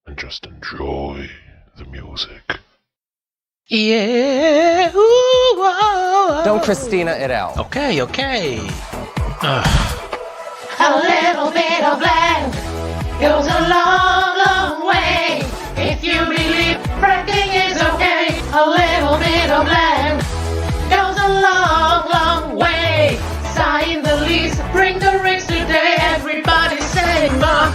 and just enjoy the music. Yeah. Ooh, whoa. Don't Christina it out. Okay. A little bit of land goes a long, long way. If you believe fracking is okay, a little bit of land goes a long, long way. Sign the lease, bring the rings today. Everybody say money,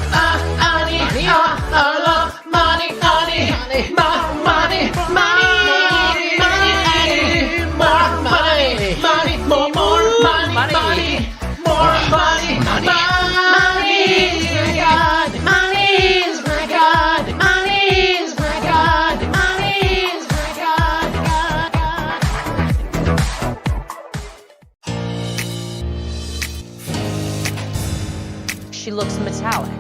She looks metallic.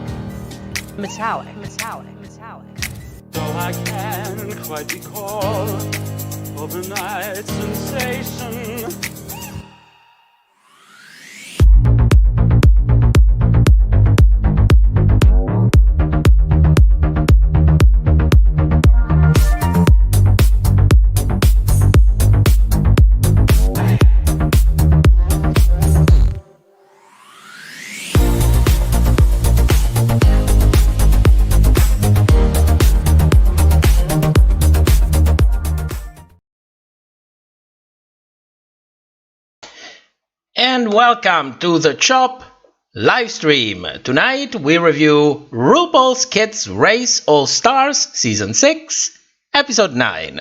Though I can't quite recall overnight sensation. And welcome to the Chop Livestream. Tonight we review RuPaul's Kids Race All Stars Season 6, Episode 9.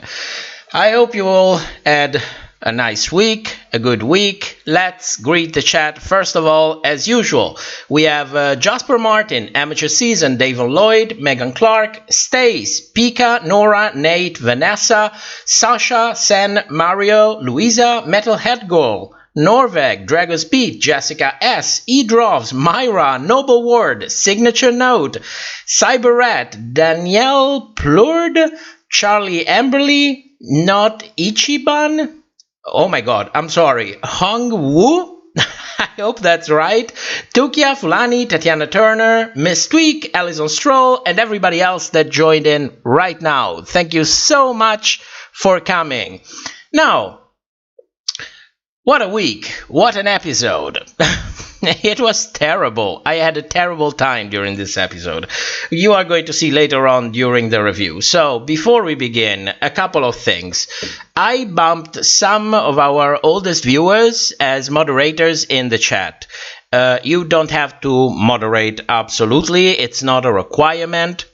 I hope you all had a nice week, a good week. Let's greet the chat. First of all, as usual, we have Jasper Martin, Amateur Season, Davon Lloyd, Megan Clark, Stace, Pika, Nora, Nate, Vanessa, Sasha, Sen, Mario, Louisa, Metalhead Girl, Norveg, Dragos Pete, Jessica S, Edrovs, Myra, Noble Ward, Signature Note, Cyberrat, Danielle Plurd, Charlie Amberly, Not Ichiban, oh my god, I'm sorry, Hong Woo, I hope that's right, Tukia Fulani, Tatiana Turner, Miss Tweak, Alison Stroll, and everybody else that joined in right now. Thank you so much for coming. Now, what a week, what an episode. It was terrible. I had a terrible time during this episode. You are going to see later on during the review. So, before we begin, a couple of things. I bumped some of our oldest viewers as moderators in the chat. You don't have to moderate absolutely. It's not a requirement.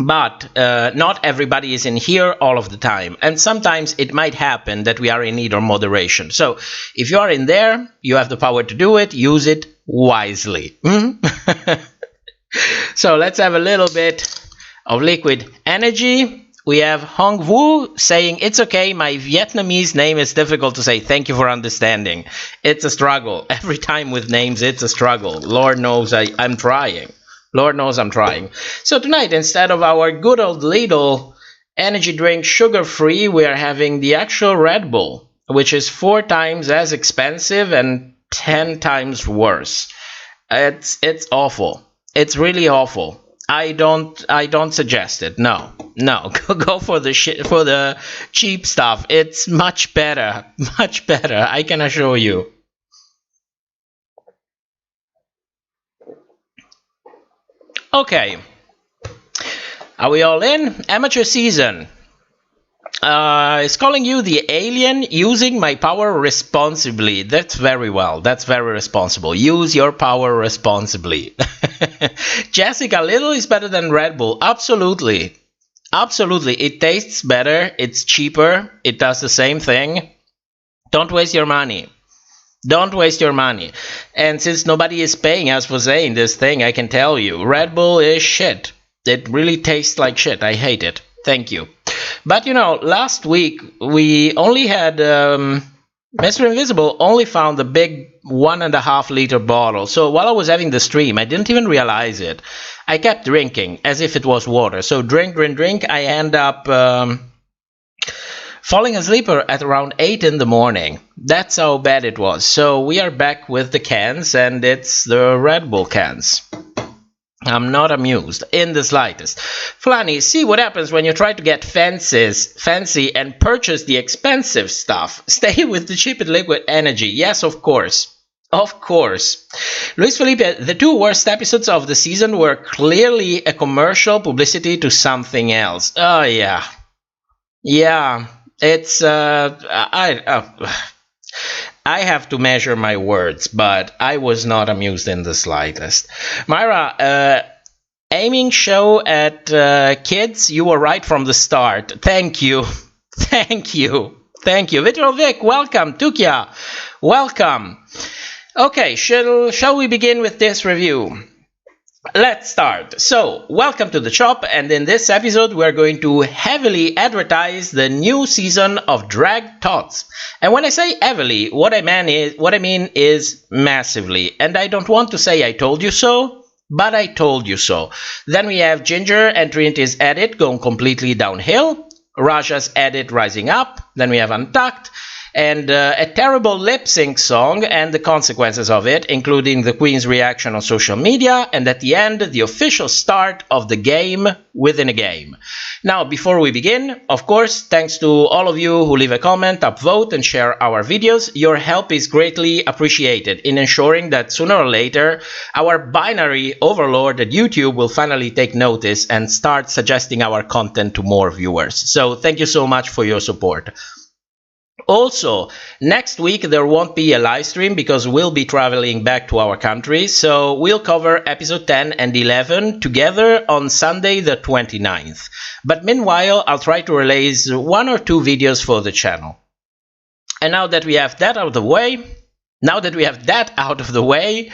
But not everybody is in here all of the time. And sometimes it might happen that we are in need of moderation. So if you are in there, you have the power to do it. Use it wisely. So let's have a little bit of liquid energy. We have Hong Woo saying, it's okay, my Vietnamese name is difficult to say. Thank you for understanding. It's a struggle. Every time with names, it's a struggle. Lord knows I'm trying. Lord knows I'm trying. So tonight, instead of our good old Lidl energy drink sugar-free, we are having the actual Red Bull, which is 4 times as expensive and 10 times worse. It's awful. It's really awful. I don't suggest it. No. Go for the cheap stuff. It's much better. Much better. I can assure you. Okay, are we all in? Amateur Season is calling you the alien using my power responsibly. That's very well. That's very responsible. Use your power responsibly. Jessica, Little is better than Red Bull. Absolutely. Absolutely. It tastes better. It's cheaper. It does the same thing. Don't waste your money. Don't waste your money. And since nobody is paying us for saying this thing, I can tell you, Red Bull is shit. It really tastes like shit. I hate it. Thank you. But you know, last week we only had Mr. Invisible only found the big 1.5 liter bottle. So while I was having the stream, I didn't even realize it. I kept drinking as if it was water. So drink. I end up falling asleep at around 8 in the morning. That's how bad it was. So we are back with the cans, and it's the Red Bull cans. I'm not amused in the slightest. Flanny, see what happens when you try to get fancy and purchase the expensive stuff. Stay with the cheap and liquid energy. Yes, of course. Of course. Luis Felipe, the two worst episodes of the season were clearly a commercial publicity to something else. Oh, yeah. Yeah, it's, I have to measure my words, but I was not amused in the slightest. Myra, aiming show at kids, you were right from the start. Thank you. Thank you. Thank you. Vitral Vic, welcome. Tukia, welcome. Okay, shall we begin with this review? Let's start. So, welcome to the shop, and in this episode we're going to heavily advertise the new season of Drag Tots. And when I say heavily, what I mean is massively. And I don't want to say I told you so, but I told you so. Then we have Ginger and Trinity's edit going completely downhill, Raja's edit rising up, then we have Untucked, and a terrible lip sync song and the consequences of it, including the Queen's reaction on social media, and at the end, the official start of the game within a game. Now, before we begin, of course, thanks to all of you who leave a comment, upvote, and share our videos. Your help is greatly appreciated in ensuring that sooner or later, our binary overlord at YouTube will finally take notice and start suggesting our content to more viewers. So, thank you so much for your support. Also, next week there won't be a live stream because we'll be traveling back to our country, so we'll cover episode 10 and 11 together on Sunday the 29th. But meanwhile, I'll try to release 1 or 2 videos for the channel. And now that we have that out of the way,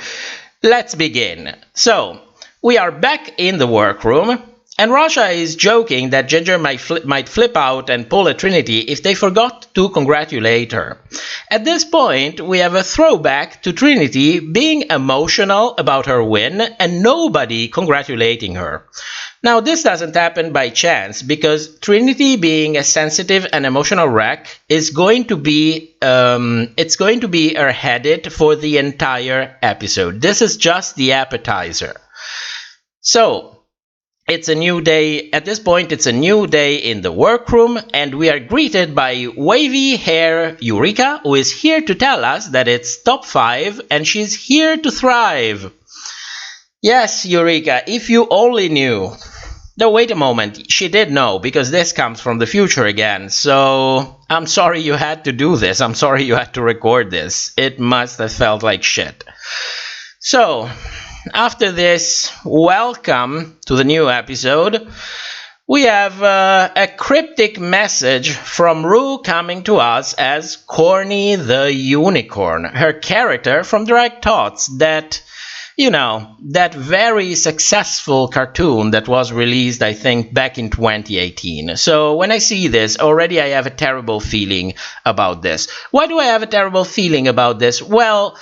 let's begin. So, we are back in the workroom. And Raja is joking that Ginger might flip out and pull a Trinity if they forgot to congratulate her. At this point, we have a throwback to Trinity being emotional about her win and nobody congratulating her. Now, this doesn't happen by chance because Trinity, being a sensitive and emotional wreck, is going to be her headed for the entire episode. This is just the appetizer. So, it's a new day. At this point, it's a new day in the workroom, and we are greeted by wavy hair Eureka, who is here to tell us that it's top 5 and she's here to thrive. Yes, Eureka, if you only knew. No, wait a moment. She did know, because this comes from the future again. So, I'm sorry you had to do this. I'm sorry you had to record this. It must have felt like shit. So, after this welcome to the new episode, we have a cryptic message from Ru coming to us as Corny the Unicorn, her character from Drag Tots, that very successful cartoon that was released, I think, back in 2018. So when I see this, already I have a terrible feeling about this. Why do I have a terrible feeling about this? Well,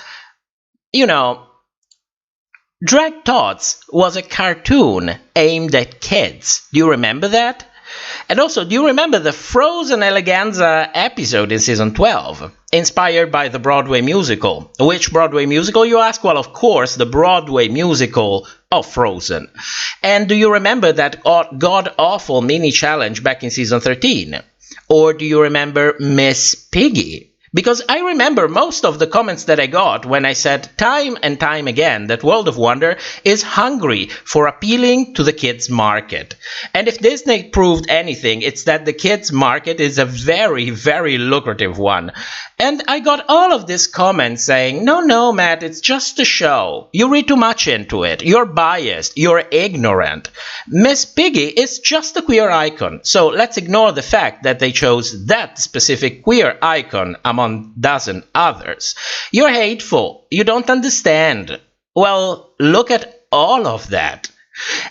Drag Tots was a cartoon aimed at kids. Do you remember that? And also, do you remember the Frozen Eleganza episode in season 12, inspired by the Broadway musical? Which Broadway musical, you ask? Well, of course, the Broadway musical of Frozen. And do you remember that god-awful mini-challenge back in season 13? Or do you remember Miss Piggy? Because I remember most of the comments that I got when I said time and time again that World of Wonder is hungry for appealing to the kids' market. And if Disney proved anything, it's that the kids' market is a very, very lucrative one. And I got all of these comments saying, no, Matt, it's just a show. You read too much into it. You're biased. You're ignorant. Miss Piggy is just a queer icon. So let's ignore the fact that they chose that specific queer icon among dozen others. You're hateful. You don't understand. Well, look at all of that.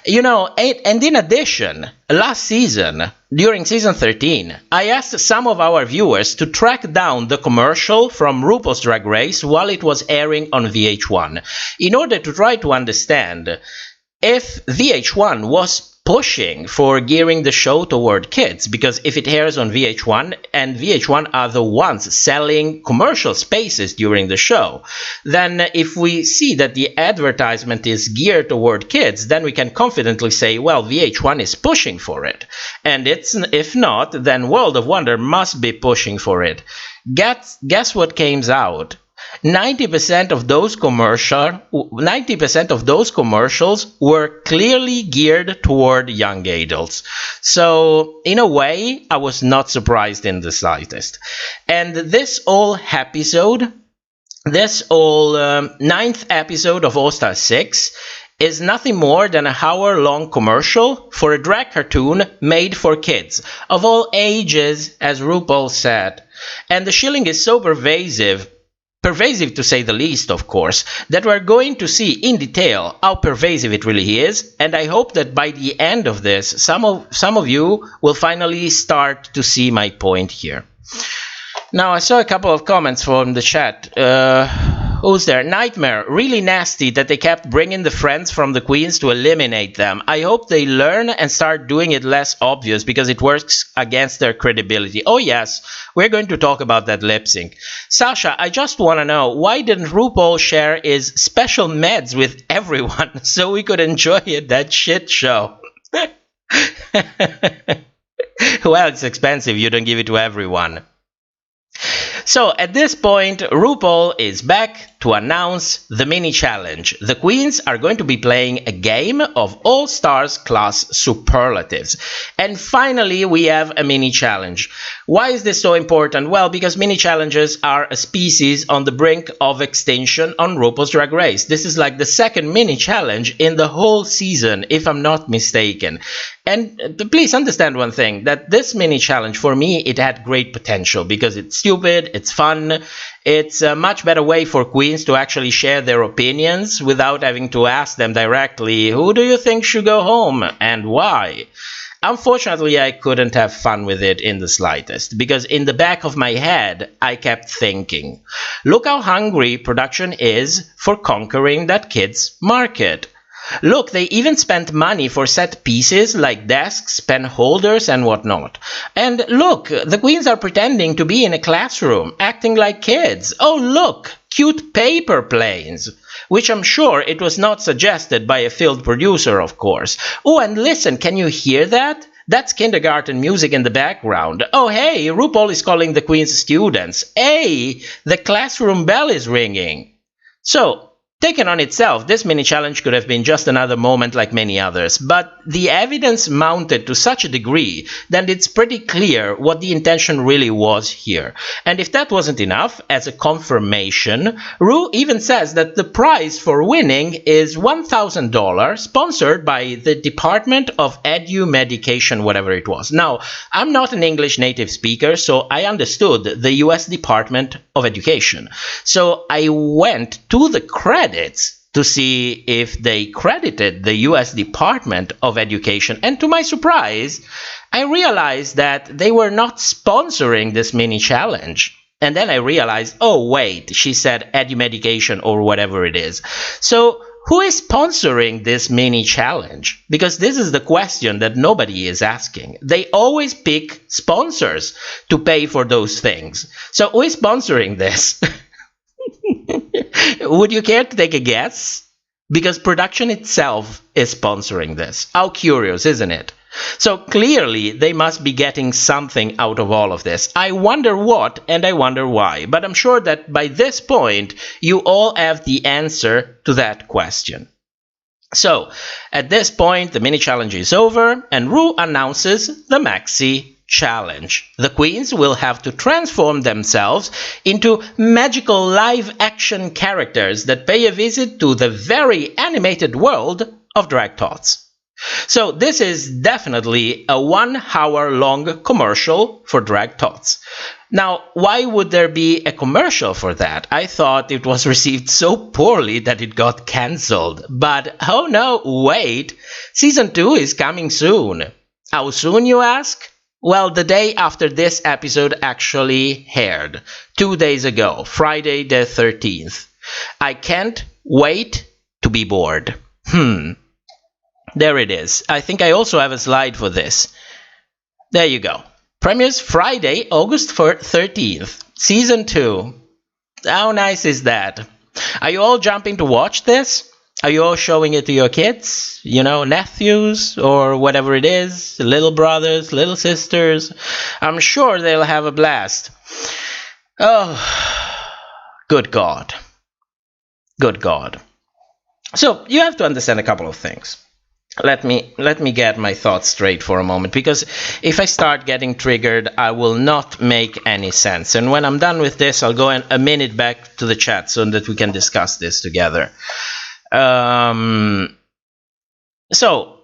And in addition, last season, during season 13, I asked some of our viewers to track down the commercial from RuPaul's Drag Race while it was airing on VH1, in order to try to understand if VH1 was pushing for gearing the show toward kids, because if it airs on VH1 and VH1 are the ones selling commercial spaces during the show, then if we see that the advertisement is geared toward kids, then we can confidently say, well, VH1 is pushing for it. And if not, then World of Wonder must be pushing for it. Guess what came out? 90% of those commercials were clearly geared toward young adults. So in a way, I was not surprised in the slightest. And this whole episode, ninth episode of All Star 6 is nothing more than an hour-long commercial for a drag cartoon made for kids of all ages, as RuPaul said. And the shilling is so pervasive to say the least, of course, that we're going to see in detail how pervasive it really is, and I hope that by the end of this, some of you will finally start to see my point here. Now, I saw a couple of comments from the chat. Who's there? Nightmare. Really nasty that they kept bringing the friends from the queens to eliminate them. I hope they learn and start doing it less obvious, because it works against their credibility. Oh yes, we're going to talk about that lip sync. Sasha, I just want to know, why didn't RuPaul share his special meds with everyone so we could enjoy that shit show? Well, it's expensive. You don't give it to everyone. So at this point, RuPaul is back to announce the mini challenge. The queens are going to be playing a game of All Stars class superlatives. And finally, we have a mini challenge. Why is this so important? Well, because mini challenges are a species on the brink of extinction on RuPaul's Drag Race. This is like the second mini challenge in the whole season, if I'm not mistaken. And please understand one thing, that this mini challenge, for me, it had great potential because it's stupid, it's fun, it's a much better way for queens to actually share their opinions without having to ask them directly, who do you think should go home and why? Unfortunately, I couldn't have fun with it in the slightest, because in the back of my head, I kept thinking, look how hungry production is for conquering that kids' market. Look, they even spent money for set pieces like desks, pen holders, and whatnot. And look, the queens are pretending to be in a classroom, acting like kids. Oh, look, cute paper planes. Which I'm sure it was not suggested by a field producer, of course. Oh, and listen, can you hear that? That's kindergarten music in the background. Oh, hey, RuPaul is calling the queens students. Hey, the classroom bell is ringing. So, taken on itself, this mini challenge could have been just another moment like many others, but the evidence mounted to such a degree that it's pretty clear what the intention really was here. And if that wasn't enough, as a confirmation, Ru even says that the prize for winning is $1,000, sponsored by the Department of Medication, whatever it was. Now, I'm not an English native speaker, so I understood the U.S. Department of Education. So I went to the credits to see if they credited the U.S. Department of Education, and to my surprise, I realized that they were not sponsoring this mini challenge. And then I realized, oh wait, she said Medication or whatever it is. So who is sponsoring this mini challenge? Because this is the question that nobody is asking. They always pick sponsors to pay for those things. So who is sponsoring this? Would you care to take a guess? Because production itself is sponsoring this. How curious, isn't it? So clearly they must be getting something out of all of this. I wonder what and I wonder why. But I'm sure that by this point you all have the answer to that question. So at this point the mini challenge is over and Ru announces the maxi challenge. The queens will have to transform themselves into magical live-action characters that pay a visit to the very animated world of Drag Tots. So this is definitely a 1 hour long commercial for Drag Tots. Now, why would there be a commercial for that? I thought it was received so poorly that it got cancelled. But oh no, wait! Season 2 is coming soon. How soon, you ask? Well, the day after this episode actually aired, 2 days ago, Friday the 13th. I can't wait to be bored. There it is. I think I also have a slide for this. There you go. Premieres Friday, August 13th. Season 2. How nice is that? Are you all jumping to watch this? Are you all showing it to your kids? You know, nephews or whatever it is? Little brothers, little sisters? I'm sure they'll have a blast. Oh, good God. Good God. So you have to understand a couple of things. Let me get my thoughts straight for a moment, because if I start getting triggered, I will not make any sense. And when I'm done with this, I'll go a minute back to the chat so that we can discuss this together. So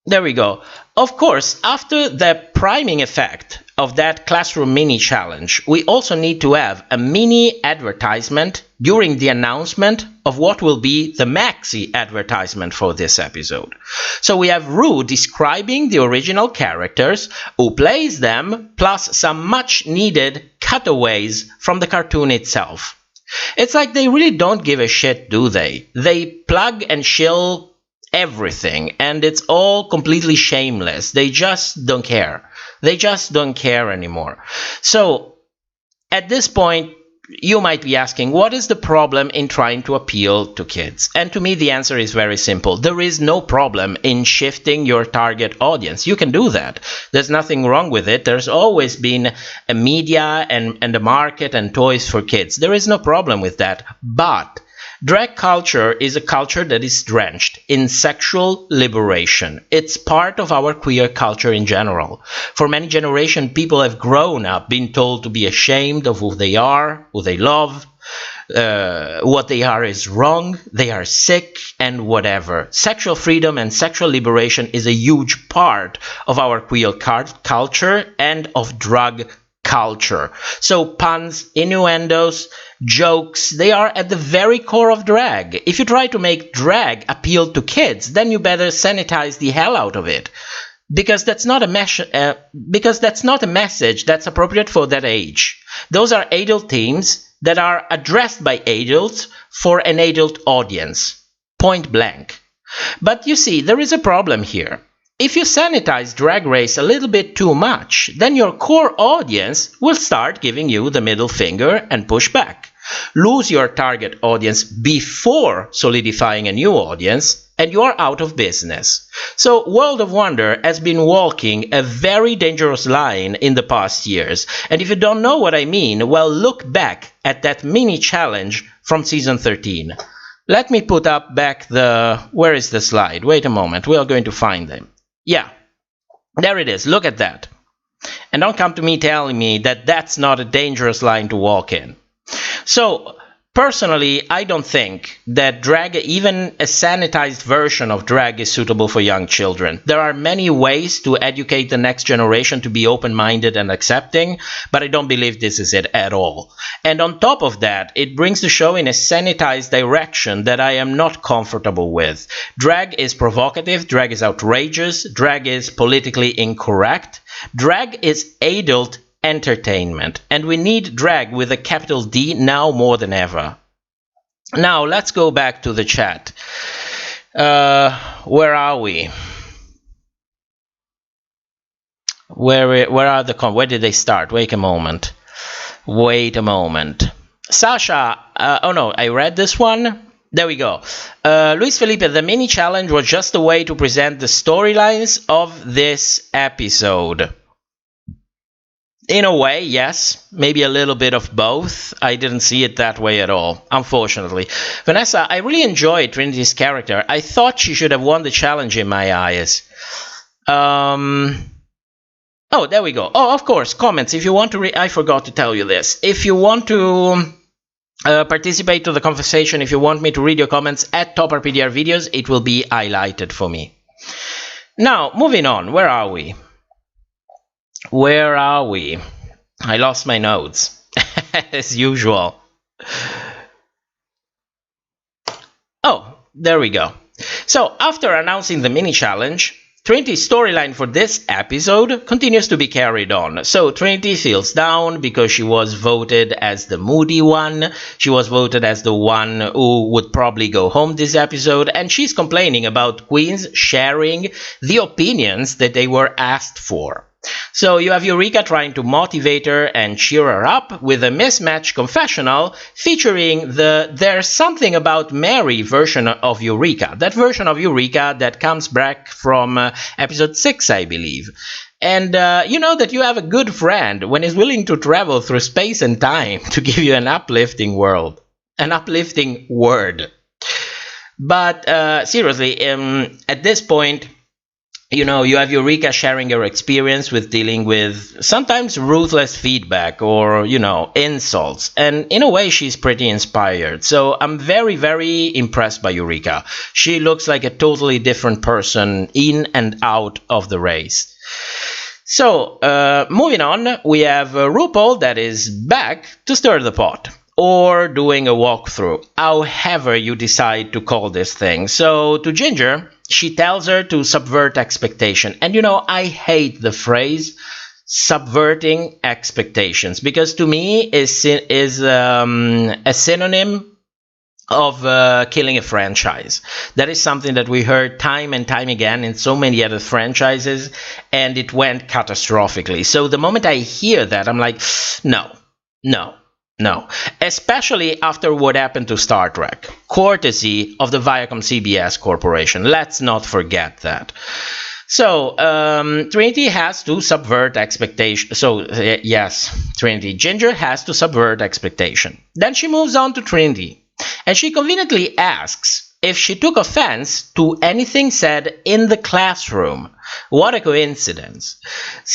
there we go. Of course, after the priming effect of that classroom mini challenge, we also need to have a mini advertisement during the announcement of what will be the maxi advertisement for this episode. So we have Ru describing the original characters, who plays them, plus some much needed cutaways from the cartoon itself. It's like they really don't give a shit, do they? They plug and shill everything, and it's all completely shameless. They just don't care. They just don't care anymore. So at this point, you might be asking, what is the problem in trying to appeal to kids? And to me, the answer is very simple. There is no problem in shifting your target audience. You can do that. There's nothing wrong with it. There's always been a media and a market and toys for kids. There is no problem with that. But drag culture is a culture that is drenched in sexual liberation. It's part of our queer culture in general. For many generations, people have grown up being told to be ashamed of who they are, who they love. What they are is wrong, they are sick, and whatever. Sexual freedom and sexual liberation is a huge part of our queer culture and of drag culture. So puns, innuendos, jokes, they are at the very core of drag. If you try to make drag appeal to kids, then you better sanitize the hell out of it. Because that's not a message that's appropriate for that age. Those are adult themes that are addressed by adults for an adult audience. Point blank. But you see, there is a problem here. If you sanitize Drag Race a little bit too much, then your core audience will start giving you the middle finger and push back. Lose your target audience before solidifying a new audience, and you are out of business. So World of Wonder has been walking a very dangerous line in the past years. And if you don't know what I mean, well, look back at that mini challenge from season 13. Let me put up back where is the slide? Wait a moment, we are going to find them. Yeah, there it is. Look at that. And don't come to me telling me that that's not a dangerous line to walk in. So, personally, I don't think that drag, even a sanitized version of drag, is suitable for young children. There are many ways to educate the next generation to be open-minded and accepting, but I don't believe this is it at all. And on top of that, it brings the show in a sanitized direction that I am not comfortable with. Drag is provocative, drag is outrageous, drag is politically incorrect, drag is adult entertainment, and we need drag with a capital D now more than ever. Now let's go back to the chat. Where are we? Where did they start? Wait a moment. Sasha, oh no, I read this one. There we go. Luis Felipe, the mini challenge was just a way to present the storylines of this episode. In a way, yes. Maybe a little bit of both. I didn't see it that way at all, unfortunately. Vanessa, I really enjoyed Trinity's character. I thought she should have won the challenge in my eyes. Oh, there we go. Oh, of course, comments. If you want to I forgot to tell you this. If you want to participate to the conversation, if you want me to read your comments at Top RPDR videos, it will be highlighted for me. Now, moving on. Where are we? I lost my notes, as usual. Oh, there we go. So, after announcing the mini challenge, Trinity's storyline for this episode continues to be carried on. So Trinity feels down because she was voted as the moody one. She was voted as the one who would probably go home this episode. And she's complaining about queens sharing the opinions that they were asked for. So you have Eureka trying to motivate her and cheer her up with a mismatched confessional featuring the "There's Something About Mary" version of Eureka. That version of Eureka that comes back from episode 6, I believe. And you know that you have a good friend when he's willing to travel through space and time to give you an uplifting word. But seriously, at this point, you know, you have Eureka sharing her experience with dealing with sometimes ruthless feedback or, you know, insults. And in a way, she's pretty inspired. So I'm very, very impressed by Eureka. She looks like a totally different person in and out of the race. So, moving on, we have RuPaul that is back to stir the pot. Or doing a walkthrough, however you decide to call this thing. So to Ginger, she tells her to subvert expectation. And you know, I hate the phrase subverting expectations because to me is a synonym of killing a franchise. That is something that we heard time and time again in so many other franchises, and it went catastrophically. So the moment I hear that, I'm like, no, especially after what happened to Star Trek, courtesy of the Viacom CBS Corporation. Let's not forget that. So, Trinity has to subvert expectation. So, yes, Trinity. Ginger has to subvert expectation. Then she moves on to Trinity, and she conveniently asks if she took offense to anything said in the classroom. What a coincidence.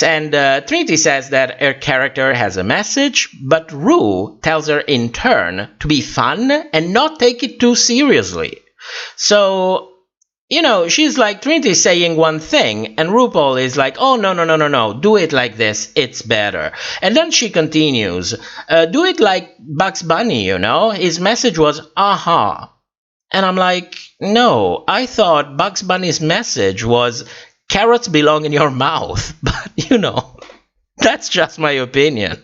And Trinity says that her character has a message, but Ru tells her in turn to be fun and not take it too seriously. So, you know, she's like, Trinity saying one thing, and RuPaul is like, oh, no, do it like this, it's better. And then she continues, do it like Bugs Bunny, you know? His message was, aha. And I'm like, no, I thought Bugs Bunny's message was carrots belong in your mouth. But, you know, that's just my opinion.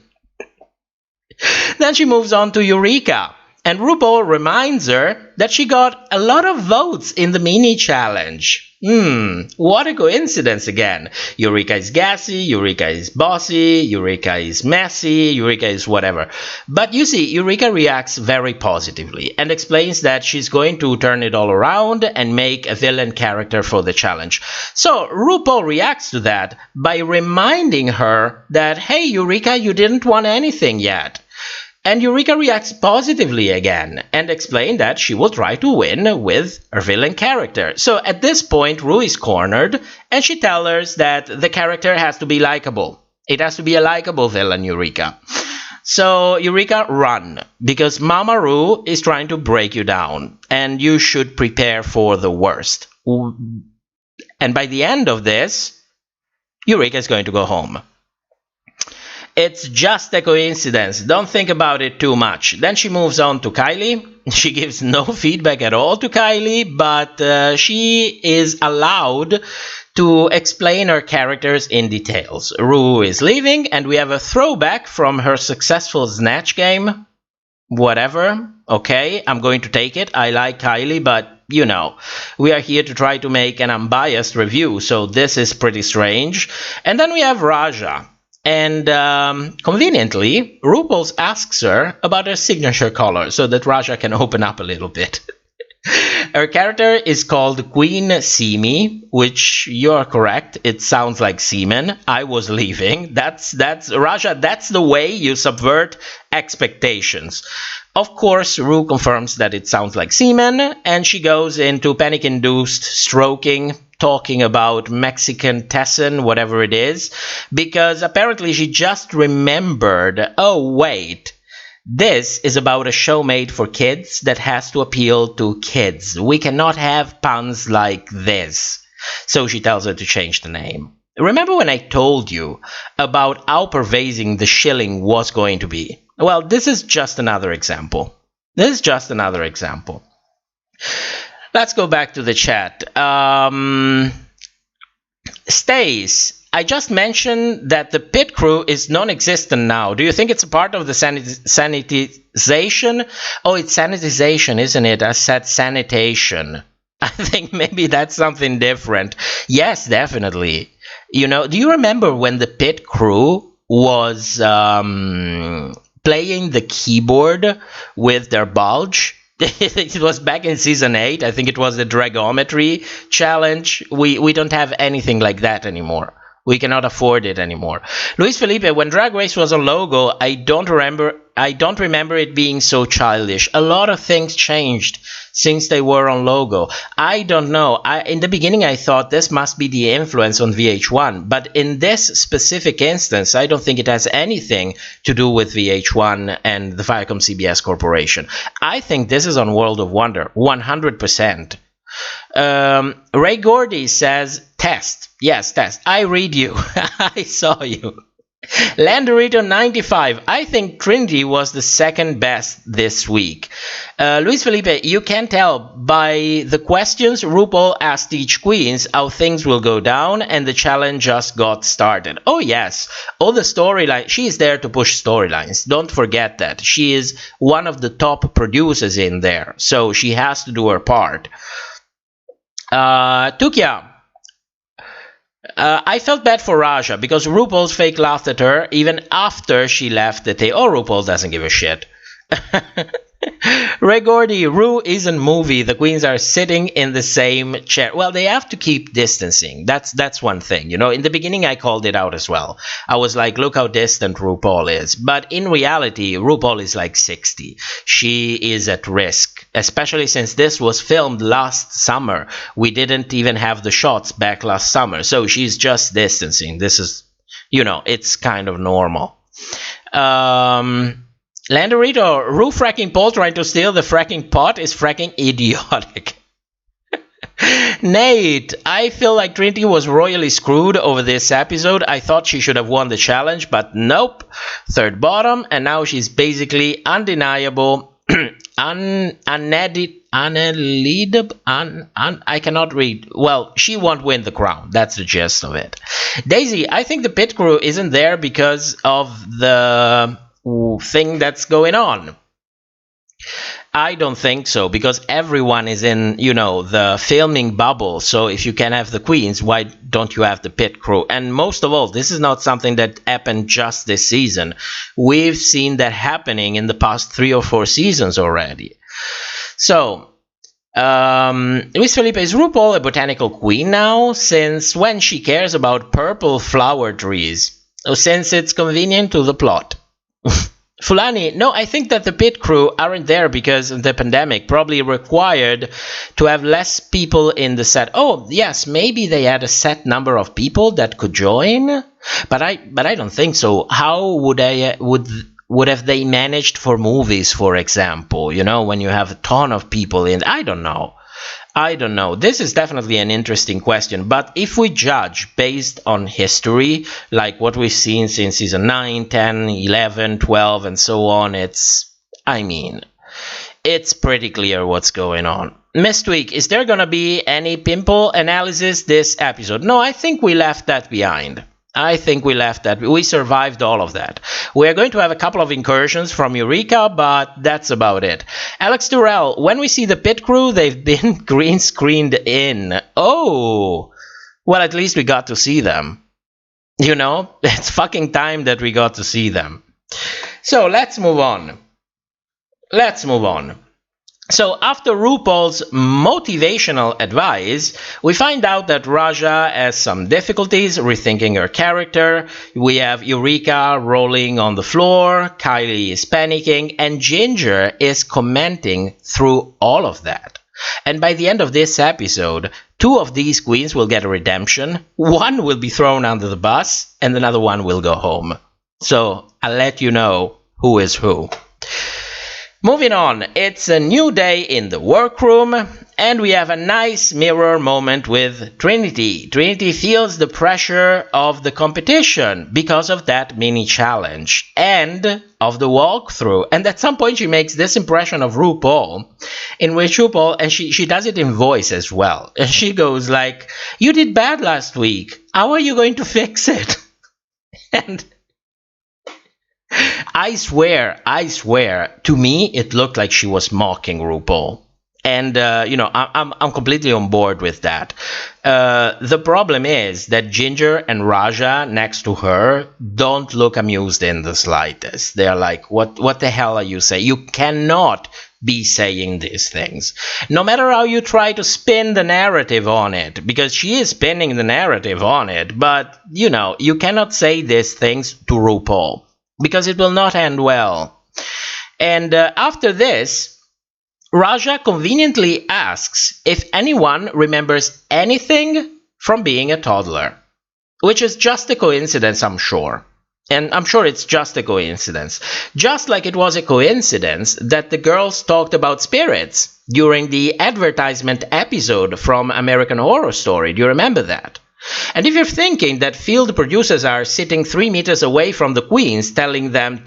Then she moves on to Eureka. And RuPaul reminds her that she got a lot of votes in the mini challenge. What a coincidence again. Eureka is gassy, Eureka is bossy, Eureka is messy, Eureka is whatever. But you see, Eureka reacts very positively and explains that she's going to turn it all around and make a villain character for the challenge. So RuPaul reacts to that by reminding her that, hey, Eureka, you didn't want anything yet. And Eureka reacts positively again and explains that she will try to win with her villain character. So at this point, Ru is cornered, and she tells her that the character has to be likable. It has to be a likable villain, Eureka. So Eureka, run, because Mama Ru is trying to break you down, and you should prepare for the worst. And by the end of this, Eureka is going to go home. It's just a coincidence. Don't think about it too much. Then she moves on to Kylie. She gives no feedback at all to Kylie, but she is allowed to explain her characters in details. Ru is leaving, and we have a throwback from her successful Snatch game. Whatever. Okay, I'm going to take it. I like Kylie, but you know, we are here to try to make an unbiased review, so this is pretty strange. And then we have Raja. And conveniently, RuPaul asks her about her signature color so that Raja can open up a little bit. Her character is called Queen Simi, which you're correct. It sounds like semen. I was leaving. That's Raja. That's the way you subvert expectations. Of course, Ru confirms that it sounds like semen, and she goes into panic-induced stroking, talking about Mexican Tessin, whatever it is, because apparently she just remembered, oh wait, this is about a show made for kids that has to appeal to kids. We cannot have puns like this. So she tells her to change the name. Remember when I told you about how pervasive the shilling was going to be? Well, this is just another example. Let's go back to the chat. Stace, I just mentioned that the pit crew is non-existent now. Do you think it's a part of the sanitization? Oh, it's sanitization, isn't it? I said sanitation. I think maybe that's something different. Yes, definitely. You know, do you remember when the pit crew was playing the keyboard with their bulge? It was back in season 8. I think it was the Dragometry challenge. We don't have anything like that anymore. We cannot afford it anymore. Luis Felipe, when Drag Race was on Logo, I don't remember it being so childish. A lot of things changed since they were on Logo. I don't know. In the beginning, I thought this must be the influence on VH1. But in this specific instance, I don't think it has anything to do with VH1 and the Viacom CBS Corporation. I think this is on World of Wonder, 100%. Ray Gordy says, test. Yes, test. I read you. I saw you. Landorito 95. I think Trinity was the second best this week. Luis Felipe, you can tell by the questions RuPaul asked each queens how things will go down, and the challenge just got started. Oh yes, all the storyline. She is there to push storylines. Don't forget that. She is one of the top producers in there, so she has to do her part. Tukia. I felt bad for Raja because RuPaul's fake laughed at her even after she left the tape. Oh, RuPaul doesn't give a shit. Ray Gordy, Ru isn't movie. The queens are sitting in the same chair. Well, they have to keep distancing. That's one thing. You know, in the beginning, I called it out as well. I was like, look how distant RuPaul is. But in reality, RuPaul is like 60. She is at risk, especially since this was filmed last summer. We didn't even have the shots back last summer. So she's just distancing. This is, you know, it's kind of normal. Landorito, Ru fracking Paul trying to steal the fracking pot is fracking idiotic. Nate, I feel like Trinity was royally screwed over this episode. I thought she should have won the challenge, but nope. Third bottom, and now she's basically undeniable, I cannot read. Well, she won't win the crown. That's the gist of it. Daisy, I think the pit crew isn't there because of the thing that's going on. I don't think so, because everyone is in, you know, the filming bubble. So if you can have the queens, why don't you have the pit crew? And most of all, this is not something that happened just this season. We've seen that happening in the past 3 or 4 seasons already. So Luis Felipe, is RuPaul a botanical queen now? Since when she cares about purple flower trees? Since it's convenient to the plot. Fulani, no, I think that the pit crew aren't there because the pandemic probably required to have less people in the set. Oh, yes, maybe they had a set number of people that could join, but I don't think so. How would have they managed for movies, for example? You know, when you have a ton of people in, I don't know. This is definitely an interesting question, but if we judge based on history, like what we've seen since season 9, 10, 11, 12, and so on, it's pretty clear what's going on. Mistweek, is there gonna be any pimple analysis this episode? No, I think we left that behind. We survived all of that. We are going to have a couple of incursions from Eureka, but that's about it. Alex Durrell, when we see the pit crew, they've been green screened in. Oh, well, at least we got to see them. You know, it's fucking time that we got to see them. So let's move on. So after RuPaul's motivational advice, we find out that Raja has some difficulties rethinking her character. We have Eureka rolling on the floor, Kylie is panicking, and Ginger is commenting through all of that. And by the end of this episode, 2 of these queens will get a redemption, 1 will be thrown under the bus, and another one will go home. So I'll let you know who is who. Moving on, it's a new day in the workroom, and we have a nice mirror moment with Trinity. Trinity feels the pressure of the competition because of that mini challenge and of the walkthrough. And at some point she makes this impression of RuPaul, in which RuPaul, and she does it in voice as well. And she goes like, you did bad last week. How are you going to fix it? And I swear, to me, it looked like she was mocking RuPaul. And, I'm completely on board with that. The problem is that Ginger and Raja next to her don't look amused in the slightest. They're like, what the hell are you saying? You cannot be saying these things. No matter how you try to spin the narrative on it, because she is spinning the narrative on it, but, you cannot say these things to RuPaul, because it will not end well. And after this, Raja conveniently asks if anyone remembers anything from being a toddler, which is just a coincidence, I'm sure. And I'm sure it's just a coincidence. Just like it was a coincidence that the girls talked about spirits during the advertisement episode from American Horror Story. Do you remember that? And if you're thinking that field producers are sitting 3 meters away from the queens telling them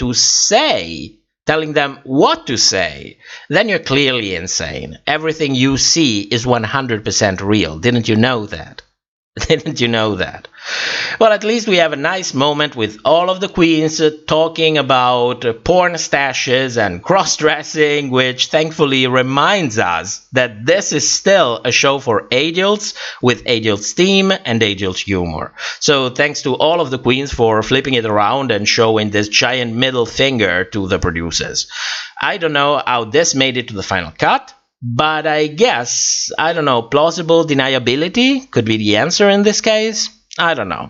what to say, then you're clearly insane. Everything you see is 100% real. Didn't you know that? Didn't you know that? Well, at least we have a nice moment with all of the queens talking about porn stashes and cross-dressing, which thankfully reminds us that this is still a show for adults with adult steam and adult humor. So thanks to all of the queens for flipping it around and showing this giant middle finger to the producers. I don't know how this made it to the final cut, but I guess, plausible deniability could be the answer in this case. I don't know.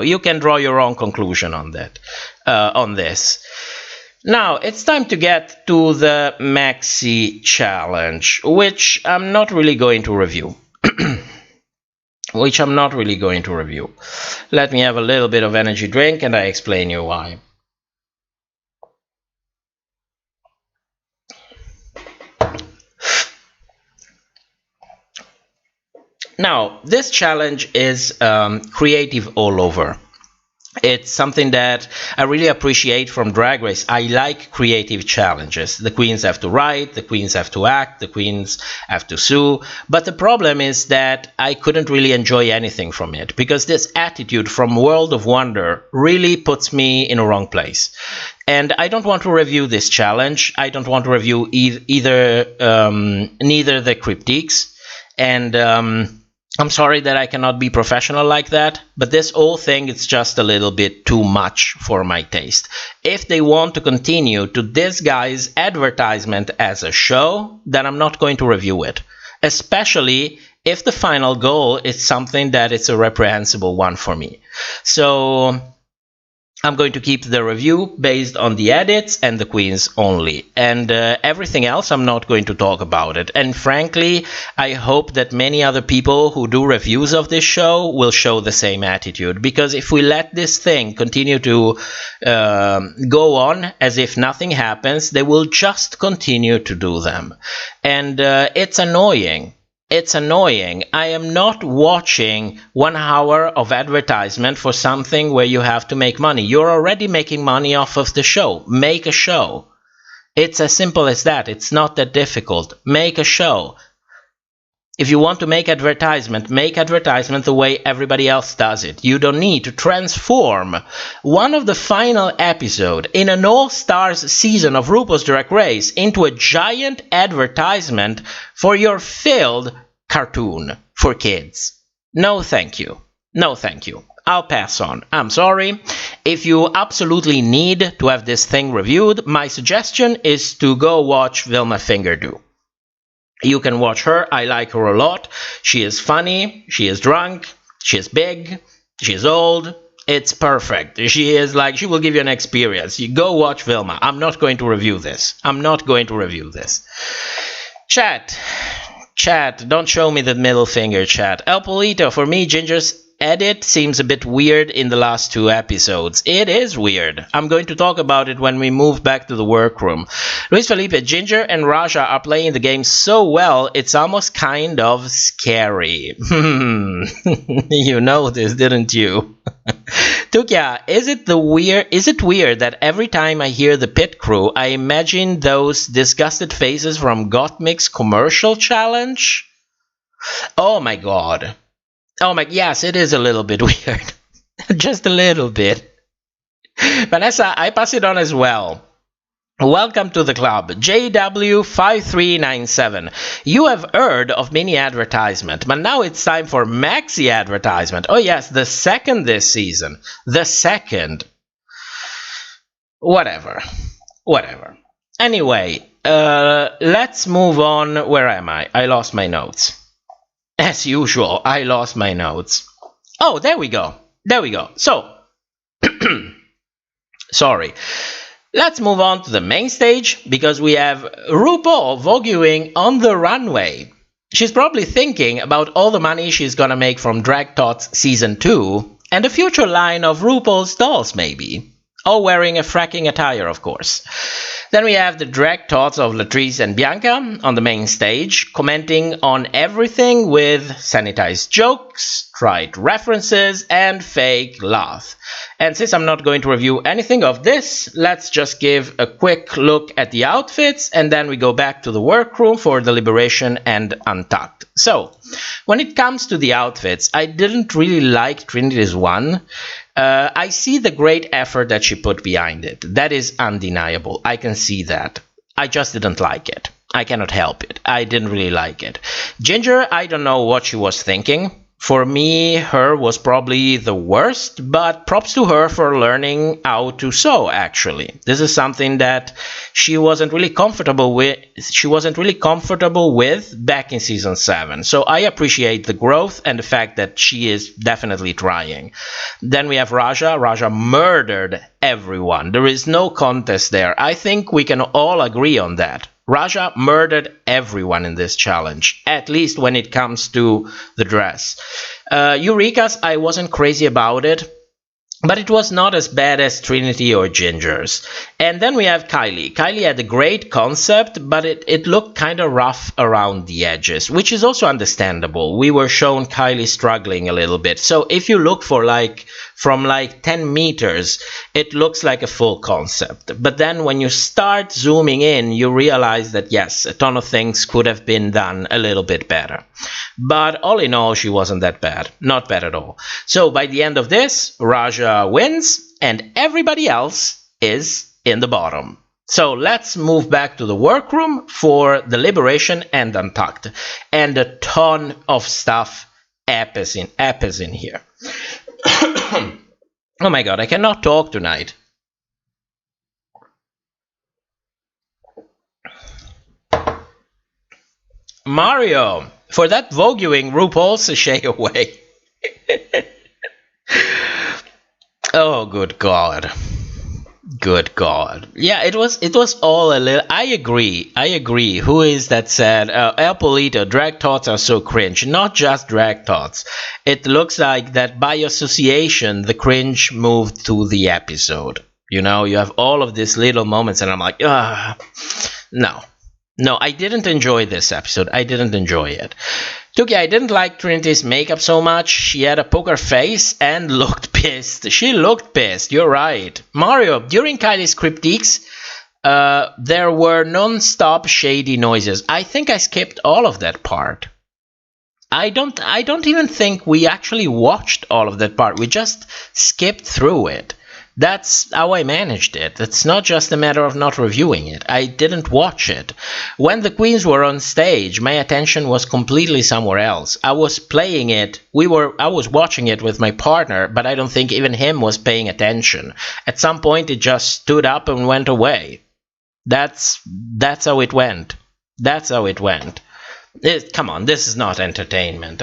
You can draw your own conclusion on that, on this. Now, it's time to get to the Maxi Challenge, which I'm not really going to review. Let me have a little bit of energy drink and I explain you why. Now, this challenge is creative all over. It's something that I really appreciate from Drag Race. I like creative challenges. The queens have to write, the queens have to act, the queens have to sue. But the problem is that I couldn't really enjoy anything from it, because this attitude from World of Wonder really puts me in a wrong place. And I don't want to review this challenge. I don't want to review neither the critiques. And I'm sorry that I cannot be professional like that, but this whole thing is just a little bit too much for my taste. If they want to continue to disguise advertisement as a show, then I'm not going to review it. Especially if the final goal is something that is a reprehensible one for me. So I'm going to keep the review based on the edits and the queens only. And everything else, I'm not going to talk about it. And frankly, I hope that many other people who do reviews of this show will show the same attitude. Because if we let this thing continue to go on as if nothing happens, they will just continue to do them. And it's annoying. It's annoying. I am not watching 1 hour of advertisement for something where you have to make money. You're already making money off of the show. Make a show. It's as simple as that. It's not that difficult. Make a show. If you want to make advertisement the way everybody else does it. You don't need to transform one of the final episode in an all-stars season of RuPaul's Drag Race into a giant advertisement for your failed cartoon for kids. No, thank you. No, thank you. I'll pass on. I'm sorry. If you absolutely need to have this thing reviewed, my suggestion is to go watch Vilma Fingerdo. You can watch her. I like her a lot. She is funny. She is drunk. She is big. She is old. It's perfect. She will give you an experience. You go watch Vilma. I'm not going to review this. Chat, don't show me the middle finger, chat. El Polito, for me, Ginger's edit seems a bit weird in the last 2 episodes. It is weird. I'm going to talk about it when we move back to the workroom. Luis Felipe, Ginger and Raja are playing the game so well, it's almost kind of scary. You know this, didn't you? Tukia, is it weird that every time I hear the pit crew, I imagine those disgusted faces from Gottmik's commercial challenge? Oh my god. Oh my, yes, it is a little bit weird. Just a little bit. Vanessa, I pass it on as well. Welcome to the club, JW5397. You have heard of mini advertisement, but now it's time for maxi advertisement. Oh yes, the second this season. The second. Whatever. Anyway, let's move on. Where am I? I lost my notes. As usual, I lost my notes. Oh, there we go. So, sorry. Let's move on to the main stage, because we have RuPaul voguing on the runway. She's probably thinking about all the money she's gonna make from Drag Tots Season 2, and a future line of RuPaul's dolls maybe. All wearing a fracking attire, of course. Then we have the drag tots of Latrice and Bianca on the main stage, commenting on everything with sanitized jokes, trite references, and fake laugh. And since I'm not going to review anything of this, let's just give a quick look at the outfits, and then we go back to the workroom for Deliberation and Untucked. So, when it comes to the outfits, I didn't really like Trinity's one. I see the great effort that she put behind it. That is undeniable. I can see that. I just didn't like it. I cannot help it. I didn't really like it. Ginger, I don't know what she was thinking. For me, her was probably the worst, but props to her for learning how to sew, actually. This is something that she wasn't really comfortable with back in season 7. So I appreciate the growth and the fact that she is definitely trying. Then we have Raja. Raja murdered everyone. There is no contest there. I think we can all agree on that. Raja murdered everyone in this challenge, at least when it comes to the dress. Eureka's, I wasn't crazy about it, but it was not as bad as Trinity or Ginger's. And then we have Kylie. Kylie had a great concept, but it looked kind of rough around the edges, which is also understandable. We were shown Kylie struggling a little bit. So if you look for from 10 meters, it looks like a full concept. But then when you start zooming in, you realize that yes, a ton of things could have been done a little bit better. But all in all, she wasn't that bad. Not bad at all. So by the end of this, Raja wins and everybody else is in the bottom. So let's move back to the workroom for Deliberation and Untucked. And a ton of stuff happens in here. Oh my god, I cannot talk tonight. Mario, for that voguing, RuPaul sashay away. Oh, good god. Good god. Yeah, it was all a little... I agree. Who is that said, El Polito, drag tots are so cringe. Not just drag tots. It looks like that by association, the cringe moved to the episode. You know, you have all of these little moments and I'm like, no. No, I didn't enjoy this episode. I didn't enjoy it. Tuki, I didn't like Trinity's makeup so much. She had a poker face and looked pissed. She looked pissed, you're right. Mario, during Kylie's critiques, there were non-stop shady noises. I think I skipped all of that part. I don't even think we actually watched all of that part. We just skipped through it. That's how I managed it. It's not just a matter of not reviewing it. I didn't watch it. When the queens were on stage, my attention was completely somewhere else. I was playing it. I was watching it with my partner, but I don't think even him was paying attention. At some point, it just stood up and went away. That's how it went. That's how it went. Come on, this is not entertainment.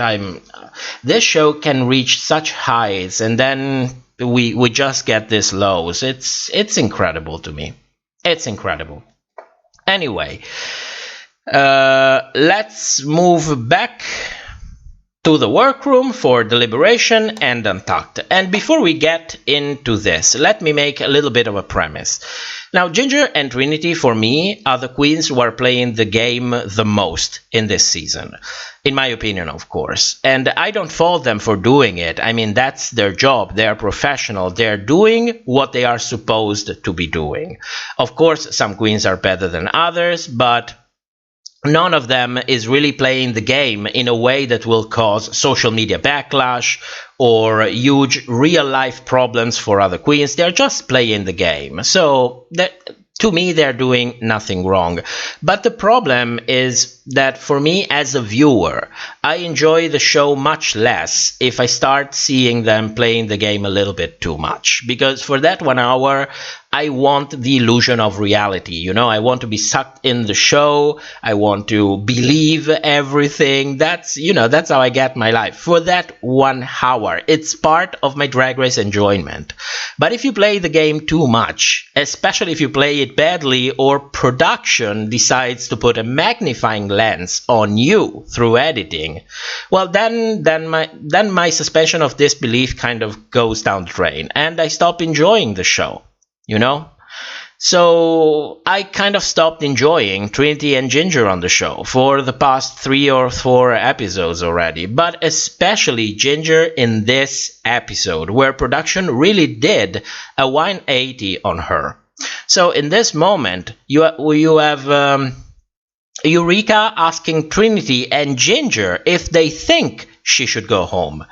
This show can reach such heights, and then we just get this lows. It's incredible to me. It's incredible. Anyway, let's move back to the workroom for Deliberation and Untucked. And before we get into this, let me make a little bit of a premise. Now, Ginger and Trinity, for me, are the queens who are playing the game the most in this season. In my opinion, of course. And I don't fault them for doing it. I mean, that's their job. They're professional. They're doing what they are supposed to be doing. Of course, some queens are better than others, but none of them is really playing the game in a way that will cause social media backlash or huge real life problems for other queens. They're just playing the game. So to me, they're doing nothing wrong. But the problem is that for me as a viewer, I enjoy the show much less if I start seeing them playing the game a little bit too much. Because for that 1 hour, I want the illusion of reality. You know, I want to be sucked in the show. I want to believe everything. That's how I get my life. For that 1 hour, it's part of my Drag Race enjoyment. But if you play the game too much, especially if you play it badly or production decides to put a magnifying lens on you through editing, well, then my suspension of disbelief kind of goes down the drain, and I stop enjoying the show. You know? So I kind of stopped enjoying Trinity and Ginger on the show for the past 3 or 4 episodes already, but especially Ginger in this episode, where production really did a 180 on her. So in this moment, you have Eureka asking Trinity and Ginger if they think she should go home.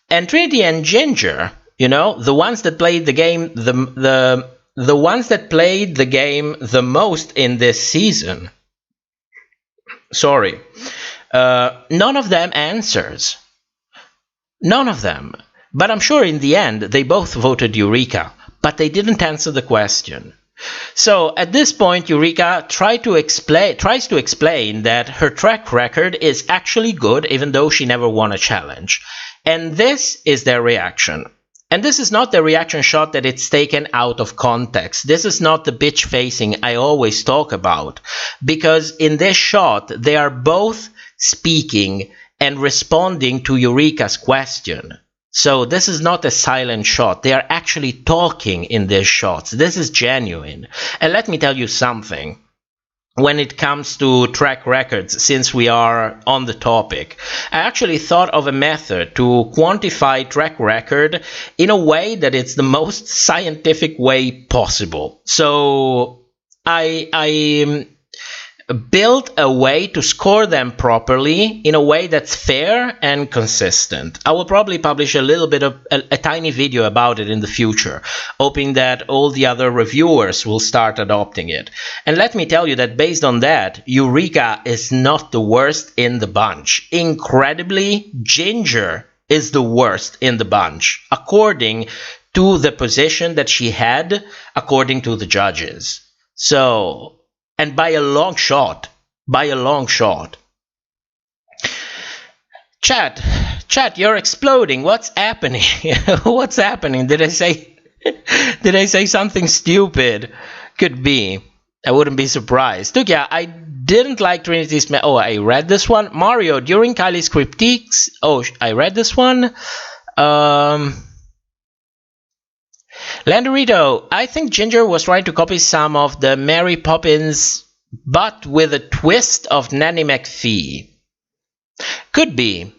And Trinity and Ginger, you know, the ones that played the game the ones that played the game the most in this season, none of them answers. None of them. But I'm sure in the end they both voted Eureka, but they didn't answer the question. So at this point, Eureka tries to explain that her track record is actually good, even though she never won a challenge. And this is their reaction. And this is not the reaction shot that it's taken out of context. This is not the bitch facing I always talk about. Because in this shot, they are both speaking and responding to Eureka's question. So this is not a silent shot. They are actually talking in these shots. This is genuine. And let me tell you something. When it comes to track records, since we are on the topic, I actually thought of a method to quantify track record in a way that it's the most scientific way possible. So I built a way to score them properly in a way that's fair and consistent. I will probably publish a little bit of a tiny video about it in the future, hoping that all the other reviewers will start adopting it. And let me tell you that based on that, Eureka is not the worst in the bunch. Incredibly, Ginger is the worst in the bunch, according to the position that she had, according to the judges. So, and by a long shot. Chat, you're exploding. What's happening? What's happening? Did I say something stupid? Could be. I wouldn't be surprised. Look, yeah, I didn't like Trinity's... Oh, I read this one. Mario, during Kylie's critiques... Oh, I read this one. Landorito, I think Ginger was trying to copy some of the Mary Poppins, but with a twist of Nanny McPhee. Could be,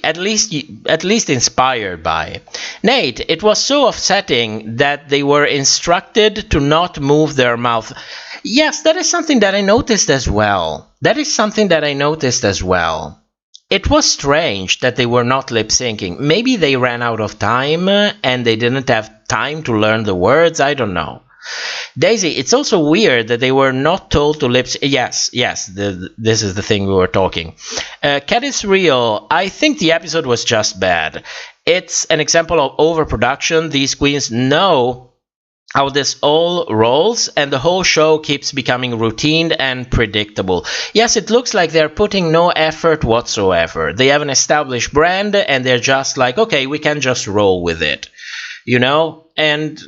at least inspired by. Nate, it was so upsetting that they were instructed to not move their mouth. Yes, that is something that I noticed as well. It was strange that they were not lip-syncing. Maybe they ran out of time and they didn't have time to learn the words. I don't know. Daisy, it's also weird that they were not told to lip-sync. Yes, this is the thing we were talking. Cat is real. I think the episode was just bad. It's an example of overproduction. These queens know how this all rolls, and the whole show keeps becoming routine and predictable. Yes, it looks like they're putting no effort whatsoever. They have an established brand, and they're just like, okay, we can just roll with it. You know? And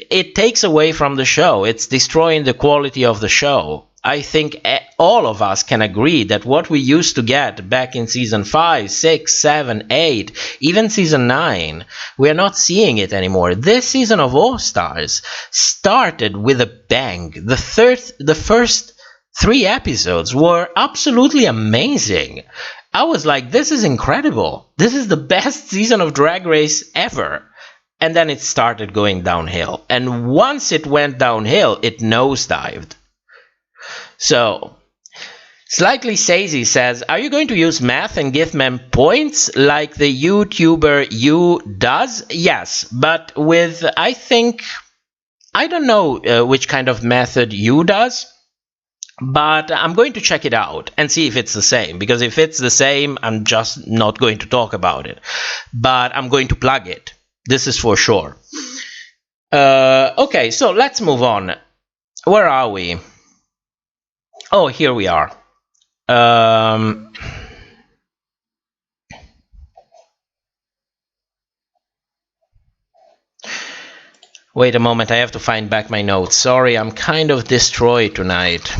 it takes away from the show. It's destroying the quality of the show. I think all of us can agree that what we used to get back in season 5, 6, 7, 8, even season 9, we are not seeing it anymore. This season of All Stars started with a bang. The first 3 episodes were absolutely amazing. I was like, this is incredible. This is the best season of Drag Race ever. And then it started going downhill. And once it went downhill, it nosedived. So, Slightly Sazy says, are you going to use math and give them points like the YouTuber You does? Yes, but with, I don't know which kind of method You does, but I'm going to check it out and see if it's the same, because if it's the same, I'm just not going to talk about it, but I'm going to plug it. This is for sure. Okay, so let's move on. Where are we? Oh, here we are. Wait a moment, I have to find back my notes. Sorry, I'm kind of destroyed tonight.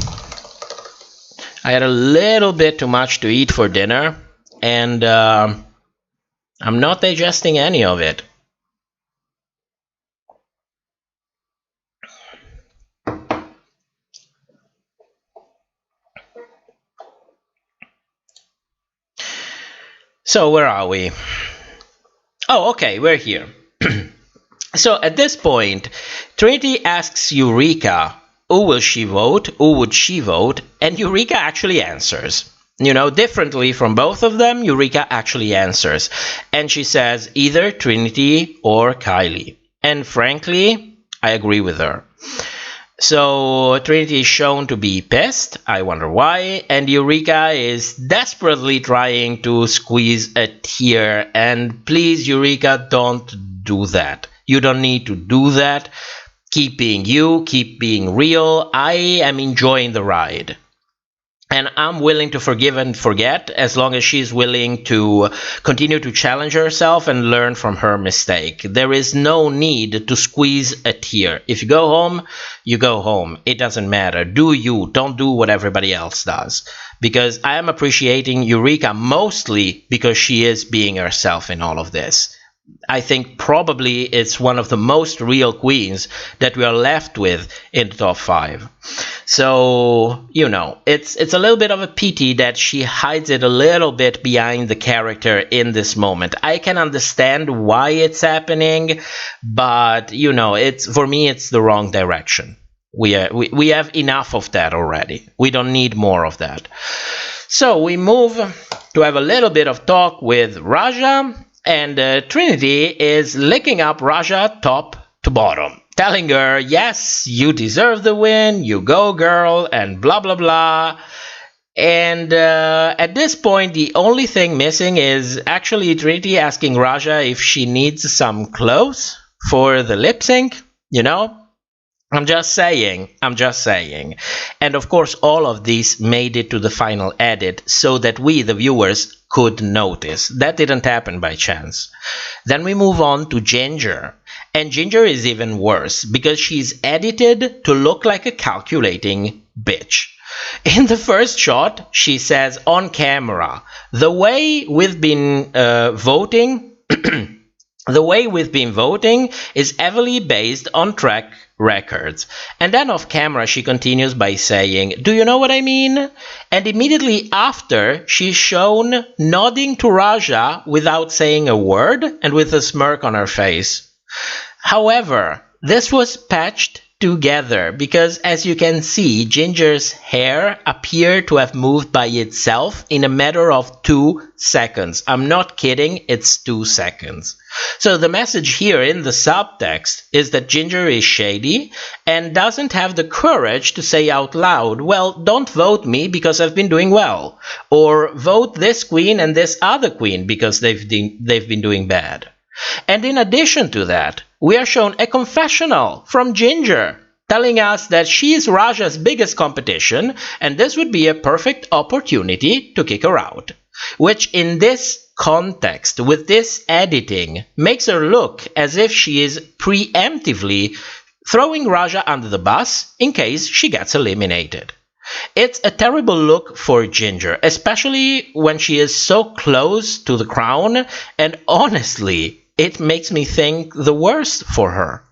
I had a little bit too much to eat for dinner, and I'm not digesting any of it. So where are we? Oh, okay, we're here. So at this point, Trinity asks Eureka, who will she vote? Who would she vote? And Eureka actually answers. You know, differently from both of them, Eureka actually answers. And she says either Trinity or Kylie. And frankly, I agree with her. So Trinity is shown to be pissed, I wonder why, and Eureka is desperately trying to squeeze a tear, and please Eureka, don't do that. You don't need to do that. Keep being you, keep being real. I am enjoying the ride. And I'm willing to forgive and forget as long as she's willing to continue to challenge herself and learn from her mistake. There is no need to squeeze a tear. If you go home, you go home. It doesn't matter. Do you. Don't do what everybody else does. Because I am appreciating Eureka mostly because she is being herself in all of this. I think probably it's one of the most real queens that we are left with in the top 5. So, you know, it's a little bit of a pity that she hides it a little bit behind the character in this moment. I can understand why it's happening, but, you know, for me, it's the wrong direction. We have enough of that already. We don't need more of that. So we move to have a little bit of talk with Raja. And Trinity is licking up Raja top to bottom, telling her, yes, you deserve the win, you go girl, and blah, blah, blah. And at this point, the only thing missing is actually Trinity asking Raja if she needs some clothes for the lip sync, you know? I'm just saying. And of course, all of these made it to the final edit so that we, the viewers, could notice. That didn't happen by chance. Then we move on to Ginger. And Ginger is even worse because she's edited to look like a calculating bitch. In the first shot, she says on camera, the way we've been voting... The way we've been voting is heavily based on track records. And then off camera she continues by saying, do you know what I mean? And immediately after she's shown nodding to Raja without saying a word and with a smirk on her face. However, this was patched together because as you can see, Ginger's hair appeared to have moved by itself in a matter of 2 seconds. I'm not kidding, it's 2 seconds. So the message here in the subtext is that Ginger is shady and doesn't have the courage to say out loud, well, don't vote me because I've been doing well. Or vote this queen and this other queen because they've been doing bad. And in addition to that, we are shown a confessional from Ginger telling us that she is Raja's biggest competition and this would be a perfect opportunity to kick her out. Which in this context, with this editing, makes her look as if she is preemptively throwing Raja under the bus in case she gets eliminated. It's a terrible look for Ginger, especially when she is so close to the crown, and honestly, it makes me think the worst for her.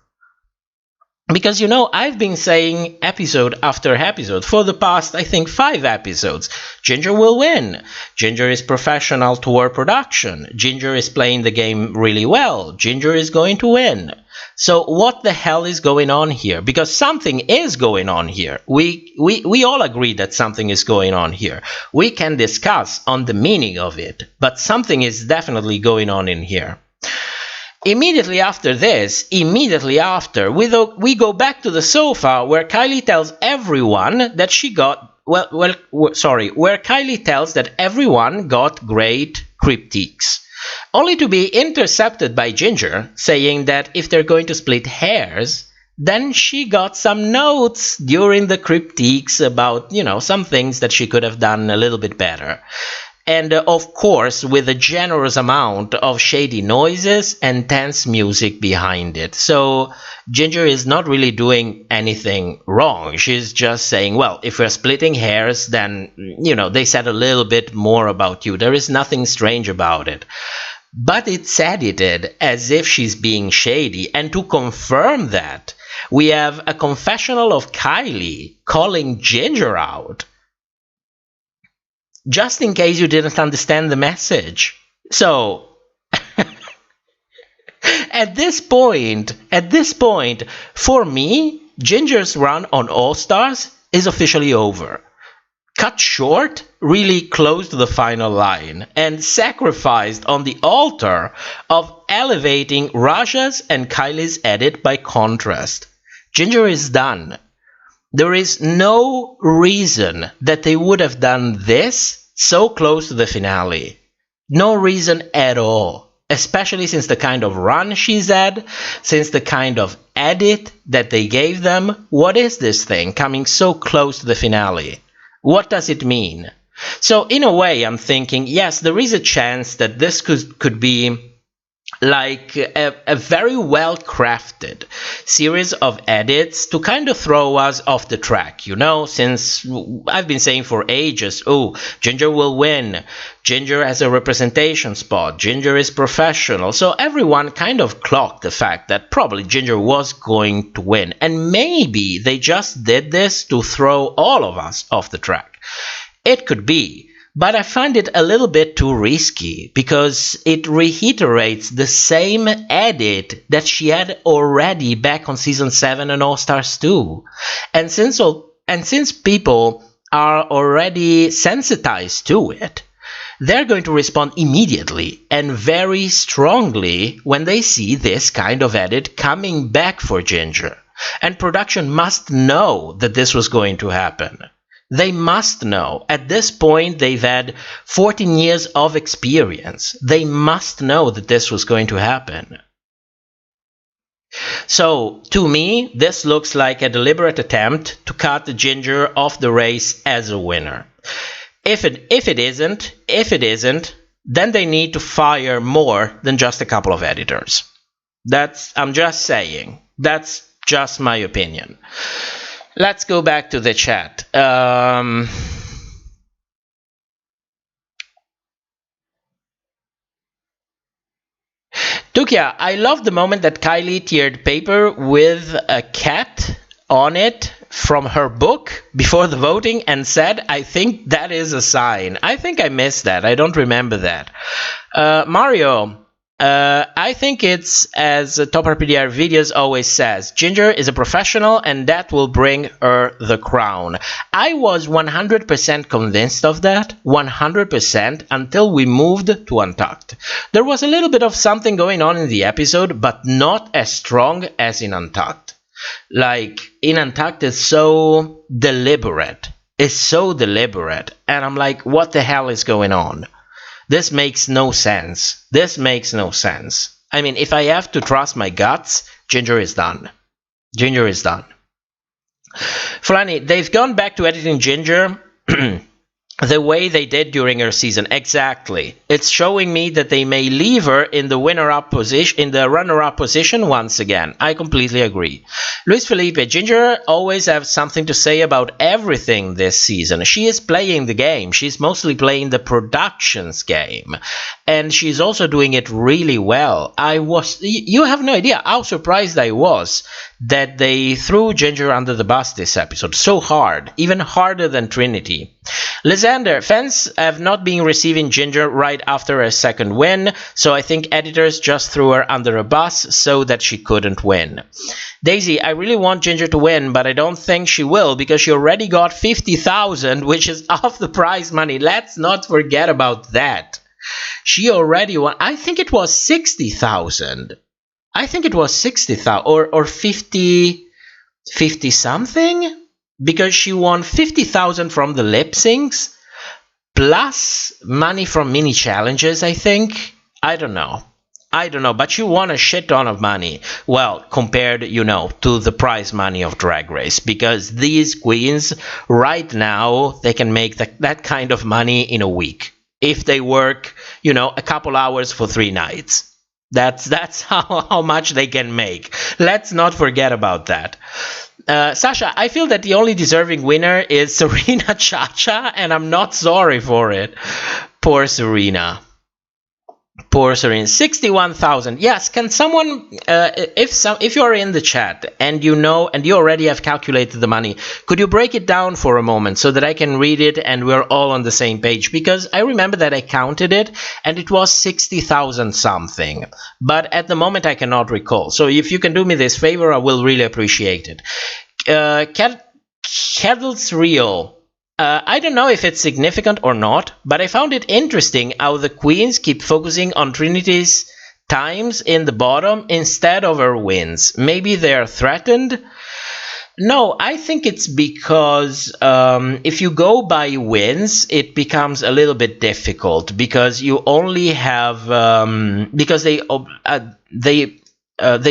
Because, you know, I've been saying episode after episode for the past, I think, 5 episodes, Ginger will win. Ginger is professional toward production. Ginger is playing the game really well. Ginger is going to win. So what the hell is going on here? Because something is going on here. We all agree that something is going on here. We can discuss on the meaning of it, but something is definitely going on in here. Immediately after this, we go back to the sofa where Kylie tells everyone that she got, where Kylie tells that everyone got great cryptiques. Only to be intercepted by Ginger, saying that if they're going to split hairs, then she got some notes during the cryptiques about, you know, some things that she could have done a little bit better. And of course, with a generous amount of shady noises and tense music behind it. So Ginger is not really doing anything wrong. She's just saying, well, if we're splitting hairs, then, you know, they said a little bit more about you. There is nothing strange about it. But it's edited as if she's being shady. And to confirm that, we have a confessional of Kylie calling Ginger out. Just in case you didn't understand the message. So, at this point, for me, Ginger's run on All Stars is officially over. Cut short, really close to the final line, and sacrificed on the altar of elevating Raja's and Kylie's edit by contrast. Ginger is done. There is no reason that they would have done this so close to the finale. No reason at all. Especially since the kind of run she's had, since the kind of edit that they gave them. What is this thing coming so close to the finale? What does it mean? So in a way, I'm thinking, yes, there is a chance that this could be like a very well-crafted series of edits to kind of throw us off the track, you know, since I've been saying for ages, oh, Ginger will win, Ginger has a representation spot, Ginger is professional, so everyone kind of clocked the fact that probably Ginger was going to win, and maybe they just did this to throw all of us off the track. It could be. But I find it a little bit too risky because it reiterates the same edit that she had already back on season 7 and All Stars 2. And since people are already sensitized to it, they're going to respond immediately and very strongly when they see this kind of edit coming back for Ginger. And production must know that this was going to happen. They must know. At this point, they've had 14 years of experience. They must know that this was going to happen. So, to me, this looks like a deliberate attempt to cut Ginger off the race as a winner. If it isn't, then they need to fire more than just a couple of editors. I'm just saying. That's just my opinion. Let's go back to the chat. Tukia, I love the moment that Kylie teared paper with a cat on it from her book before the voting and said, I think that is a sign. I think I missed that. I don't remember that. Mario, I think it's, as Top RPDR Videos always says, Ginger is a professional and that will bring her the crown. I was 100% convinced of that, 100%, until we moved to Untucked. There was a little bit of something going on in the episode, but not as strong as in Untucked. Like, in Untucked it's so deliberate. And I'm like, what the hell is going on? This makes no sense. I mean, if I have to trust my guts, Ginger is done. Fulani, they've gone back to editing Ginger the way they did during her season. Exactly. It's showing me that they may leave her in the runner-up position once again. I completely agree. Luis Felipe, Ginger always has something to say about everything this season. She is playing the game. She's mostly playing the productions game. And she's also doing it really well. You have no idea how surprised I was that they threw Ginger under the bus this episode so hard, even harder than Trinity. Lysander, fans have not been receiving Ginger right after her second win, so I think editors just threw her under a bus so that she couldn't win. Daisy, I really want Ginger to win, but I don't think she will because she already got 50,000, which is half the prize money. Let's not forget about that. She already won. I think it was 60,000. I think it was 60,000 or 50 something, because she won 50,000 from the lip syncs plus money from mini challenges, I think. I don't know, but she won a shit ton of money. Well, compared, to the prize money of Drag Race, because these queens right now, they can make that kind of money in a week if they work, a couple hours for 3 nights. That's how much they can make. Let's not forget about that. Sasha, I feel that the only deserving winner is Serena Chacha, and I'm not sorry for it. Poor Serena. 61,000. Yes, can someone, if you're in the chat and you already have calculated the money, could you break it down for a moment so that I can read it and we're all on the same page? Because I remember that I counted it and it was 60,000 something, but at the moment I cannot recall. So if you can do me this favor, I will really appreciate it. Kettle's Real. I don't know if it's significant or not, but I found it interesting how the queens keep focusing on Trinity's times in the bottom instead of her wins. Maybe they're threatened? No, I think it's because if you go by wins, it becomes a little bit difficult because you only have because they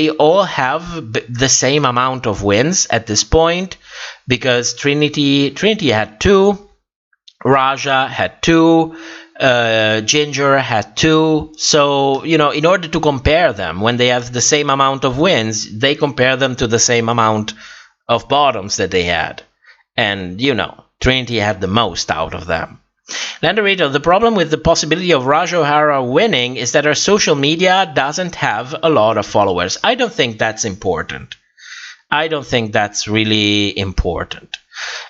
all have the same amount of wins at this point, because Trinity had 2, Raja had 2, Ginger had 2. So, in order to compare them, when they have the same amount of wins, they compare them to the same amount of bottoms that they had. And, Trinity had the most out of them. Landerito, the problem with the possibility of Raja O'Hara winning is that her social media doesn't have a lot of followers. I don't think that's important. I don't think that's really important.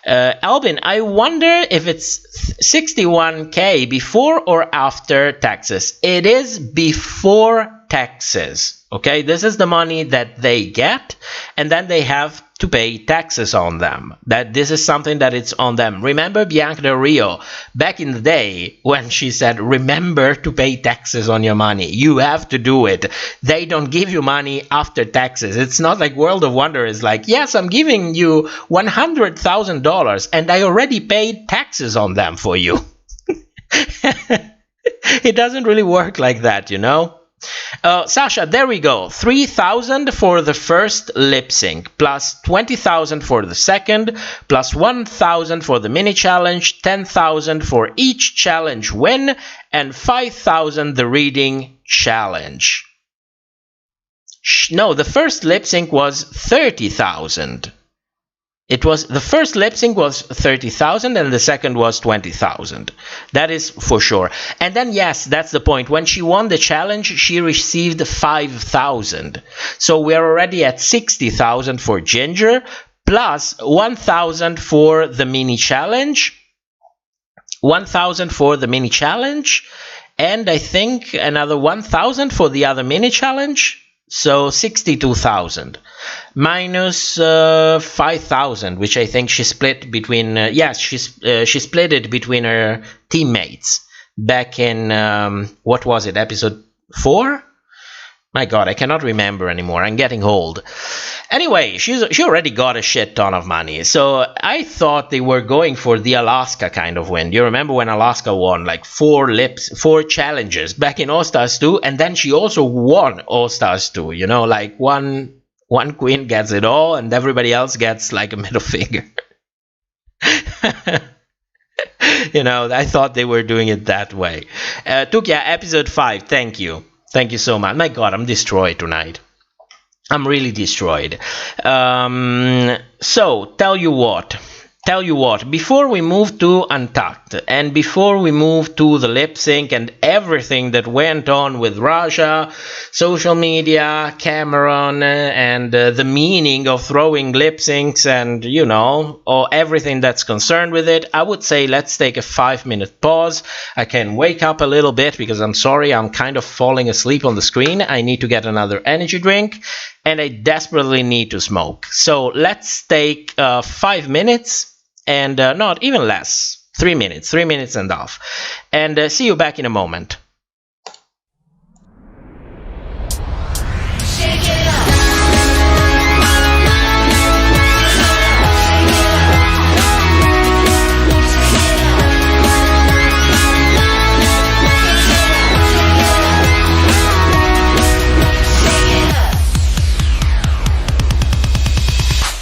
Albin, I wonder if it's 61K before or after taxes. It is before taxes. Okay, this is the money that they get, and then they have to pay taxes on them. That this is something that it's on them. Remember Bianca Del Rio back in the day when she said, remember to pay taxes on your money. You have to do it. They don't give you money after taxes. It's not like World of Wonder is like, yes, I'm giving you $100,000 and I already paid taxes on them for you. It doesn't really work like that, Sasha, there we go. 3,000 for the first lip sync, plus 20,000 for the second, plus 1,000 for the mini challenge, 10,000 for each challenge win, and 5,000 the reading challenge. No, the first lip sync was 30,000. The first lip sync was 30,000 and the second was 20,000. That is for sure. And then, yes, that's the point. When she won the challenge, she received 5,000. So we're already at 60,000 for Ginger, plus 1,000 for the mini challenge. 1,000 for the mini challenge. And I think another 1,000 for the other mini challenge. So 62,000 minus 5,000, which I think she split between. She split it between her teammates back in what was it, episode 4? My God, I cannot remember anymore. I'm getting old. Anyway, she already got a shit ton of money. So I thought they were going for the Alaska kind of win. Do you remember when Alaska won like 4 challenges back in All Stars 2? And then she also won All Stars 2. Like one queen gets it all and everybody else gets like a middle finger. You know, I thought they were doing it that way. Tukia, episode 5, thank you. Thank you so much. My God, I'm destroyed tonight. I'm really destroyed. So, tell you what, before we move to Untucked and before we move to the lip sync and everything that went on with Raja, social media, Cameron, and the meaning of throwing lip syncs and, you know, or everything that's concerned with it, I would say let's take a 5-minute pause. I can wake up a little bit because I'm sorry, I'm kind of falling asleep on the screen. I need to get another energy drink and I desperately need to smoke. So let's take 5 minutes. And not even less, 3 minutes and a half. And see you back in a moment. Shake it up.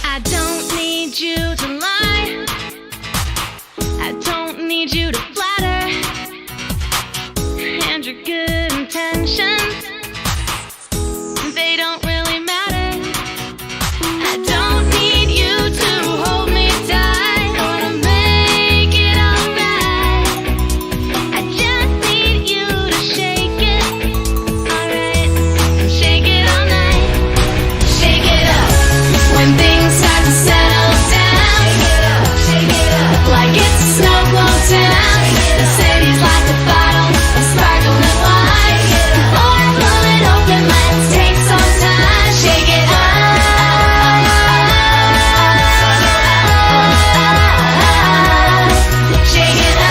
I don't need you to lie. I don't need you to flatter. And your good intentions, they don't really matter. I don't need you to hold me tight or to make it alright. I just need you to shake it, alright, and shake it all night. Shake it up. When things start to settle down, Shake it up. like it's a snow globe town. The city's like a bottle of sparkling wine. Before I pull it open, let's take some time. Shake it up. Shake it up.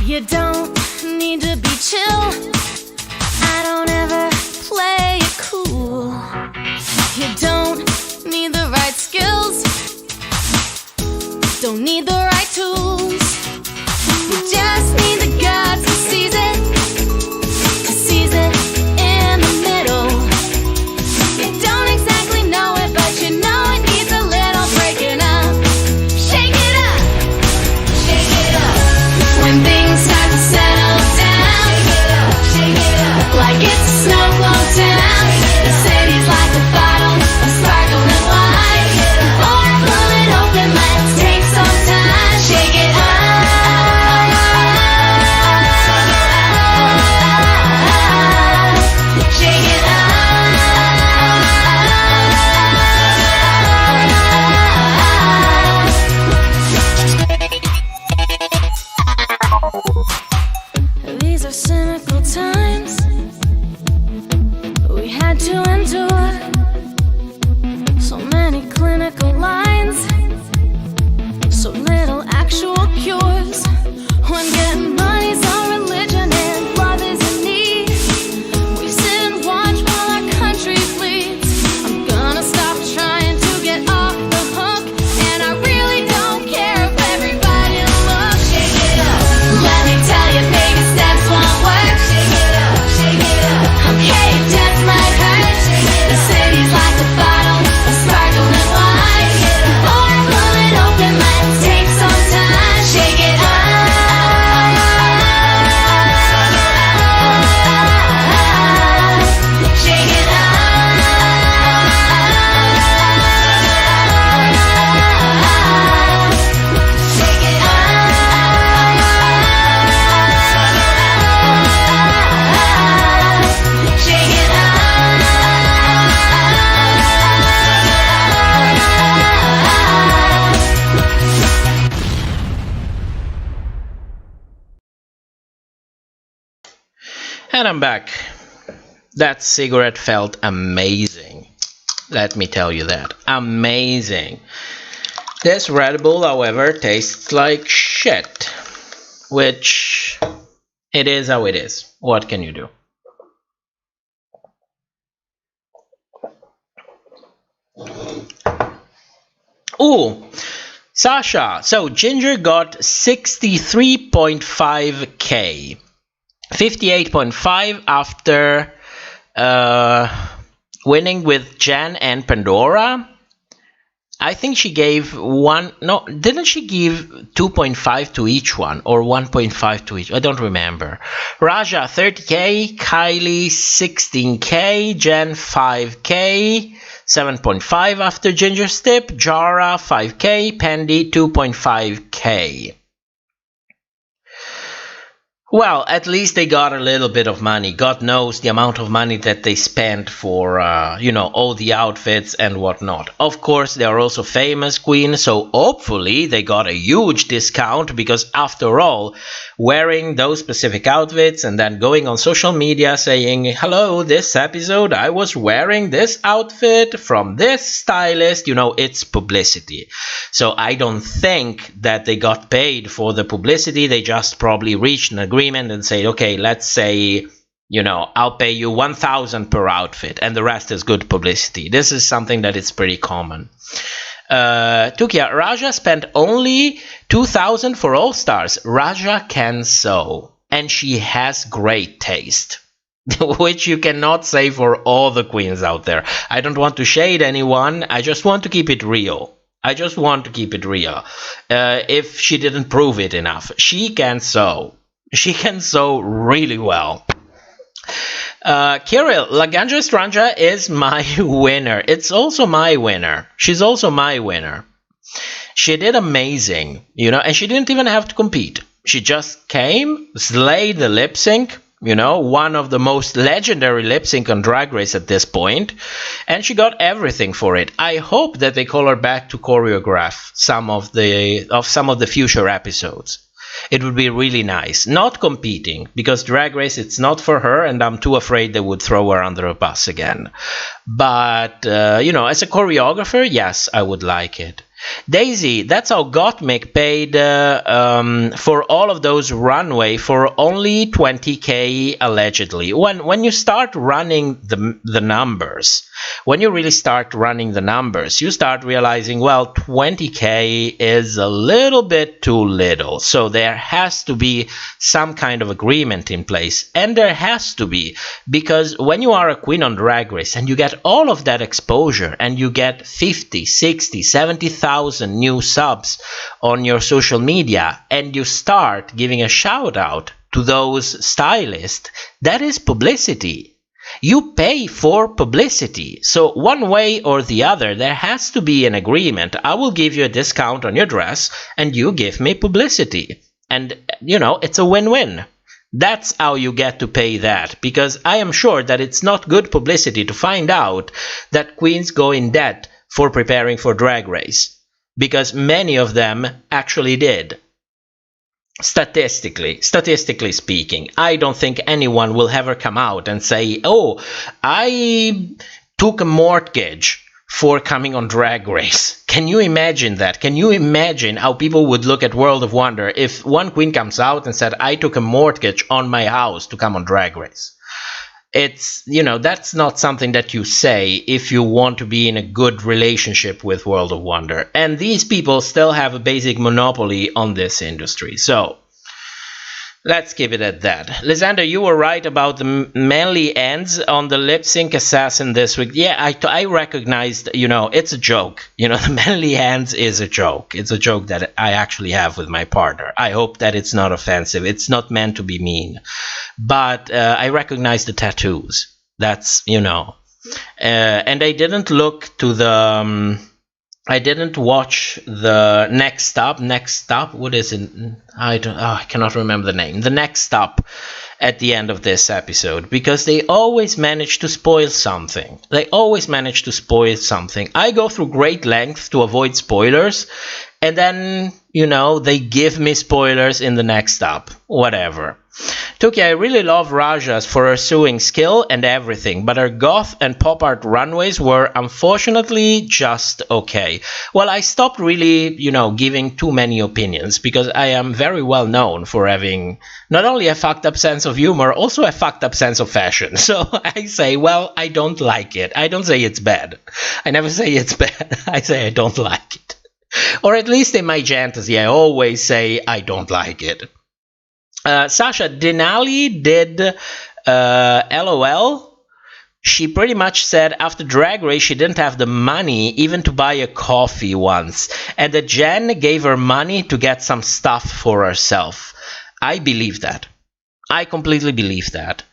You don't need to be chill. I don't ever play it cool. You don't need the right skills. Don't need the right tools. You just need the guts to seize it. To seize it in the middle. You don't exactly know it, but you know it needs a little breaking up. Shake it up. Shake it up. When things start to settle down, Shake it up. like it's a snow globe town. The city's like a bottle of sparkling wine. Before I pull it open, let's take some time. Shake it up. Shake it These are cynical times. We had to endure so many clinical lines, so little actual cures. When getting money's our religion and love is a need, we sit and watch while our country bleeds. I'm gonna stop trying to get off the hook, and I really don't care if everybody looks. Shake it up. Let me tell you, baby steps won't work. Shake it up. Shake it up. Okay, it just might hurt. The city's like a bottle of sparkling wine. Before I pull it open, let's take some time. Shake it up. Shake it up. Shake it up. Shake it And I'm back. That cigarette felt amazing. Let me tell you that. Amazing. This Red Bull, however, tastes like shit. Which, it is how it is. What can you do? Ooh, Sasha. So Ginger got 63.5k. 58.5 after Winning with Jen and Pandora. I think she gave one. No, didn't she give 2.5 to each one or 1.5 to each? I don't remember. Raja 30k, Kylie 16k, Jen 5k, 7.5 after Ginger Step, Jara 5k, Pandy 2.5k. Well, at least they got a little bit of money. God knows the amount of money that they spent for, all the outfits and whatnot. Of course, they are also famous queens, so hopefully they got a huge discount because after all, wearing those specific outfits and then going on social media saying, hello, this episode I was wearing this outfit from this stylist, it's publicity. So I don't think that they got paid for the publicity. They just probably reached an agreement and say, okay, let's say, I'll pay you 1,000 per outfit and the rest is good publicity. This is something that is pretty common. Tukia, Raja spent only 2,000 for All Stars. Raja can sew and she has great taste. Which you cannot say for all the queens out there. I don't want to shade anyone. I just want to keep it real. If she didn't prove it enough. She can sew. She can sew really well. Kirill, La Ganja Estranja is my winner. It's also my winner. She's also my winner. She did amazing, and she didn't even have to compete. She just came, slayed the lip sync, one of the most legendary lip sync on Drag Race at this point, and she got everything for it. I hope that they call her back to choreograph some of the future episodes. It would be really nice. Not competing, because Drag Race, it's not for her, and I'm too afraid they would throw her under a bus again. But, as a choreographer, yes, I would like it. Daisy, that's how Gottmik paid for all of those runway for only 20k allegedly. When you start running the numbers, when you really start running the numbers, you start realizing, well, 20k is a little bit too little. So there has to be some kind of agreement in place. And there has to be, because when you are a queen on Drag Race and you get all of that exposure and you get 50, 60, 70,000 new subs on your social media and you start giving a shout out to those stylists, that is publicity. You pay for publicity. So one way or the other, there has to be an agreement. I will give you a discount on your dress and you give me publicity. And, it's a win-win. That's how you get to pay that, because I am sure that it's not good publicity to find out that queens go in debt for preparing for Drag Race, because many of them actually did. Statistically speaking, I don't think anyone will ever come out and say, oh, I took a mortgage for coming on Drag Race. Can you imagine that? Can you imagine how people would look at World of Wonder if one queen comes out and said, I took a mortgage on my house to come on Drag Race? It's, that's not something that you say if you want to be in a good relationship with World of Wonder. And these people still have a basic monopoly on this industry. So, let's keep it at that. Lysander, you were right about the manly ends on the lip sync assassin this week. Yeah, I recognized, it's a joke. The manly ends is a joke. It's a joke that I actually have with my partner. I hope that it's not offensive. It's not meant to be mean. But I recognize the tattoos. That's, and I didn't look to the... I didn't watch the next stop. What is it? I cannot remember the name. The next stop at the end of this episode, because they always manage to spoil something. I go through great lengths to avoid spoilers, and then, they give me spoilers in the next stop. Whatever. Tuki, I really love Raja's for her sewing skill and everything, but her goth and pop art runways were unfortunately just okay. Well, I stopped really, giving too many opinions, because I am very well known for having not only a fucked up sense of humor, also a fucked up sense of fashion. So I say, well, I don't like it. I don't say it's bad. I never say it's bad. I say I don't like it. Or at least in my fantasy, I always say I don't like it. Sasha, Denali did LOL She pretty much said after Drag Race she didn't have the money even to buy a coffee once, and that Jen gave her money to get some stuff for herself. I believe that. I completely believe that.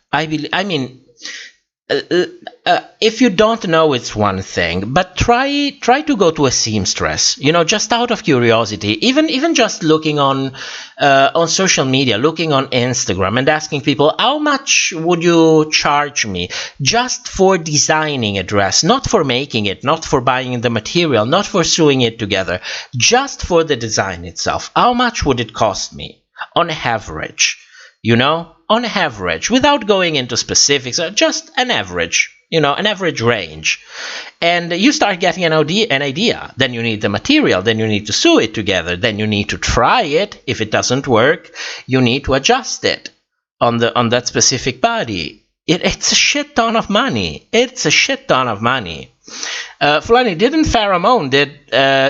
If you don't know, it's one thing, but try to go to a seamstress, just out of curiosity, even just looking on social media, looking on Instagram and asking people, how much would you charge me just for designing a dress, not for making it, not for buying the material, not for sewing it together, just for the design itself. How much would it cost me on average? On average, without going into specifics, just an average, an average range. And you start getting an idea. Then you need the material, then you need to sew it together, then you need to try it. If it doesn't work, you need to adjust it on that specific body. It's a shit ton of money. It's a shit ton of money. Fulani, didn't Pheromone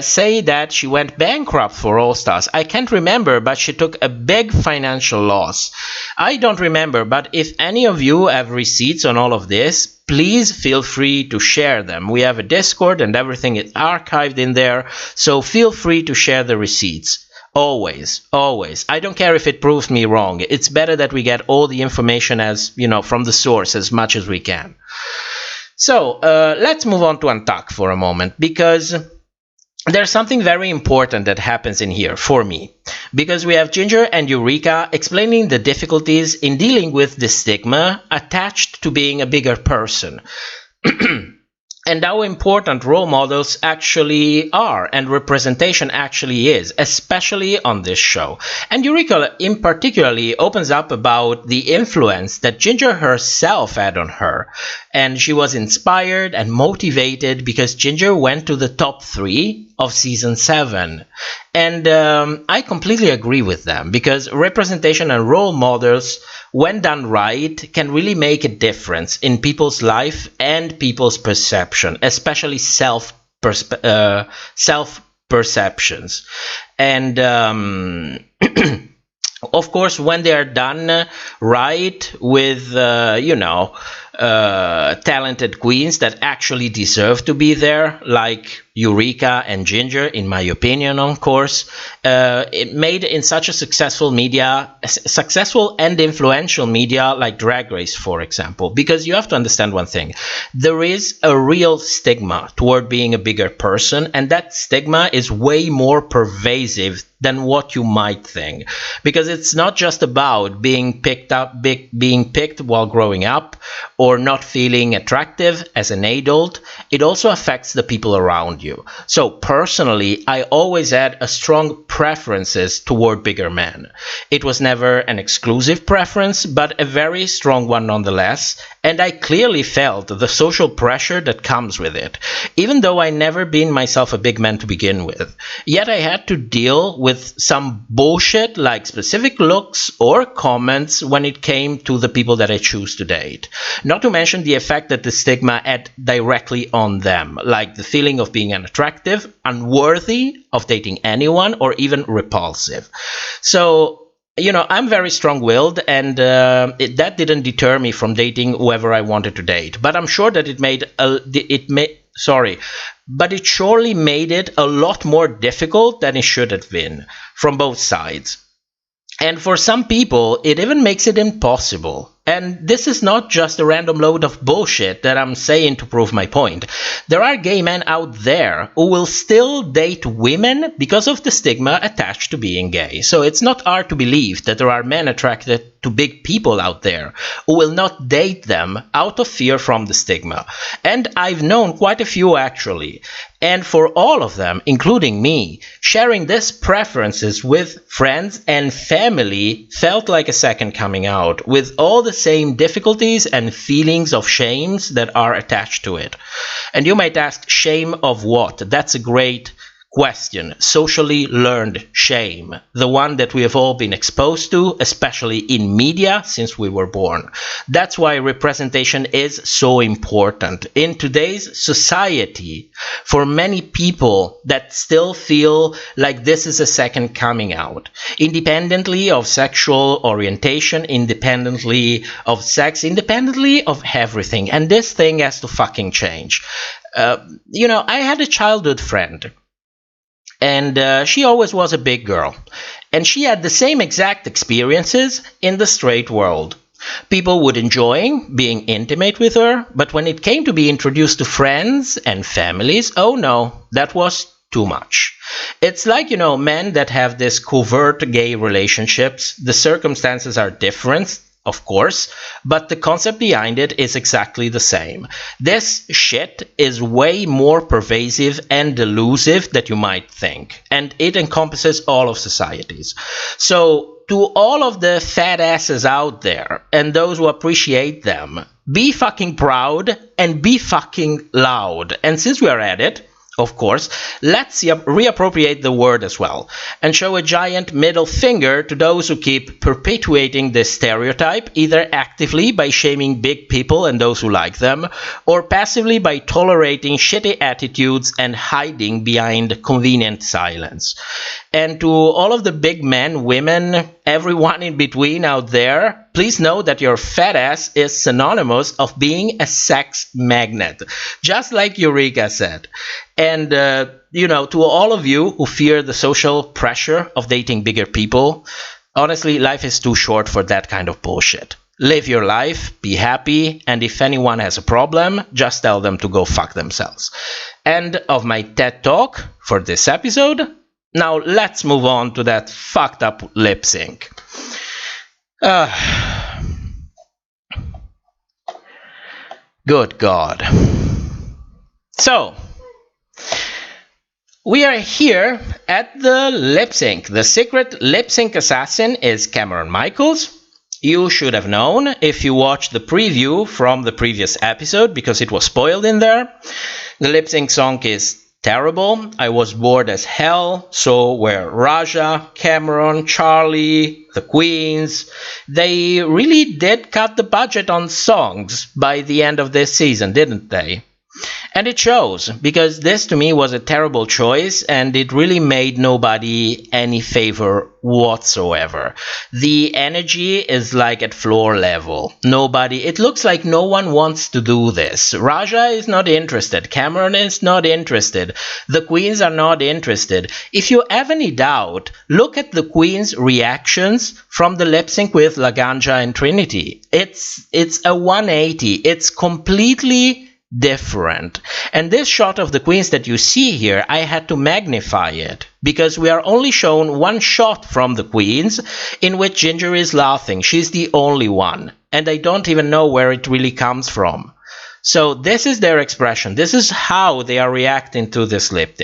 say that she went bankrupt for All Stars? I can't remember, but she took a big financial loss. I don't remember, but if any of you have receipts on all of this, please feel free to share them. We have a Discord and everything is archived in there, so feel free to share the receipts. Always, always. I don't care if it proves me wrong. It's better that we get all the information from the source as much as we can. So let's move on to Untuck for a moment, because there's something very important that happens in here for me. Because we have Ginger and Eureka explaining the difficulties in dealing with the stigma attached to being a bigger person. And how important role models actually are and representation actually is, especially on this show. And Eureka in particularly opens up about the influence that Ginger herself had on her. And she was inspired and motivated because Ginger went to the top 3 of season 7. And I completely agree with them, because representation and role models, when done right, can really make a difference in people's life and people's perception, especially self-perceptions. And of course, when they are done right with, talented queens that actually deserve to be there, like Eureka and Ginger, in my opinion, of course, it made in such a successful and influential media like Drag Race, for example. Because you have to understand one thing. There is a real stigma toward being a bigger person, and that stigma is way more pervasive than what you might think. Because it's not just about being picked while growing up, or not feeling attractive as an adult. It also affects the people around you. So personally, I always had a strong preferences toward bigger men. It was never an exclusive preference, but a very strong one nonetheless, and I clearly felt the social pressure that comes with it, even though I never been myself a big man to begin with. Yet I had to deal with some bullshit like specific looks or comments when it came to the people that I choose to date. Not to mention the effect that the stigma had directly on them, like the feeling of being unattractive, unworthy of dating anyone, or even repulsive. So, I'm very strong-willed, and that didn't deter me from dating whoever I wanted to date. But I'm sure that but it surely made it a lot more difficult than it should have been, from both sides. And for some people, it even makes it impossible. And this is not just a random load of bullshit that I'm saying to prove my point. There are gay men out there who will still date women because of the stigma attached to being gay. So it's not hard to believe that there are men attracted to big people out there who will not date them out of fear from the stigma. And I've known quite a few actually. And for all of them, including me, sharing these preferences with friends and family felt like a second coming out, with all the same difficulties and feelings of shames that are attached to it. And you might ask, shame of what? That's a great Question: socially learned shame, the one that we have all been exposed to, especially in media, since we were born. That's why representation is so important in today's society. For many people that still feel like this is a second coming out, independently of sexual orientation, independently of sex, independently of everything. And this thing has to fucking change. I had a childhood friend. And she always was a big girl. And she had the same exact experiences in the straight world. People would enjoy being intimate with her, but when it came to be introduced to friends and families, oh no, that was too much. It's like, men that have this covert gay relationships. The circumstances are different, of course, but the concept behind it is exactly the same. This shit is way more pervasive and delusive than you might think, and it encompasses all of societies. So, to all of the fat asses out there, and those who appreciate them, be fucking proud and be fucking loud. And since we are at it, of course, let's reappropriate the word as well and show a giant middle finger to those who keep perpetuating this stereotype, either actively by shaming big people and those who like them, or passively by tolerating shitty attitudes and hiding behind convenient silence. And to all of the big men, women, everyone in between out there, please know that your fat ass is synonymous of being a sex magnet, just like Eureka said. And, to all of you who fear the social pressure of dating bigger people, honestly, life is too short for that kind of bullshit. Live your life, be happy, and if anyone has a problem, just tell them to go fuck themselves. End of my TED Talk for this episode. Now let's move on to that fucked up lip sync. Good God. So, we are here at the lip sync. The secret lip sync assassin is Cameron Michaels. You should have known if you watched the preview from the previous episode because it was spoiled in there. The lip sync song is terrible. I was bored as hell. So were Raja, Cameron, Charlie, the Queens. They really did cut the budget on songs by the end of this season, didn't they? And it shows, because this to me was a terrible choice and it really made nobody any favor whatsoever. The energy is like at floor level. It looks like no one wants to do this. Raja is not interested. Cameron is not interested. The Queens are not interested. If you have any doubt, look at the Queens' reactions from the lip sync with Laganja and Trinity. It's a 180. It's completely different. And this shot of the Queens that you see here, I had to magnify it because we are only shown one shot from the Queens in which Ginger is laughing. She's the only one, and I don't even know where it really comes from. So this is their expression. This is how they are reacting to this lip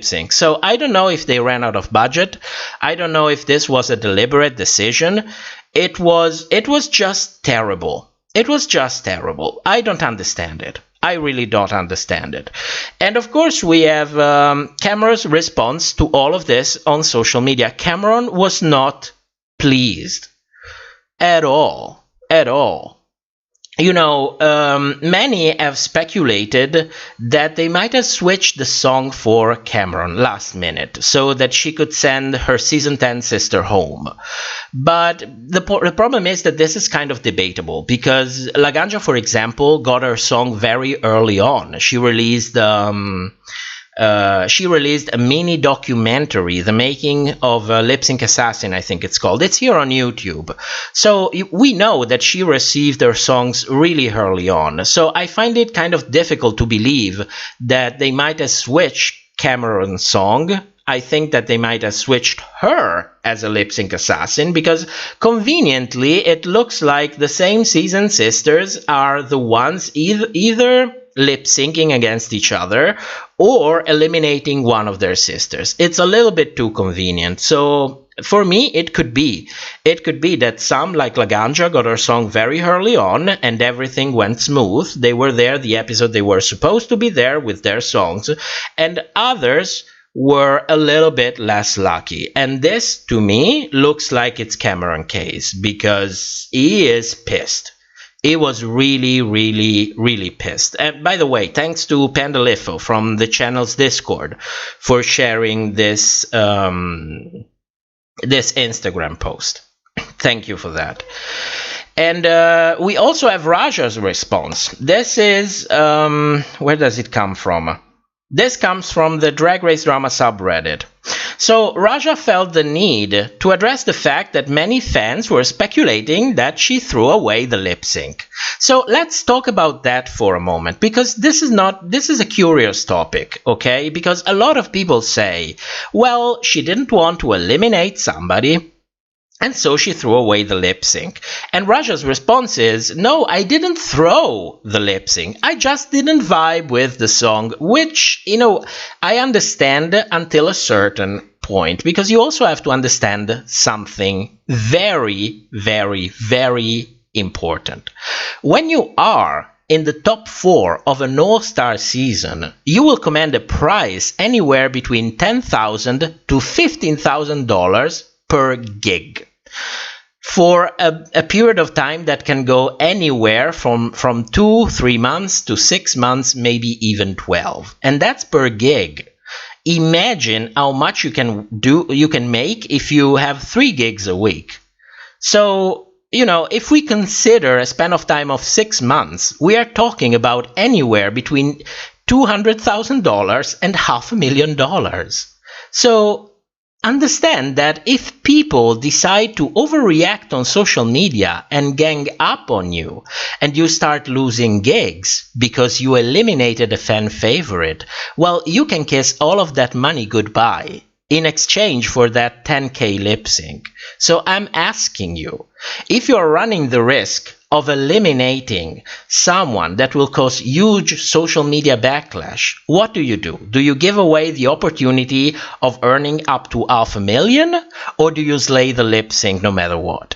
sync. So I don't know if they ran out of budget. I don't know if this was a deliberate decision. It was just terrible. It was just terrible. I don't understand it. I really don't understand it. And of course, we have Cameron's response to all of this on social media. Cameron was not pleased at all. At all. Many have speculated that they might have switched the song for Cameron last minute so that she could send her season 10 sister home. But the problem is that this is kind of debatable because Laganja, for example, got her song very early on. She released a mini documentary, The Making of a Lip Sync Assassin, I think it's called. It's here on YouTube. So we know that she received her songs really early on. So I find it kind of difficult to believe that they might have switched Cameron's song. I think that they might have switched her as a lip sync assassin because conveniently it looks like the same season sisters are the ones either lip syncing against each other or eliminating one of their sisters. It's a little bit too convenient. So for me, it could be that some, like Laganja, got her song very early on and everything went smooth. They were there the episode they were supposed to be there with their songs, and others were a little bit less lucky. And this, to me, looks like it's Cameron case, because he is pissed. He was really, really, really pissed. And by the way, thanks to Pandalifo from the channel's Discord for sharing this this Instagram post. Thank you for that. And we also have Raja's response. This is, where does it come from? This comes from the Drag Race Drama subreddit. So Raja felt the need to address the fact that many fans were speculating that she threw away the lip sync. So let's talk about that for a moment, because this is a curious topic, okay? Because a lot of people say, well, she didn't want to eliminate somebody, and so she threw away the lip sync. And Raja's response is, no, I didn't throw the lip sync. I just didn't vibe with the song, which, you know, I understand until a certain point, because you also have to understand something very, very, very important. When you are in the top 4 of an all-star season, you will command a prize anywhere between $10,000 to $15,000 per gig for a period of time that can go anywhere from 2-3 months to 6 months, maybe even 12, and that's per gig. Imagine how much you can make if you have 3 gigs a week. So, you know, if we consider a span of time of 6 months, we are talking about anywhere between $200,000 and $500,000. So understand that if people decide to overreact on social media and gang up on you, and you start losing gigs because you eliminated a fan favorite, well, you can kiss all of that money goodbye in exchange for that 10K lip sync. So I'm asking you, if you're running the risk of eliminating someone that will cause huge social media backlash, what do? Do you give away the opportunity of earning up to $500,000, or do you slay the lip sync no matter what?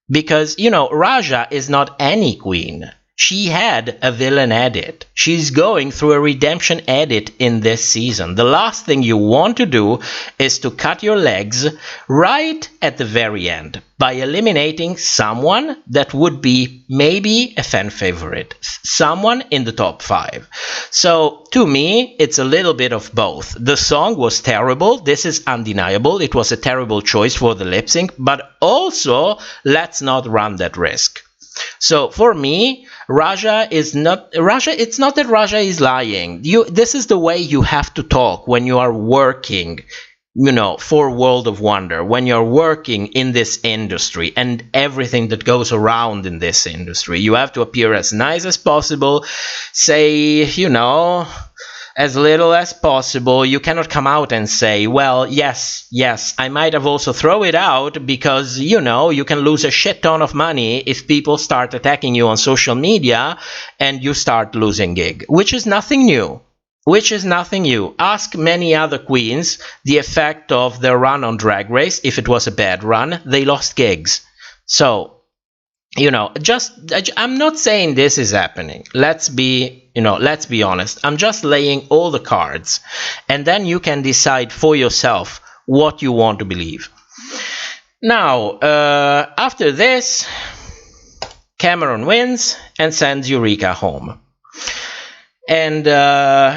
Because, you know, Raja is not any queen. She had a villain edit. She's going through a redemption edit in this season. The last thing you want to do is to cut your legs right at the very end by eliminating someone that would be maybe a fan favorite, someone in the top 5. So to me, it's a little bit of both. The song was terrible. This is undeniable. It was a terrible choice for the lip sync, but also let's not run that risk. So for me, it's not that Raja is lying. This is the way you have to talk when you are working, you know, for World of Wonder, when you're working in this industry and everything that goes around in this industry. You have to appear as nice as possible, say, you know, as little as possible. You cannot come out and say, well, yes, I might have also throw it out because, you know, you can lose a shit ton of money if people start attacking you on social media and you start losing gig, which is nothing new. Ask many other queens the effect of their run on Drag Race. If it was a bad run, they lost gigs. So, you know, I'm not saying this is happening. Let's be honest. I'm just laying all the cards, and then you can decide for yourself what you want to believe. Now, after this, Cameron wins and sends Eureka home. And,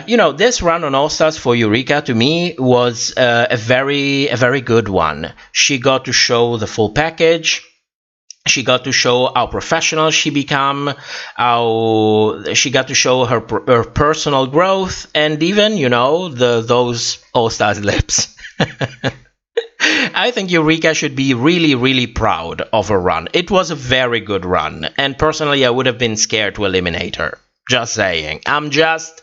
you know, this run on All Stars for Eureka, to me, was a very good one. She got to show the full package. She got to show how professional she become, how she got to show her personal growth, and even, you know, those All Stars lips. I think Eureka should be really, really proud of her run. It was a very good run, and personally, I would have been scared to eliminate her. Just saying. I'm just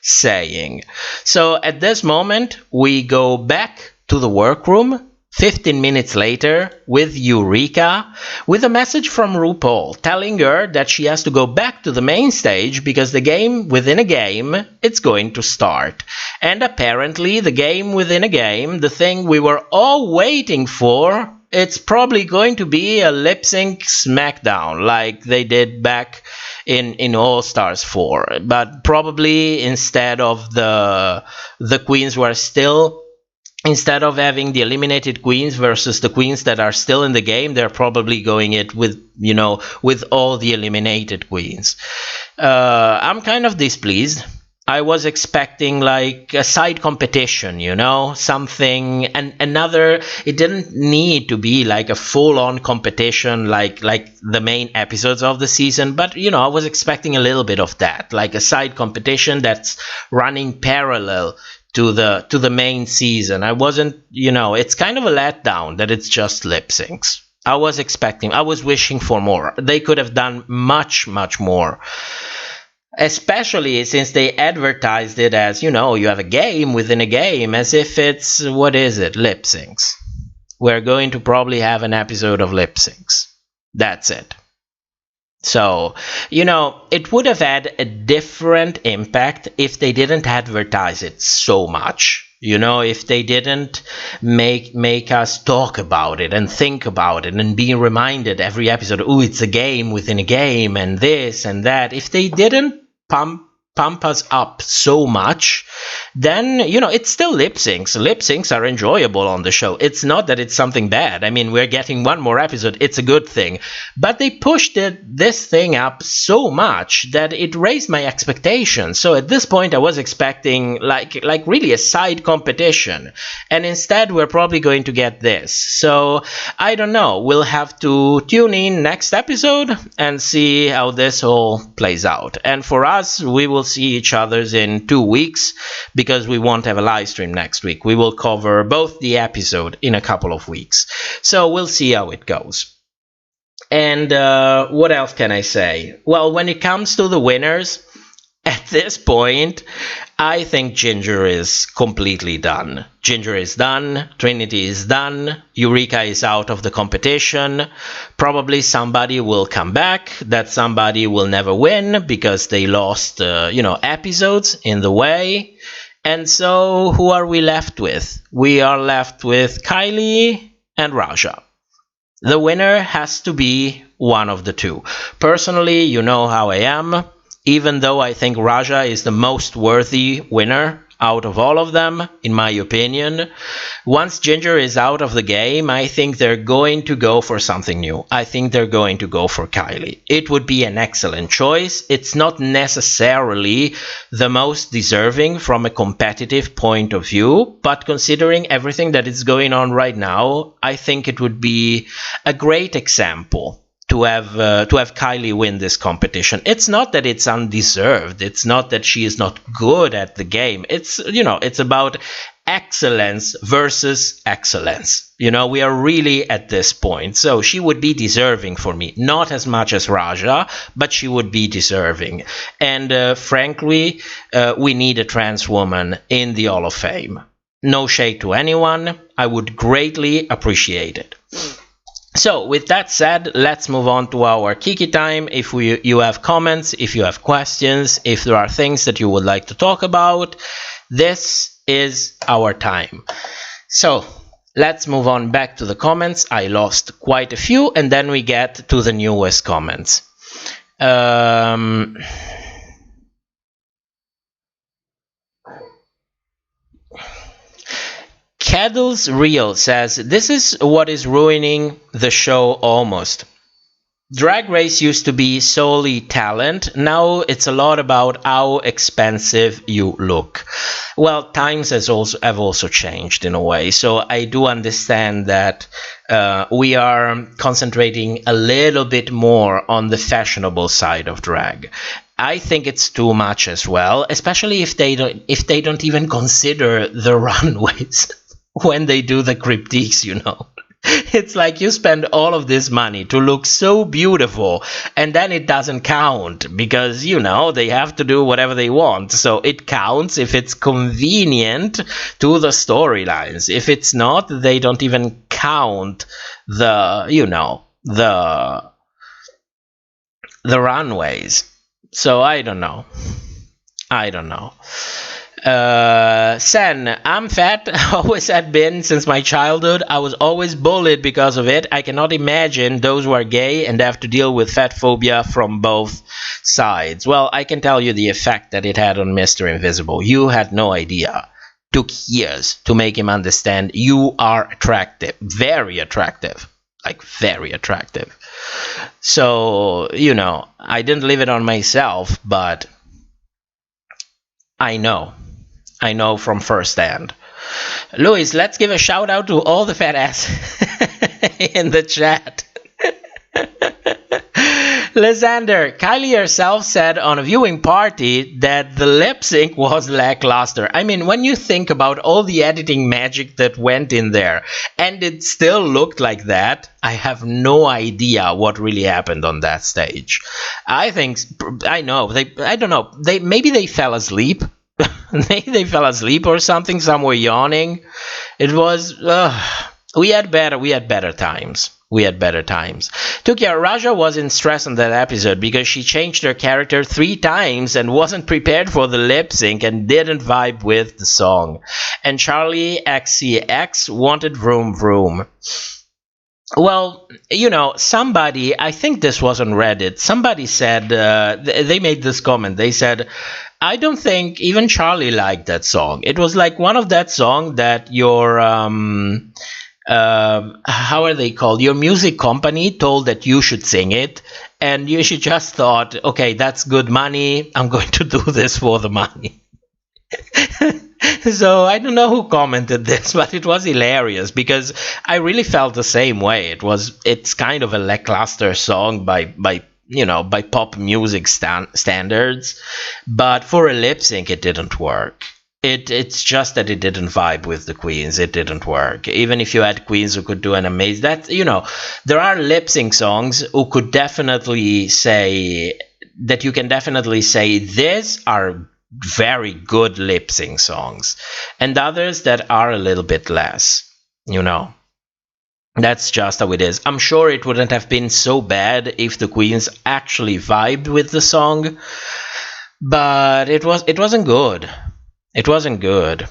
saying. So at this moment, we go back to the workroom 15 minutes later with Eureka, with a message from RuPaul telling her that she has to go back to the main stage because the game within a game, it's going to start. And apparently the game within a game, the thing we were all waiting for, it's probably going to be a lip sync smackdown like they did back in All Stars 4, but probably instead of the queens who are still instead of having the eliminated queens versus the queens that are still in the game, they're probably going it with, with all the eliminated queens. I'm kind of displeased. I was expecting like a side competition, something, and another. It didn't need to be like a full-on competition like the main episodes of the season, but I was expecting a little bit of that, like a side competition that's running parallel to the main season. I wasn't, it's kind of a letdown that it's just lip syncs. I was wishing for more. They could have done much, much more. Especially since they advertised it as, you have a game within a game, as if it's, what is it, lip syncs. We're going to probably have an episode of lip syncs. That's it. So, it would have had a different impact if they didn't advertise it so much. If they didn't make us talk about it and think about it and be reminded every episode, oh, it's a game within a game and this and that. If they didn't pump us up so much, then it's still lip syncs. Lip syncs are enjoyable on the show. It's not that it's something bad. I mean, we're getting one more episode. It's a good thing. But they pushed this thing up so much that it raised my expectations. So at this point, I was expecting like really a side competition, and instead we're probably going to get this. So I don't know. We'll have to tune in next episode and see how this all plays out. And for us, we will see each other's in 2 weeks, because we won't have a live stream next week. We will cover both the episode in a couple of weeks. So we'll see how it goes. And what else can I say? Well, when it comes to the winners, at this point, I think Ginger is completely done. Ginger is done. Trinity is done. Eureka is out of the competition. Probably somebody will come back. That somebody will never win because they lost, episodes in the way. And so who are we left with? We are left with Kylie and Raja. The winner has to be one of the two. Personally, you know how I am. Even though I think Raja is the most worthy winner out of all of them, in my opinion, once Ginger is out of the game, I think they're going to go for something new. I think they're going to go for Kylie. It would be an excellent choice. It's not necessarily the most deserving from a competitive point of view, but considering everything that is going on right now, I think it would be a great example to have Kylie win this competition. It's not that it's undeserved. It's not that she is not good at the game. It's it's about excellence versus excellence. We are really at this point. So she would be deserving for me. Not as much as Raja, but she would be deserving. And frankly, we need a trans woman in the Hall of Fame. No shade to anyone. I would greatly appreciate it. So, with that said, let's move on to our Kiki time. If you have comments, if you have questions, if there are things that you would like to talk about, this is our time. So, let's move on back to the comments. I lost quite a few, and then we get to the newest comments. Caddles Real says, this is what is ruining the show almost. Drag Race used to be solely talent. Now it's a lot about how expensive you look. Well, times have also changed in a way. So I do understand that we are concentrating a little bit more on the fashionable side of drag. I think it's too much as well, especially if they don't even consider the runways when they do the cryptiques, It's like you spend all of this money to look so beautiful, and then it doesn't count because, they have to do whatever they want. So it counts if it's convenient to the storylines. If it's not, they don't even count the runways. So I don't know. Sen, I'm fat, always have been since my childhood. I was always bullied because of it. I cannot imagine those who are gay and have to deal with fat phobia from both sides. Well, I can tell you the effect that it had on Mr. Invisible. You had no idea. took years to make him understand you are attractive, very attractive, like very attractive. So, I didn't live it on myself, but I know from firsthand. Luis, let's give a shout out to all the fat ass in the chat. Lysander, Kylie herself said on a viewing party that the lip sync was lackluster. I mean, when you think about all the editing magic that went in there, and it still looked like that, I have no idea what really happened on that stage. I don't know, maybe they fell asleep. Maybe they fell asleep or something, some were yawning. It was, we had better times. Tukia, Raja was in stress on that episode because she changed her character 3 times and wasn't prepared for the lip sync and didn't vibe with the song. And Charlie XCX wanted Vroom Vroom. Well, somebody, I think this was on Reddit, somebody said, they made this comment, they said, I don't think even Charlie liked that song. It was like one of that song that your, how are they called? Your music company told that you should sing it, and you should just thought, okay, that's good money, I'm going to do this for the money. So I don't know who commented this, but it was hilarious because I really felt the same way. It's kind of a lackluster song by pop music standards, but for a lip sync it didn't work. It's just that it didn't vibe with the queens. It didn't work. Even if you had queens who could do an amazing, there are lip sync songs who could definitely say that you can definitely say these are very good lip sync songs, and others that are a little bit less. That's just how it is. I'm sure it wouldn't have been so bad if the queens actually vibed with the song, but it wasn't good. It wasn't good.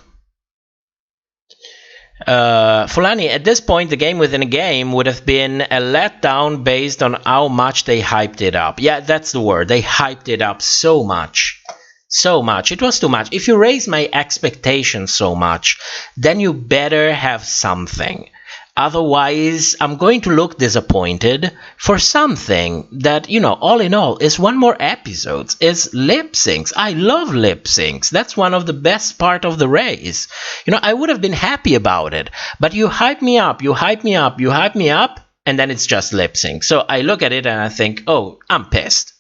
Fulani, at this point, the game within a game would have been a letdown based on how much they hyped it up. Yeah, that's the word. They hyped it up so much. So much. It was too much. If you raise my expectations so much, then you better have something. Otherwise, I'm going to look disappointed for something that, all in all, is one more episode, is lip syncs. I love lip syncs. That's one of the best part of the race. I would have been happy about it, but you hype me up, and then it's just lip sync. So I look at it and I think, oh, I'm pissed.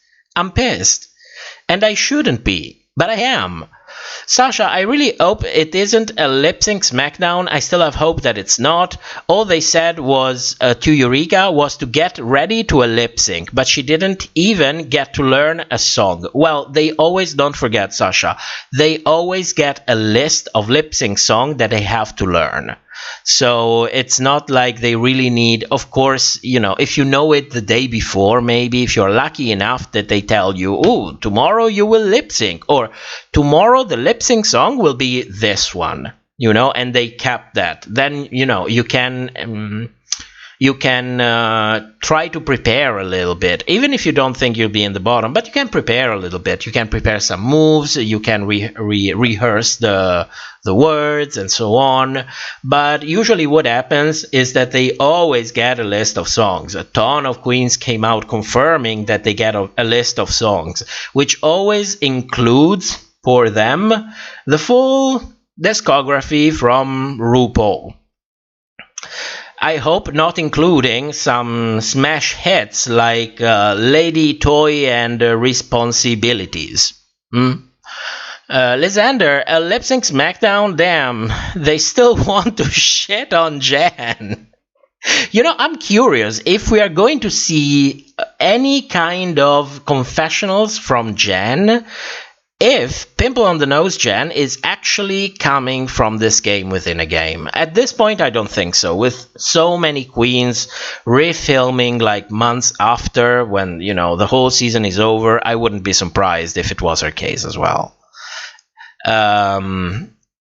And I shouldn't be, but I am. Sasha, I really hope it isn't a lip sync smackdown. I still have hope that it's not. All they said was to Eureka was to get ready to a lip sync, but she didn't even get to learn a song. Well, they always, don't forget, Sasha, they always get a list of lip sync songs that they have to learn. So it's not like they really need, of course, if you know it the day before, maybe if you're lucky enough that they tell you, oh, tomorrow you will lip sync, or tomorrow the lip sync song will be this one, and they kept that. Then, you can try to prepare a little bit, even if you don't think you'll be in the bottom, but you can prepare a little bit. You can prepare some moves, you can rehearse the words and so on. But usually what happens is that they always get a list of songs. A ton of queens came out confirming that they get a list of songs, which always includes for them the full discography from RuPaul. I hope not including some smash hits like Lady Toy and Responsibilities. Lysander, a lip sync smackdown? Damn, they still want to shit on Jan. I'm curious if we are going to see any kind of confessionals from Jan, if Pimple on the Nose Jan is actually coming from this game within a game. At this point, I don't think so. With so many queens refilming like months after, when, the whole season is over, I wouldn't be surprised if it was her case as well.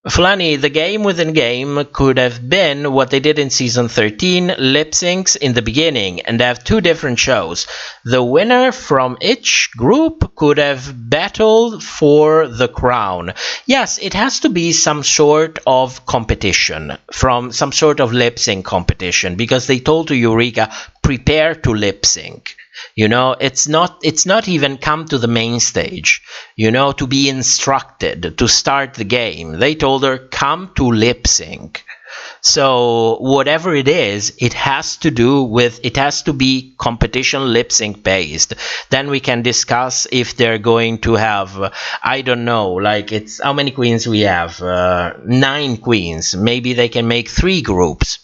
Fulani, the game within game could have been what they did in season 13, lip syncs in the beginning, and have 2 different shows. The winner from each group could have battled for the crown. Yes, it has to be some sort of competition, from some sort of lip sync competition, because they told to Eureka, prepare to lip sync. You know, it's not even come to the main stage, you know, to be instructed to start the game. They told her, come to lip sync. So whatever it is, it has to be competition lip sync based. Then we can discuss if they're going to have, I don't know, like, it's how many queens we have? 9 queens. Maybe they can make 3 groups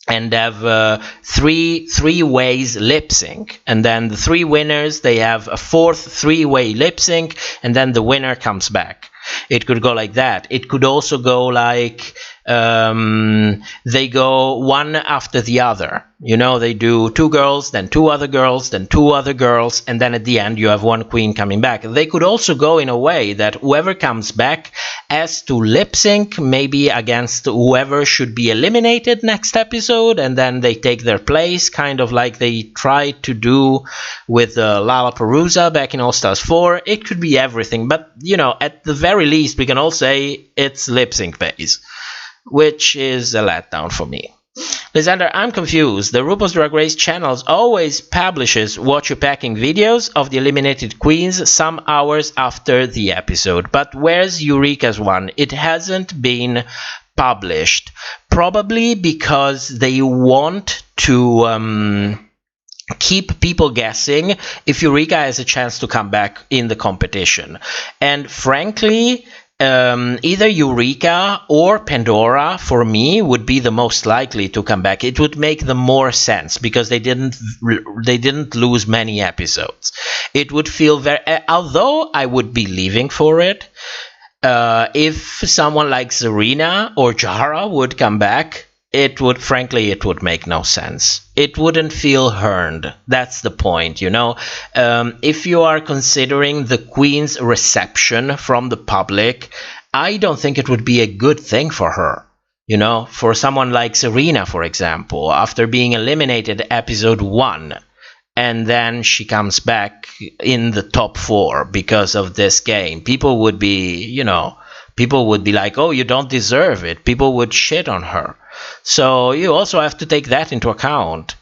and have three ways lip sync, and then the 3 winners, they have a 4th 3-way lip sync, and then the winner comes back. It could go like that. It could also go like they go one after the other. You know, they do 2 girls, then 2 other girls, then 2 other girls, and then at the end you have 1 queen coming back. They could also go in a way that whoever comes back has to lip sync, maybe against whoever should be eliminated next episode, and then they take their place, kind of like they tried to do with Lollapalooza back in All Stars 4. It could be everything, but you know, at the very least, we can all say it's lip sync phase, which is a letdown for me. Lysander, I'm confused. The RuPaul's Drag Race channels always publishes What You Packing videos of the eliminated queens some hours after the episode. But where's Eureka's one? It hasn't been published. Probably because they want to keep people guessing if Eureka has a chance to come back in the competition. And frankly, either Eureka or Pandora, for me, would be the most likely to come back. It would make the more sense because they didn't lose many episodes. It would feel very, although I would be leaving for it, if someone like Serena or Jara would come back, it would make no sense. It wouldn't feel earned. That's the point, you know. If you are considering the queen's reception from the public, I don't think it would be a good thing for her. You know, for someone like Serena, for example, after being eliminated episode 1, and then she comes back in the top 4 because of this game, people would be like, oh, you don't deserve it. People would shit on her. So you also have to take that into account.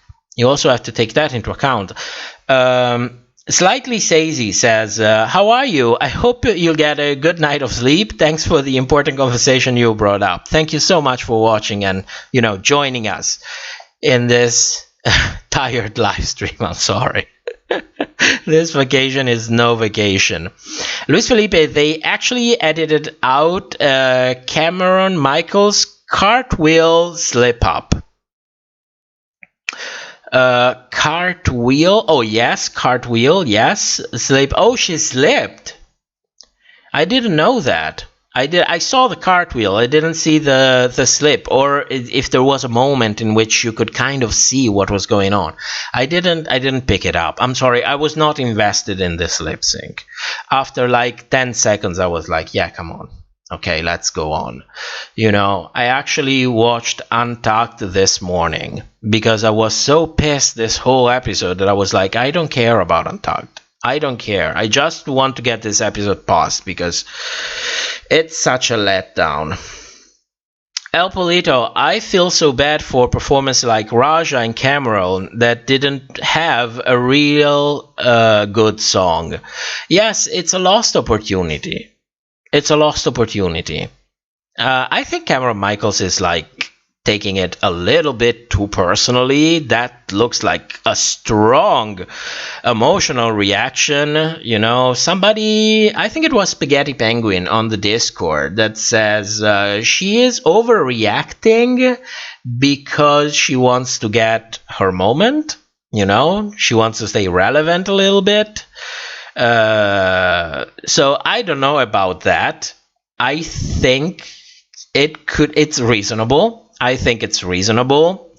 Slightly Sazy says, how are you? I hope you'll get a good night of sleep. Thanks for the important conversation you brought up. Thank you so much for watching and, you know, joining us in this tired live stream. I'm sorry. This vacation is no vacation. Luis Felipe, they actually edited out Cameron Michaels' cartwheel slip up. Cartwheel, oh yes, cartwheel, yes. Slip, oh, she slipped. I didn't know that. I saw the cartwheel. I didn't see the slip, or if there was a moment in which you could kind of see what was going on. I didn't pick it up. I'm sorry. I was not invested in this lip sync. After like 10 seconds, I was like, yeah, come on. Okay, let's go on. You know, I actually watched Untucked this morning because I was so pissed this whole episode that I was like, I don't care about Untucked. I don't care. I just want to get this episode paused because it's such a letdown. El Polito, I feel so bad for performances like Raja and Cameron that didn't have a real good song. Yes, it's a lost opportunity. It's a lost opportunity. I think Cameron Michaels is like taking it a little bit too personally. That looks like a strong emotional reaction. You know, somebody, I think it was Spaghetti Penguin on the Discord, that says she is overreacting because she wants to get her moment. You know, she wants to stay relevant a little bit. So I don't know about that. I think it's reasonable. I think it's reasonable.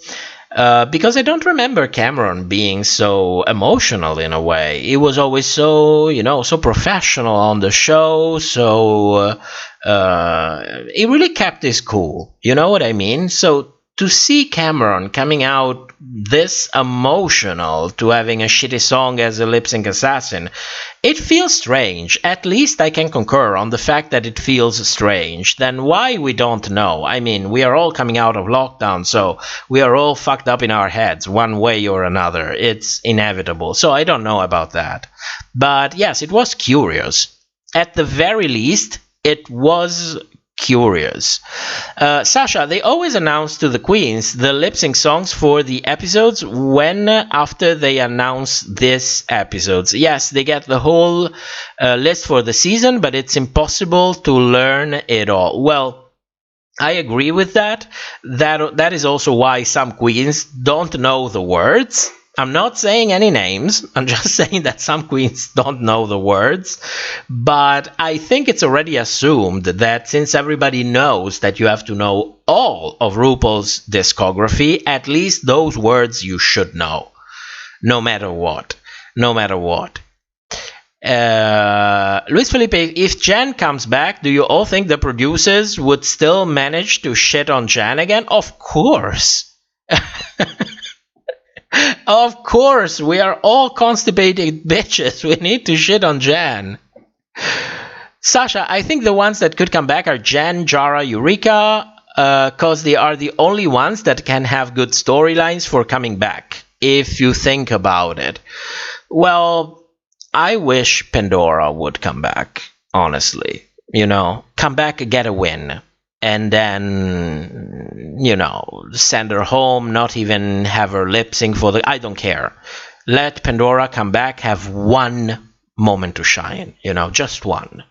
Because I don't remember Cameron being so emotional in a way. He was always so, so professional on the show. So he really kept his cool. You know what I mean? So to see Cameron coming out this emotional to having a shitty song as a lip sync assassin, it feels strange. At least I can concur on the fact that it feels strange. Then why, we don't know. I mean, we are all coming out of lockdown, so we are all fucked up in our heads one way or another. It's inevitable. So I don't know about that. But yes, it was curious. At the very least, it was curious. Sasha, they always announce to the queens the lip sync songs for the episodes when after they announce these episodes. Yes, they get the whole list for the season, but it's impossible to learn it all. Well, I agree with that. That is also why some queens don't know the words. I'm not saying any names. I'm just saying that some queens don't know the words. But I think it's already assumed that since everybody knows that you have to know all of RuPaul's discography, at least those words you should know. No matter what. No matter what. Luis Felipe, if Jen comes back, do you all think the producers would still manage to shit on Jen again? Of course. Of course, we are all constipated bitches. We need to shit on Jan. Sasha, I think the ones that could come back are Jan, Jara, Eureka, because they are the only ones that can have good storylines for coming back, if you think about it. Well, I wish Pandora would come back, honestly. Come back, get a win. And then, send her home, not even have her lip sync for the... I don't care. Let Pandora come back, have one moment to shine, just one.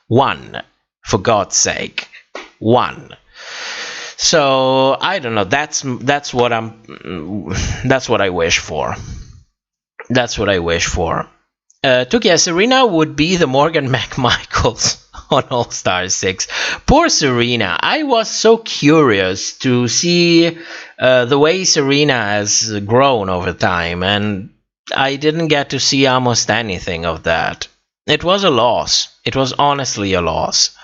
One, for God's sake. One. So, I don't know, that's what I wish for. That's what I wish for. Tukia, Serena would be the Morgan McMichaels on All Stars 6. Poor Serena. I was so curious to see the way Serena has grown over time, and I didn't get to see almost anything of that. It was a loss. It was honestly a loss.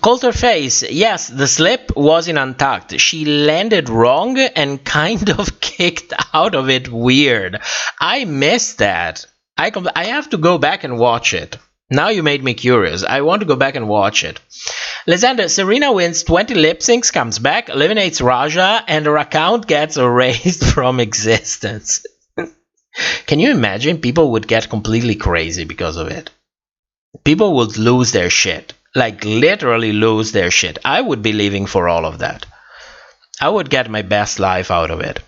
Coulter Face, yes, the slip was in Untucked. She landed wrong and kind of kicked out of it weird. I missed that. I have to go back and watch it. Now you made me curious. I want to go back and watch it. Lysander, Serena wins 20 lip syncs, comes back, eliminates Raja, and her account gets erased from existence. Can you imagine? People would get completely crazy because of it. People would lose their shit. Like, literally lose their shit. I would be leaving for all of that. I would get my best life out of it.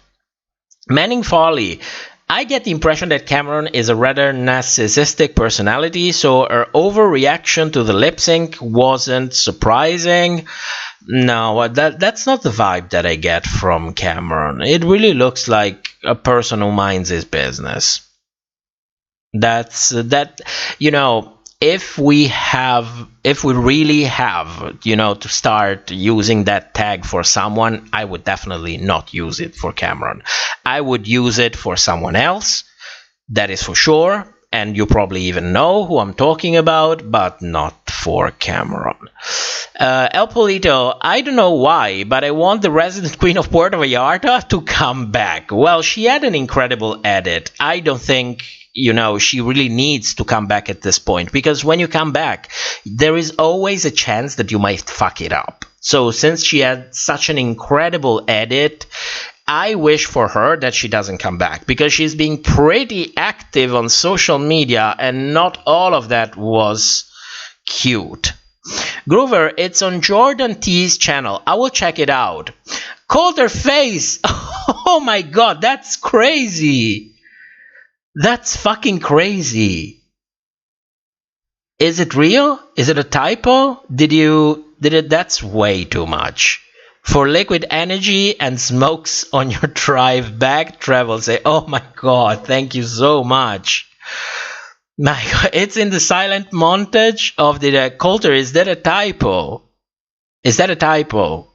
Manning Folly. I get the impression that Cameron is a rather narcissistic personality, so her overreaction to the lip sync wasn't surprising. No, that's not the vibe that I get from Cameron. It really looks like a person who minds his business. If we really have, to start using that tag for someone, I would definitely not use it for Cameron. I would use it for someone else, that is for sure, and you probably even know who I'm talking about, but not for Cameron. El Polito, I don't know why, but I want the resident queen of Puerto Vallarta to come back. Well, she had an incredible edit. I don't think... she really needs to come back at this point, because when you come back, there is always a chance that you might fuck it up. So since she had such an incredible edit, I wish for her that she doesn't come back, because she's being pretty active on social media and not all of that was cute. Groover, it's on Jordan T's channel. I will check it out. Coulter Face! Oh my god, that's crazy! That's fucking crazy. Is it real? Is it a typo? That's way too much. For liquid energy and smokes on your drive back, travel say, oh my god, thank you so much. My god, it's in the silent montage of the Coulter. Is that a typo? Is that a typo?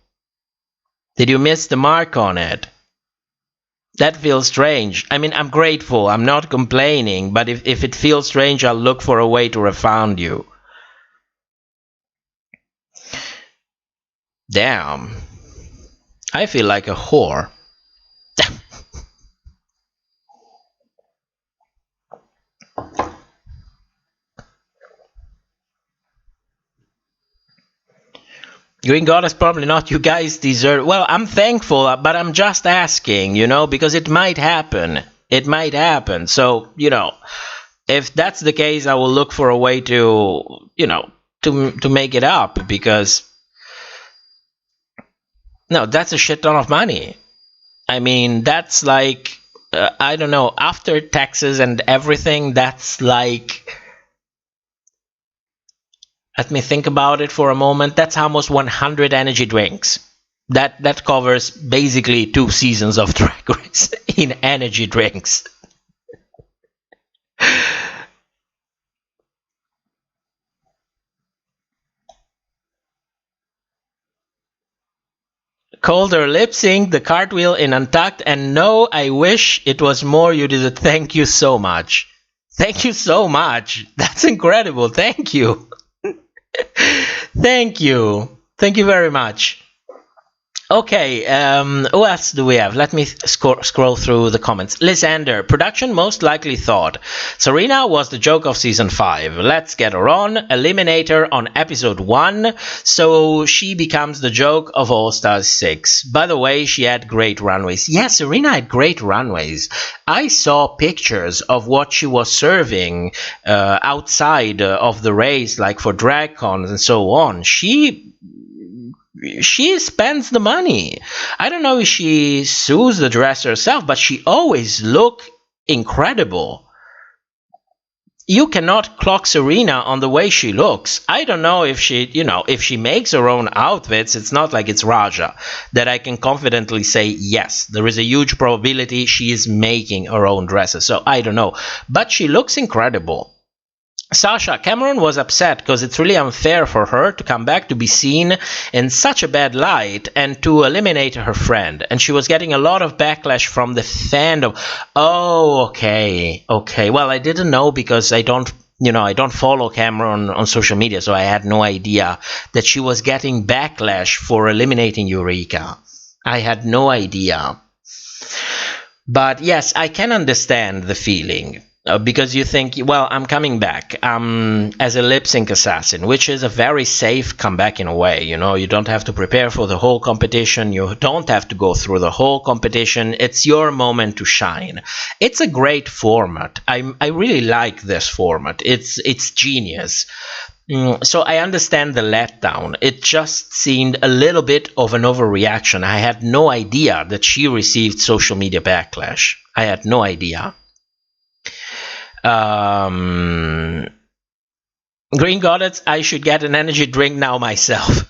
Did you miss the mark on it? That feels strange. I mean, I'm grateful. I'm not complaining. But if it feels strange, I'll look for a way to refund you. Damn. I feel like a whore. Green Goddess, probably not. You guys deserve... Well, I'm thankful, but I'm just asking, you know, because it might happen. It might happen. So, you know, if that's the case, I will look for a way to, you know, to make it up, because... No, that's a shit ton of money. I mean, that's like, I don't know, after taxes and everything, that's like... Let me think about it for a moment. That's almost 100 energy drinks. That covers basically 2 seasons of Drag Race in energy drinks. Calder lip sync, the cartwheel in Untucked, and no, I wish it was more. You did it. Thank you so much. Thank you so much. That's incredible. Thank you. Thank you. Thank you very much. Okay, who else do we have? Let me scroll through the comments. Lysander, production most likely thought Serena was the joke of season 5. Let's get her on. Eliminate her on episode 1, so she becomes the joke of All Stars 6. By the way, she had great runways. Yes, Serena had great runways. I saw pictures of what she was serving outside of the race, like for drag cons and so on. She spends the money. I don't know if she sews the dress herself, but she always looks incredible. You cannot clock Serena on the way she looks. I don't know if she, you know, if she makes her own outfits. It's not like it's Raja that I can confidently say, yes, there is a huge probability she is making her own dresses. So I don't know. But she looks incredible. Sasha, Cameron was upset because it's really unfair for her to come back to be seen in such a bad light and to eliminate her friend. And she was getting a lot of backlash from the fandom. Oh, okay. Okay. Well, I didn't know because I don't follow Cameron on social media, so I had no idea that she was getting backlash for eliminating Eureka. I had no idea. But yes, I can understand the feeling. Because you think, well, I'm coming back as a lip sync assassin, which is a very safe comeback in a way. You know, you don't have to prepare for the whole competition. You don't have to go through the whole competition. It's your moment to shine. It's a great format. I really like this format. It's genius. So I understand the letdown. It just seemed a little bit of an overreaction. I had no idea that she received social media backlash. I had no idea. Green Goddess, I should get an energy drink now myself.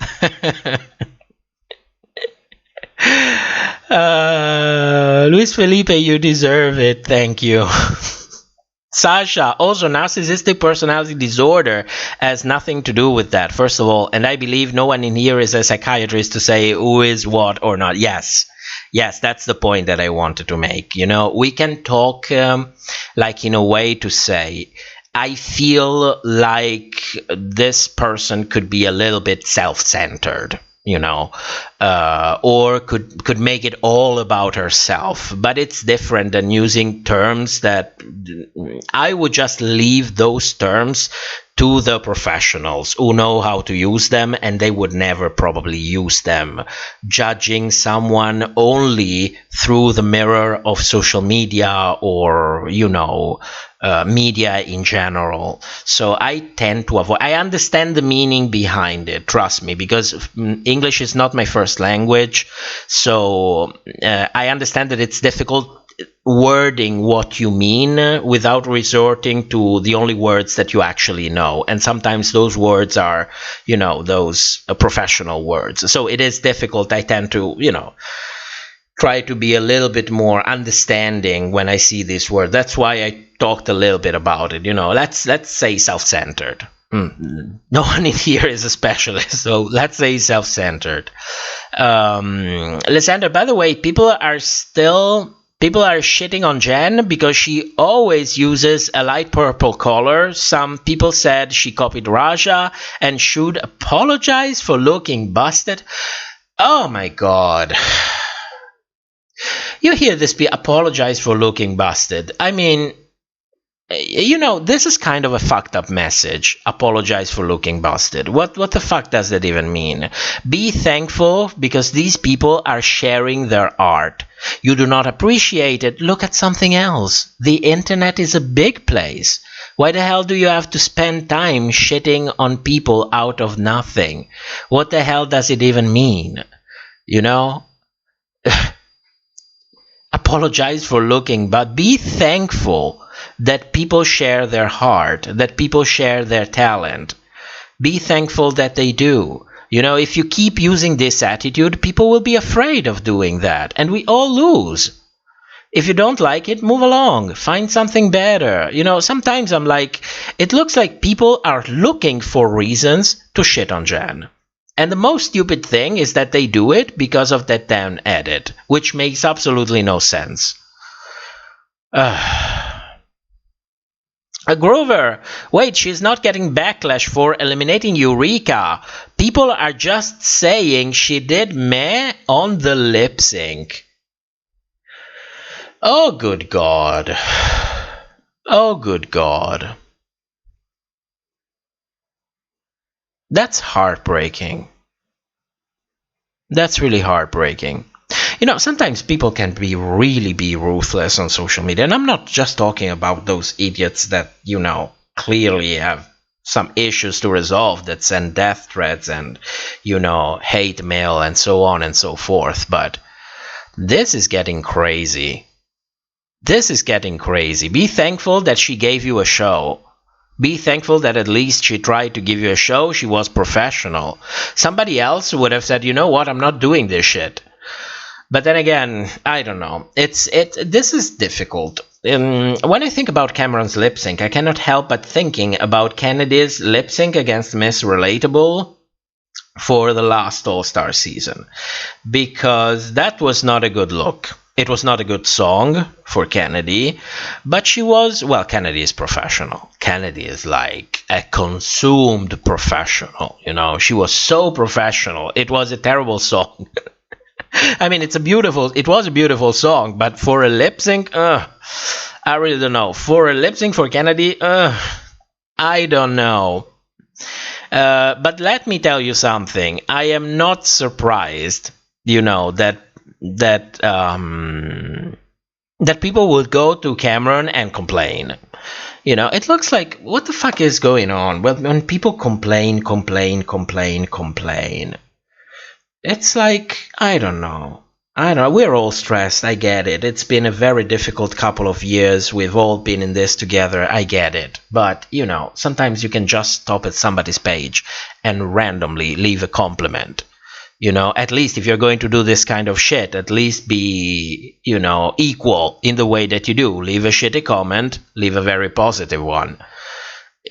Luis Felipe, you deserve it. Thank you. Sasha, also narcissistic personality disorder has nothing to do with that, first of all. And I believe no one in here is a psychiatrist to say who is what or not. Yes. Yes, that's the point that I wanted to make. You know, we can talk like in a way to say, I feel like this person could be a little bit self-centered, you know, or could make it all about herself. But it's different than using terms that I would just leave those terms to the professionals who know how to use them, and they would never probably use them. Judging someone only through the mirror of social media or, you know, media in general. So I tend to avoid. I understand the meaning behind it, trust me, because English is not my first language. So I understand that it's difficult wording what you mean without resorting to the only words that you actually know, and sometimes those words are, you know, those professional words. So it is difficult. I tend to, you know, try to be a little bit more understanding when I see this word. That's why I talked a little bit about it. You know, let's say self-centered. No one in here is a specialist, so let's say self-centered. Lysander, by the way, people are shitting on Jen because she always uses a light purple color. Some people said she copied Raja and should apologize for looking busted. Oh my god. You hear this be apologize for looking busted. I mean, this is kind of a fucked up message. Apologize for looking busted. What the fuck does that even mean? Be thankful because these people are sharing their art. You do not appreciate it, look at something else. The internet is a big place. Why the hell do you have to spend time shitting on people out of nothing? What the hell does it even mean? Apologize for looking, but be thankful that people share their heart, that people share their talent. Be thankful that they do. If you keep using this attitude, people will be afraid of doing that, and we all lose. If you don't like it, move along. Find something better. Sometimes I'm like, it looks like people are looking for reasons to shit on Jan. And the most stupid thing is that they do it because of that damn edit, which makes absolutely no sense. Grover, wait, she's not getting backlash for eliminating Eureka. People are just saying she did meh on the lip sync. Oh, good God. Oh, good God. That's heartbreaking. That's really heartbreaking. Sometimes people can really be ruthless on social media. And I'm not just talking about those idiots that, clearly have some issues to resolve that send death threats and, hate mail and so on and so forth. But this is getting crazy. This is getting crazy. Be thankful that she gave you a show. Be thankful that at least she tried to give you a show. She was professional. Somebody else would have said, you know what, I'm not doing this shit. But then again, I don't know. This is difficult. When I think about Cameron's lip sync, I cannot help but thinking about Kennedy's lip sync against Miss Relatable for the last All-Star season. Because that was not a good look. It was not a good song for Kennedy, but Kennedy is professional. Kennedy is like a consumed professional, She was so professional. It was a terrible song. I mean, it was a beautiful song, but for a lip sync, I really don't know. For a lip sync for Kennedy, I don't know. But let me tell you something. I am not surprised, that people would go to Cameron and complain. It looks like, what the fuck is going on? Well, when people complain, it's like, I don't know. We're all stressed. I get it. It's been a very difficult couple of years. We've all been in this together. I get it. But, sometimes you can just stop at somebody's page and randomly leave a compliment. At least if you're going to do this kind of shit, at least be, equal in the way that you do. Leave a shitty comment, leave a very positive one.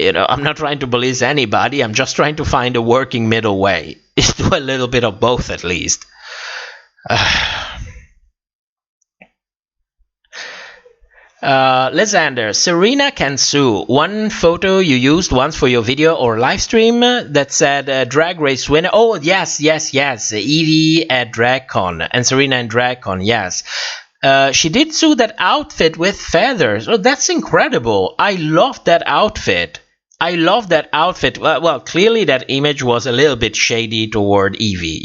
I'm not trying to police anybody. I'm just trying to find a working middle way. Do a little bit of both at least. Lysander, Serena can sue. One photo you used once for your video or live stream that said Drag Race winner. Oh, yes. Evie at DragCon and Serena in DragCon, yes. She did sue that outfit with feathers. Oh, that's incredible. I love that outfit. Well, clearly that image was a little bit shady toward Evie,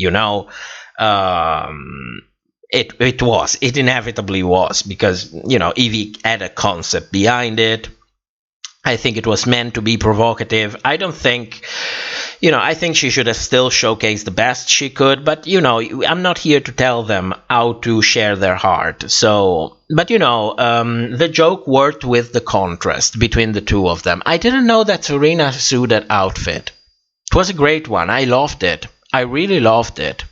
It inevitably was, because, Evie had a concept behind it. I think it was meant to be provocative. I think she should have still showcased the best she could, but, I'm not here to tell them how to share their heart. So, but, the joke worked with the contrast between the two of them. I didn't know that Serena sued that outfit. It was a great one. I loved it. I really loved it.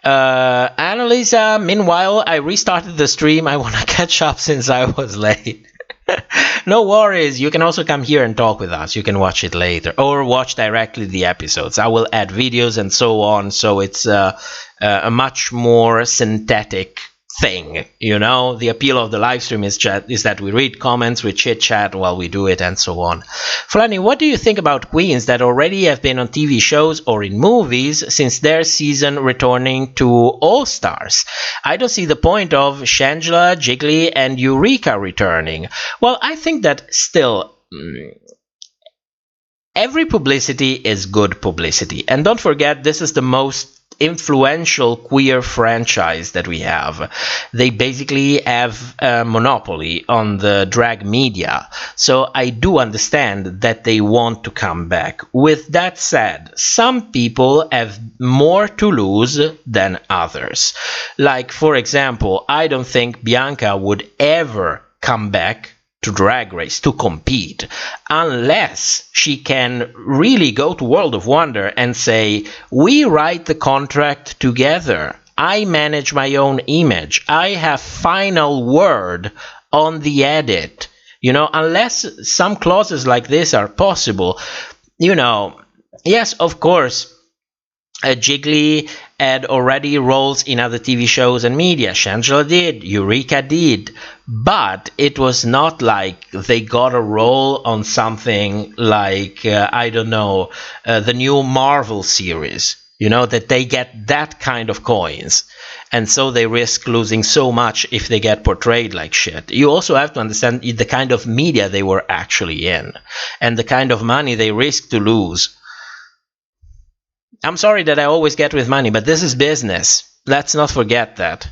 Annalisa, meanwhile, I restarted the stream. I want to catch up since I was late. No worries. You can also come here and talk with us. You can watch it later or watch directly the episodes. I will add videos and so on. So it's a much more synthetic thing. You know, the appeal of the live stream is that we read comments, we chit chat while we do it, and so on. Flanny, what do you think about queens that already have been on TV shows or in movies since their season returning to All Stars? I don't see the point of Shangela, Jiggly, and Eureka returning. Well, I think that still every publicity is good publicity. And don't forget, this is the most influential queer franchise that we have. They basically have a monopoly on the drag media. So I do understand that they want to come back. With that said, some people have more to lose than others. Like, for example, I don't think Bianca would ever come back to Drag Race to compete unless she can really go to World of Wonder and say, we write the contract together, I manage my own image, I have final word on the edit. You know, unless some clauses like this are possible, you know, yes, of course, Jiggly had already roles in other TV shows and media. Shangela did, Eureka did, but it was not like they got a role on something like, I don't know, the new Marvel series, you know, that they get that kind of coins. And so they risk losing so much if they get portrayed like shit. You also have to understand the kind of media they were actually in and the kind of money they risk to lose. I'm sorry that I always get with money, but this is business. Let's not forget that.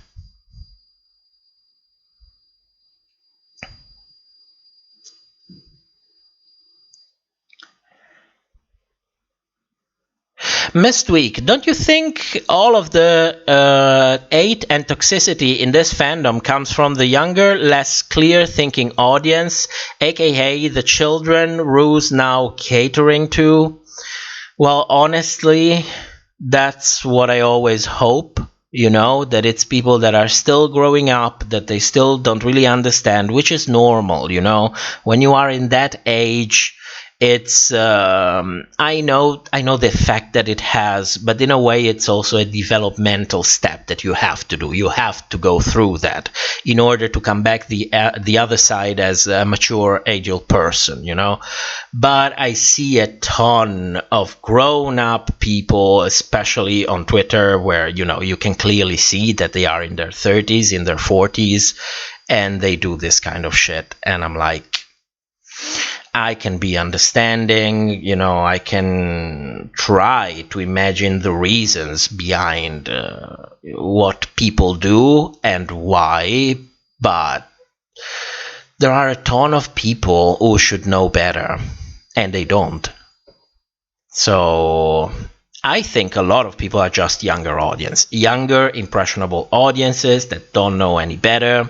Mistweek, don't you think all of the hate and toxicity in this fandom comes from the younger, less clear-thinking audience, aka the children Ru's now catering to? Well, honestly, that's what I always hope, you know, that it's people that are still growing up, that they still don't really understand, which is normal, you know. When you are in that age, it's I know the effect that it has, but in a way it's also a developmental step that you have to do. You have to go through that in order to come back the other side as a mature, agile person, you know. But I see a ton of grown-up people, especially on Twitter, where, you know, you can clearly see that they are in their 30s, in their 40s, and they do this kind of shit, and I'm like, I can be understanding, you know, I can try to imagine the reasons behind what people do and why, but there are a ton of people who should know better, and they don't. So I think a lot of people are just younger impressionable audiences that don't know any better,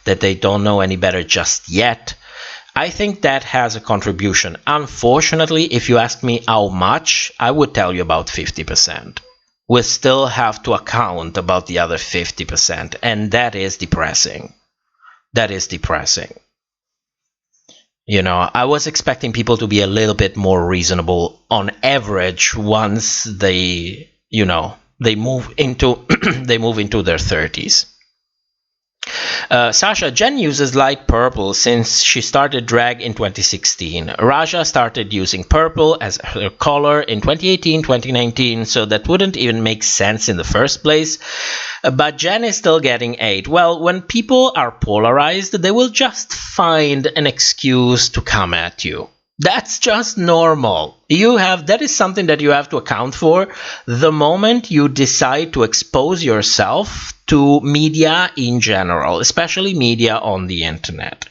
that they don't know any better just yet. I think that has a contribution. Unfortunately, if you ask me how much, I would tell you about 50%. We still have to account about the other 50%, and that is depressing. That is depressing. You know, I was expecting people to be a little bit more reasonable on average once they, you know, they move into they move into their 30s. Sasha, Jen uses light purple since she started drag in 2016. Raja started using purple as her color in 2018-2019, so that wouldn't even make sense in the first place. But Jen is still getting 8. Well, when people are polarized, they will just find an excuse to come at you. That's just normal. That is something that you have to account for the moment you decide to expose yourself to media in general, especially media on the internet.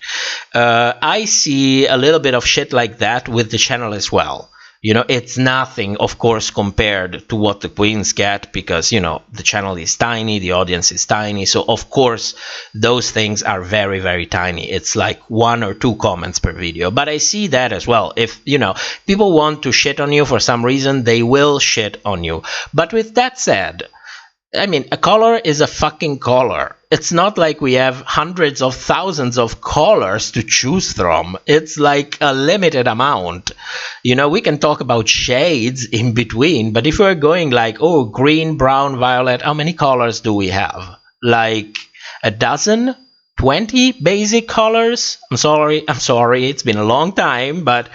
I see a little bit of shit like that with the channel as well. You know, it's nothing, of course, compared to what the queens get because, you know, the channel is tiny, the audience is tiny. So, of course, those things are very, very tiny. It's like 1 or 2 comments per video. But I see that as well. If, you know, people want to shit on you for some reason, they will shit on you. But with that said, I mean, a color is a fucking color. It's not like we have hundreds of thousands of colors to choose from. It's like a limited amount. You know, we can talk about shades in between, but if we're going like, oh, green, brown, violet, how many colors do we have? Like a dozen? 20 basic colors? I'm sorry, it's been a long time, but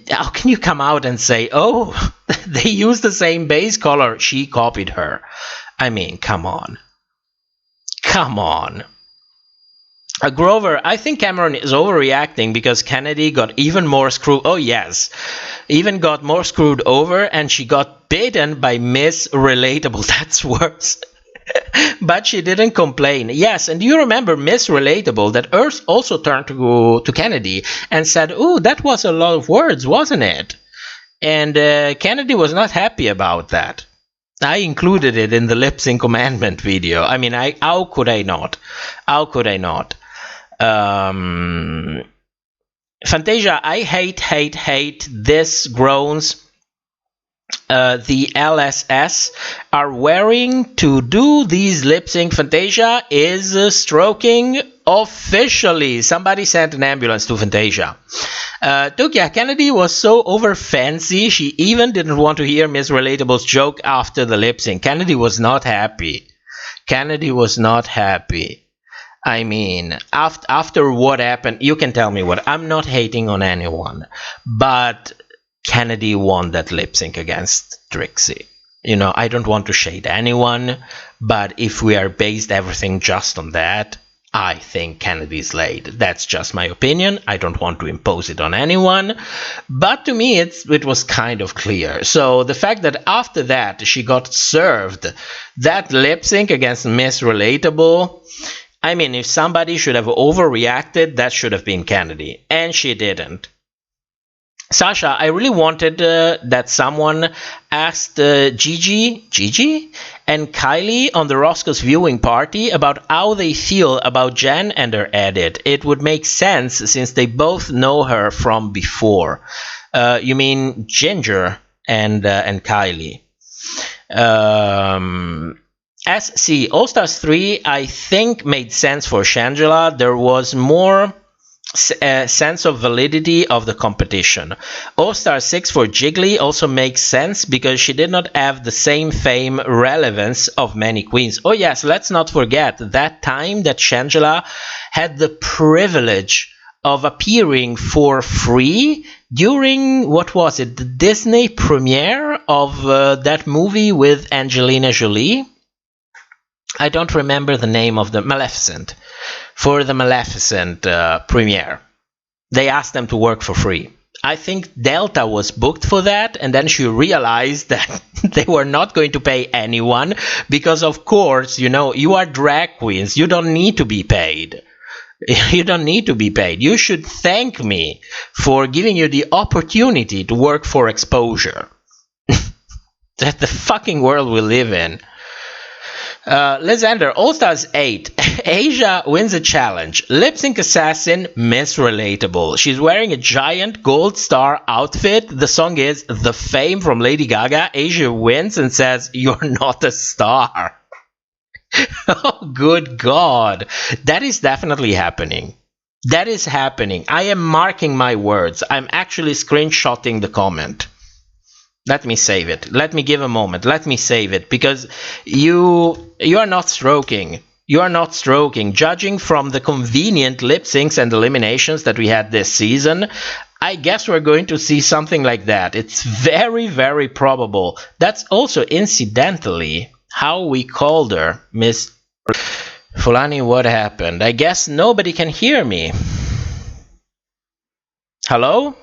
how can you come out and say, oh, they used the same base color, she copied her? I mean, come on. Come on. Grover, I think Cameron is overreacting because Kennedy got even more screwed. Oh, yes. Even got more screwed over, and she got bitten by Miss Relatable. That's worse. But she didn't complain. Yes, and you remember Miss Relatable, that Earth also turned to Kennedy and said, "Ooh, that was a lot of words, wasn't it?" And Kennedy was not happy about that. I included it in the lip sync commandment video. I mean, how could I not? How could I not? Fantasia, I hate this groans. The LSS are wearing to do these lip sync. Fantasia is stroking officially. Somebody sent an ambulance to Fantasia. Tukia, Kennedy was so over fancy, she even didn't want to hear Miss Relatable's joke after the lip sync. Kennedy was not happy. Kennedy was not happy. I mean, after what happened, you can tell me what. I'm not hating on anyone, but Kennedy won that lip sync against Trixie. You know, I don't want to shade anyone, but if we are based everything just on that, I think Kennedy's laid. That's just my opinion. I don't want to impose it on anyone, but to me it was kind of clear. So the fact that after that she got served that lip sync against Miss Relatable, I mean, if somebody should have overreacted, that should have been Kennedy, and she didn't. Sasha, I really wanted that someone asked Gigi and Kylie on the Roscoe's viewing party about how they feel about Jen and her edit. It would make sense since they both know her from before. You mean Ginger and Kylie. SC, All-Stars 3, I think, made sense for Shangela. There was more sense of validity of the competition. All-Star 6 for Jiggly also makes sense because she did not have the same fame relevance of many queens. Oh yes, let's not forget that time that Shangela had the privilege of appearing for free during, what was it, the Disney premiere of that movie with Angelina Jolie. I don't remember the name of the Maleficent. For the Maleficent premiere, they asked them to work for free. I think Delta was booked for that, and then she realized that they were not going to pay anyone because, of course, you know, you are drag queens. You don't need to be paid. You don't need to be paid. You should thank me for giving you the opportunity to work for exposure. That's the fucking world we live in. Lysander, All-Stars 8. Asia wins a challenge. Lip Sync Assassin, Miss Relatable. She's wearing a giant gold star outfit. The song is The Fame from Lady Gaga. Asia wins and says, "You're not a star." Oh, good God. That is definitely happening. That is happening. I am marking my words. I'm actually screenshotting the comment. Let me save it. Let me give a moment. Let me save it because you are not stroking. You are not stroking. Judging from the convenient lip syncs and eliminations that we had this season, I guess we're going to see something like that. It's very, very probable. That's also incidentally how we called her Miss Fulani. What happened? I guess nobody can hear me. Hello?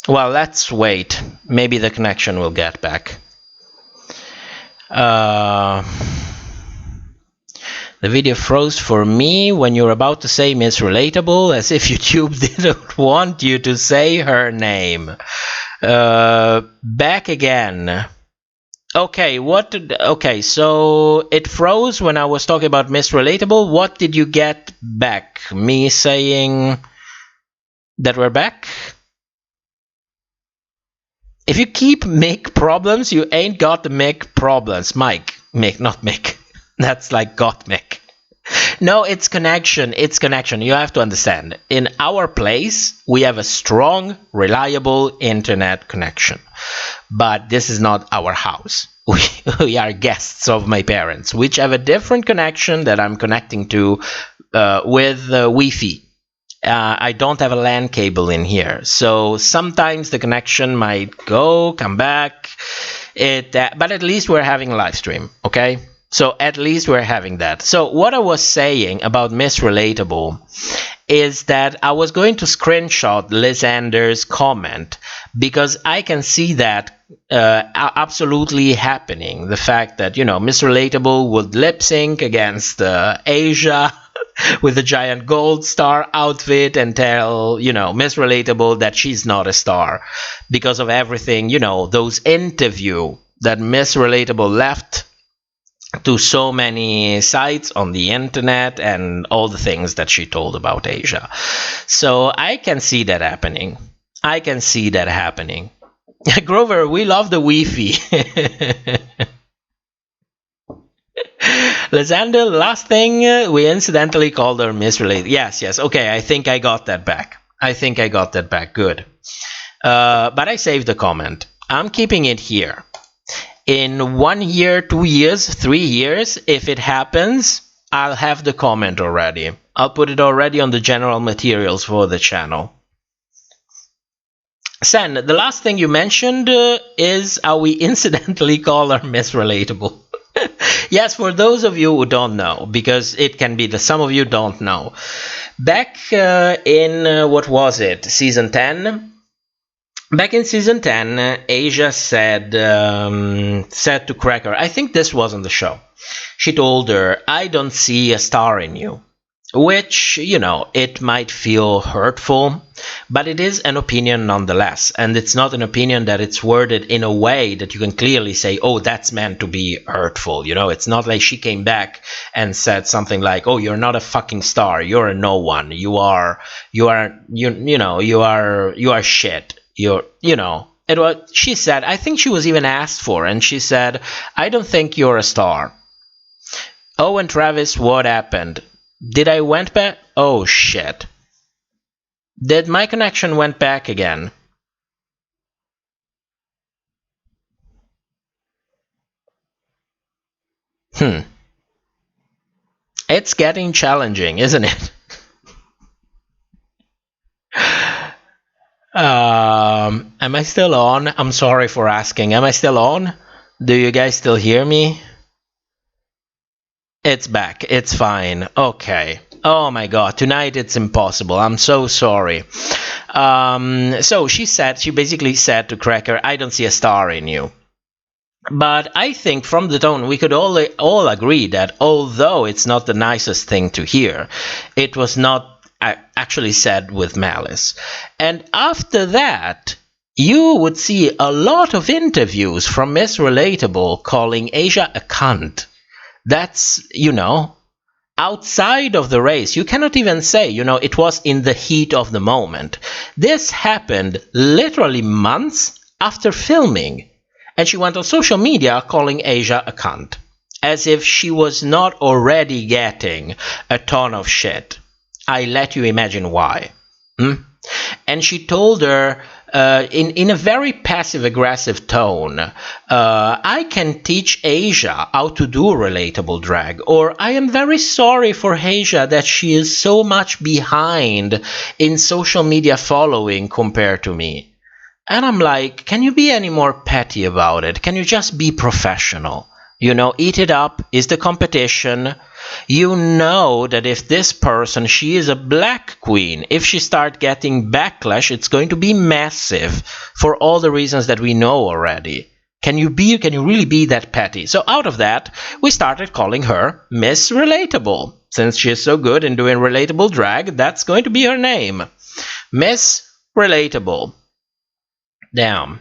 Well, let's wait. Maybe the connection will get back. The video froze for me when you're about to say Miss Relatable, as if YouTube didn't want you to say her name. Back again. Okay, okay, so it froze when I was talking about Miss Relatable. What did you get back? Me saying that we're back? If you keep make problems, you ain't got to make problems. Make, not make. That's like got make. No, it's connection. It's connection. You have to understand. In our place, we have a strong, reliable internet connection. But this is not our house. We are guests of my parents, which have a different connection that I'm connecting to with Wi-Fi. I don't have a LAN cable in here, so sometimes the connection might come back. But at least we're having a live stream, okay? So at least we're having that. So what I was saying about Miss Relatable is that I was going to screenshot Lysander's comment because I can see that absolutely happening. The fact that, Miss Relatable would lip sync against Asia with a giant gold star outfit and tell, Miss Relatable that she's not a star because of everything, those interviews that Miss Relatable left to so many sites on the internet and all the things that she told about Asia. So I can see that happening. I can see that happening. Grover, we love the Wi-Fi. Lysander, last thing, we incidentally called her Miss Related. Yes. Okay, I think I got that back. Good. But I saved the comment. I'm keeping it here. In 1 year, 2 years, 3 years, if it happens, I'll have the comment already. I'll put it already on the general materials for the channel. Sen, the last thing you mentioned is how we incidentally call her Miss Relatable. Yes, for those of you who don't know, because it can be that some of you don't know. Back in, what was it, season 10? Back in season 10, Asia said to Cracker, I think this was on the show. She told her, I don't see a star in you. Which, it might feel hurtful, but it is an opinion nonetheless. And it's not an opinion that it's worded in a way that you can clearly say, oh, that's meant to be hurtful. It's not like she came back and said something like, oh, you're not a fucking star. You're a no one. You are shit. It was, she said, I think she was even asked for, and she said, I don't think you're a star. Oh, and Travis, what happened? Did I went back? Oh, shit. Did my connection went back again? It's getting challenging, isn't it? Am I still on? I'm sorry for asking. Am I still on? Do you guys still hear me? It's back. It's fine. Okay. Oh my god. Tonight it's impossible. I'm so sorry. So she basically said to Cracker, I don't see a star in you. But I think from the tone, we could all agree that although it's not the nicest thing to hear, it was not actually said with malice. And after that, you would see a lot of interviews from Miss Relatable calling Asia a cunt. That's, outside of the race. You cannot even say, it was in the heat of the moment. This happened literally months after filming. And she went on social media calling Asia a cunt. As if she was not already getting a ton of shit. I let you imagine why. And she told her in a very passive-aggressive tone, I can teach Asia how to do relatable drag, or I am very sorry for Asia that she is so much behind in social media following compared to me. And I'm like, can you be any more petty about it? Can you just be professional? Eat it up is the competition. You know that if this person, she is a black queen, if she start getting backlash, it's going to be massive for all the reasons that we know already. Can you really be that petty? So out of that, we started calling her Miss Relatable. Since she is so good in doing relatable drag, that's going to be her name. Miss Relatable. Damn.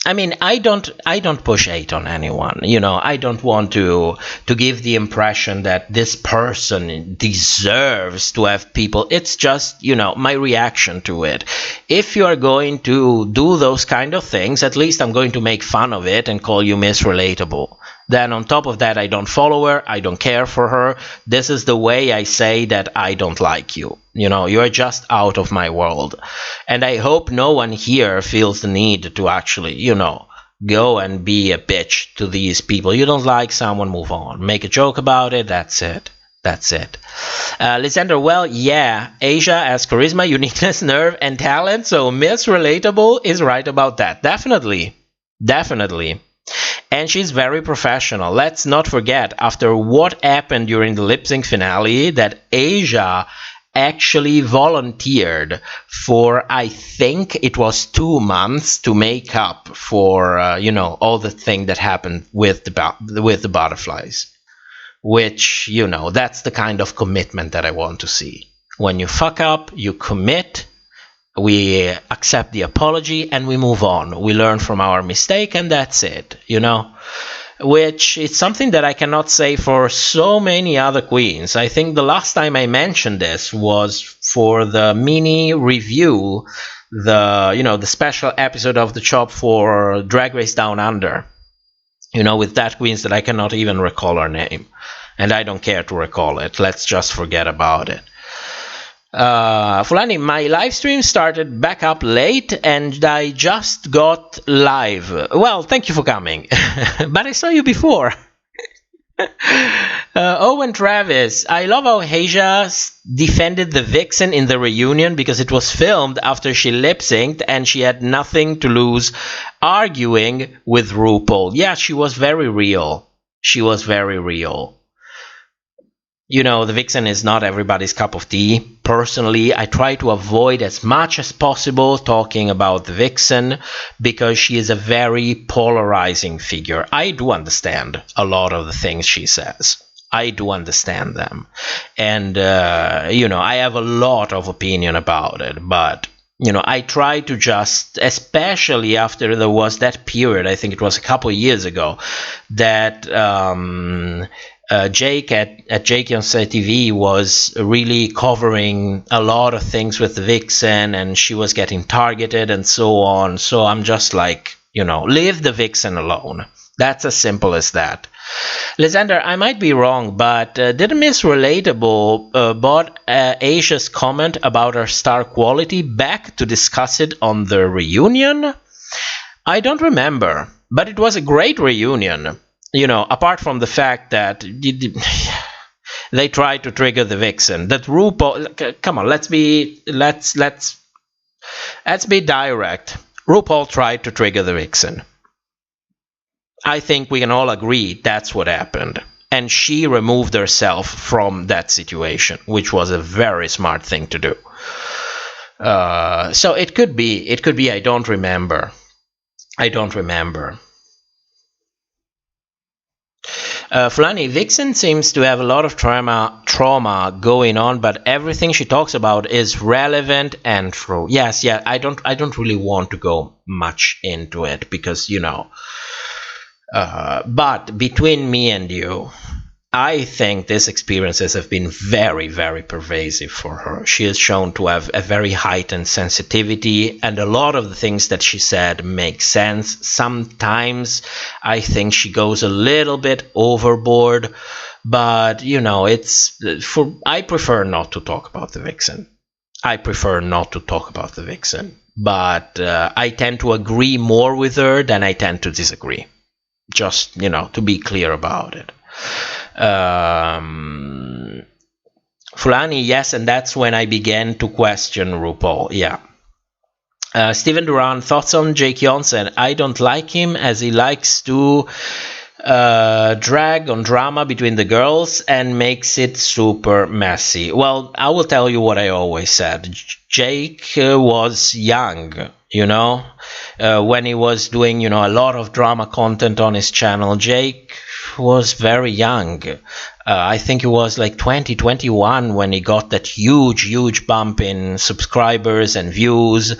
I mean, I don't push hate on anyone. You know, I don't want to give the impression that this person deserves to have people. It's just, you know, my reaction to it. If you are going to do those kind of things, at least I'm going to make fun of it and call you misrelatable. Then on top of that, I don't follow her. I don't care for her. This is the way I say that I don't like you. You know, you're just out of my world. And I hope no one here feels the need to actually, you know, go and be a bitch to these people. You don't like someone, move on. Make a joke about it. That's it. That's it. Lysander, well, yeah, Asia has charisma, uniqueness, nerve, and talent. So Miss Relatable is right about that. Definitely. Definitely. And she's very professional. Let's not forget, after what happened during the lip sync finale, that Asia actually volunteered for, I think it was 2 months to make up for, you know, all the thing that happened with the butterflies. Which, you know, that's the kind of commitment that I want to see. When you fuck up, you commit. We accept the apology and we move on. We learn from our mistake and that's it, you know, which is something that I cannot say for so many other queens. I think the last time I mentioned this was for the mini review, the special episode of the Chop for Drag Race Down Under, you know, with that queens that I cannot even recall her name. And I don't care to recall it. Let's just forget about it. Fulani, my live stream started back up late and I just got live. Well, thank you for coming. But I saw you before. Owen Travis, I love how Asia defended the Vixen in the reunion because it was filmed after she lip-synced and she had nothing to lose arguing with RuPaul. Yeah, she was very real. She was very real. You know, the Vixen is not everybody's cup of tea. Personally, I try to avoid as much as possible talking about the Vixen because she is a very polarizing figure. I do understand a lot of the things she says. I do understand them. And, you know, I have a lot of opinion about it. But, you know, I try to just, especially after there was that period, I think it was a couple of years ago, that Jake at Jake on Set TV was really covering a lot of things with the Vixen and she was getting targeted and so on. So I'm just like, you know, leave the Vixen alone. That's as simple as that. Lysander, I might be wrong, but did Miss Relatable bought Asia's comment about her star quality back to discuss it on the reunion? I don't remember, but it was a great reunion. You know, apart from the fact that they tried to trigger the Vixen, that RuPaul, come on, let's be direct. RuPaul tried to trigger the Vixen. I think we can all agree that's what happened. And she removed herself from that situation, which was a very smart thing to do. So it could be, I don't remember. Fulani, Vixen seems to have a lot of trauma going on, but everything she talks about is relevant and true. Yes, yeah, I don't really want to go much into it because, you know, but between me and you, I think these experiences have been very, very pervasive for her. She is shown to have a very heightened sensitivity, and a lot of the things that she said make sense. Sometimes I think she goes a little bit overboard, but, you know, I prefer not to talk about the Vixen. But I tend to agree more with her than I tend to disagree. Just, you know, to be clear about it. Fulani, yes, and that's when I began to question RuPaul. Yeah. Steven Duran, thoughts on Jake Johnson? I don't like him as he likes to drag on drama between the girls and makes it super messy. Well, I will tell you what I always said. Jake was young, you know, when he was doing, you know, a lot of drama content on his channel. Jake was very young. I think he was like 20, 21 when he got that huge bump in subscribers and views.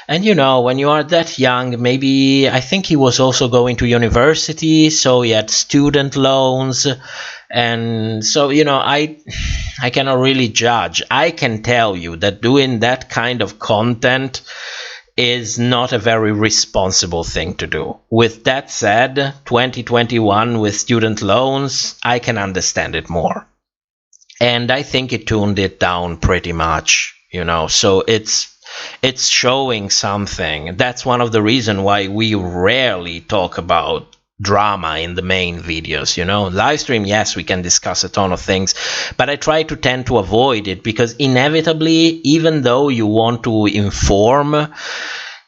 And, you know, when you are that young, maybe I think he was also going to university, so he had student loans. And so, you know, I cannot really judge. I can tell you that doing that kind of content is not a very responsible thing to do. With that said, 2021 with student loans, I can understand it more. And I think it toned it down pretty much, you know, so it's showing something. That's one of the reasons why we rarely talk about drama in the main videos, you know. Livestream, yes, we can discuss a ton of things, but I try to tend to avoid it, because inevitably, even though you want to inform,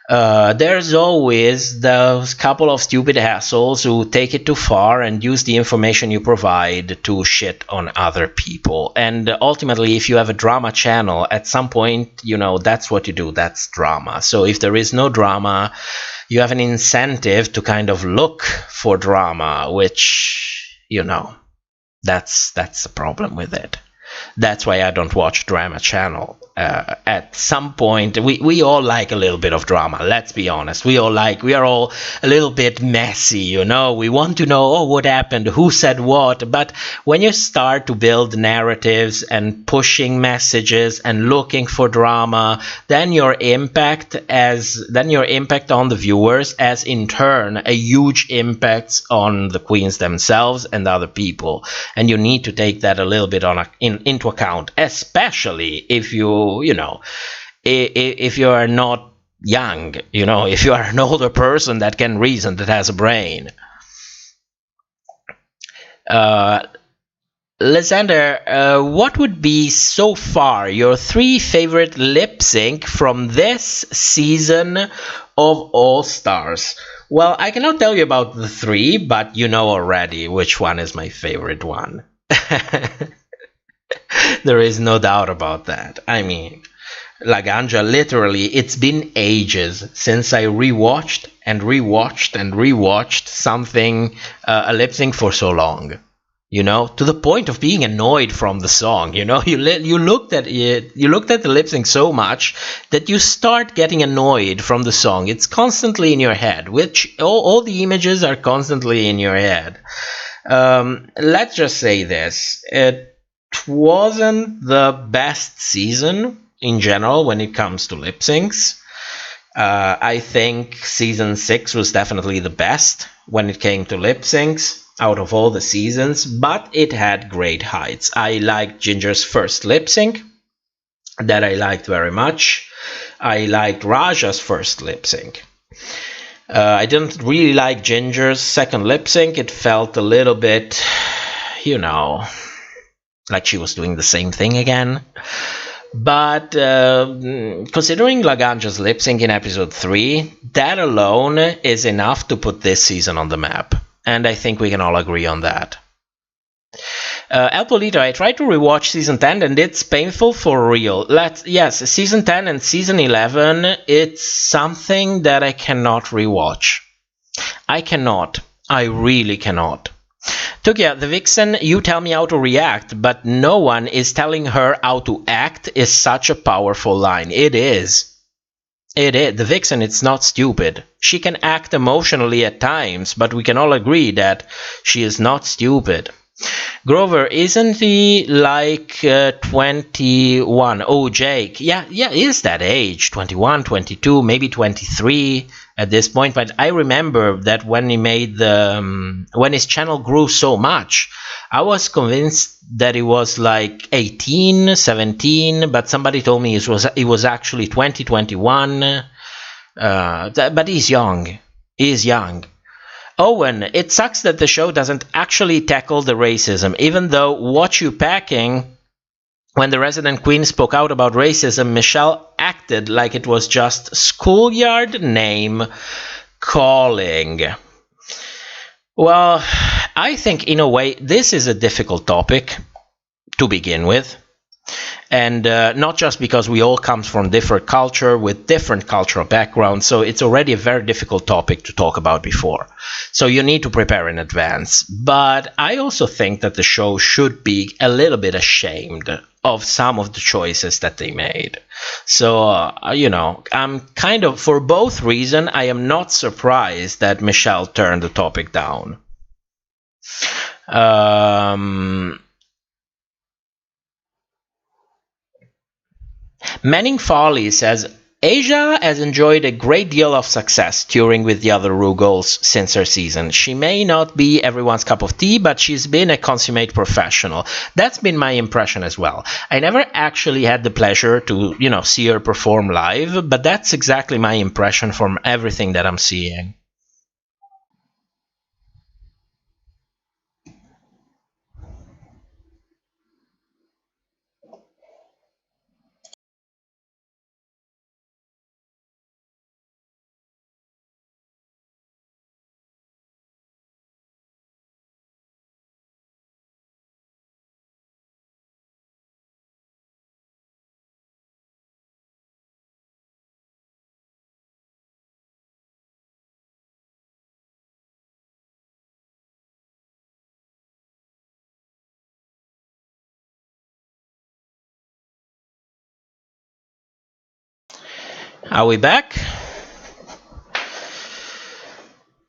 there's always those couple of stupid assholes who take it too far and use the information you provide to shit on other people. And ultimately, if you have a drama channel, at some point, you know, that's what you do. That's drama. So if there is no drama, you have an incentive to kind of look for drama, which, you know, that's the problem with it. That's why I don't watch drama channel. At some point, we all like a little bit of drama. Let's be honest. We are all a little bit messy, you know. We want to know, oh, what happened? Who said what? But when you start to build narratives and pushing messages and looking for drama, then your impact on the viewers has in turn a huge impact on the queens themselves and other people. And you need to take that a little bit into account, especially if you know, if you are not young, you know, if you are an older person that can reason, that has a brain. Lysander, what would be so far your 3 favorite lip sync from this season of All Stars? Well, I cannot tell you about the 3, but you know already which one is my favorite one. There is no doubt about that. I mean, Laganja, literally, it's been ages since I rewatched something, a lip sync for so long. You know, to the point of being annoyed from the song. You know, you looked at it, you looked at the lip sync so much that you start getting annoyed from the song. It's constantly in your head, which all the images are constantly in your head. Let's just say this. It wasn't the best season in general when it comes to lip syncs. I think season 6 was definitely the best when it came to lip syncs out of all the seasons, but it had great heights. I liked Ginger's first lip sync, that I liked very much. I liked Raja's first lip sync. I didn't really like Ginger's second lip sync. It felt a little bit, you know, like she was doing the same thing again. But considering Laganja's lip sync in episode 3, that alone is enough to put this season on the map. And I think we can all agree on that. Elpolito, I tried to rewatch season 10 and it's painful for real. Yes, season 10 and season 11, it's something that I cannot rewatch. I cannot. I really cannot. Tukia, the vixen, you tell me how to react, but no one is telling her how to act is such a powerful line. It is. It is. The vixen, it's not stupid. She can act emotionally at times, but we can all agree that she is not stupid. Grover, isn't he like 21? Oh, Jake. Yeah, is that age. 21, 22, maybe 23 at this point. But I remember that when he made when his channel grew so much, I was convinced that he was like 18, 17, but somebody told me he was actually 20, 21. But he's young. He's young. Owen, it sucks that the show doesn't actually tackle the racism, even though What You Packing, when the resident queen spoke out about racism, Michelle acted like it was just schoolyard name calling. Well, I think in a way this is a difficult topic to begin with. And not just because we all come from different culture with different cultural backgrounds, so it's already a very difficult topic to talk about before. So you need to prepare in advance. But I also think that the show should be a little bit ashamed of some of the choices that they made. So, I'm kind of, for both reasons, I am not surprised that Michelle turned the topic down. Manning Foley says, Asia has enjoyed a great deal of success touring with the other RuPauls since her season. She may not be everyone's cup of tea, but she's been a consummate professional. That's been my impression as well. I never actually had the pleasure to, see her perform live, but that's exactly my impression from everything that I'm seeing. Are we back?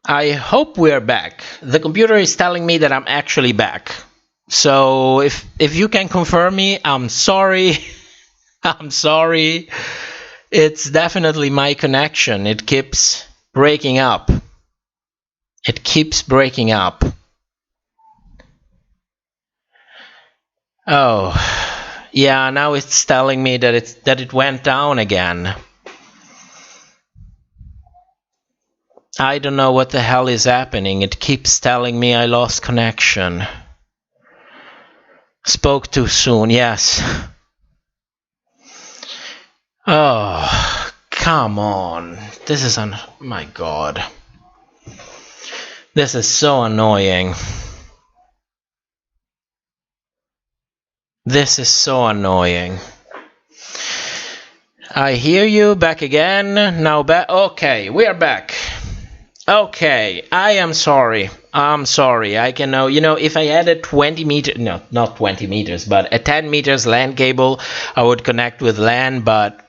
I hope we're back. The computer is telling me that I'm actually back. So if you can confirm me, I'm sorry. I'm sorry. It's definitely my connection. It keeps breaking up. It keeps breaking up. Oh, yeah, now it's telling me that it went down again. I don't know what the hell is happening. It keeps telling me I lost connection. Spoke too soon, yes. Oh, come on. This is my God. This is so annoying. This is so annoying. I hear you, back again. Now back. Okay, we are back. Okay, I am sorry. I'm sorry. I can know, if I had a 20 meter, no, not 20 meters, but a 10 meters LAN cable, I would connect with LAN, but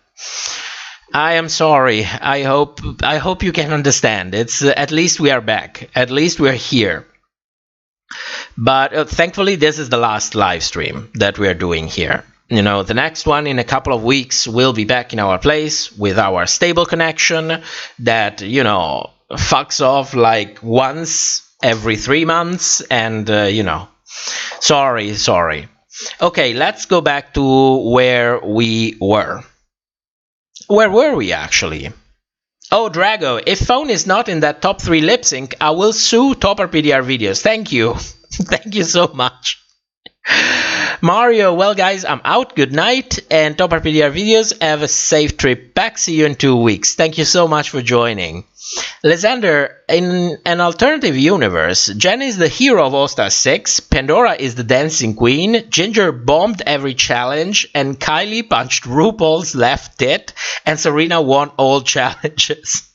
I am sorry. I hope you can understand. It's at least we are back. At least we're here. But thankfully, this is the last live stream that we're doing here. The next one in a couple of weeks will be back in our place with our stable connection that, fucks off like once every 3 months, and sorry. Okay, let's go back to where we were. Where were we actually? Oh, Drago, if phone is not in that top 3 lip sync, I will sue top RPDR videos. Thank you. Thank you so much. Mario, well guys, I'm out. Good night. And top RPDR videos, have a safe trip back. See you in 2 weeks. Thank you so much for joining. Lysander, in an alternative universe, Jen is the hero of All Star 6, Pandora is the dancing queen, Ginger bombed every challenge, and Kylie punched RuPaul's left tit, and Serena won all challenges.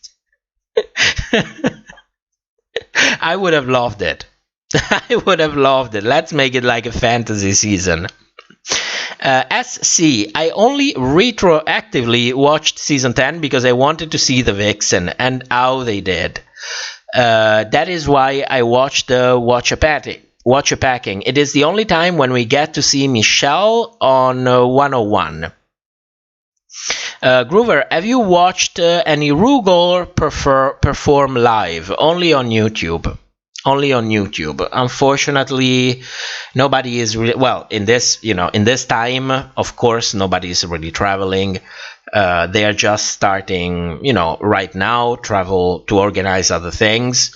I would have loved it. I would have loved it. Let's make it like a fantasy season. SC, I only retroactively watched season 10 because I wanted to see the Vixen and how they did. That is why I watched the Watch a Packing. It is the only time when we get to see Michelle on 101. Groover, have you watched any RuPaul perform live? Only on YouTube. Only on YouTube. Unfortunately, nobody is really, well, in this time, of course, nobody is really traveling. They are just starting, right now, travel to organize other things.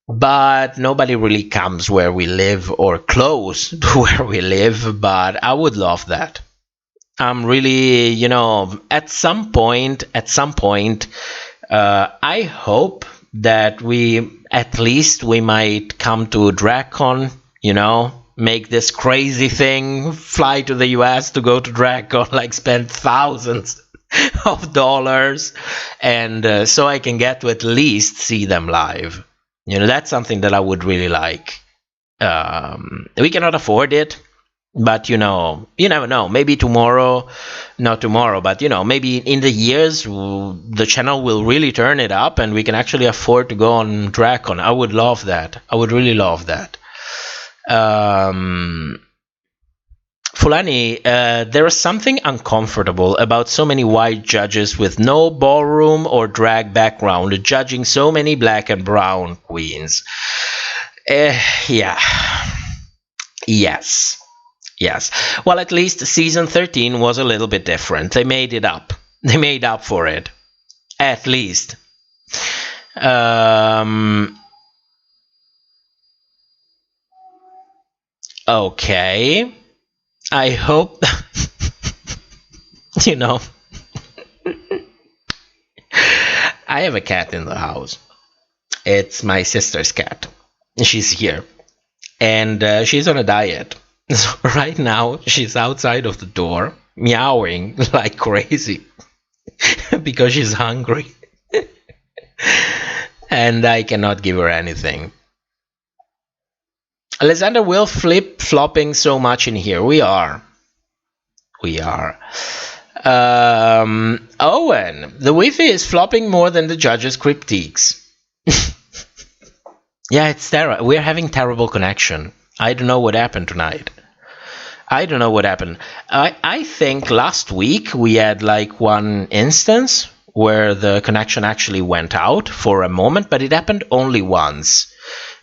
But nobody really comes where we live or close to where we live. But I would love that. I'm really, at some point, I hope that we might come to DragCon, make this crazy thing, fly to the U.S. to go to DragCon, like spend thousands of dollars, and so I can get to at least see them live. That's something that I would really like. We cannot afford it, but you never know. Maybe tomorrow, not tomorrow, but maybe in the years, the channel will really turn it up and we can actually afford to go on DragCon. I would love that. I would really love that. Fulani, there is something uncomfortable about so many white judges with no ballroom or drag background judging so many black and brown queens. Yeah. Yes. Well, at least season 13 was a little bit different. They made it up. They made up for it. At least. Okay. I hope, I have a cat in the house. It's my sister's cat. She's here. And she's on a diet. So right now, she's outside of the door, meowing like crazy. Because she's hungry. And I cannot give her anything. Alexander will flip-flopping so much in here. We are. Owen, the Wi-Fi is flopping more than the judges' critiques. Yeah, it's terrible. We're having terrible connection. I don't know what happened tonight. I don't know what happened. I think last week we had like one instance where the connection actually went out for a moment, but it happened only once.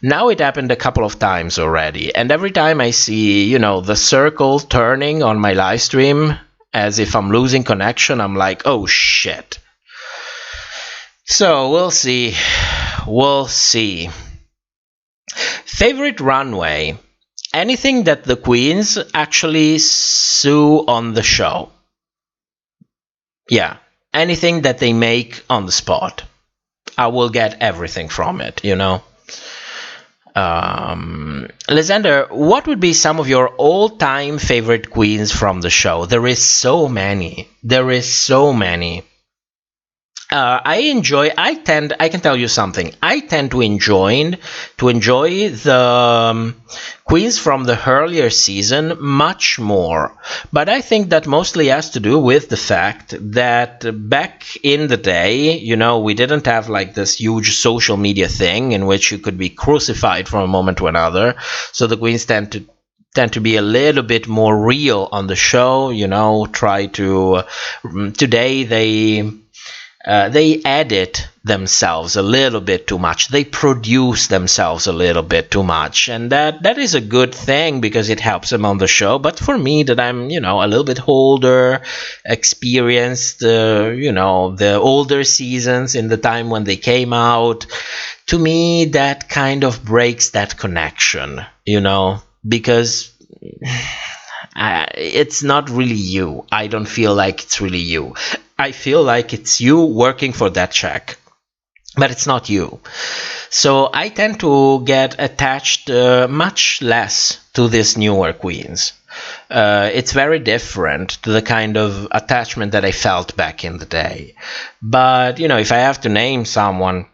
Now it happened a couple of times already, and every time I see, the circle turning on my live stream as if I'm losing connection, I'm like, oh shit. So we'll see. Favorite runway? Anything that the queens actually sue on the show. Yeah, anything that they make on the spot. I will get everything from it, Lysander, what would be some of your all-time favorite queens from the show? There is so many. I can tell you something. I tend to enjoy the queens from the earlier season much more. But I think that mostly has to do with the fact that back in the day, we didn't have like this huge social media thing in which you could be crucified from a moment to another. So the queens tend to be a little bit more real on the show, today they edit themselves a little bit too much. They produce themselves a little bit too much. And that is a good thing because it helps them on the show. But for me, that I'm, a little bit older, experienced, the older seasons in the time when they came out, to me, that kind of breaks that connection, because it's not really you. I don't feel like it's really you. I feel like it's you working for that check, but it's not you. So I tend to get attached much less to these newer queens. It's very different to the kind of attachment that I felt back in the day. But, if I have to name someone,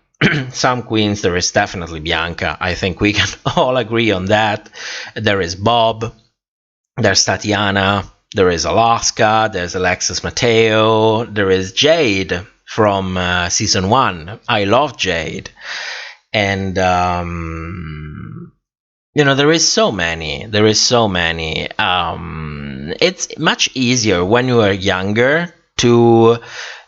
some queens, there is definitely Bianca. I think we can all agree on that. There is Bob. There's Tatiana. There is Alaska, there's Alexis Mateo, there is Jade from season 1. I love Jade. And, there is so many. It's much easier when you are younger to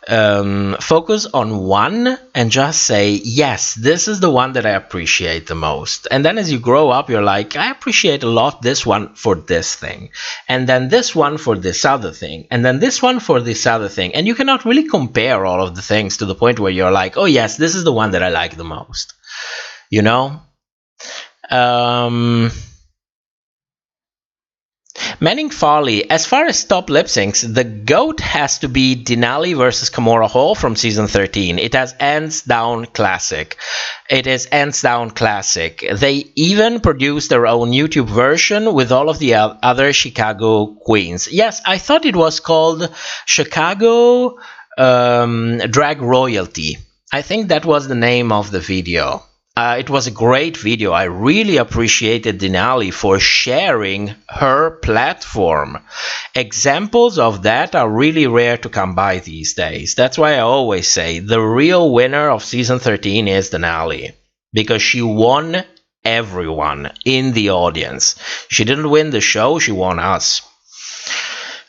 focus on one and just say, yes, this is the one that I appreciate the most. And then as you grow up, you're like, I appreciate a lot this one for this thing, and then this one for this other thing, and then this one for this other thing. And you cannot really compare all of the things to the point where you're like, oh yes, this is the one that I like the most. Manning Folly, as far as top lip syncs, the GOAT has to be Denali versus Kimora Hall from season 13. It has hands down classic. It is hands down classic. They even produced their own YouTube version with all of the other Chicago queens. Yes, I thought it was called Chicago Drag Royalty. I think that was the name of the video. It was a great video. I really appreciated Denali for sharing her platform. Examples of that are really rare to come by these days. That's why I always say the real winner of season 13 is Denali, because she won everyone in the audience. She didn't win the show, she won us.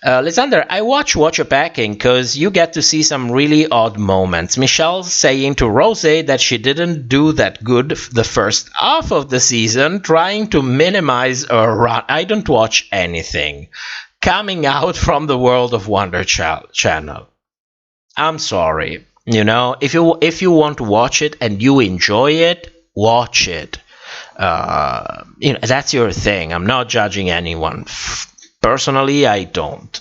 Lysander, I watch What You're Packing because you get to see some really odd moments. Michelle saying to Rose that she didn't do that good the first half of the season, trying to minimize her run. I don't watch anything coming out from the World of Wonder channel. I'm sorry. You know, if you want to watch it and you enjoy it, watch it. You know, that's your thing. I'm not judging anyone. Personally, I don't,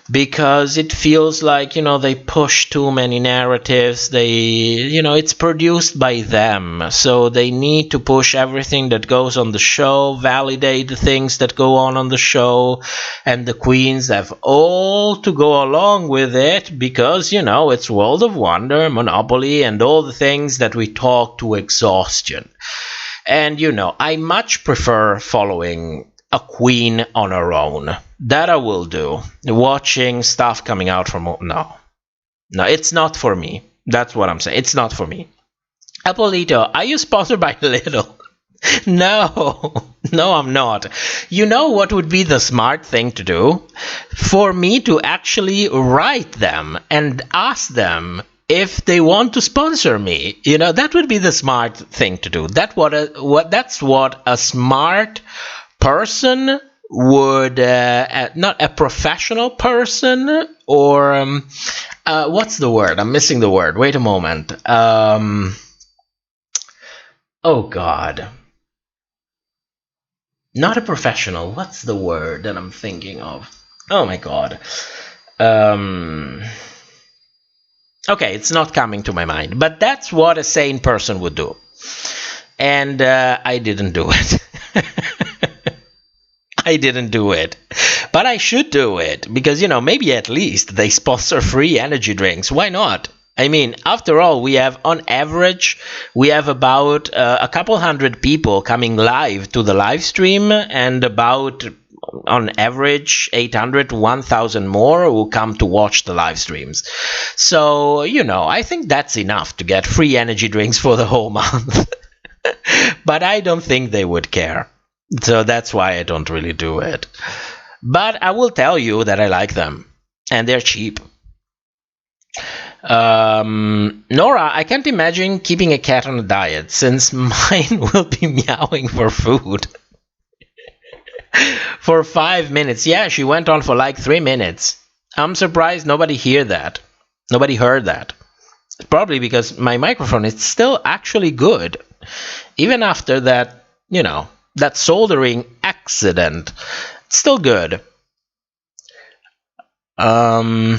because it feels like, you know, they push too many narratives. They, you know, it's produced by them, so they need to push everything that goes on the show, validate the things that go on the show, and the queens have all to go along with it because, you know, it's World of Wonder, Monopoly, and all the things that we talk to exhaustion. And, you know, I much prefer following a queen on her own. That I will do. Watching stuff coming out from... No, it's not for me. That's what I'm saying. It's not for me. Apolito, are you sponsored by Lidl? No, I'm not. You know what would be the smart thing to do? For me to actually write them and ask them if they want to sponsor me. You know, that would be the smart thing to do. That's what a smart person would, not a professional person, or what's the word? I'm missing the word. Wait a moment. Oh God. Not a professional. What's the word that I'm thinking of? Oh my God. Okay, it's not coming to my mind. But that's what a sane person would do. And I didn't do it. I didn't do it, but I should do it because, you know, maybe at least they sponsor free energy drinks. Why not? I mean, after all, we have on average, we have about a couple hundred people coming live to the live stream, and about on average 800 to 1,000 more who come to watch the live streams. So, you know, I think that's enough to get free energy drinks for the whole month. But I don't think they would care. So that's why I don't really do it. But I will tell you that I like them. And they're cheap. Nora, I can't imagine keeping a cat on a diet, since mine will be meowing for food. For 5 minutes. Yeah, she went on for like 3 minutes. I'm surprised nobody heard that. Nobody heard that. Probably because my microphone is still actually good. Even after that, you know, that soldering accident, it's still good. Johnny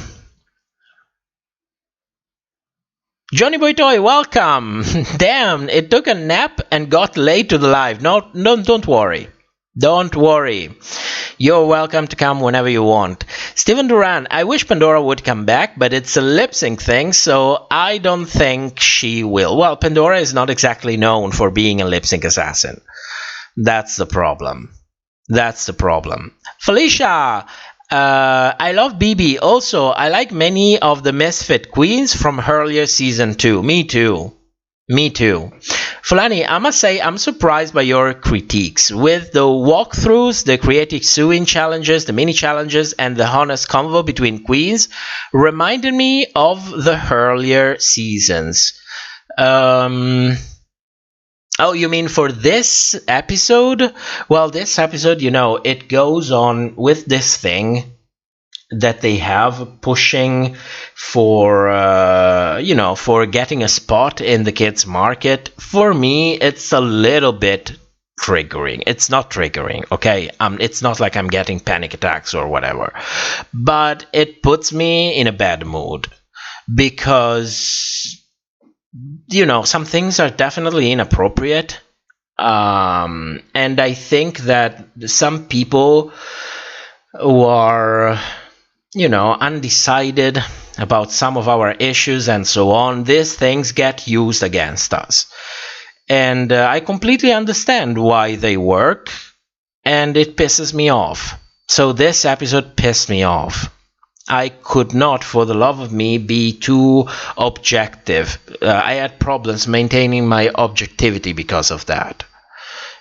Boy Toy, welcome. Damn, it took a nap and got late to the live. No, don't worry. Don't worry. You're welcome to come whenever you want. Steven Duran, I wish Pandora would come back, but it's a lip sync thing, so I don't think she will. Well, Pandora is not exactly known for being a lip sync assassin. That's the problem. That's the problem. Felicia, I love BB. Also, I like many of the Misfit Queens from earlier season 2. Me too. Me too. Fulani, I must say I'm surprised by your critiques. With the walkthroughs, the creative sewing challenges, the mini challenges, and the honest convo between queens reminded me of the earlier seasons. Oh, you mean for this episode? Well, this episode, you know, it goes on with this thing that they have pushing for, you know, for getting a spot in the kids' market. For me, it's a little bit triggering. It's not triggering, okay? It's not like I'm getting panic attacks or whatever. But it puts me in a bad mood because, some things are definitely inappropriate. And I think that some people who are, undecided about some of our issues and so on, these things get used against us. And I completely understand why they work, and it pisses me off. So this episode pissed me off. I could not, for the love of me, be too objective. I had problems maintaining my objectivity because of that.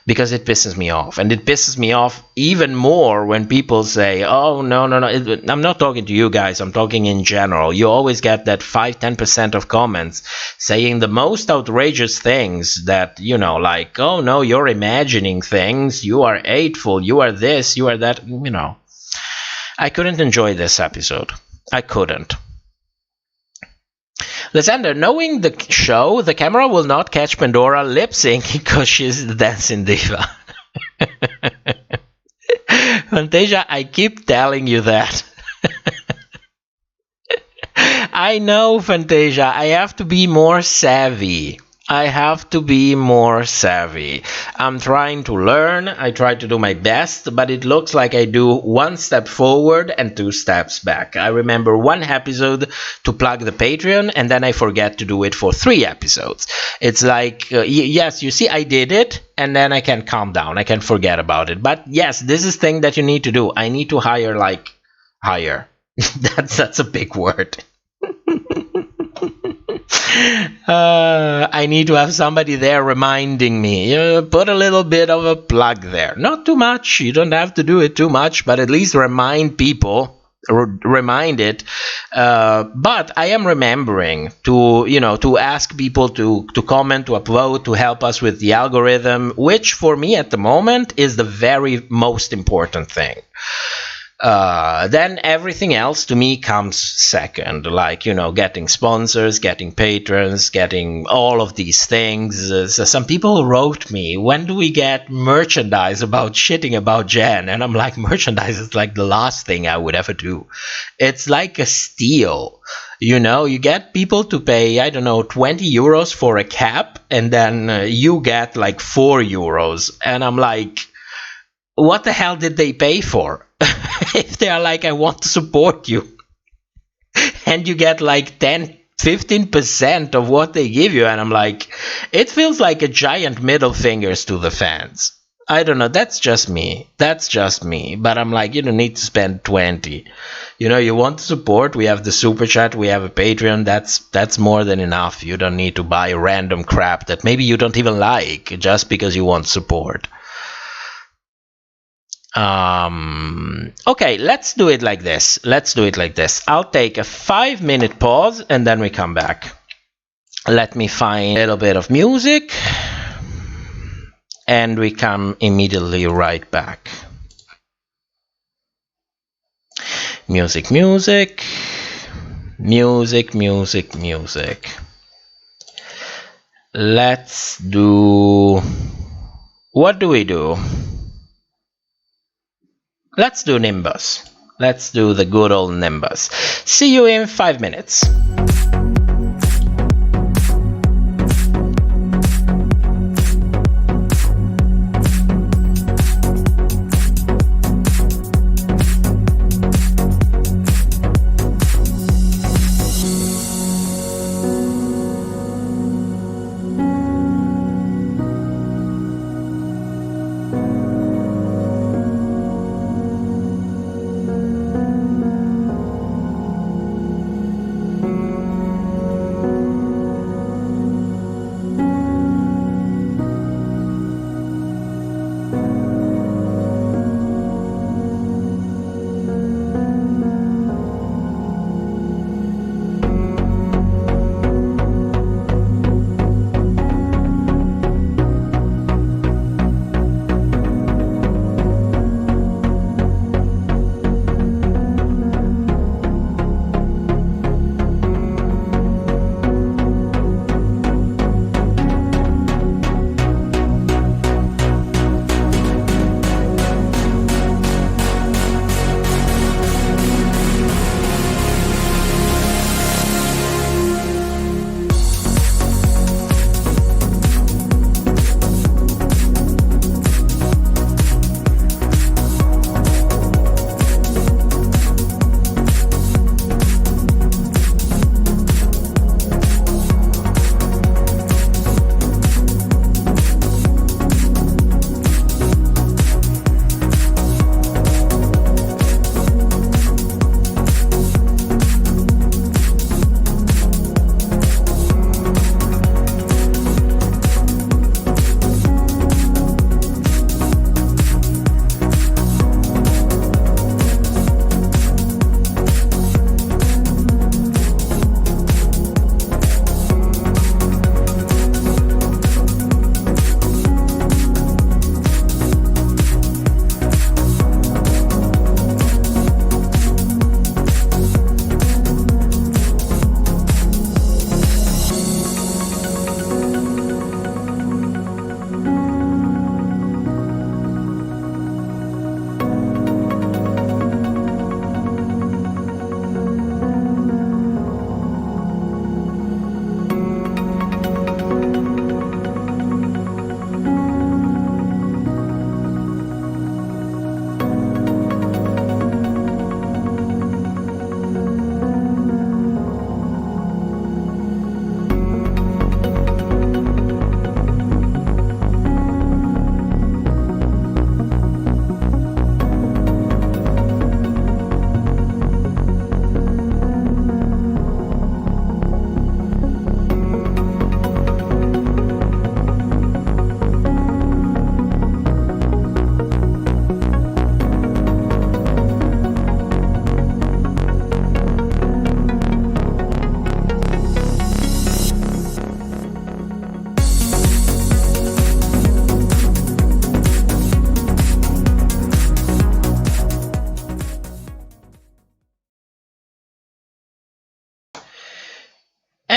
Because it pisses me off. And it pisses me off even more when people say, oh, no. I'm not talking to you guys. I'm talking in general. You always get that 5-10% of comments saying the most outrageous things that, like, oh, no, you're imagining things. You are hateful. You are this. You are that. I couldn't enjoy this episode. I couldn't. Lysander, knowing the show, the camera will not catch Pandora lip-syncing because she's the dancing diva. Fantasia, I keep telling you that. I know, Fantasia, I have to be more savvy. I'm trying to learn. I try to do my best, but it looks like I do 1 step forward and 2 steps back. I remember 1 episode to plug the Patreon, and then I forget to do it for 3 episodes. It's like, yes, you see, I did it, and then I can calm down. I can forget about it. But yes, this is thing that you need to do. I need to hire. That's a big word. I need to have somebody there reminding me. Put a little bit of a plug there. Not too much. You don't have to do it too much, but at least remind people. Remind it. But I am remembering to ask people to comment, to upvote, to help us with the algorithm, which for me at the moment is the very most important thing. Then everything else to me comes second, like, getting sponsors, getting patrons, getting all of these things. So some people wrote me, when do we get merchandise about shitting about Jen? And I'm like, merchandise is like the last thing I would ever do. It's like a steal. You get people to pay, 20 euros for a cap, and then you get like 4 euros. And I'm like, what the hell did they pay for? If they are like, I want to support you, and you get like 10-15% of what they give you, and I'm like, it feels like a giant middle fingers to the fans. I don't know, that's just me, but I'm like, you don't need to spend 20. You want to support, we have the super chat, we have a Patreon, that's more than enough. You don't need to buy random crap that maybe you don't even like just because you want support. Okay, let's do it like this. I'll take a 5-minute pause and then we come back. Let me find a little bit of music and we come immediately right back. Music. Let's do... What do we do? Let's do Nimbus. Let's do the good old Nimbus. See you in 5 minutes.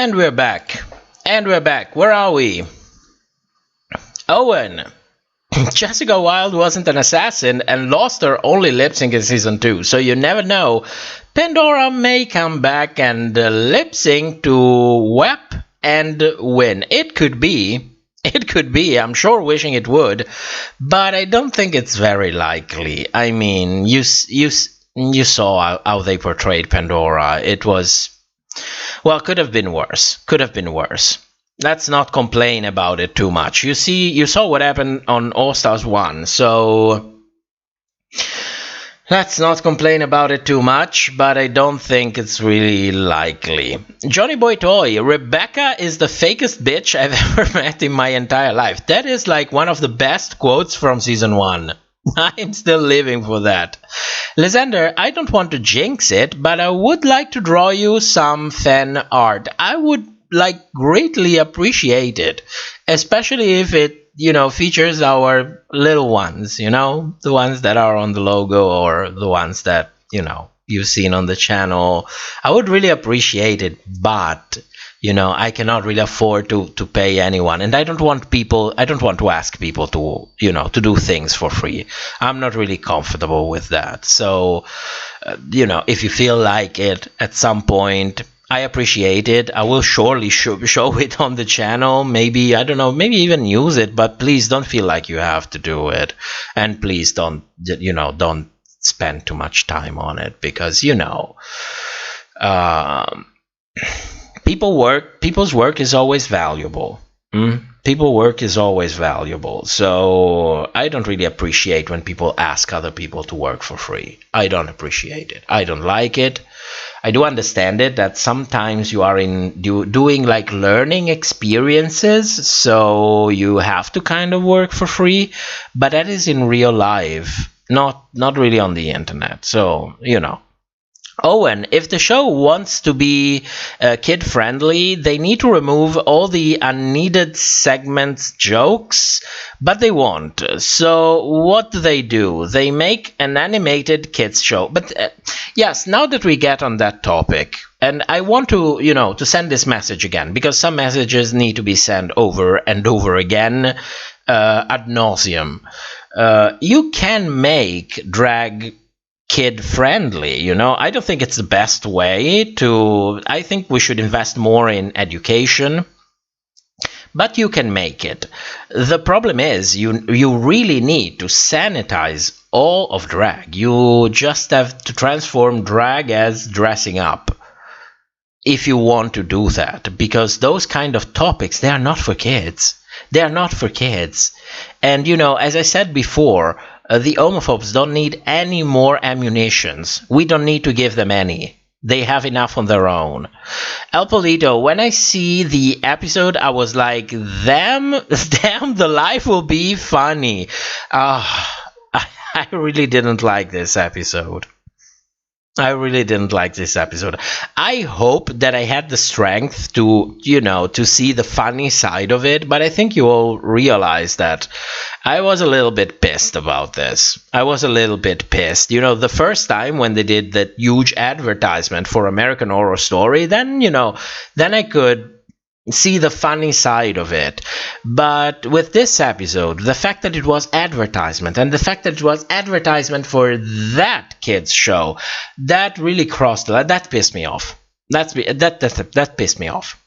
And we're back. Where are we? Owen. Jessica Wilde wasn't an assassin and lost her only lip sync in season 2, so you never know. Pandora may come back and lip sync to WEP and win. It could be. I'm sure wishing it would, but I don't think it's very likely. I mean, you saw how they portrayed Pandora. It was, well, could have been worse. Let's not complain about it too much. You saw what happened on All Stars 1, so let's not complain about it too much, but I don't think it's really likely. Johnny Boy Toy, Rebecca is the fakest bitch I've ever met in my entire life. That is like one of the best quotes from season 1. I'm still living for that. Lysander, I don't want to jinx it, but I would like to draw you some fan art. I would greatly appreciate it, especially if it features our little ones, the ones that are on the logo or the ones that you've seen on the channel. I would really appreciate it, but I cannot really afford to pay anyone, and I don't want to ask people to to do things for free. I'm not really comfortable with that. So if you feel like it at some point, I appreciate it. I will surely show it on the channel. Maybe, I don't know, maybe even use it, but please don't feel like you have to do it. And please don't spend too much time on it, because, people's work is always valuable. People's work is always valuable. So I don't really appreciate when people ask other people to work for free. I don't appreciate it. I don't like it. I do understand it that sometimes you are doing learning experiences, so you have to kind of work for free, but that is in real life, not really on the internet. So, Owen, if the show wants to be kid-friendly, they need to remove all the unneeded segments jokes, but they won't. So what do? They make an animated kids show. But yes, now that we get on that topic, and I want to, to send this message again, because some messages need to be sent over and over again ad nauseum. You can make drag kid friendly, I don't think it's the best way to. I think we should invest more in education, but you can make it. The problem is you really need to sanitize all of drag. You just have to transform drag as dressing up if you want to do that, because those kind of topics, they are not for kids. And as I said before, the homophobes don't need any more ammunitions. We don't need to give them any. They have enough on their own. El Polito, when I see the episode, I was like, damn, the life will be funny. I really didn't like this episode. I hope that I had the strength to, to see the funny side of it, but I think you all realize that I was a little bit pissed about this. The first time when they did that huge advertisement for American Horror Story, then I could see the funny side of it. But with this episode, the fact that it was advertisement, and the fact that it was advertisement for that kids show, that really crossed the line. That pissed me off. That pissed me off.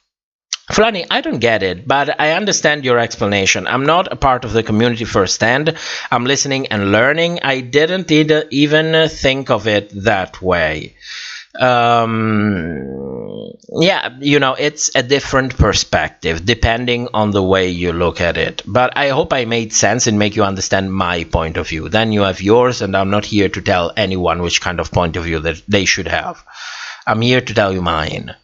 Flanny, I don't get it, but I understand your explanation. I'm not a part of the community firsthand. I'm listening and learning. I didn't even think of it that way. It's a different perspective depending on the way you look at it, but I hope I made sense and make you understand my point of view. Then you have yours, and I'm not here to tell anyone which kind of point of view that they should have. I'm here to tell you mine.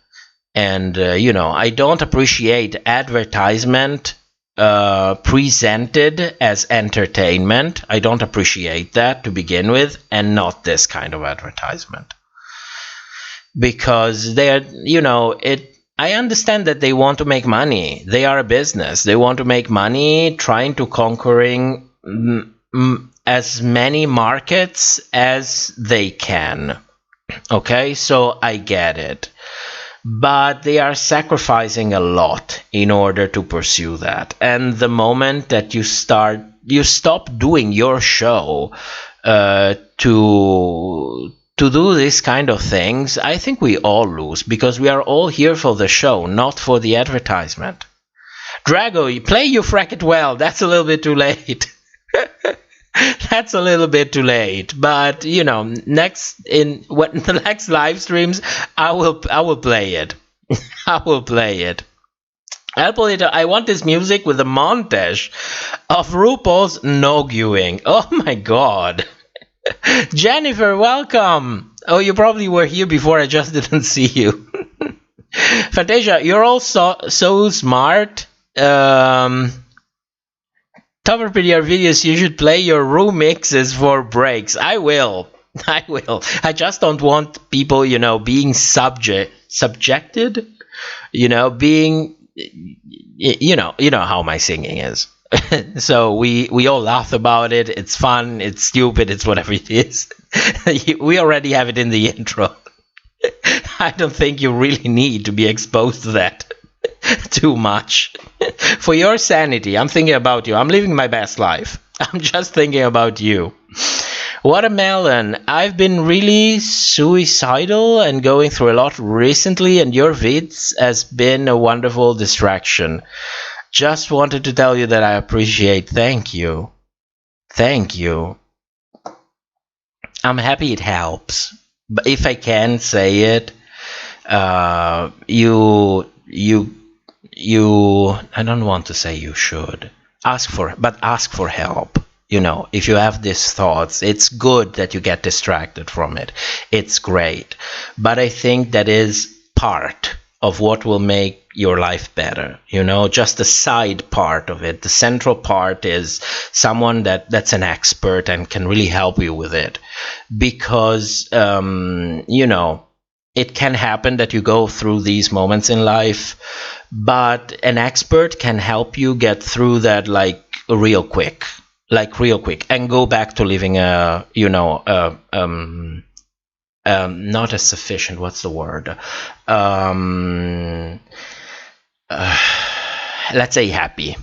And I don't appreciate advertisement presented as entertainment. I don't appreciate that to begin with, and not this kind of advertisement. Because they're, I understand that they want to make money. They are a business. They want to make money trying to conquering as many markets as they can. Okay, so I get it. but they are sacrificing a lot in order to pursue that. And the moment that you stop doing your show to do this kind of things, I think we all lose, because we are all here for the show, not for the advertisement. Drago, you play You Frack It Well. That's a little bit too late. That's a little bit too late, but you know, in the next live streams, I will play it. I will play it. Alpolito, I want this music with a montage of RuPaul's no-guing. Oh my god. Jennifer, welcome. Oh, you probably were here before, I just didn't see you. Fantasia, you're all so smart. Top RPDR videos, you should play your room mixes for breaks. I will. I just don't want people, you know, being subjected, you know, being, you know how my singing is. So we all laugh about it. It's fun. It's stupid. It's whatever it is. We already have it in the intro. I don't think you really need to be exposed to that too much. For your sanity, I'm thinking about you. I'm living my best life. I'm just thinking about you. Watermelon, I've been really suicidal and going through a lot recently, and your vids has been a wonderful distraction. Just wanted to tell you that I appreciate. Thank you. Thank you. I'm happy it helps. But if I can say it, you I don't want to say you should ask for help. You know, if you have these thoughts, it's good that you get distracted from it. It's great. But I think that is part of what will make your life better. You know, just the side part of it. The central part is someone that's an expert and can really help you with it. Because, you know, it can happen that you go through these moments in life, but an expert can help you get through that real quick, and go back to living not as sufficient. What's the word? Let's say happy.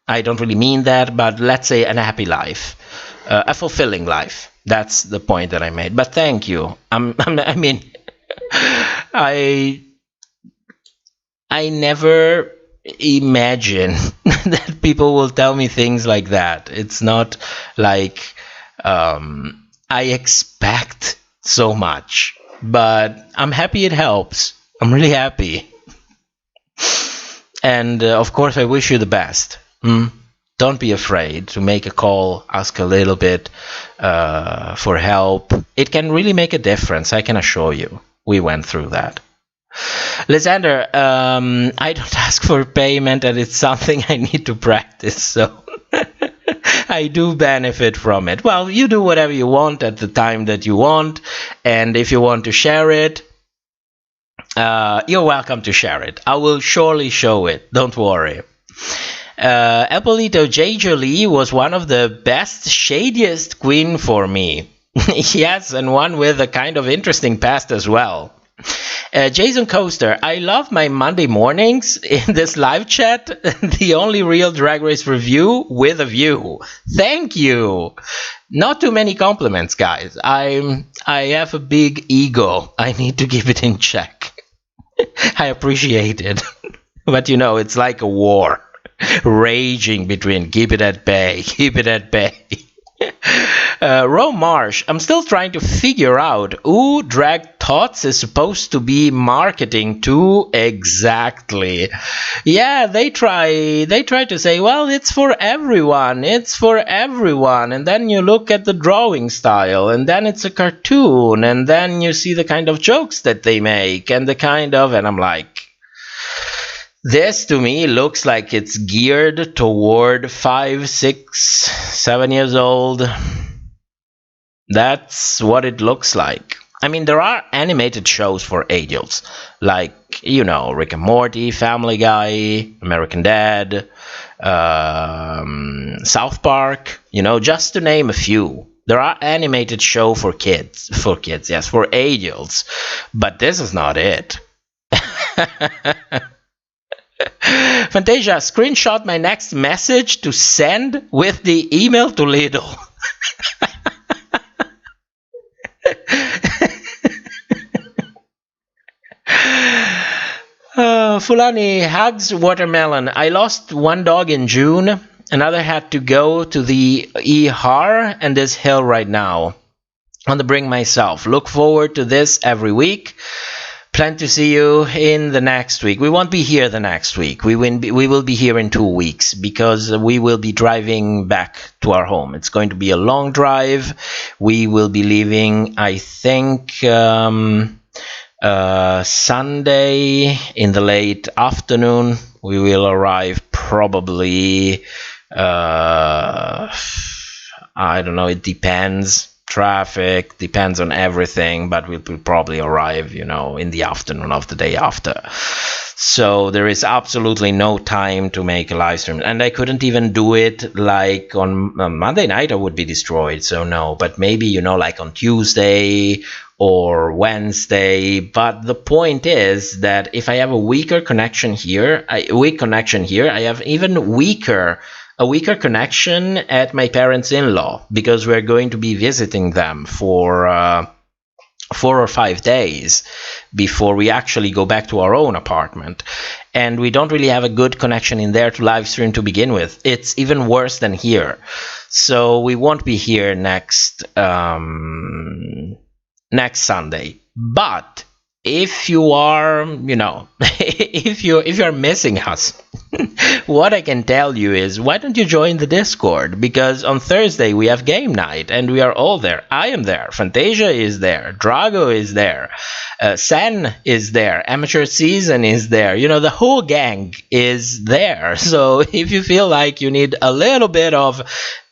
I don't really mean that, but let's say a happy life, a fulfilling life. That's the point that I made. But thank you. I never imagine that people will tell me things like that. It's not like I expect so much, but I'm happy it helps. I'm really happy. And of course, I wish you the best. Don't be afraid to make a call, ask a little bit for help. It can really make a difference, I can assure you. We went through that. Lysander, I don't ask for payment, and it's something I need to practice, so I do benefit from it. Well, you do whatever you want at the time that you want, and if you want to share it, you're welcome to share it. I will surely show it, don't worry. Alpolito, J. Jolie was one of the best, shadiest queen for me. Yes, and one with a kind of interesting past as well. Jason Coaster, I love my Monday mornings in this live chat. The only real Drag Race review with a view. Thank you. Not too many compliments, guys. I have a big ego. I need to keep it in check. I appreciate it. But you know, it's like a war raging between keep it at bay, keep it at bay. Rome Marsh, I'm still trying to figure out who Drag Tots is supposed to be marketing to exactly. Yeah, they try to say, well, it's for everyone, and then you look at the drawing style, and then it's a cartoon, and then you see the kind of jokes that they make, and I'm like, this to me looks like it's geared toward 5, 6, 7 years old. That's what it looks like. I mean, there are animated shows for adults, like, you know, Rick and Morty, Family Guy, American Dad, South Park, you know, just to name a few. There are animated shows for kids, yes, for adults, but this is not it. Fantasia, screenshot my next message to send with the email to Lidl. Fulani, hugs watermelon. I lost one dog in June. Another had to go to the ER and is ill right now. On the brink myself. Look forward to this every week. Plan to see you in the next week. We won't be here the next week. We will be here in 2 weeks because we will be driving back to our home. It's going to be a long drive. We will be leaving, I think, Sunday in the late afternoon. We will arrive probably, I don't know, it depends. Traffic depends on everything, but we'll probably arrive, in the afternoon of the day after. So there is absolutely no time to make a live stream, and I couldn't even do it like on Monday night. I would be destroyed, so no. But maybe like on Tuesday or Wednesday. But the point is that if I have a weaker connection here, I have even a weaker connection at my parents-in-law, because we're going to be visiting them for 4 or 5 days before we actually go back to our own apartment. And we don't really have a good connection in there to live stream to begin with. It's even worse than here. So we won't be here next Sunday. But if you are, if you're missing us, what I can tell you is, why don't you join the Discord? Because on Thursday we have game night and we are all there. I am there. Fantasia is there. Drago is there. Sen is there. Amateur Season is there. The whole gang is there. So if you feel like you need a little bit of,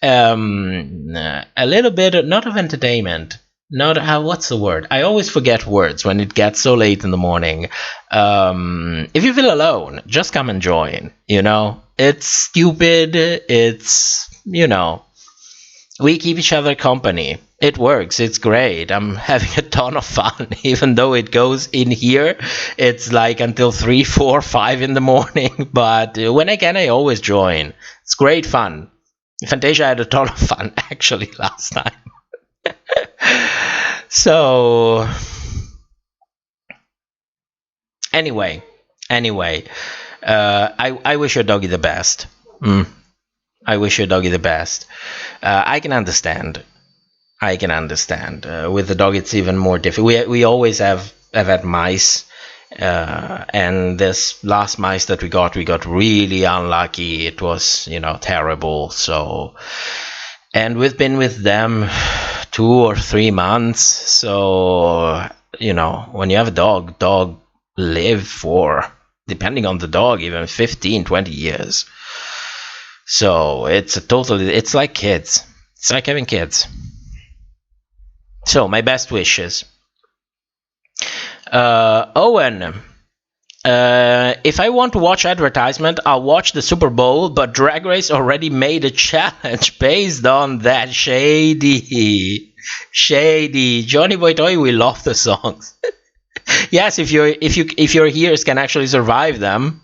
not of entertainment. What's the word? I always forget words when it gets so late in the morning. If you feel alone, just come and join. It's stupid. It's, we keep each other company. It works. It's great. I'm having a ton of fun, even though it goes in here. It's like until 3, 4, 5 in the morning. But when I can, I always join. It's great fun. Fantasia had a ton of fun, actually, last time. So anyway, I wish your doggy the best. I wish your doggy the best. I can understand. With the dog, it's even more difficult. We always have had mice, and this last mice that we got really unlucky. It was terrible. So. And we've been with them 2 or 3 months. So, when you have a dog live for, depending on the dog, even 15, 20 years. So it's like kids. It's like having kids. So my best wishes. Owen. If I want to watch advertisement, I'll watch the Super Bowl, but Drag Race already made a challenge based on that. Shady. Johnny Boy Toy, we love the songs. Yes, if your ears can actually survive them.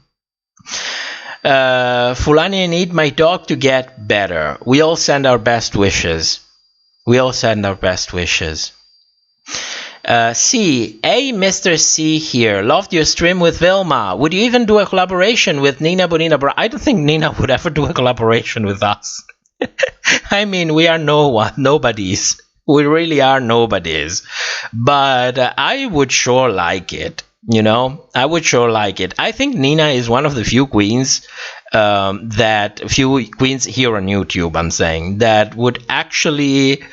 Fulani, I need my dog to get better. We all send our best wishes. Mr. C here. Loved your stream with Vilma. Would you even do a collaboration with Nina Bonina? I don't think Nina would ever do a collaboration with us. I mean, we are nobodies. We really are nobodies. But I would sure like it. I would sure like it. I think Nina is one of the few queens here on YouTube, I'm saying, that would actually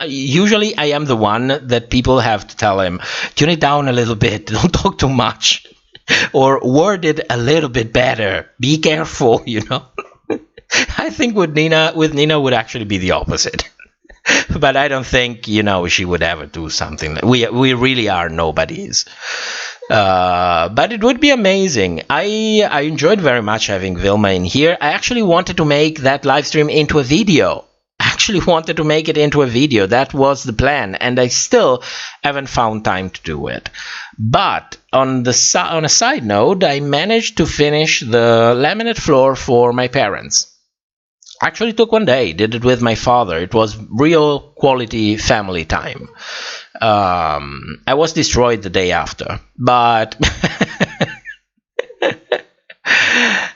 usually I am the one that people have to tell him, tune it down a little bit, don't talk too much, or word it a little bit better, be careful. I think with Nina would actually be the opposite. But I don't think she would ever do something. We really are nobodies. But it would be amazing. I enjoyed very much having Vilma in here. I actually wanted to make that live stream into a video. actually wanted to make it into a video. That was the plan, and I still haven't found time to do it. But on a side note, I managed to finish the laminate floor for my parents. Actually took one day, did it with my father. It was real quality family time. I was destroyed the day after, but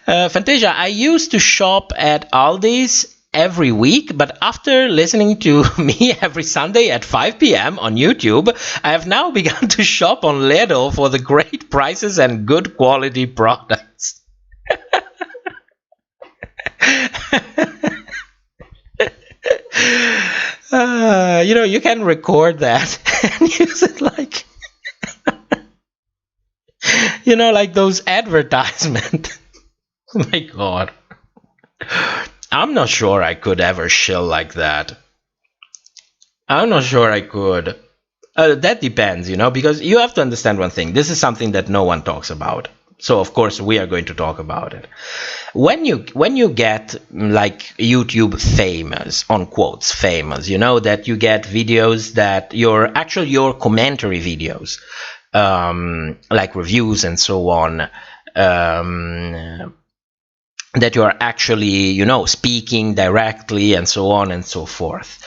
Fantasia, I used to shop at Aldi's every week, but after listening to me every Sunday at 5 p.m. on YouTube, I have now begun to shop on Lidl for the great prices and good quality products. You can record that and use it like, like those advertisements. Oh my God. I'm not sure I could ever shill like that. I'm not sure I could. That depends, because you have to understand one thing. This is something that no one talks about. So of course we are going to talk about it. When you get like YouTube famous, on quotes famous, that you get videos that your commentary videos, like reviews and so on, that you are actually, speaking directly and so on and so forth.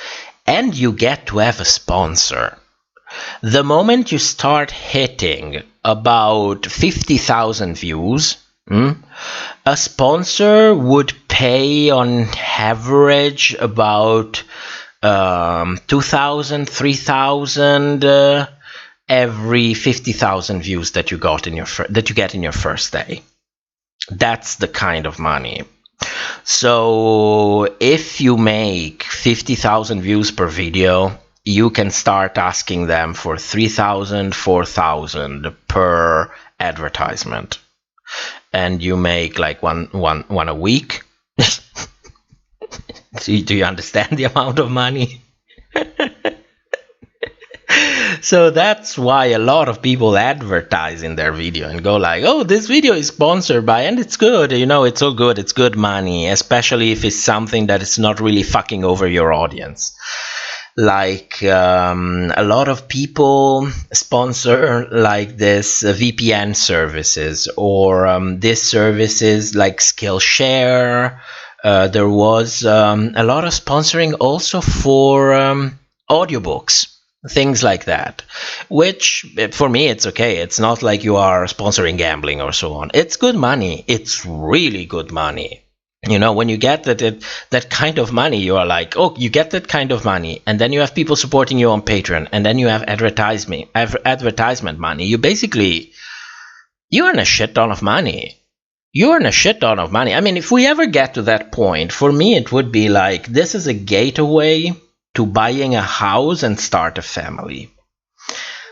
And you get to have a sponsor. The moment you start hitting about 50,000 views, a sponsor would pay on average about 2,000, 3,000 every 50,000 views that you get in your first day. That's the kind of money. So if you make 50,000 views per video, you can start asking them for 3,000, 4,000 per advertisement, and you make like one a week. Do you understand the amount of money? So that's why a lot of people advertise in their video and go like, oh, this video is sponsored by, and it's good, it's all good, it's good money, especially if it's something that is not really fucking over your audience. Like a lot of people sponsor like this VPN services, or these services like Skillshare. There was a lot of sponsoring also for audiobooks, things like that, which for me it's okay. It's not like you are sponsoring gambling or so on. It's good money. It's really good money. When you get that kind of money, you are like, oh, you get that kind of money, and then you have people supporting you on Patreon, and then you have advertisement money. You earn a shit ton of money. I mean, if we ever get to that point, for me it would be like, this is a gateway to buying a house and start a family.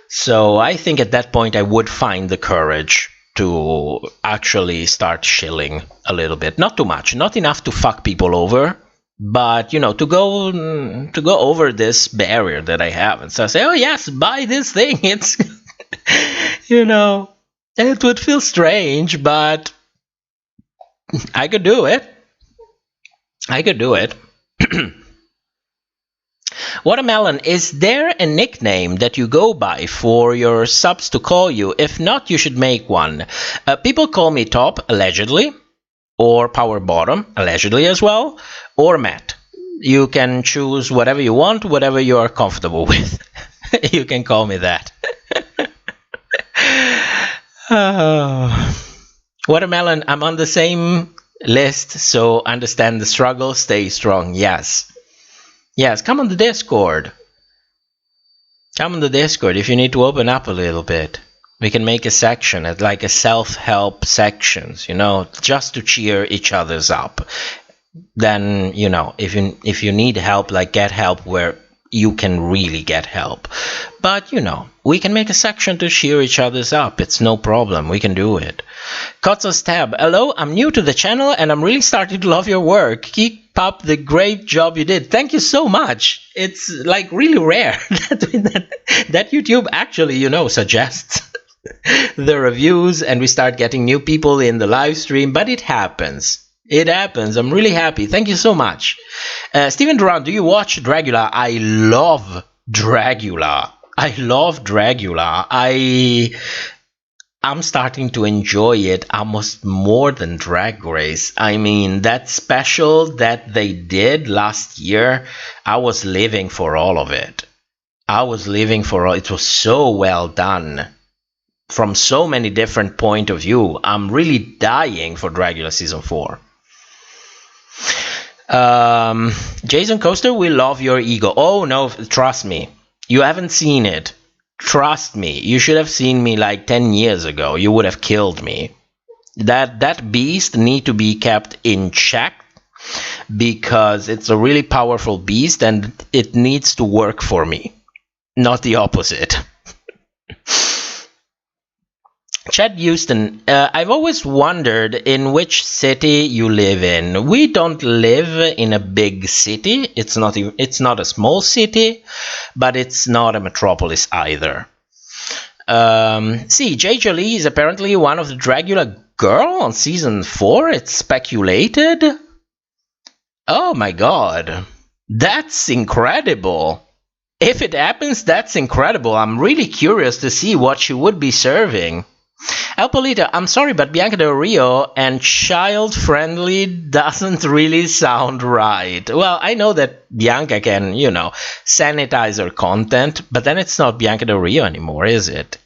So I think at that point I would find the courage to actually start shilling a little bit. Not too much, not enough to fuck people over, but to go over this barrier that I have and so say, oh yes, buy this thing. It's it would feel strange, but I could do it. Watermelon, is there a nickname that you go by for your subs to call you? If not, you should make one. People call me Top, allegedly, or Power Bottom, allegedly as well, or Matt. You can choose whatever you want, whatever you are comfortable with. You can call me that. Watermelon, I'm on the same list, so understand the struggle, stay strong. Yes, come on the Discord. If you need to open up a little bit. We can make a section, like a self-help sections, just to cheer each other's up. Then, if you need help, like get help where you can really get help. But, we can make a section to cheer each other's up. It's no problem. We can do it. Kotzo's Tab. Hello, I'm new to the channel and I'm really starting to love your work. Keep up the great job you did. Thank you so much. It's like really rare that YouTube actually, suggests the reviews and we start getting new people in the live stream. But it happens. It happens. I'm really happy. Thank you so much. Steven Duran, do you watch Dragula? I love Dragula. I'm starting to enjoy it almost more than Drag Race. I mean, that special that they did last year, I was living for all of it. It was so well done from so many different point of view. I'm really dying for Dragula season 4. Jason Coaster, we love your ego. Oh no, trust me. You haven't seen it. Trust me. You should have seen me like 10 years ago. You would have killed me. That beast need to be kept in check because it's a really powerful beast and it needs to work for me. Not the opposite. Chad Houston, I've always wondered in which city you live in. We don't live in a big city. It's not a small city, but it's not a metropolis either. See, J. Jolie is apparently one of the Dragula girl on season 4. It's speculated. Oh my god. That's incredible. If it happens, that's incredible. I'm really curious to see what she would be serving. El Polito, I'm sorry, but Bianca Del Rio and child-friendly doesn't really sound right. Well, I know that Bianca can, sanitize her content, but then it's not Bianca Del Rio anymore, is it?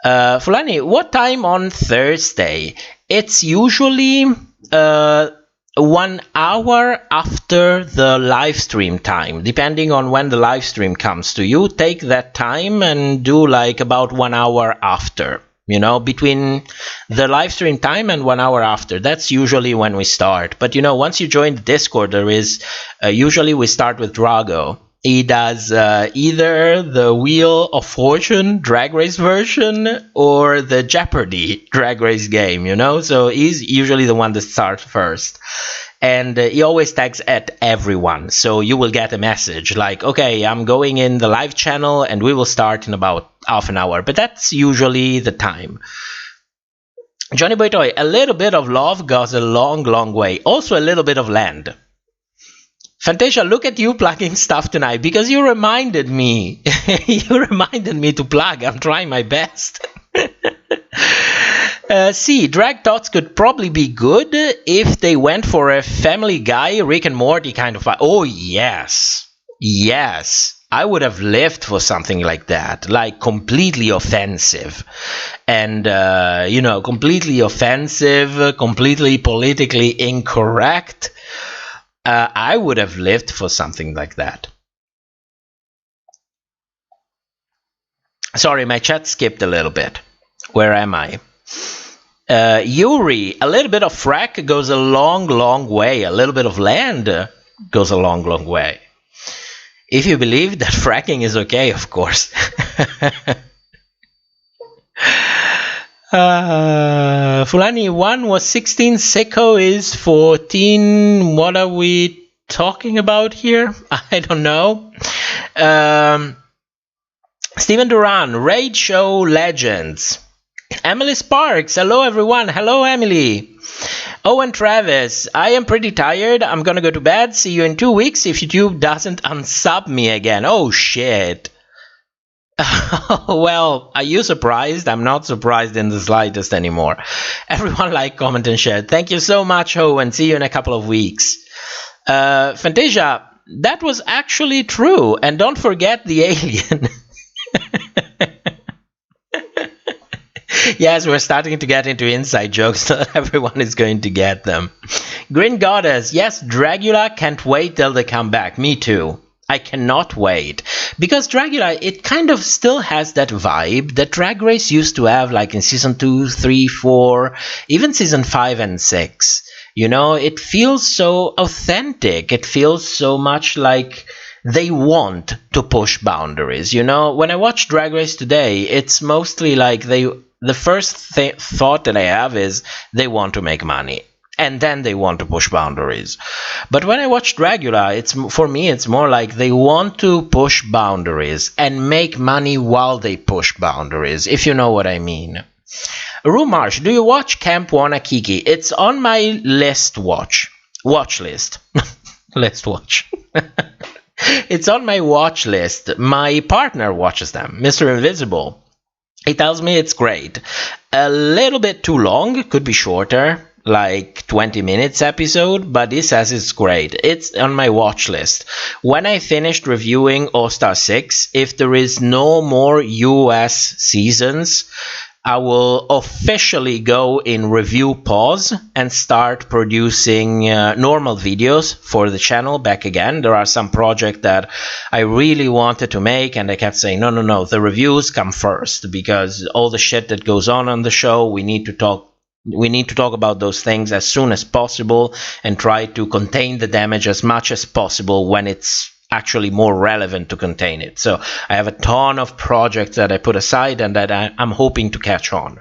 Fulani, what time on Thursday? It's usually 1 hour after the live stream time, depending on when the live stream comes to you. Take that time and do like about 1 hour after. Between the live stream time and 1 hour after. That's usually when we start. But, once you join the Discord, there is, usually we start with Drago. He does either the Wheel of Fortune Drag Race version or the Jeopardy Drag Race game, So he's usually the one that starts first. And he always tags at everyone. So you will get a message like, okay, I'm going in the live channel and we will start in about half an hour. But that's usually the time. Johnny Boy Toy, a little bit of love goes a long, long way. Also a little bit of land. Fantasia, look at you plugging stuff tonight because you reminded me. You reminded me to plug. I'm trying my best. See, Drag Tots could probably be good if they went for a Family Guy, Rick and Morty kind of vibe. Oh, yes. Yes. I would have lived for something like that. Like, completely offensive. And, completely offensive, completely politically incorrect. I would have lived for something like that. Sorry, my chat skipped a little bit. Where am I? Yuri, a little bit of frack goes a long, long way. A little bit of land goes a long, long way. If you believe that fracking is okay, of course. Fulani 1 was 16, Seiko is 14. What are we talking about here? I don't know. Steven Duran, Raid Show Legends. Emily Sparks, hello everyone. Hello Emily. Owen Travis, I am pretty tired. I'm gonna go to bed. See you in 2 weeks if YouTube doesn't unsub me again. Oh shit. Well, are you surprised? I'm not surprised in the slightest anymore. Everyone like, comment, and share. Thank you so much, Owen. See you in a couple of weeks. Fantasia, that was actually true. And don't forget the alien. Yes, we're starting to get into inside jokes. Not everyone is going to get them. Green Goddess, yes, Dragula, can't wait till they come back. Me too. I cannot wait. Because Dragula, it kind of still has that vibe that Drag Race used to have like in season 2, 3, 4, even season 5 and 6. It feels so authentic. It feels so much like they want to push boundaries. When I watch Drag Race today, it's mostly like the first thought that I have is they want to make money. And then they want to push boundaries. But when I watch Dragula, for me, it's more like they want to push boundaries and make money while they push boundaries, if you know what I mean. Rumarsh, do you watch Camp Wanakiki? It's on my watch list. List watch. It's on my watch list. My partner watches them, Mr. Invisible. He tells me it's great. A little bit too long, could be shorter, like 20 minutes episode, but he says it's great. It's on my watch list. When I finished reviewing All Star 6, if there is no more US seasons, I will officially go in review pause and start producing normal videos for the channel back again. There are some projects that I really wanted to make, and I kept saying, no, the reviews come first, because all the shit that goes on the show, we need to talk about those things as soon as possible and try to contain the damage as much as possible when it's actually more relevant to contain it. So I have a ton of projects that I put aside and that I'm hoping to catch on.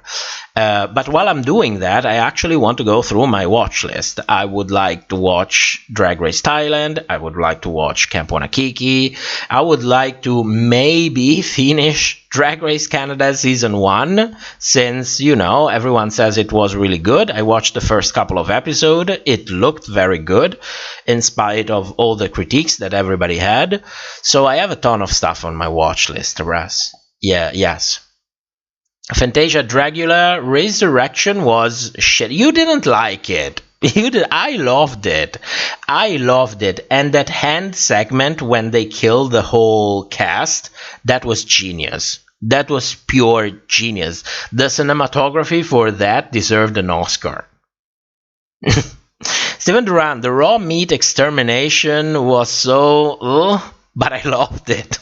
But while I'm doing that, I actually want to go through my watch list. I would like to watch Drag Race Thailand. I would like to watch Camp Wanakiki. I would like to maybe finish Drag Race Canada Season 1, since, everyone says it was really good. I watched the first couple of episodes. It looked very good, in spite of all the critiques that everybody had. So I have a ton of stuff on my watch list, Ras. Yes. Fantasia Dragula Resurrection was shit. You didn't like it. You did. I loved it. And that hand segment when they killed the whole cast, that was genius. That was pure genius. The cinematography for that deserved an Oscar. Steven Duran, the raw meat extermination was so... but I loved it.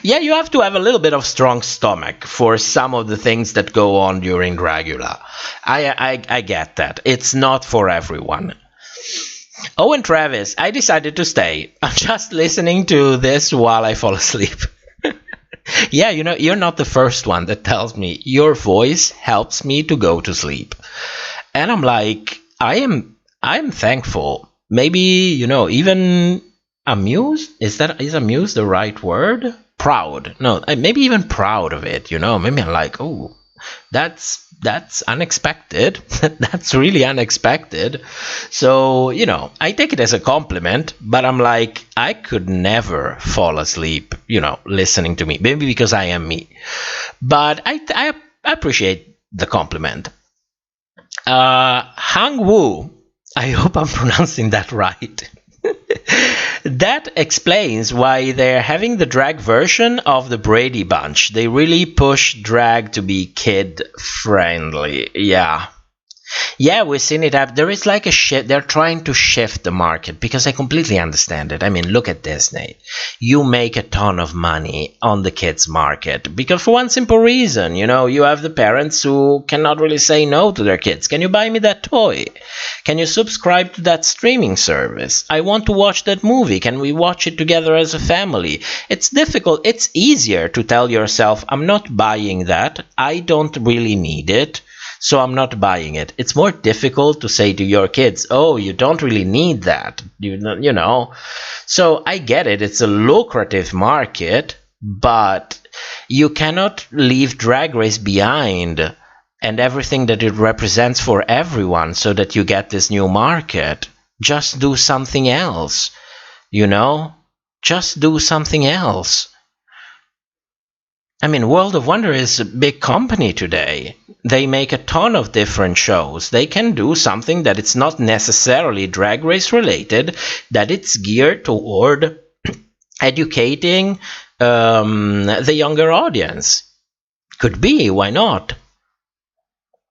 Yeah, you have to have a little bit of strong stomach for some of the things that go on during Dragula. I get that. It's not for everyone. Owen Travis, I decided to stay. I'm just listening to this while I fall asleep. Yeah, you're not the first one that tells me your voice helps me to go to sleep. And I'm like, I'm thankful. Maybe, even amused? Is amused the right word? Proud. No, maybe even proud of it, Maybe I'm like, oh, that's unexpected. That's really unexpected. So, I take it as a compliment, but I'm like, I could never fall asleep, listening to me. Maybe because I am me. But I appreciate the compliment. Hang Wu, I hope I'm pronouncing that right. That explains why they're having the drag version of the Brady Bunch. They really push drag to be kid-friendly. Yeah, we've seen it happen. There is like a shift. They're trying to shift the market, because I completely understand it. I mean, look at Disney. You make a ton of money on the kids market because for one simple reason, you have the parents who cannot really say no to their kids. Can you buy me that toy? Can you subscribe to that streaming service? I want to watch that movie. Can we watch it together as a family? It's difficult. It's easier to tell yourself, I'm not buying that. I don't really need it. So I'm not buying it. It's more difficult to say to your kids, oh, you don't really need that. So I get it. It's a lucrative market, but you cannot leave Drag Race behind and everything that it represents for everyone so that you get this new market. Just do something else, Just do something else. I mean, World of Wonder is a big company today. They make a ton of different shows. They can do something that it's not necessarily Drag Race related, that it's geared toward educating the younger audience. Could be. Why not?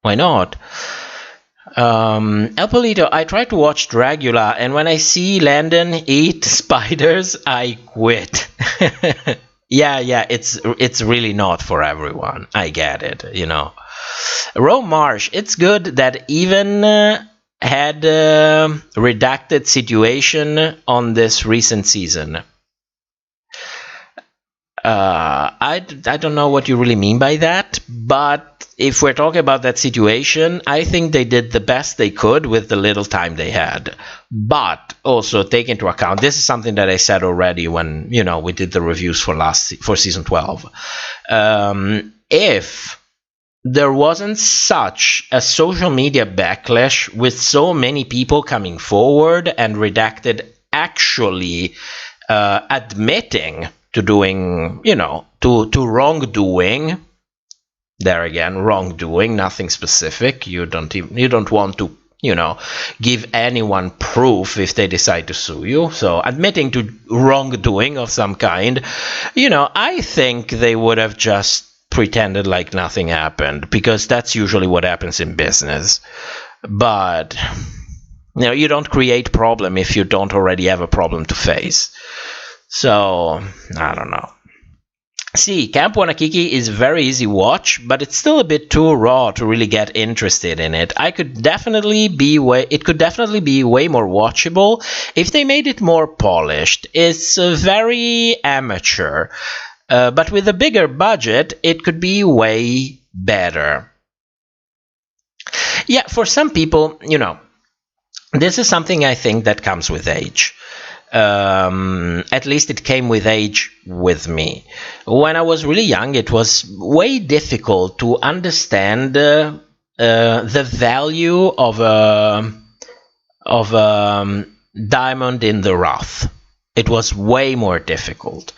El Polito, I try to watch Dragula, and when I see Landon eat spiders, I quit. Yeah, it's really not for everyone. I get it, Rome Marsh, it's good that even had a redacted situation on this recent season. I don't know what you really mean by that, but if we're talking about that situation, I think they did the best they could with the little time they had. But also take into account, this is something that I said already when we did the reviews for season 12. If there wasn't such a social media backlash with so many people coming forward and Redacted actually admitting to doing, to wrongdoing. There again, wrongdoing, nothing specific. You don't want to, give anyone proof if they decide to sue you. So admitting to wrongdoing of some kind, I think they would have just pretended like nothing happened, because that's usually what happens in business. But you don't create problem if you don't already have a problem to face. So I don't know. See, Camp Wanakiki is very easy watch, but it's still a bit too raw to really get interested in it. It could definitely be way more watchable if they made it more polished. It's very amateur. But with a bigger budget, it could be way better. Yeah, for some people, this is something I think that comes with age. At least it came with age with me. When I was really young, it was way difficult to understand the value of a diamond in the rough. It was way more difficult.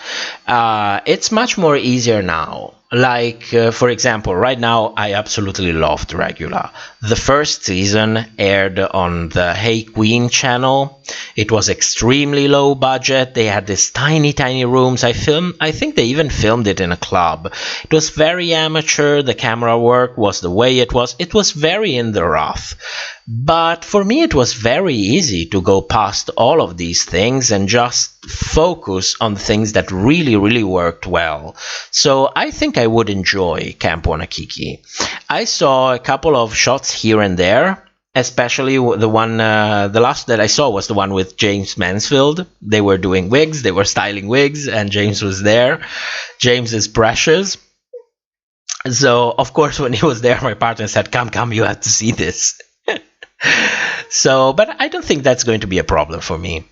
It's much more easier now. Like, for example, right now, I absolutely love Dragula. The first season aired on the Hey Queen channel. It was extremely low budget. They had this tiny, tiny rooms. I think they even filmed it in a club. It was very amateur. The camera work was the way it was. It was very in the rough. But for me, it was very easy to go past all of these things and just focus on things that really, really worked well. So I think I would enjoy Camp Wanakiki. I saw a couple of shots here and there, especially the last that I saw was the one with James Mansfield. They were doing wigs, they were styling wigs, and James was there. James is precious. So, of course, when he was there, my partner said, come, you have to see this. So, but I don't think that's going to be a problem for me.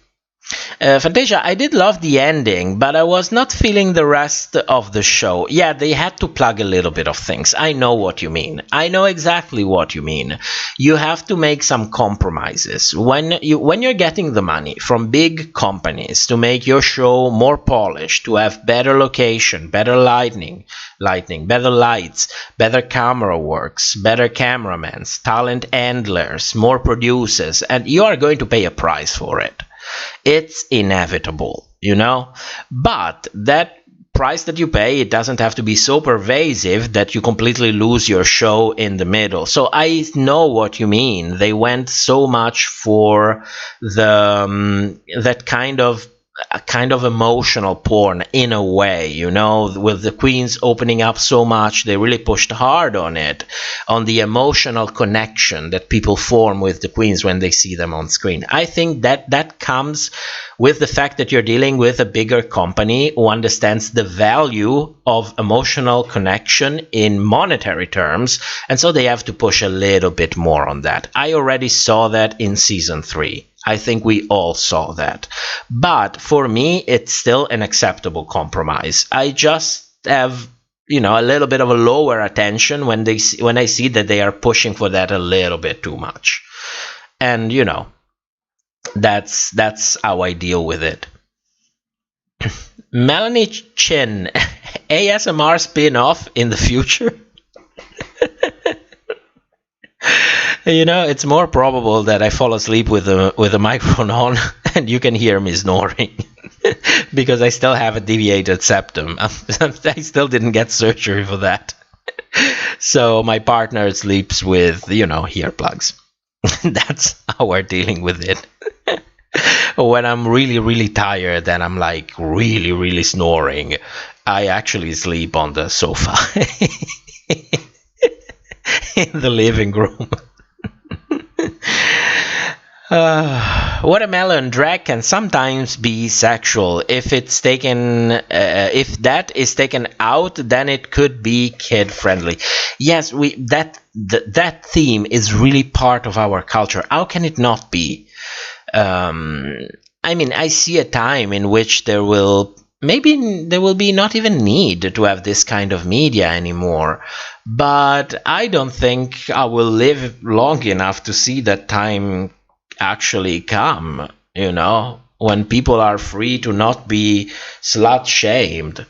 Fantasia, I did love the ending, but I was not feeling the rest of the show. Yeah, they had to plug a little bit of things. I know what you mean. I know exactly what you mean. You have to make some compromises. When you're getting the money from big companies to make your show more polished, to have better location, better lighting, better lights, better camera works, better cameramans, talent handlers, more producers, and you are going to pay a price for it. It's inevitable, but that price that you pay, it doesn't have to be so pervasive that you completely lose your show in the middle. So I know what you mean. They went so much for that kind of emotional porn in a way, with the queens opening up so much. They really pushed hard on it, on the emotional connection that people form with the queens when they see them on screen. I think that comes with the fact that you're dealing with a bigger company who understands the value of emotional connection in monetary terms, and so they have to push a little bit more on that. I already saw that in season 3. I think we all saw that. But for me, it's still an acceptable compromise. I just have, a little bit of a lower attention when I see that they are pushing for that a little bit too much. And, that's how I deal with it. Melanie Chin, ASMR spin-off in the future? It's more probable that I fall asleep with a microphone on and you can hear me snoring because I still have a deviated septum. I still didn't get surgery for that. So my partner sleeps with, earplugs. That's how we're dealing with it. When I'm really, really tired and I'm like really, really snoring, I actually sleep on the sofa in the living room. Watermelon drag can sometimes be sexual. If that is taken out, then it could be kid friendly. Yes, that theme is really part of our culture. How can it not be? I see a time in which there will maybe there will be not even need to have this kind of media anymore. But I don't think I will live long enough to see that time actually come, when people are free to not be slut shamed.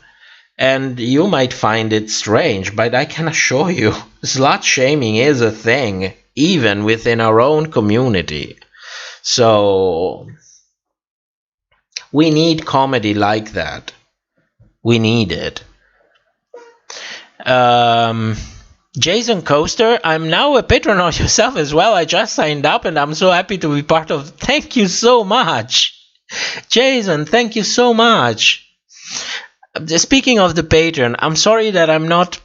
And you might find it strange, but I can assure you, slut shaming is a thing, even within our own community. So we need comedy like that. We need it. Jason Coaster, I'm now a patron of yourself as well. I just signed up and I'm so happy to be part of. Thank you so much. Jason, thank you so much. Speaking of the Patreon, I'm sorry that I'm not,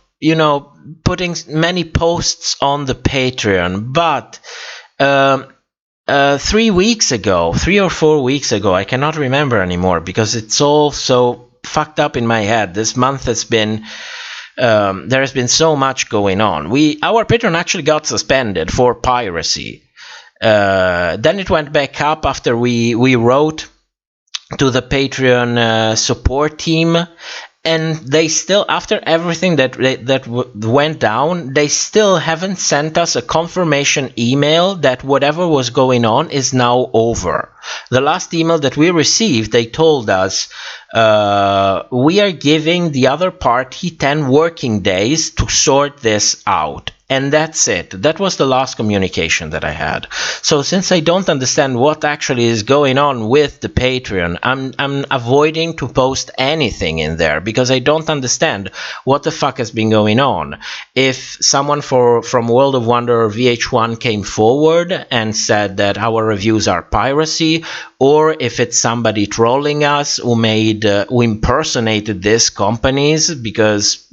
putting many posts on the Patreon, but 3 or 4 weeks ago, I cannot remember anymore because it's all so fucked up in my head. This month has been, there has been so much going on. Our Patreon actually got suspended for piracy. Then it went back up after we wrote to the Patreon support team, and they still, after everything that went down, they still haven't sent us a confirmation email that whatever was going on is now over. The last email that we received, they told us, we are giving the other party 10 working days to sort this out. And that's it. That was the last communication that I had. So since I don't understand what actually is going on with the Patreon, I'm avoiding to post anything in there because I don't understand what the fuck has been going on. If someone from World of Wonder or VH1 came forward and said that our reviews are piracy, or if it's somebody trolling us who impersonated these companies because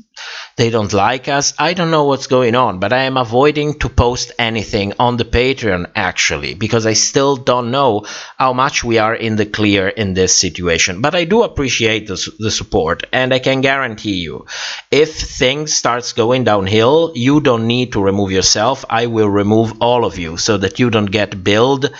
they don't like us. I don't know what's going on, but I am avoiding to post anything on the Patreon actually, because I still don't know how much we are in the clear in this situation. But I do appreciate the support, and I can guarantee you, if things starts going downhill, you don't need to remove yourself. I will remove all of you so that you don't get billed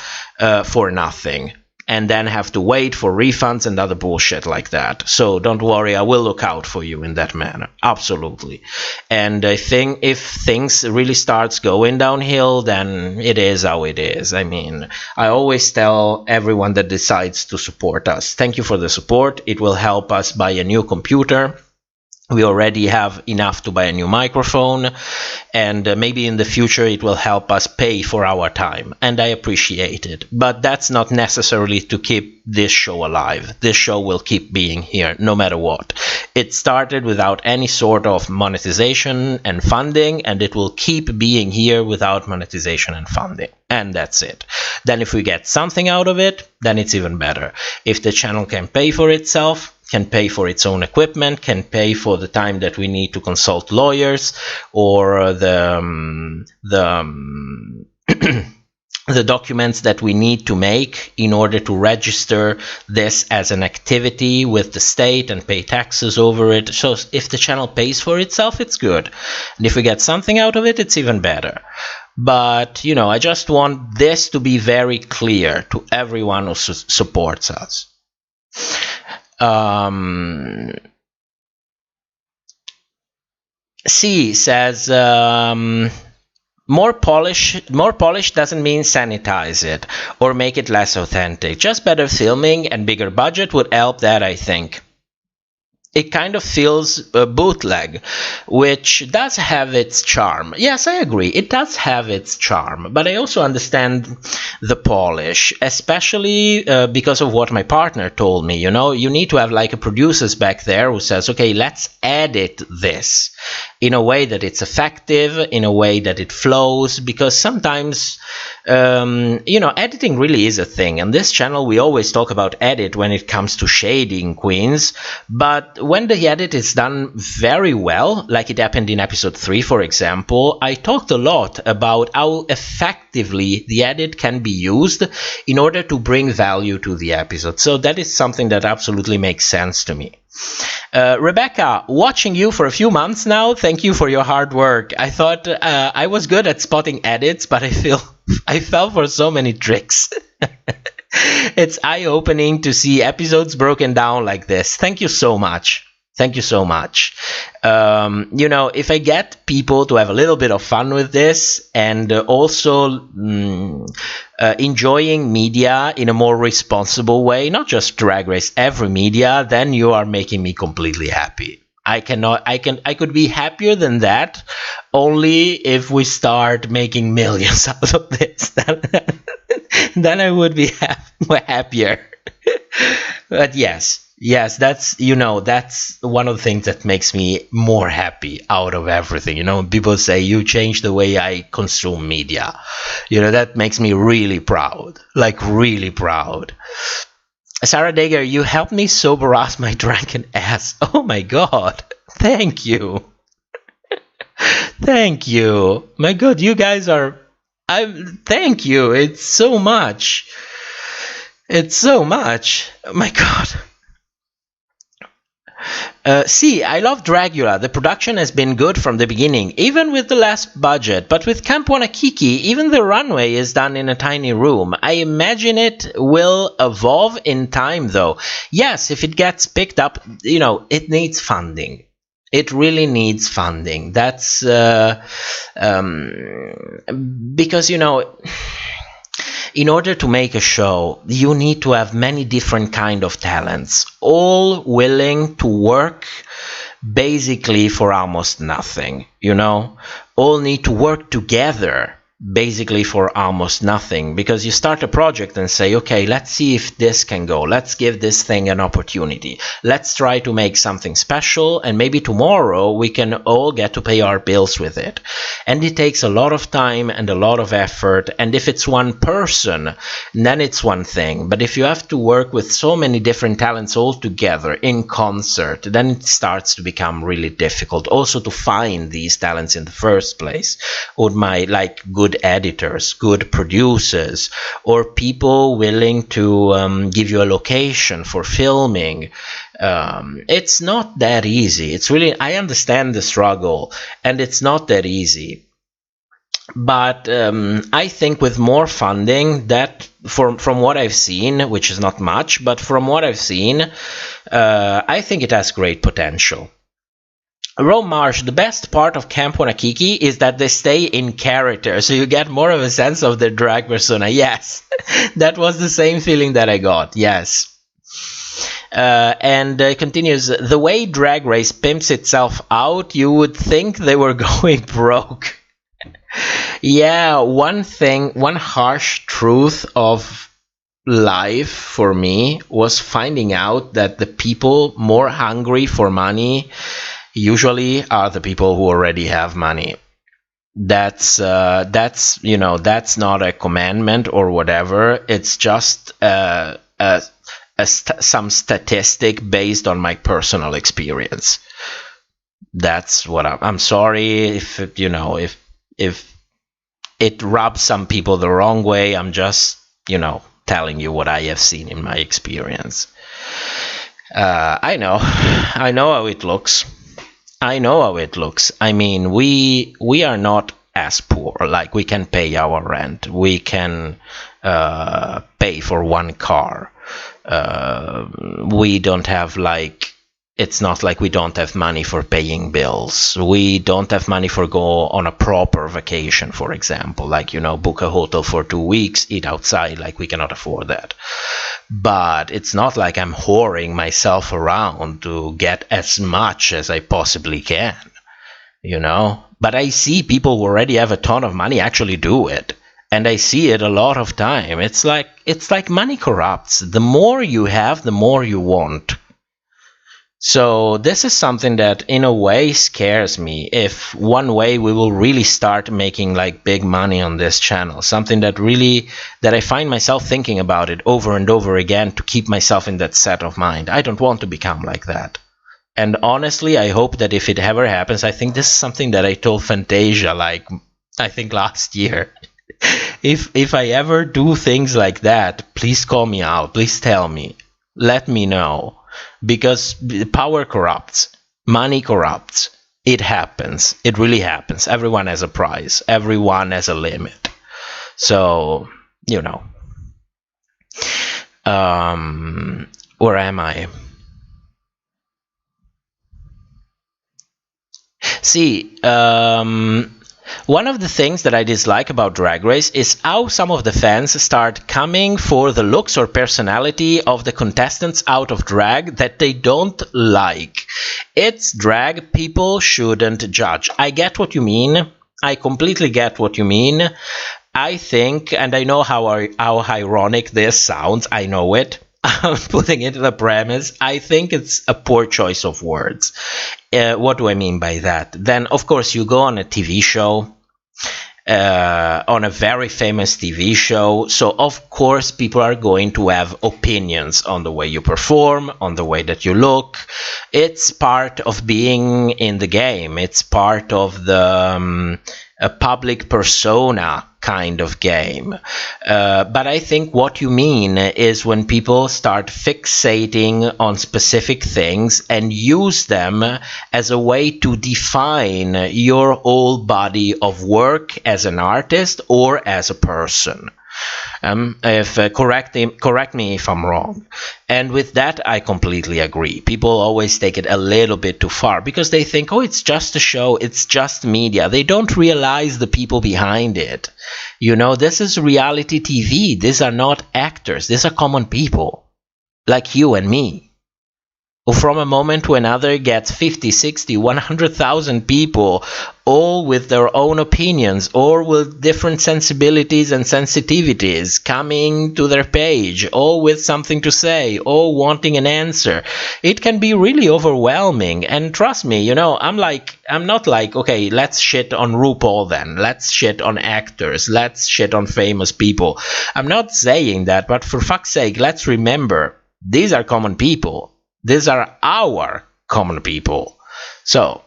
for nothing and then have to wait for refunds and other bullshit like that. So don't worry, I will look out for you in that manner. Absolutely. And I think if things really starts going downhill, then it is how it is. I mean, I always tell everyone that decides to support us, thank you for the support. It will help us buy a new computer. We already have enough to buy a new microphone, and maybe in the future it will help us pay for our time, and I appreciate it. But that's not necessarily to keep this show alive. This show will keep being here no matter what. It started without any sort of monetization and funding, and it will keep being here without monetization and funding. And that's it. Then if we get something out of it, then it's even better. If the channel can pay for itself, can pay for its own equipment, can pay for the time that we need to consult lawyers, or the documents that we need to make in order to register this as an activity with the state and pay taxes over it. So if the channel pays for itself, it's good. And if we get something out of it, it's even better. But, I just want this to be very clear to everyone who supports us. C says, more polish doesn't mean sanitize it or make it less authentic. Just better filming and bigger budget would help that, I think. It kind of feels bootleg, which does have its charm. Yes, I agree. It does have its charm, but I also understand the polish, especially because of what my partner told me. You need to have like a producer's back there who says, okay, let's edit this in a way that it's effective, in a way that it flows, because sometimes, editing really is a thing. On this channel, we always talk about edit when it comes to shading queens, but when the edit is done very well, like it happened in episode 3, for example, I talked a lot about how effectively the edit can be used in order to bring value to the episode. So that is something that absolutely makes sense to me. Rebecca, watching you for a few months now, thank you for your hard work. I thought I was good at spotting edits, but I fell for so many tricks. It's eye-opening to see episodes broken down like this. Thank you so much. Thank you so much. If I get people to have a little bit of fun with this and also enjoying media in a more responsible way, not just Drag Race, every media, then you are making me completely happy. I could be happier than that only if we start making millions out of this. Then I would be happier. But yes, that's one of the things that makes me more happy out of everything. People say you change the way I consume media. That makes me really proud, like really proud. Sarah Dager, you helped me sober up my drunken ass. Oh my God. Thank you. Thank you. My God, you guys are... thank you. It's so much. It's so much. Oh my God. See, I love Dragula. The production has been good from the beginning, even with the less budget. But with Camp Wanakiki, even the runway is done in a tiny room. I imagine it will evolve in time, though. Yes, if it gets picked up, it needs funding. It really needs funding. That's because, in order to make a show, you need to have many different kind of talents, all willing to work basically for almost nothing, all need to work together basically for almost nothing, because you start a project and say, okay, let's see if this can go, let's give this thing an opportunity, let's try to make something special, and maybe tomorrow we can all get to pay our bills with it. And it takes a lot of time and a lot of effort, and if it's one person, then it's one thing, but if you have to work with so many different talents all together in concert, then it starts to become really difficult also to find these talents in the first place, or good editors, good producers, or people willing to give you a location for filming. It's not that easy. It's really, I understand the struggle, and it's not that easy. But I think with more funding, that from what I've seen, which is not much, but from what I've seen, I think it has great potential. Rome Marsh, the best part of Camp Wanakiki is that they stay in character, so you get more of a sense of their drag persona. Yes, that was the same feeling that I got, yes. And continues, the way Drag Race pimps itself out, you would think they were going broke. Yeah, one harsh truth of life for me was finding out that the people more hungry for money usually are the people who already have money. That's not a commandment or whatever. It's just some statistic based on my personal experience. That's what I'm sorry if it rubs some people the wrong way. I'm just telling you what I have seen in my experience. I know how it looks. I know how it looks. I mean, we are not as poor. Like, we can pay our rent. We can pay for one car. We don't have it's not like we don't have money for paying bills. We don't have money for go on a proper vacation, for example, book a hotel for 2 weeks, eat outside. We cannot afford that. But it's not like I'm whoring myself around to get as much as I possibly can, But I see people who already have a ton of money actually do it. And I see it a lot of time. It's like money corrupts. The more you have, the more you want. So this is something that in a way scares me. If one way we will really start making big money on this channel, something that I find myself thinking about it over and over again to keep myself in that set of mind. I don't want to become like that. And honestly, I hope that if it ever happens, I think this is something that I told Fantasia I think last year. If I ever do things like that, please call me out. Please tell me. Let me know. Because power corrupts, money corrupts. It happens. It really happens. Everyone has a price. Everyone has a limit. So, Where am I? See, one of the things that I dislike about Drag Race is how some of the fans start coming for the looks or personality of the contestants out of drag that they don't like. It's drag, people shouldn't judge. I get what you mean. I completely get what you mean. I think, and I know how ironic this sounds, I know it. I'm putting it in the premise. I think it's a poor choice of words. What do I mean by that? Then, of course, you go on a TV show, on a very famous TV show. So, of course, people are going to have opinions on the way you perform, on the way that you look. It's part of being in the game. It's part of the a public persona kind of game. But I think what you mean is when people start fixating on specific things and use them as a way to define your whole body of work as an artist or as a person. Correct me if I'm wrong. And with that, I completely agree. People always take it a little bit too far because they think, oh, it's just a show, it's just media. They don't realize the people behind it. You know, this is reality TV. These are not actors. These are common people like you and me, who from a moment to another gets 50, 60, 100,000 people, all with their own opinions or with different sensibilities and sensitivities coming to their page, all with something to say, all wanting an answer. It can be really overwhelming. And trust me, you know, I'm not like, okay, let's shit on RuPaul then. Let's shit on actors. Let's shit on famous people. I'm not saying that, but for fuck's sake, let's remember, these are common people. These are our common people. So,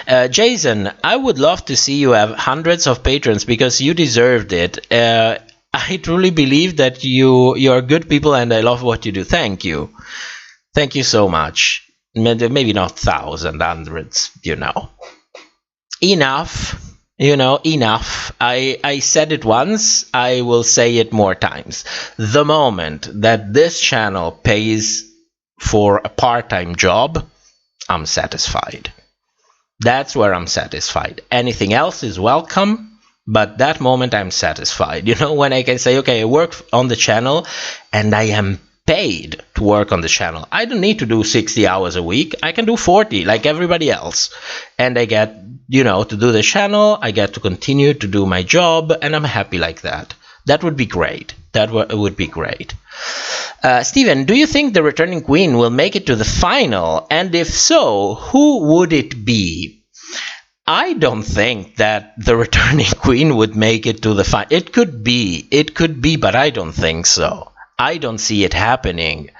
Jason, I would love to see you have hundreds of patrons because you deserved it. I truly believe that you're good people and I love what you do. Thank you. Thank you so much. Maybe not thousands, hundreds, you know. Enough. You know, enough. I said it once, I will say it more times. The moment that this channel pays for a part-time job, I'm satisfied. That's where I'm satisfied. Anything else is welcome, but that moment I'm satisfied. You know, when I can say, okay, I work on the channel and I am paid to work on the channel. I don't need to do 60 hours a week. I can do 40 like everybody else. And I get, you know, to do the channel. I get to continue to do my job and I'm happy like that. That would be great. That would be great. Steven, do you think the returning queen will make it to the final? And if so, who would it be? I don't think that the returning queen would make it to the final. It could be, but I don't think so. I don't see it happening.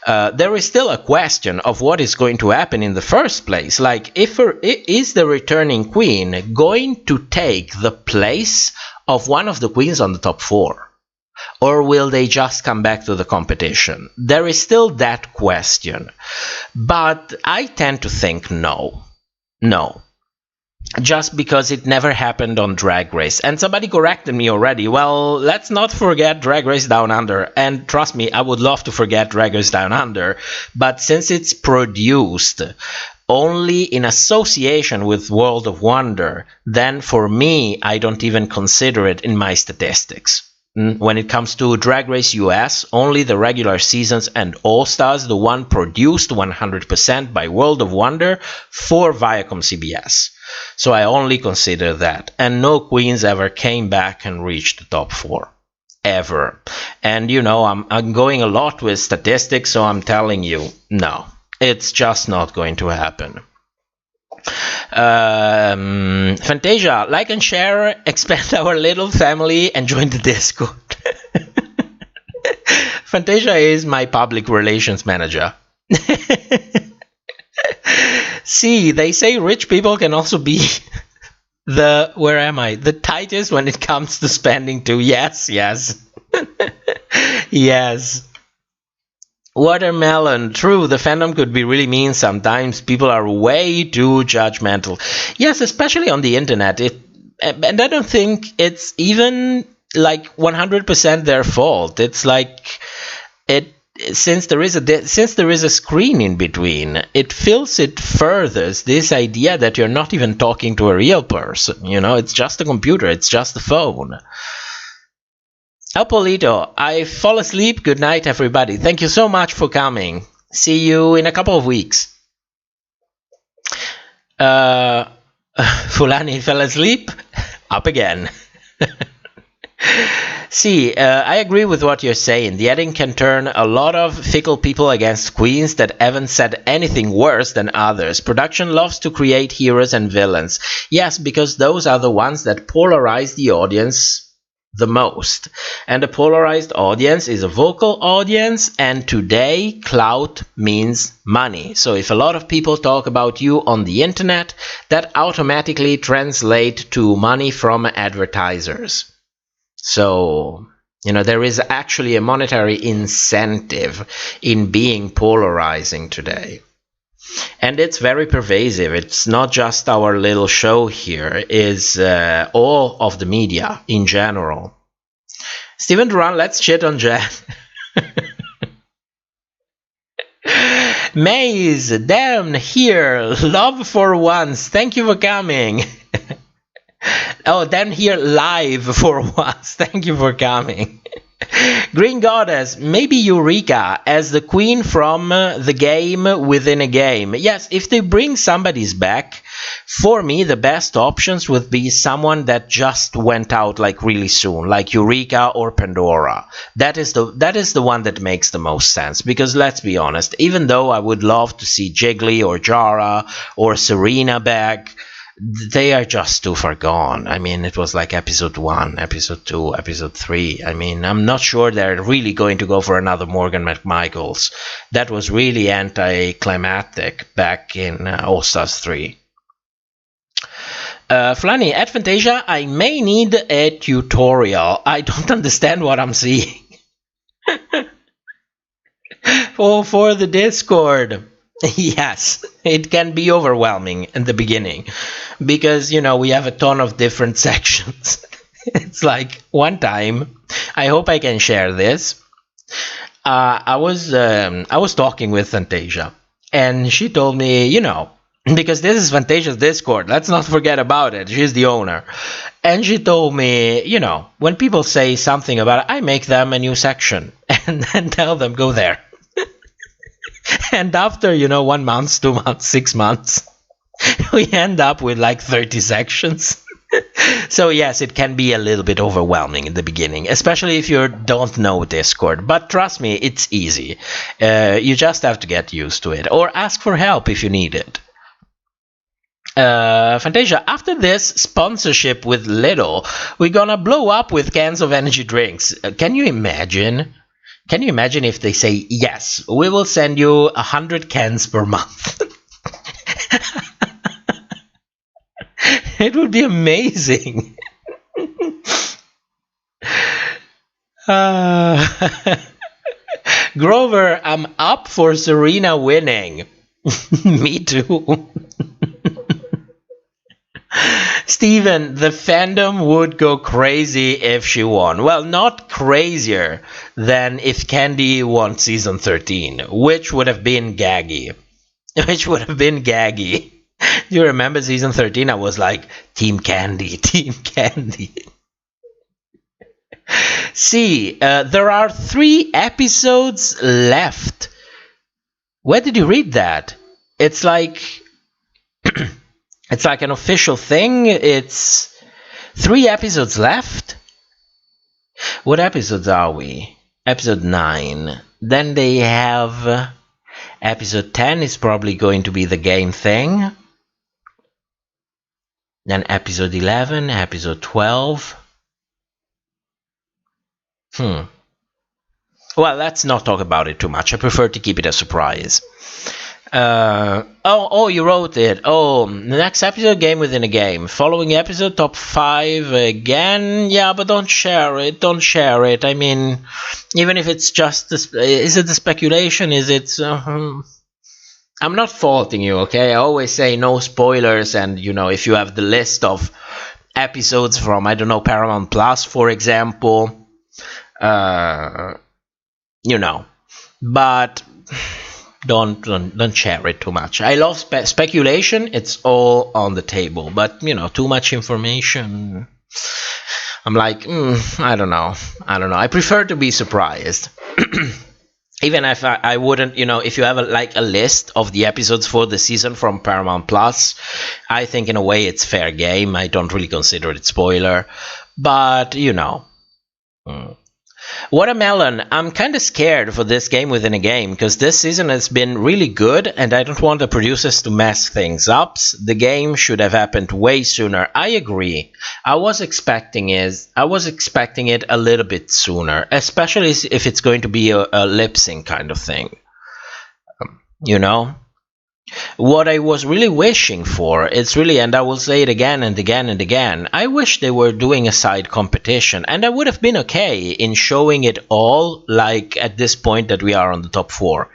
There is still a question of what is going to happen in the first place. Like, is the returning queen going to take the place of one of the queens on the top 4? Or will they just come back to the competition? There is still that question. But I tend to think no. No. Just because it never happened on Drag Race. And somebody corrected me already. Well, let's not forget Drag Race Down Under. And trust me, I would love to forget Drag Race Down Under. But since it's produced only in association with World of Wonder, then for me, I don't even consider it in my statistics. When it comes to Drag Race US, only the regular seasons and All-Stars, the one produced 100% by World of Wonder for Viacom CBS. So I only consider that. And no queens ever came back and reached the top 4. Ever. And you know, I'm going a lot with statistics, so I'm telling you, no. It's just not going to happen. Fantasia, like and share, expand our little family, and join the Discord. Fantasia is my public relations manager. See, they say rich people can also be the tightest when it comes to spending too. Yes. Yes. Watermelon, true, the fandom could be really mean sometimes. People are way too judgmental. Yes, especially on the internet. And I don't think it's even like 100% their fault. It's like it since there is a screen in between, it furthers this idea that you're not even talking to a real person. You know, it's just a computer, it's just a phone. El Polito, I fall asleep. Good night, everybody. Thank you so much for coming. See you in a couple of weeks. Fulani fell asleep. Up again. See, I agree with what you're saying. The editing can turn a lot of fickle people against queens that haven't said anything worse than others. Production loves to create heroes and villains. Yes, because those are the ones that polarize the audience the most. And a polarized audience is a vocal audience, and today clout means money. So if a lot of people talk about you on the internet, that automatically translates to money from advertisers. So, you know, there is actually a monetary incentive in being polarizing today. And it's very pervasive. It's not just our little show here. It's all of the media in general. Steven Duran, let's shit on Jen. Maze, damn, here, love for once. Thank you for coming. Oh, then here live for once. Thank you for coming. Green Goddess, maybe Eureka as the queen from the game within a game. Yes, if they bring somebody's back, for me the best options would be someone that just went out like really soon, like Eureka or Pandora. That is the one that makes the most sense, because let's be honest, even though I would love to see Jiggly or Jara or Serena back, they are just too far gone. I mean, it was like episode 1, episode 2, episode 3. I mean, I'm not sure they're really going to go for another Morgan McMichaels. That was really anticlimactic back in All Stars 3. Flanny, at Fantasia, I may need a tutorial. I don't understand what I'm seeing. For the Discord. Yes, it can be overwhelming in the beginning because, you know, we have a ton of different sections. It's like one time, I hope I can share this. I was talking with Fantasia, and she told me, you know, because this is Fantasia's Discord, let's not forget about it. She's the owner. And she told me, you know, when people say something about it, I make them a new section and then tell them go there. And after, you know, 1 month, 2 months, 6 months, we end up with like 30 sections. So yes, it can be a little bit overwhelming in the beginning, especially if you don't know Discord. But trust me, it's easy. You just have to get used to it, or ask for help if you need it. Fantasia, after this sponsorship with Lidl, we're gonna blow up with cans of energy drinks. Can you imagine? Can you imagine if they say, yes, we will send you 100 cans per month? It would be amazing. Grover, I'm up for Serena winning. Me too. Steven, the fandom would go crazy if she won. Well, not crazier than if Candy won season 13, which would have been gaggy. Do you remember season 13? I was like, Team Candy, Team Candy. See, there are 3 episodes left. Where did you read that? It's like... It's like an official thing. It's 3 episodes left. What episodes are we? Episode 9. Then they have episode 10 is probably going to be the game thing. Then episode 11, episode 12. Well, let's not talk about it too much. I prefer to keep it a surprise. You wrote it. Oh, the next episode, game within a game. Following episode, top 5 again. Yeah, but don't share it. Don't share it. I mean, even if it's just is it the speculation? Is it? I'm not faulting you, okay? I always say no spoilers, and you know, if you have the list of episodes from, I don't know, Paramount Plus, for example. You know, but don't share it too much. I love speculation. It's all on the table, but you know, too much information, I'm like, I don't know. I prefer to be surprised. Even if I wouldn't, you know, if you have a list of the episodes for the season from Paramount Plus, I think in a way it's fair game. I don't really consider it spoiler, but you know. Watermelon, I'm kind of scared for this game within a game, because this season has been really good and I don't want the producers to mess things up. The game should have happened way sooner. I agree. I was expecting it a little bit sooner, especially if it's going to be a lip sync kind of thing. You know? What I was really wishing for, it's really, and I will say it again and again and again, I wish they were doing a side competition, and I would have been okay in showing it all, like at this point that we are on the top 4.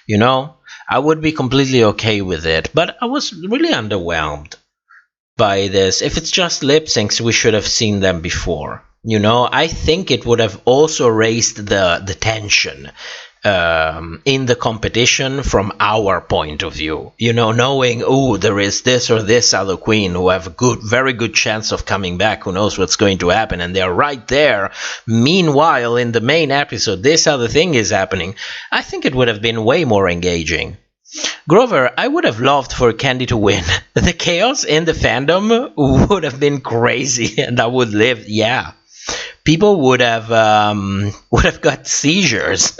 You know, I would be completely okay with it, but I was really underwhelmed by this. If it's just lip syncs, we should have seen them before. You know, I think it would have also raised the tension in the competition from our point of view, you know, knowing, oh, there is this or this other queen who have a very good chance of coming back, who knows what's going to happen, and they're right there. Meanwhile, in the main episode, this other thing is happening. I think it would have been way more engaging. Grover, I would have loved for Candy to win. The chaos in the fandom would have been crazy, and I would live, yeah. People would have got seizures.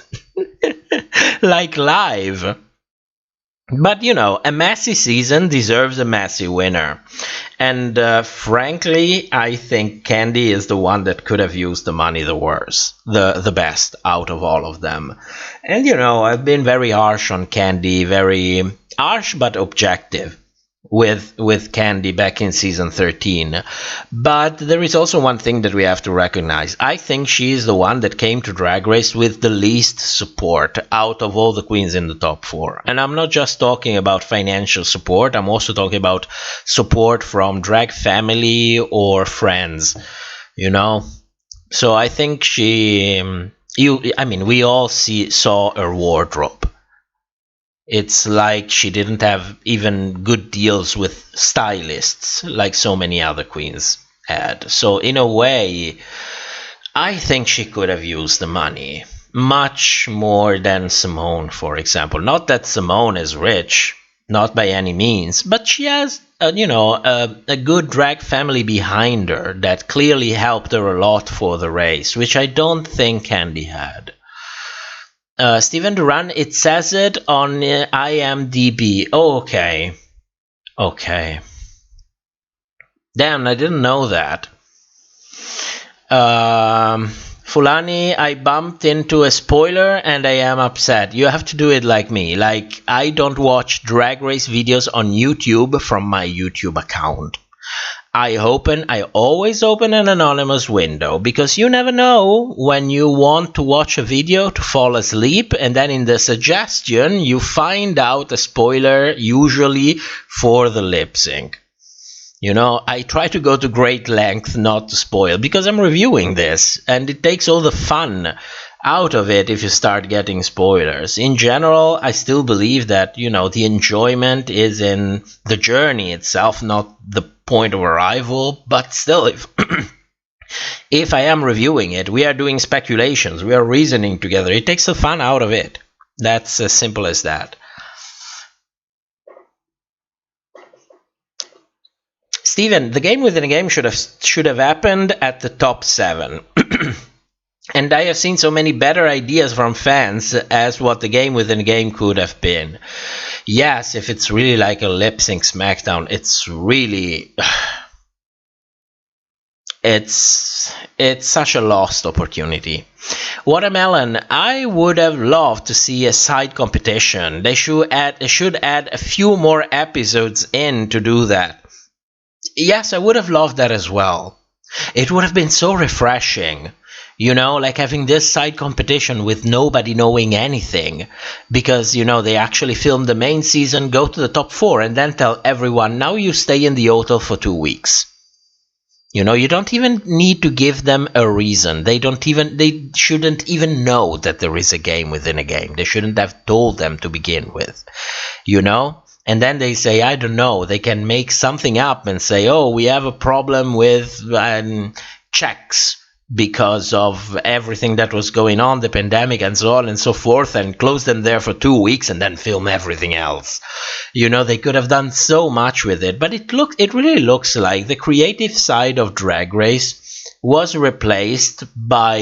Like live. But you know, a messy season deserves a messy winner, and frankly I think Candy is the one that could have used the money the worst, the best out of all of them. And you know, I've been very harsh on Candy, very harsh but objective with Candy back in season 13. But there is also one thing that we have to recognize. I think she is the one that came to Drag Race with the least support out of all the queens in the top 4. And I'm not just talking about financial support, I'm also talking about support from drag family or friends, you know. So I think we all saw her wardrobe. It's like she didn't have even good deals with stylists like so many other queens had. So in a way, I think she could have used the money much more than Simone, for example. Not that Simone is rich, not by any means, but she has a good drag family behind her that clearly helped her a lot for the race, which I don't think Candy had. Steven Duran, it says it on IMDb. Oh, okay. Okay. Damn, I didn't know that. Fulani, I bumped into a spoiler and I am upset. You have to do it like me. Like, I don't watch Drag Race videos on YouTube from my YouTube account. I always open an anonymous window, because you never know when you want to watch a video to fall asleep, and then in the suggestion you find out a spoiler, usually for the lip sync. You know, I try to go to great length not to spoil, because I'm reviewing this, and it takes all the fun out of it if you start getting spoilers. In general, I still believe that, you know, the enjoyment is in the journey itself, not the point of arrival. But still, if I am reviewing it, we are doing speculations, we are reasoning together. It takes the fun out of it. That's as simple as that. Steven, the game within a game should have happened at the top 7. And I have seen so many better ideas from fans as what the game within a game could have been. Yes, if it's really like a lip sync SmackDown, it's really... It's such a lost opportunity. Watermelon, I would have loved to see a side competition. They should add a few more episodes in to do that. Yes, I would have loved that as well. It would have been so refreshing. You know, like having this side competition with nobody knowing anything. Because, you know, they actually film the main season, go to the top 4, and then tell everyone, now you stay in the hotel for 2 weeks. You know, you don't even need to give them a reason. They shouldn't even know that there is a game within a game. They shouldn't have told them to begin with, you know? And then they say, I don't know, they can make something up and say, oh, we have a problem with checks because of everything that was going on, the pandemic and so on and so forth, and close them there for 2 weeks and then film everything else. You know, they could have done so much with it, but it really looks like the creative side of Drag Race was replaced by,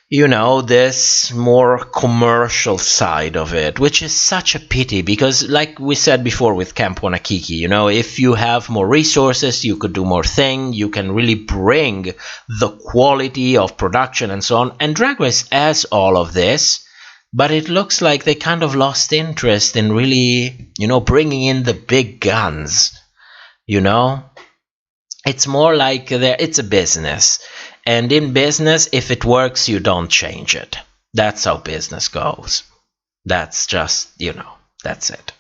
you know, this more commercial side of it, which is such a pity because, like we said before with Camp Wanakiki, you know, if you have more resources, you could do more things, you can really bring the quality of production and so on. And Drag Race has all of this, but it looks like they kind of lost interest in really, you know, bringing in the big guns, you know? It's more like it's a business. And in business, if it works, you don't change it. That's how business goes. That's just, you know, that's it.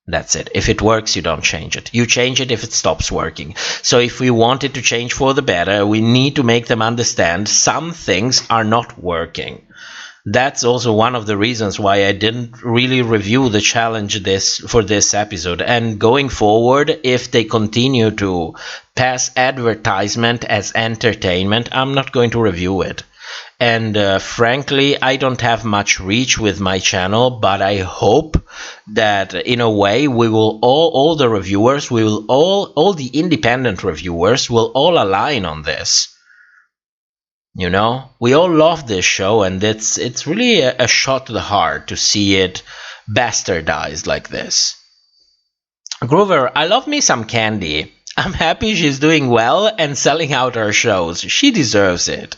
That's it. If it works, you don't change it. You change it if it stops working. So if we want it to change for the better, we need to make them understand some things are not working. That's also one of the reasons why I didn't really review the challenge for this episode. And going forward, if they continue to pass advertisement as entertainment, I'm not going to review it. And frankly, I don't have much reach with my channel, but I hope that in a way we will all the reviewers, all the independent reviewers will all align on this. You know, we all love this show, and it's really a shot to the heart to see it bastardized like this. Groover, I love me some Candy. I'm happy she's doing well and selling out her shows. She deserves it.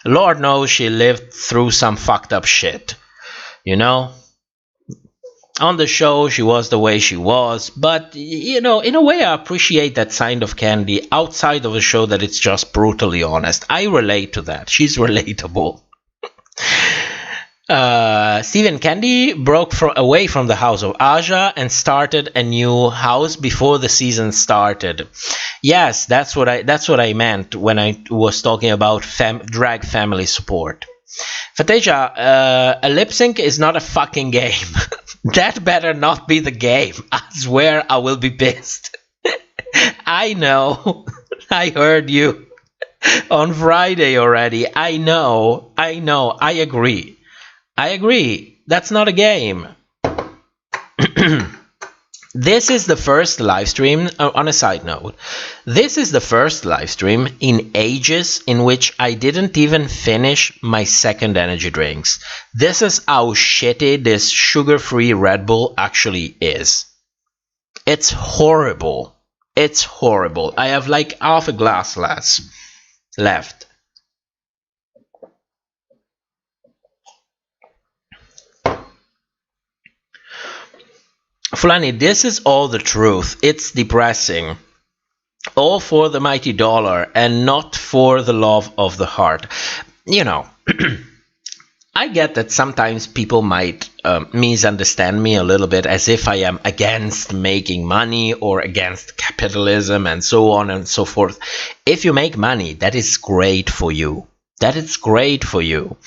Lord knows she lived through some fucked up shit. You know? On the show, she was the way she was, but, you know, in a way I appreciate that side of Candy outside of the show that it's just brutally honest. I relate to that. She's relatable. Stephen, Candy broke away from the house of Aja and started a new house before the season started. Yes, that's what I meant when I was talking about drag family support. Fatasia, a lip sync is not a fucking game. That better not be the game. I swear I will be pissed. I know. I heard you on Friday already. I know. I agree. That's not a game. This is the first live stream, on a side note, this is the first live stream in ages in which I didn't even finish my second energy drinks. This is how shitty this sugar-free Red Bull actually is. It's horrible. It's horrible. I have like half a glass left. Fulani, this is all the truth. It's depressing. All for the mighty dollar and not for the love of the heart. You know, I get that sometimes people might misunderstand me a little bit as if I am against making money or against capitalism and so on and so forth. If you make money, that is great for you. That is great for you.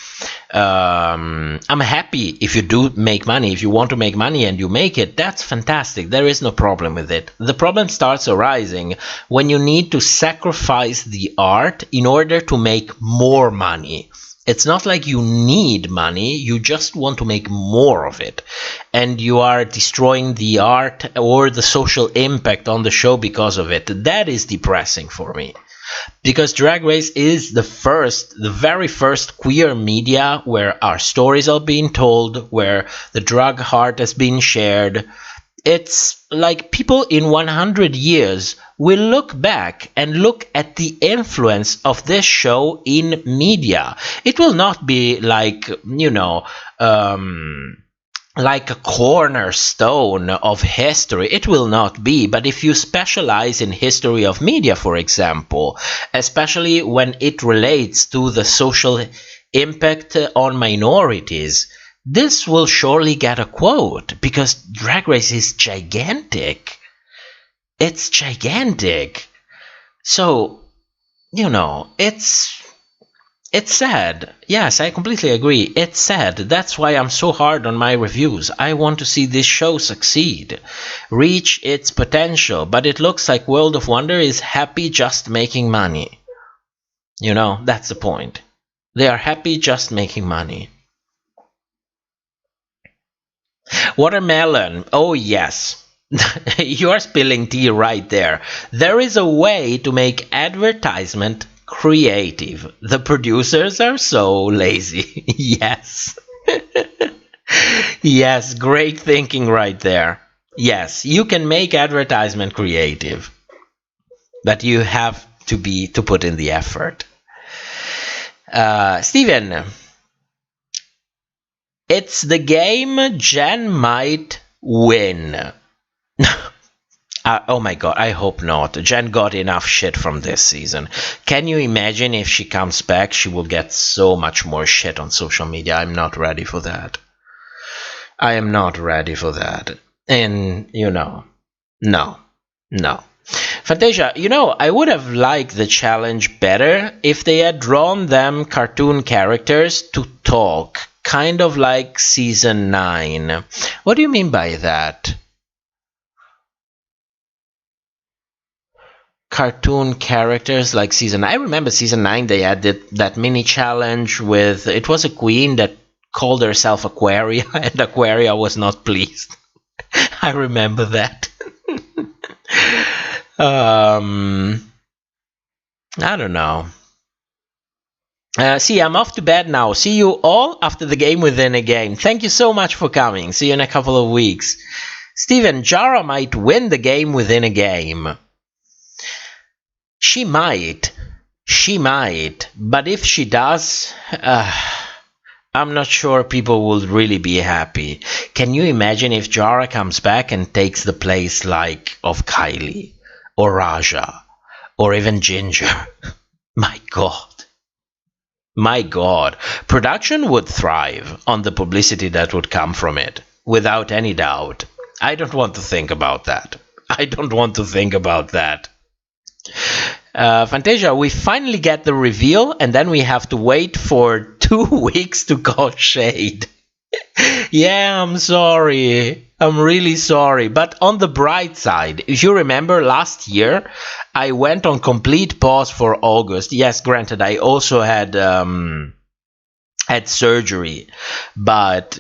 I'm happy if you do make money. If you want to make money and you make it, that's fantastic. There is no problem with it. The problem starts arising when you need to sacrifice the art in order to make more money. It's not like you need money, you just want to make more of it. And you are destroying the art or the social impact on the show because of it. That is depressing for me. Because Drag Race is the very first queer media where our stories are being told, where the drag heart has been shared. It's like people in 100 years will look back and look at the influence of this show in media. It will not be like, you know, like a cornerstone of history. It will not be. But if you specialize in history of media, for example, especially when it relates to the social impact on minorities, this will surely get a quote, because Drag Race is gigantic. It's gigantic. So, it's sad. Yes, I completely agree. It's sad. That's why I'm so hard on my reviews. I want to see this show succeed, reach its potential, but it looks like World of Wonder is happy just making money. That's the point. They are happy just making money. Watermelon. Oh, yes. You are spilling tea right there. There is a way to make advertisement creative. The producers are so lazy. Yes. Yes, great thinking right there. Yes, you can make advertisement creative, but you have to put in the effort. Steven, it's the game Jen might win. Oh my god, I hope not. Jen got enough shit from this season. Can you imagine if she comes back, she will get so much more shit on social media. I'm not ready for that. I am not ready for that. And, no. Fantasia, I would have liked the challenge better if they had drawn them cartoon characters to talk, kind of like season 9. What do you mean by that? Cartoon characters like season 9. I remember season 9 they had that mini challenge with, it was a queen that called herself Aquaria, and Aquaria was not pleased. I remember that. I don't know. See, I'm off to bed now. See you all after the game within a game. Thank you so much for coming. See you in a couple of weeks. Steven, Jara might win the game within a game. She might, but if she does, I'm not sure people will really be happy. Can you imagine if Jara comes back and takes the place of Kylie, or Raja, or even Ginger? My God. Production would thrive on the publicity that would come from it, without any doubt. I don't want to think about that. Fantasia, we finally get the reveal, and then we have to wait for 2 weeks to call shade. Yeah, I'm sorry. I'm really sorry. But on the bright side, if you remember last year, I went on complete pause for August. Yes, granted, I also had surgery, but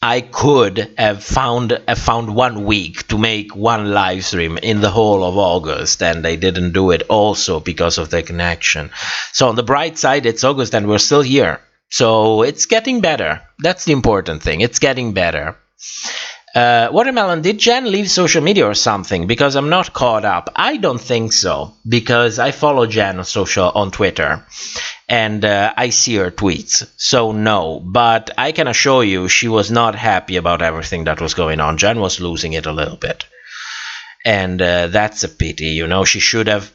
I could have found 1 week to make one live stream in the whole of August, and I didn't do it also because of the connection. So on the bright side, it's August and we're still here. So it's getting better. That's the important thing. It's getting better. Watermelon, did Jen leave social media or something? Because I'm not caught up. I don't think so, because I follow Jen on Twitter. And I see her tweets, so no. But I can assure you she was not happy about everything that was going on. Jen was losing it a little bit. And that's a pity, she should have...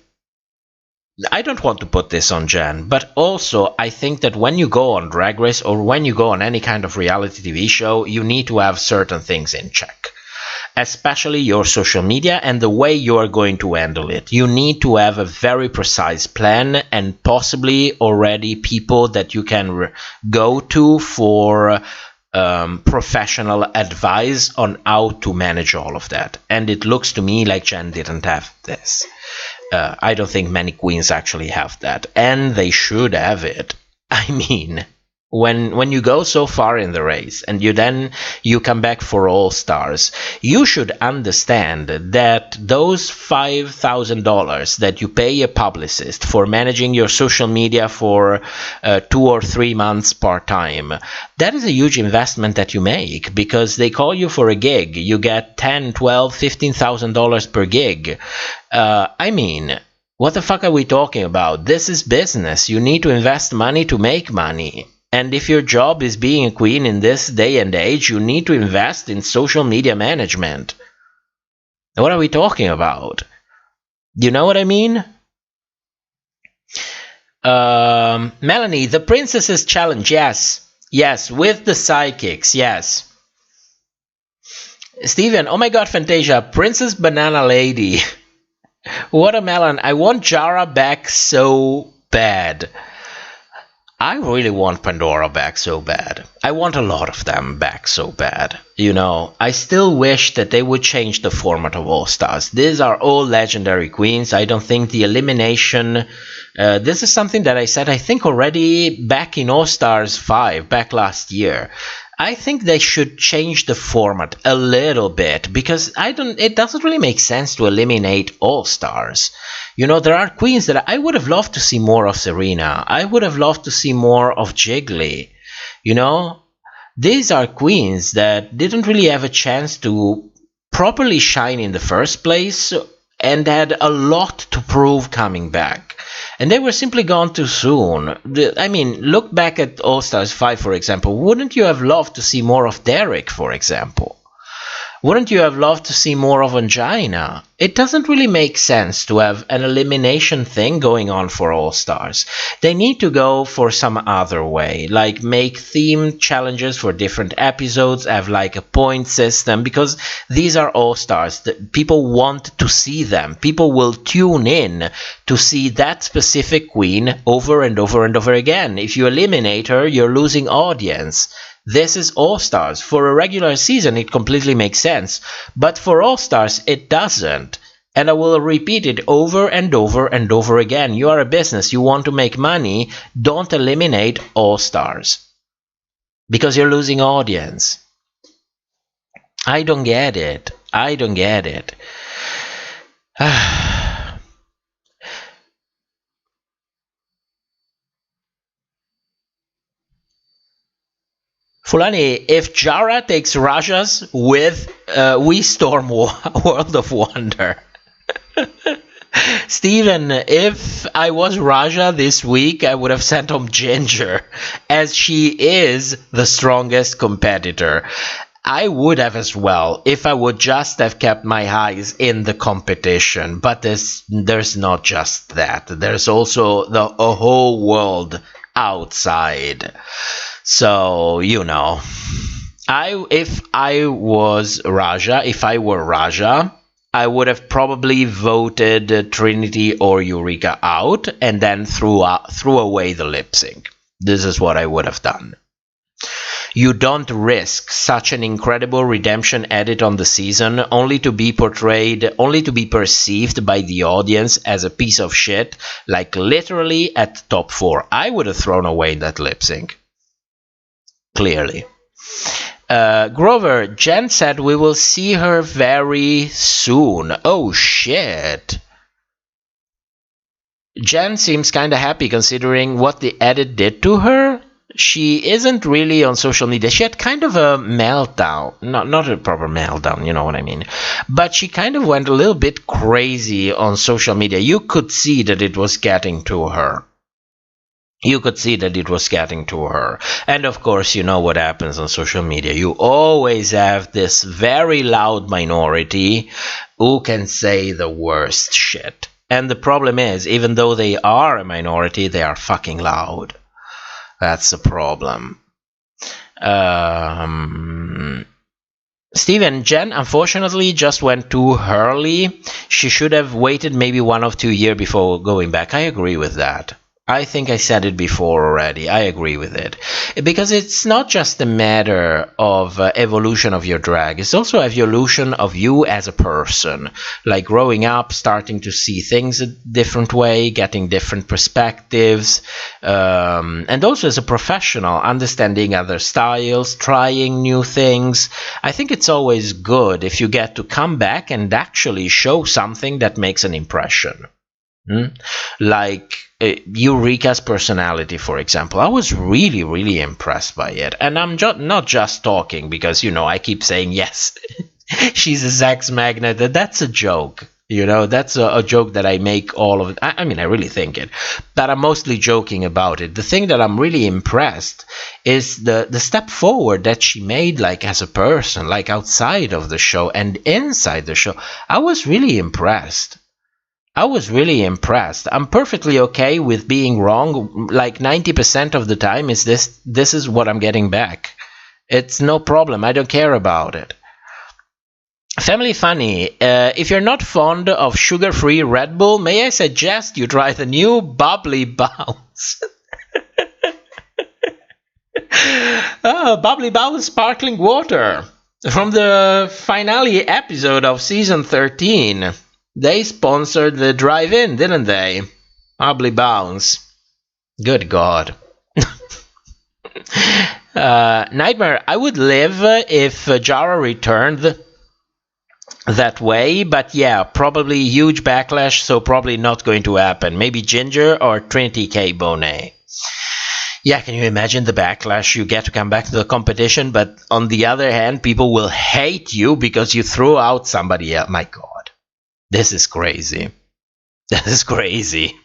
I don't want to put this on Jen, but also I think that when you go on Drag Race or when you go on any kind of reality TV show, you need to have certain things in check. Especially your social media and the way you are going to handle it. You need to have a very precise plan and possibly already people that you can go to for professional advice on how to manage all of that. And it looks to me like Jen didn't have this. I don't think many queens actually have that. And they should have it. I mean... When you go so far in the race and you come back for All Stars, you should understand that those $5,000 that you pay a publicist for managing your social media for 2 or 3 months part-time, that is a huge investment that you make, because they call you for a gig. You get $10, $12, $15,000 per gig. I mean, what the fuck are we talking about? This is business. You need to invest money to make money. And if your job is being a queen in this day and age, you need to invest in social media management. What are we talking about? You know what I mean? Melanie, the Princesses Challenge, yes. Yes, with the psychics, yes. Steven, oh my god, Fantasia, Princess Banana Lady. Watermelon, I want Jara back so bad. I really want Pandora back so bad. I want a lot of them back so bad. You know, I still wish that they would change the format of All Stars. These are all legendary queens. I don't think the elimination... this is something that I said, I think, already back in All Stars 5, back last year. I think they should change the format a little bit, because it doesn't really make sense to eliminate All Stars. You know, there are queens that I would have loved to see more of. Serena. I would have loved to see more of Jiggly. You know, these are queens that didn't really have a chance to properly shine in the first place and had a lot to prove coming back. And they were simply gone too soon. I mean, look back at All Stars 5, for example. Wouldn't you have loved to see more of Derek, for example? Wouldn't you have loved to see more of Angina? It doesn't really make sense to have an elimination thing going on for All Stars. They need to go for some other way, like make themed challenges for different episodes, have like a point system, because these are All Stars. People want to see them. People will tune in to see that specific queen over and over and over again. If you eliminate her, you're losing audience. This is All Stars. For a regular season, it completely makes sense. But for All Stars, it doesn't. And I will repeat it over and over and over again. You are a business. You want to make money. Don't eliminate All Stars. Because you're losing audience. I don't get it. I don't get it. Fulani, if Jara takes Rajas with we storm World of Wonder. Steven, if I was Raja this week, I would have sent home Ginger, as she is the strongest competitor. I would have as well, if I would just have kept my eyes in the competition. But there's not just that. There's also a whole world outside. So, you know, if I were Raja, I would have probably voted Trinity or Eureka out and then threw away the lip sync. This is what I would have done. You don't risk such an incredible redemption edit on the season only to be perceived by the audience as a piece of shit, like literally at top 4. I would have thrown away that lip sync. Clearly. Grover, Jen said we will see her very soon. Oh shit. Jen seems kinda happy considering what the edit did to her. She isn't really on social media. She had kind of a meltdown. Not a proper meltdown, you know what I mean. But she kind of went a little bit crazy on social media. You could see that it was getting to her. You could see that it was getting to her. And of course, you know what happens on social media. You always have this very loud minority who can say the worst shit. And the problem is, even though they are a minority, they are fucking loud. That's the problem. Steven, Jen unfortunately just went too early. She should have waited maybe 1 or 2 years before going back. I agree with that. I think I said it before already. I agree with it. Because it's not just a matter of evolution of your drag. It's also evolution of you as a person. Like growing up, starting to see things a different way, getting different perspectives. And also as a professional, understanding other styles, trying new things. I think it's always good if you get to come back and actually show something that makes an impression. Like Eureka's personality, for example. I was really, really impressed by it. And I'm not just talking because, you know, I keep saying, yes, she's a sex magnet. That's a joke. You know, that's a joke that I make all of it. I mean, I really think it. But I'm mostly joking about it. The thing that I'm really impressed is the step forward that she made, like, as a person, like, outside of the show and inside the show. I was really impressed. I'm perfectly okay with being wrong. Like 90% of the time is this is what I'm getting back. It's no problem. I don't care about it. Family Funny, if you're not fond of sugar-free Red Bull, may I suggest you try the new Bubbly Bounce. Bubbly Bounce sparkling water. From the finale episode of season 13. They sponsored the drive-in, didn't they? Bubbly Bounce. Good God. Nightmare, I would live if Jara returned that way, but yeah, probably huge backlash, so probably not going to happen. Maybe Ginger or Trinity K. Bonet. Yeah, can you imagine the backlash? You get to come back to the competition, but on the other hand, people will hate you because you threw out somebody else. My God, this is crazy. This is crazy.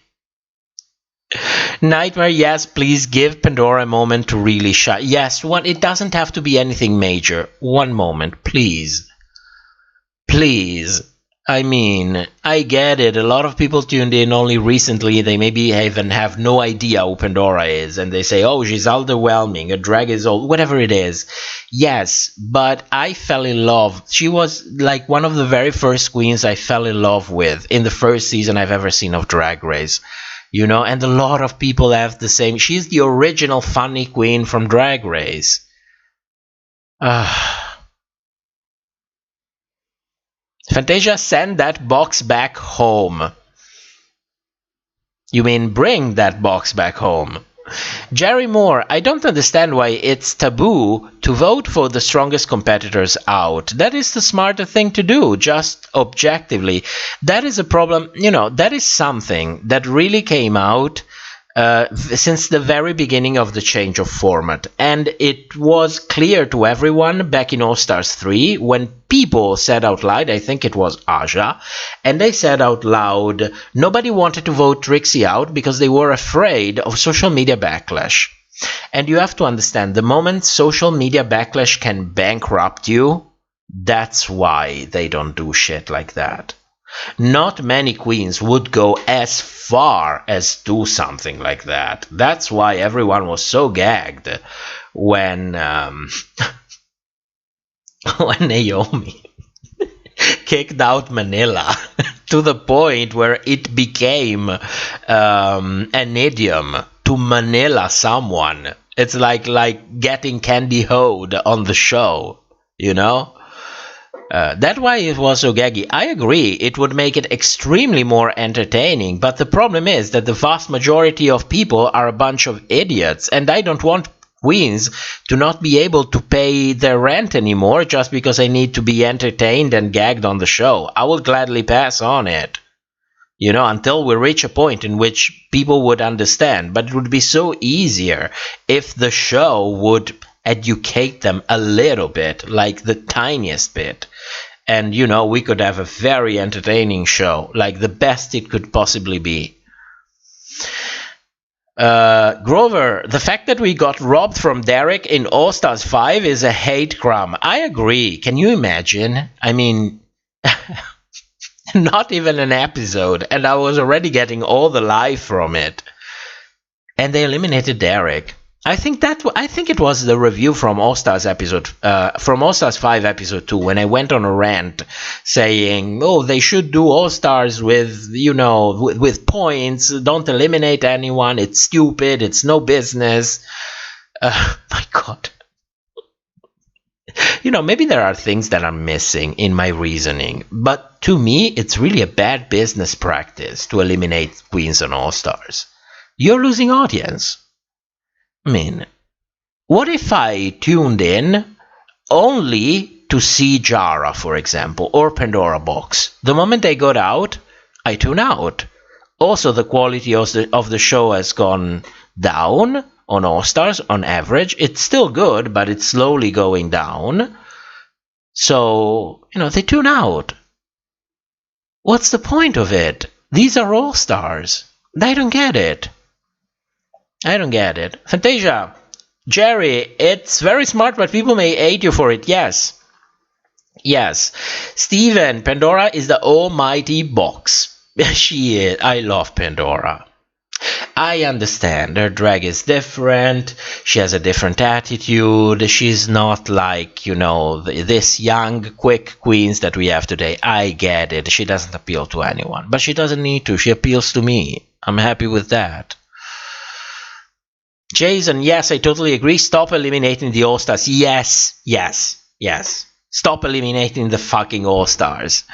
Nightmare, yes, please give Pandora a moment to really shine. Yes, it doesn't have to be anything major. One moment, please. Please. I mean, I get it. A lot of people tuned in only recently. They maybe even have no idea who Pandora is. And they say, oh, she's underwhelming. A drag is old. Whatever it is. Yes, but I fell in love. She was like one of the very first queens I fell in love with in the first season I've ever seen of Drag Race. You know, and a lot of people have the same. She's the original funny queen from Drag Race. Fantasia, send that box back home. You mean bring that box back home. Jerry Moore, I don't understand why it's taboo to vote for the strongest competitors out. That is the smarter thing to do, just objectively. That is a problem, you know, that is something that really came out since the very beginning of the change of format. And it was clear to everyone back in All Stars 3 when people said out loud, I think it was Aja, and they said out loud, nobody wanted to vote Trixie out because they were afraid of social media backlash. And you have to understand, the moment social media backlash can bankrupt you, that's why they don't do shit like that. Not many queens would go as far as do something like that. That's why everyone was so gagged when when Naomi kicked out Manila to the point where it became an idiom to Manila someone. It's like getting Candy Hoed on the show, you know? That's why it was so gaggy. I agree, it would make it extremely more entertaining, but the problem is that the vast majority of people are a bunch of idiots, and I don't want queens to not be able to pay their rent anymore just because I need to be entertained and gagged on the show. I will gladly pass on it, you know, until we reach a point in which people would understand. But it would be so easier if the show would educate them a little bit, like the tiniest bit. And, you know, we could have a very entertaining show, like the best it could possibly be. Grover, the fact that we got robbed from Derek in All Stars 5 is a hate crime. I agree. Can you imagine? I mean, not even an episode, and I was already getting all the life from it. And they eliminated Derek. I think it was the review from All Stars episode, from All Stars 5 episode 2, when I went on a rant saying, oh, they should do All Stars with, you know, with points, don't eliminate anyone, it's stupid, it's no business. My God. You know, maybe there are things that are missing in my reasoning, but to me, it's really a bad business practice to eliminate queens on All Stars. You're losing audience. I mean, what if I tuned in only to see Jara, for example, or Pandora Box? The moment they got out, I tune out. Also, the quality of the show has gone down on All Stars on average. It's still good, but it's slowly going down. So, you know, they tune out. What's the point of it? These are All Stars. I don't get it. I don't get it. Fantasia, Jerry, it's very smart, but people may hate you for it. Yes. Yes. Steven, Pandora is the almighty box. She is. I love Pandora. I understand. Her drag is different. She has a different attitude. She's not like, this young, quick queens that we have today. I get it. She doesn't appeal to anyone. But she doesn't need to. She appeals to me. I'm happy with that. Jason, yes, I totally agree. Stop eliminating the All-Stars. Yes. Stop eliminating the fucking All-Stars.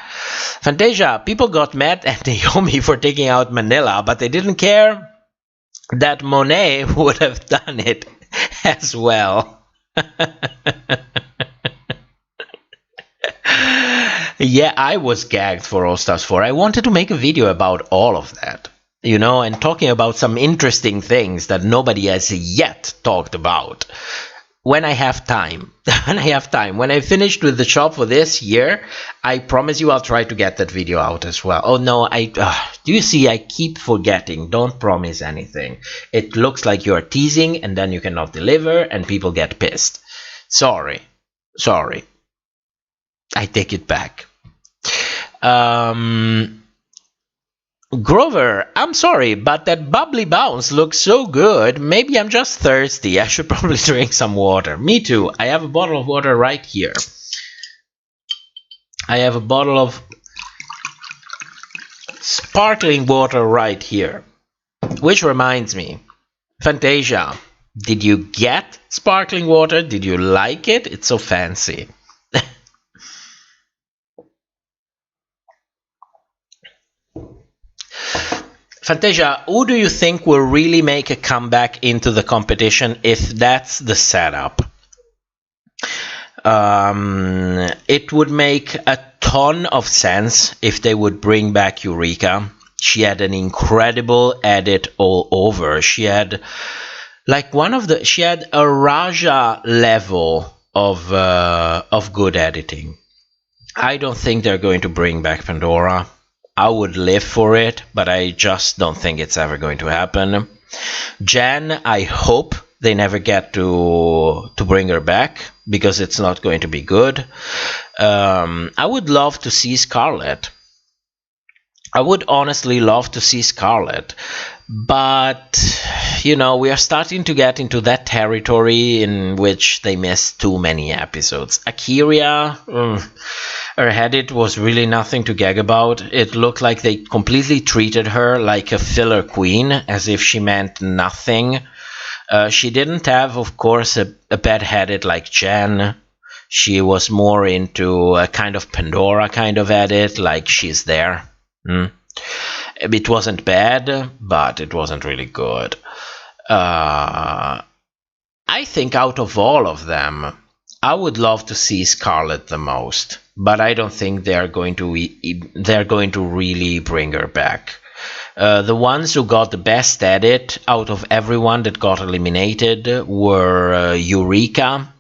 Fantasia, people got mad at Naomi for taking out Manila, but they didn't care that Monet would have done it as well. Yeah, I was gagged for All-Stars 4. I wanted to make a video about all of that, and talking about some interesting things that nobody has yet talked about. When I have time, when I finished with the shop for this year, I promise you I'll try to get that video out as well. Oh no, do you see, I keep forgetting. Don't promise anything. It looks like you're teasing and then you cannot deliver and people get pissed. Sorry. I take it back. Grover, I'm sorry, but that bubbly bounce looks so good. Maybe I'm just thirsty. I should probably drink some water. Me too. I have a bottle of water right here. I have a bottle of sparkling water right here. Which reminds me, Fantasia, did you get sparkling water? Did you like it? It's so fancy. Fantasia, who do you think will really make a comeback into the competition if that's the setup? It would make a ton of sense if they would bring back Eureka. She had an incredible edit all over. She had she had a Raja level of good editing. I don't think they're going to bring back Pandora. I would live for it, but I just don't think it's ever going to happen. Jen, I hope they never get to bring her back, because it's not going to be good. I would love to see Scarlett. I would honestly love to see Scarlett. But, we are starting to get into that territory in which they missed too many episodes. Akira, her edit was really nothing to gag about. It looked like they completely treated her like a filler queen, as if she meant nothing. She didn't have, of course, a bad edit like Jen. She was more into a kind of Pandora kind of edit, like she's there. It wasn't bad, but it wasn't really good. I think out of all of them, I would love to see Scarlett the most, but I don't think they're going to really bring her back. The ones who got the best edit out of everyone that got eliminated were Eureka.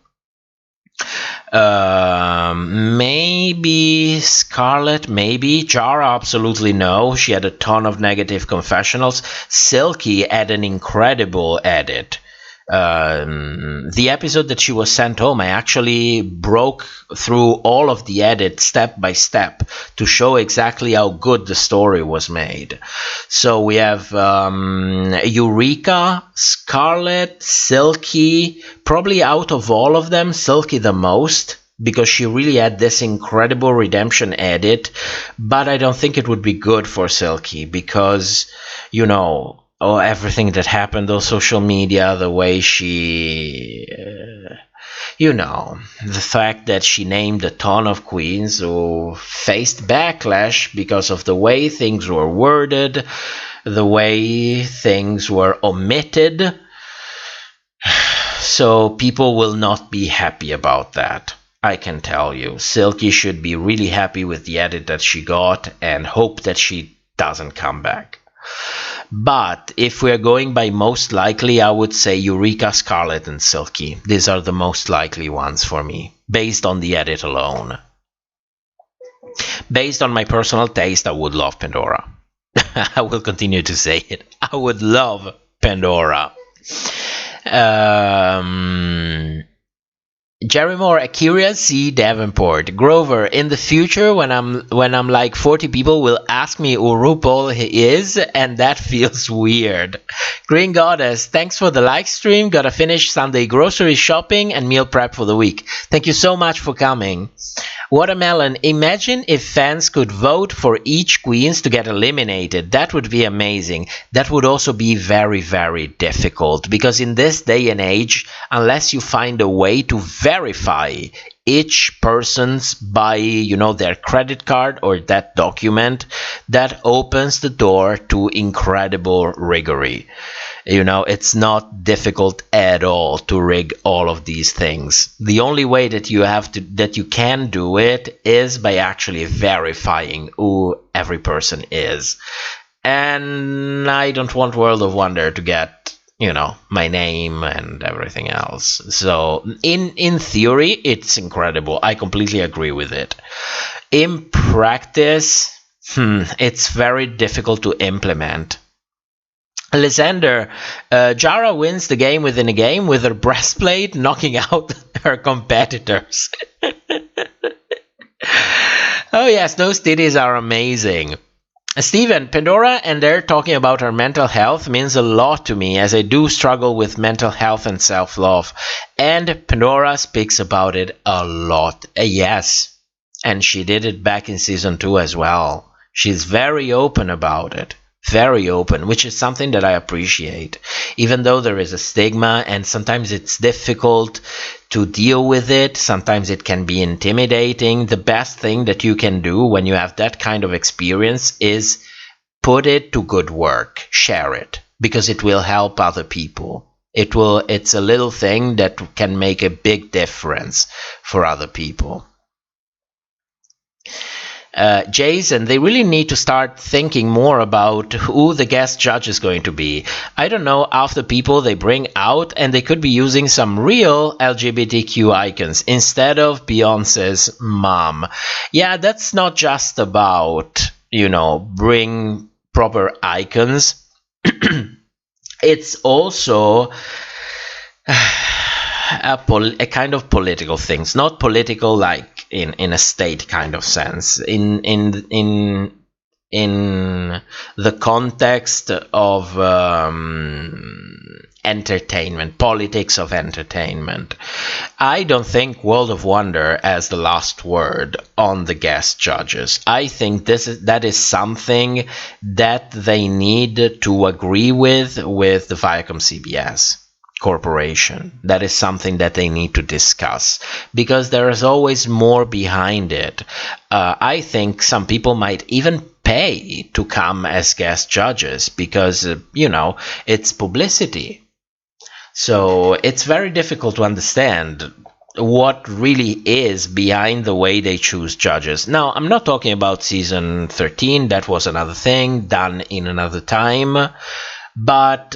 Maybe Scarlett, maybe Jara, absolutely no. She had a ton of negative confessionals. Silky had an incredible edit. The episode that she was sent home, I actually broke through all of the edit step by step to show exactly how good the story was made. So we have Eureka, Scarlett, Silky, probably out of all of them, Silky the most, because she really had this incredible redemption edit, but I don't think it would be good for Silky because, everything that happened on social media, the way she, the fact that she named a ton of queens who faced backlash because of the way things were worded, the way things were omitted. So people will not be happy about that. I can tell you. Silky should be really happy with the edit that she got and hope that she doesn't come back. But if we're going by most likely, I would say Eureka, Scarlett, and Silky. These are the most likely ones for me, based on the edit alone. Based on my personal taste, I would love Pandora. I will continue to say it. I would love Pandora. Jerry Moore, Akira C. Davenport. Grover, in the future when I'm like 40, people will ask me who RuPaul is, and that feels weird. Green Goddess, thanks for the live stream. Gotta finish Sunday grocery shopping and meal prep for the week. Thank you so much for coming. Watermelon, imagine if fans could vote for each queens to get eliminated. That would be amazing. That would also be very, very difficult, because in this day and age, unless you find a way to verify each person's by their credit card or that document, that opens the door to incredible riggery. It's not difficult at all to rig all of these things. The only way that you can do it is by actually verifying who every person is. And I don't want World of Wonder to get my name and everything else. So in theory, it's incredible. I completely agree with it. In practice, it's very difficult to implement. Lysander, Jara wins the game within a game with her breastplate, knocking out her competitors. Oh yes, those titties are amazing. Steven, Pandora and they're talking about her mental health means a lot to me, as I do struggle with mental health and self-love. And Pandora speaks about it a lot. Yes, and she did it back in season 2 as well. She's very open about it. Very open, which is something that I appreciate. Even though there is a stigma and sometimes it's difficult to deal with it, sometimes it can be intimidating, the best thing that you can do when you have that kind of experience is put it to good work, share it, because it will help other people. It's a little thing that can make a big difference for other people. Jason, they really need to start thinking more about who the guest judge is going to be. I don't know, half the people they bring out, and they could be using some real LGBTQ icons instead of Beyonce's mom. Yeah, that's not just about, bring proper icons. It's also a kind of political things, not political like in a state kind of sense, in the context of entertainment, politics of entertainment. I don't think World of Wonder has the last word on the guest judges. I think that is something that they need to agree with the Viacom CBS corporation. That is something that they need to discuss, because there is always more behind it. I think some people might even pay to come as guest judges because it's publicity. So it's very difficult to understand what really is behind the way they choose judges. Now, I'm not talking about season 13. That was another thing done in another time, but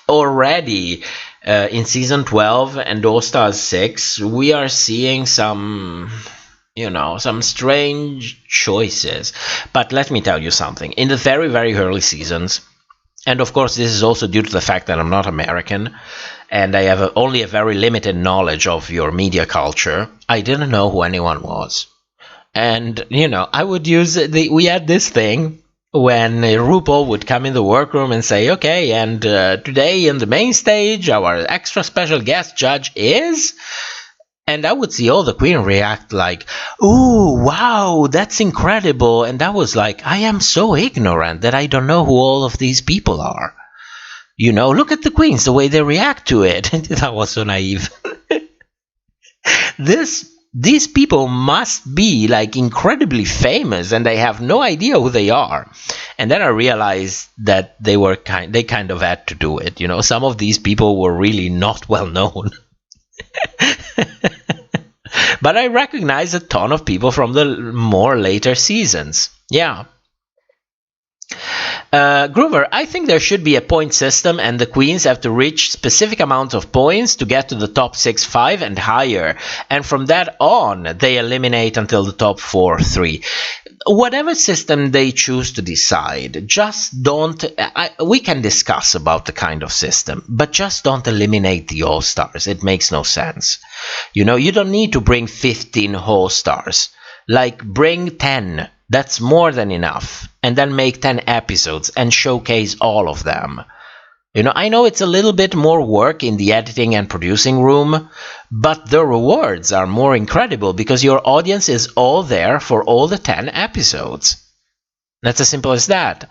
already in season 12 and All Stars 6, we are seeing some strange choices. But let me tell you something. In the very, very early seasons, and of course this is also due to the fact that I'm not American and I have only a very limited knowledge of your media culture, I didn't know who anyone was. And, I would use we had this thing when RuPaul would come in the workroom and say, okay, and today in the main stage, our extra special guest judge is... And I would see all the queen react like, ooh, wow, that's incredible. And I was like, I am so ignorant that I don't know who all of these people are. Look at the queens, the way they react to it. That was so naive. These people must be like incredibly famous and I have no idea who they are. And then I realized that they kind of had to do it. Some of these people were really not well known. But I recognize a ton of people from the more later seasons. Yeah. Groover, I think there should be a point system and the queens have to reach specific amounts of points to get to the top 6-5 and higher. And from that on, they eliminate until the top 4-3. whatever system they choose to decide, just don't. We can discuss about the kind of system, but just don't eliminate the all-stars. It makes no sense. You know, you don't need to bring 15 all-stars. Like, bring 10. That's more than enough. And then make 10 episodes and showcase all of them. You know, I know it's a little bit more work in the editing and producing room, but the rewards are more incredible because your audience is all there for all the 10 episodes. That's as simple as that.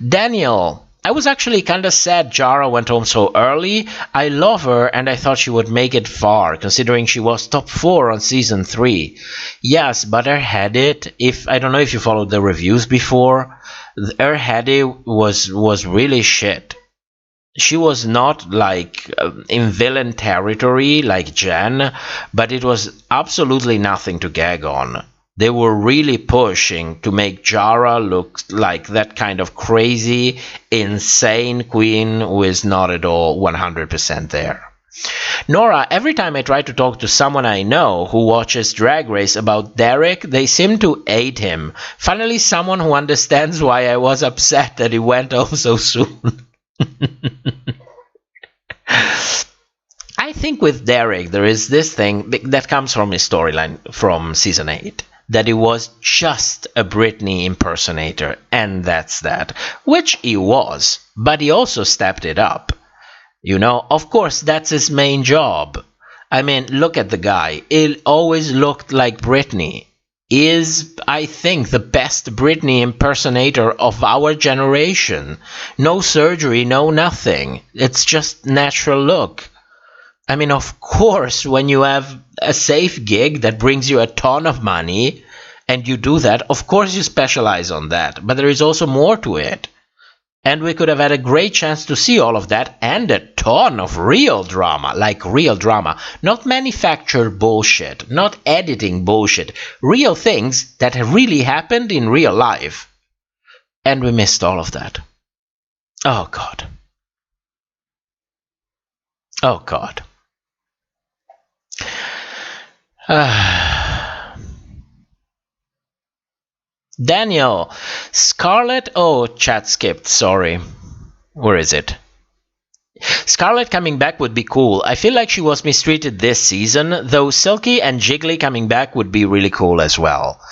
Daniel, I was actually kind of sad Jara went home so early. I love her and I thought she would make it far, considering she was top 4 on season 3. Yes, but her headed, I don't know if you followed the reviews before, her headed was really shit. She was not like in villain territory like Jen, but it was absolutely nothing to gag on. They were really pushing to make Jara look like that kind of crazy, insane queen who is not at all 100% there. Nora, every time I try to talk to someone I know who watches Drag Race about Derek, they seem to hate him. Finally, someone who understands why I was upset that he went home so soon. I think with Derek there is this thing that comes from his storyline from season 8, that he was just a Britney impersonator, and that's that, which he was, but he also stepped it up. You know, of course that's his main job. I mean, look at the guy. He always looked like Britney. Is, I think, the best Britney impersonator of our generation. No surgery, no nothing. It's just natural look. I mean, of course, when you have a safe gig that brings you a ton of money, and you do that, of course you specialize on that. But there is also more to it. And we could have had a great chance to see all of that and a ton of real drama, like real drama. Not manufactured bullshit, not editing bullshit. Real things that really happened in real life. And we missed all of that. Oh God. Oh God. Daniel, Scarlett, oh, chat skipped, sorry. Where is it? Scarlett coming back would be cool. I feel like she was mistreated this season, though Silky and Jiggly coming back would be really cool as well.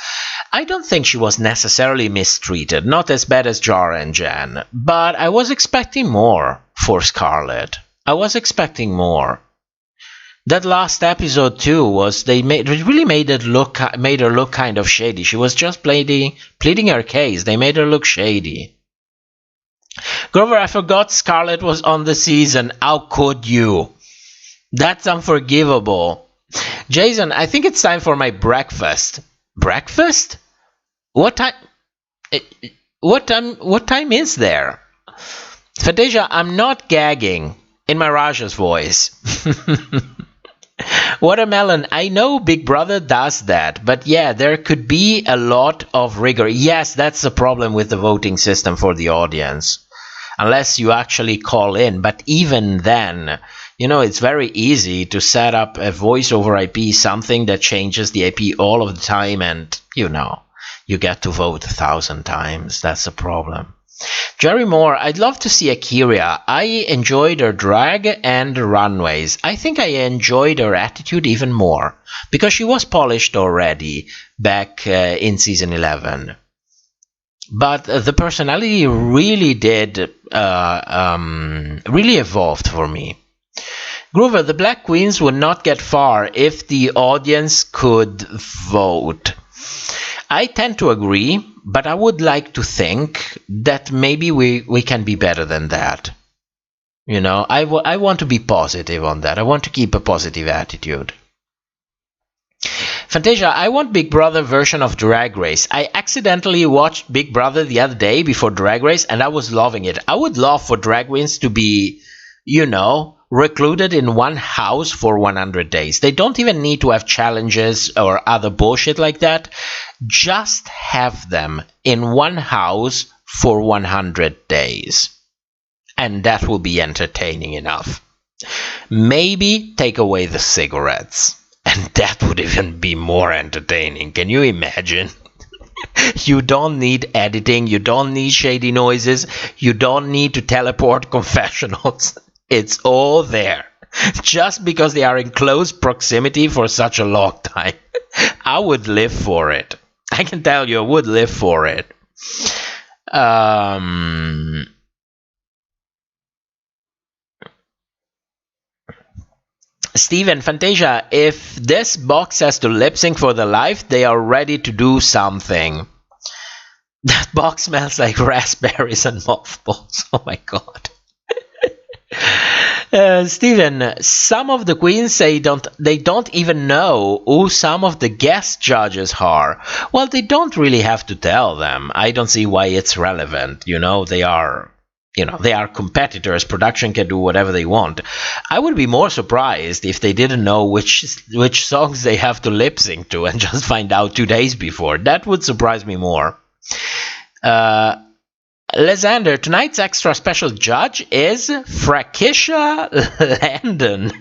I don't think she was necessarily mistreated, not as bad as Jara and Jan, but I was expecting more for Scarlett. I was expecting more. That last episode too was really made her look kind of shady. She was just pleading her case. They made her look shady. Grover, I forgot Scarlett was on the season. How could you? That's unforgivable. Jason, I think it's time for my breakfast. Breakfast? What time? What time is there? Fantasia, I'm not gagging. In my Raja's voice. Watermelon, I know Big Brother does that, but yeah, there could be a lot of rigor. Yes, that's the problem with the voting system for the audience. Unless you actually call in, but even then, you know, it's very easy to set up a voice over IP, something that changes the IP all of the time, and, you know, you get to vote 1,000 times. That's the problem. Jerry Moore, I'd love to see Akira. I enjoyed her drag and runways. I think I enjoyed her attitude even more, because she was polished already back in season 11. But the personality really did, really evolved for me. Groover, the Black Queens would not get far if the audience could vote. I tend to agree, but I would like to think that maybe we can be better than that. You know, I want to be positive on that. I want to keep a positive attitude. Fantasia, I want Big Brother version of Drag Race. I accidentally watched Big Brother the other day before Drag Race, and I was loving it. I would love for drag queens to be, you know, recluded in one house for 100 days. They don't even need to have challenges or other bullshit like that. Just have them in one house for 100 days. And that will be entertaining enough. Maybe take away the cigarettes. And that would even be more entertaining. Can you imagine? You don't need editing. You don't need shady noises. You don't need to teleport confessionals. It's all there. Just because they are in close proximity for such a long time. I would live for it. I can tell you, I would live for it. Steven, Fantasia, if this box has to lip sync for the life, they are ready to do something. That box smells like raspberries and mothballs. Oh my god. Steven, some of the queens say they don't even know who some of the guest judges are. Well, they don't really have to tell them. I don't see why it's relevant. They are competitors. Production can do whatever they want. I would be more surprised if they didn't know which songs they have to lip sync to and just find out 2 days before. That would surprise me more. Lysander, tonight's extra special judge is Frakisha Landon.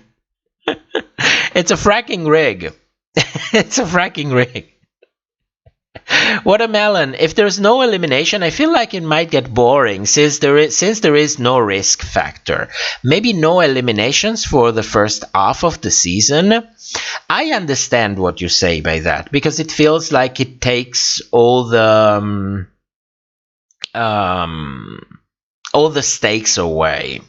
It's a fracking rig. It's a fracking rig. Watermelon, if there's no elimination, I feel like it might get boring since there is no risk factor. Maybe no eliminations for the first half of the season. I understand what you say by that, because it feels like it takes all the stakes away.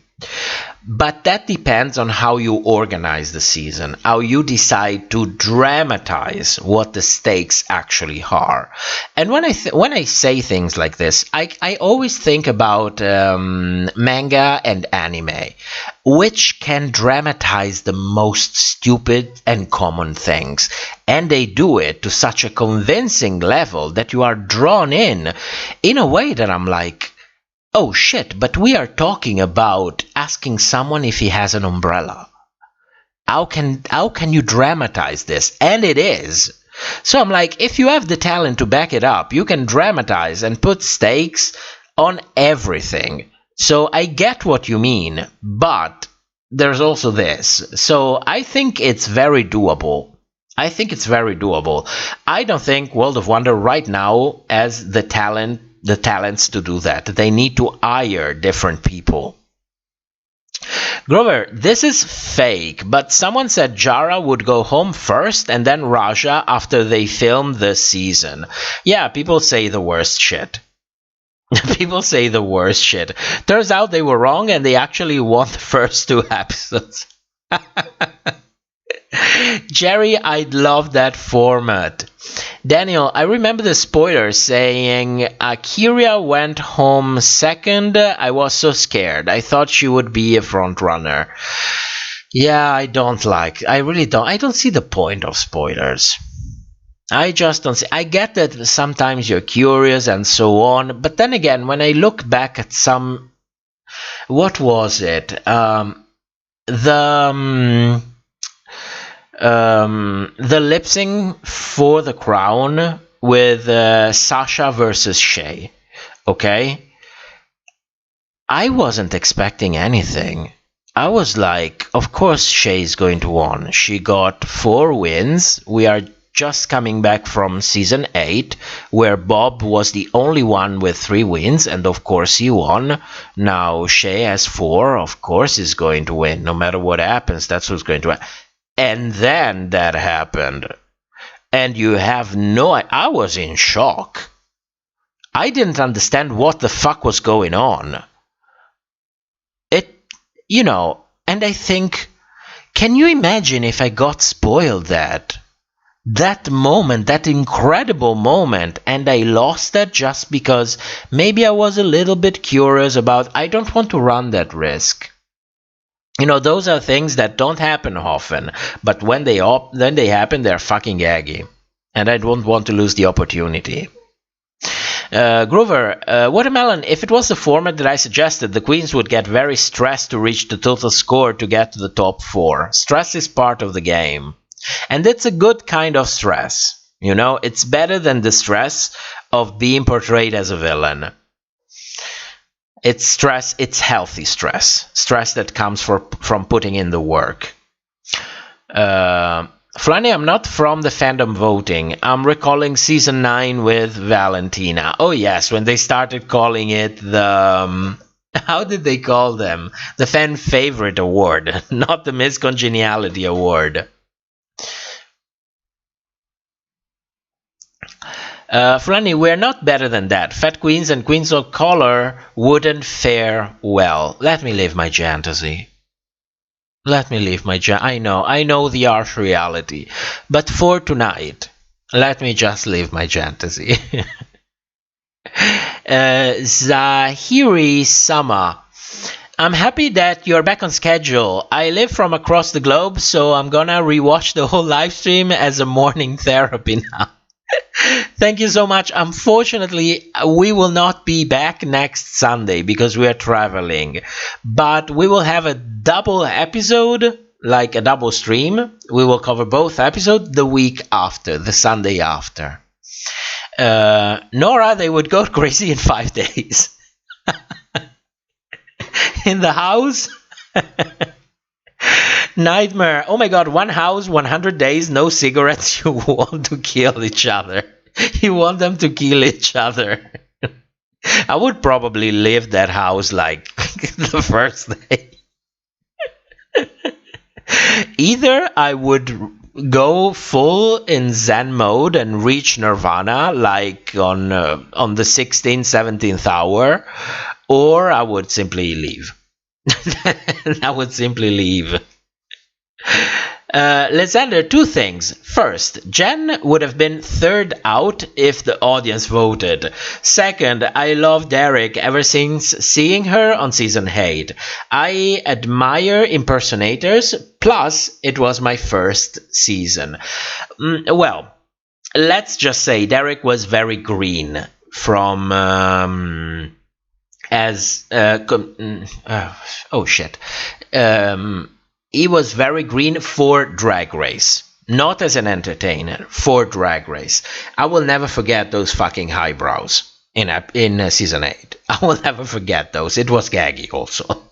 But that depends on how you organize the season, how you decide to dramatize what the stakes actually are. And when I say things like this, I always think about manga and anime, which can dramatize the most stupid and common things. And they do it to such a convincing level that you are drawn in a way that I'm like, oh shit, but we are talking about asking someone if he has an umbrella. How can you dramatize this? And it is. So I'm like, if you have the talent to back it up, you can dramatize and put stakes on everything. So I get what you mean, but there's also this. So I think it's very doable. I don't think World of Wonder right now has the talents to do that. They need to hire different people. Grover, this is fake, but someone said Jara would go home first and then Raja after they filmed the season. Yeah, people say the worst shit. People say the worst shit. Turns out they were wrong and they actually won the first 2 episodes. Jerry, I'd love that format. Daniel, I remember the spoiler saying Kyria went home second. I was so scared. I thought she would be a front runner. Yeah, I don't see the point of spoilers. I just don't see. I get that sometimes you're curious and so on, but then again, when I look back at some, what was it? The lip sync for the crown with Sasha versus Shay. Okay? I wasn't expecting anything. I was like, of course Shay's going to win. She got 4 wins. We are just coming back from season 8, where Bob was the only one with 3 wins, and of course he won. Now Shay has 4, of course he's going to win. No matter what happens, that's what's going to happen. And then that happened. And you have no... I was in shock. I didn't understand what the fuck was going on. And I think, can you imagine if I got spoiled that moment, that incredible moment, and I lost that just because maybe I was a little bit curious about, I don't want to run that risk. Those are things that don't happen often, but when they happen, they're fucking aggy. And I don't want to lose the opportunity. Grover, Watermelon, if it was the format that I suggested, the queens would get very stressed to reach the total score to get to the top 4. Stress is part of the game. And it's a good kind of stress. It's better than the stress of being portrayed as a villain. It's stress, it's healthy stress. Stress that comes from putting in the work. Franny, I'm not from the fandom voting. I'm recalling season 9 with Valentina. Oh yes, when they started calling it the... how did they call them? The Fan Favorite Award, not the Miss Congeniality Award. Franny, we're not better than that. Fat Queens and Queens of Color wouldn't fare well. Let me live my fantasy. Let me live my I know the harsh reality. But for tonight, let me just live my fantasy. Zahiri Sama. I'm happy that you're back on schedule. I live from across the globe, so I'm gonna rewatch the whole live stream as a morning therapy now. Thank you so much. Unfortunately, we will not be back next Sunday because we are traveling. But we will have a double episode, like a double stream. We will cover both episodes the week after, the Sunday after. Nora, they would go crazy in 5 days. In the house? Nightmare. Oh my god, one house, 100 days, no cigarettes. You want to kill each other. You want them to kill each other. I would probably leave that house like the first day. Either I would go full in Zen mode and reach Nirvana like on the 16th, 17th hour, or I would simply leave. I would simply leave. Lysander, two things. First, Jen would have been third out if the audience voted. Second, I love Derek ever since seeing her on season 8. I admire impersonators, plus it was my first season. Well, let's just say Derek was very green from... he was very green for Drag Race. Not as an entertainer, for Drag Race. I will never forget those fucking eyebrows in season 8. I will never forget those. It was gaggy also.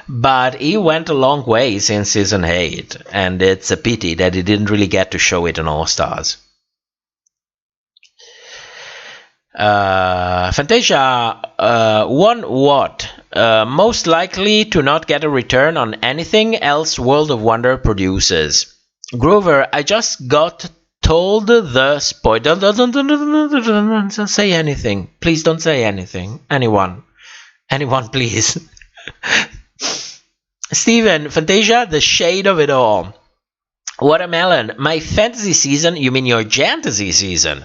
But he went a long way since season 8. And it's a pity that he didn't really get to show it on All Stars. Fantasia won what? Most likely to not get a return on anything else World of Wonder produces. Groover, I just got told the spoiler. Don't say anything. Please don't say anything. Anyone, please. Steven, Fantasia, the shade of it all. Watermelon, my fantasy season, you mean your Jantasy season,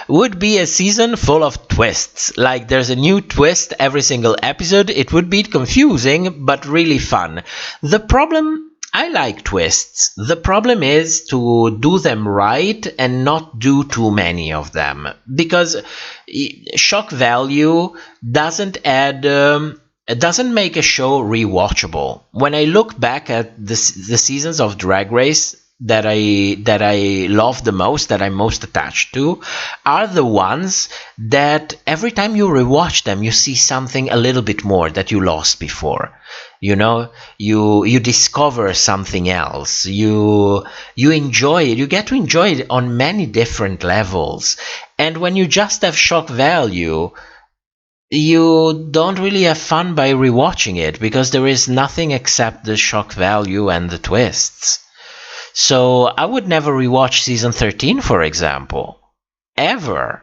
would be a season full of twists. Like there's a new twist every single episode. It would be confusing, but really fun. The problem, I like twists. The problem is to do them right and not do too many of them. Because shock value doesn't add... it doesn't make a show rewatchable. When I look back at the seasons of Drag Race that I love the most, that I'm most attached to, are the ones that every time you rewatch them, you see something a little bit more that you lost before. You know, you discover something else. You enjoy it. You get to enjoy it on many different levels. And when you just have shock value, you don't really have fun by rewatching it because there is nothing except the shock value and the twists. So I would never rewatch season 13, for example. Ever.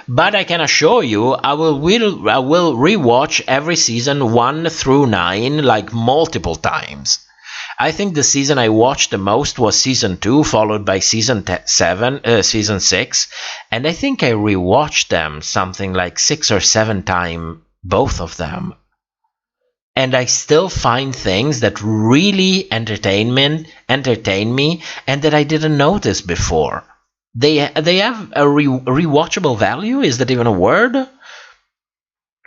But I can assure you I will rewatch every season 1 through 9 like multiple times. I think the season I watched the most was season 2, followed by season 6, and I think I rewatched them something like 6 or 7 times, both of them. And I still find things that really entertain me, and that I didn't notice before. They have a rewatchable value. Is that even a word?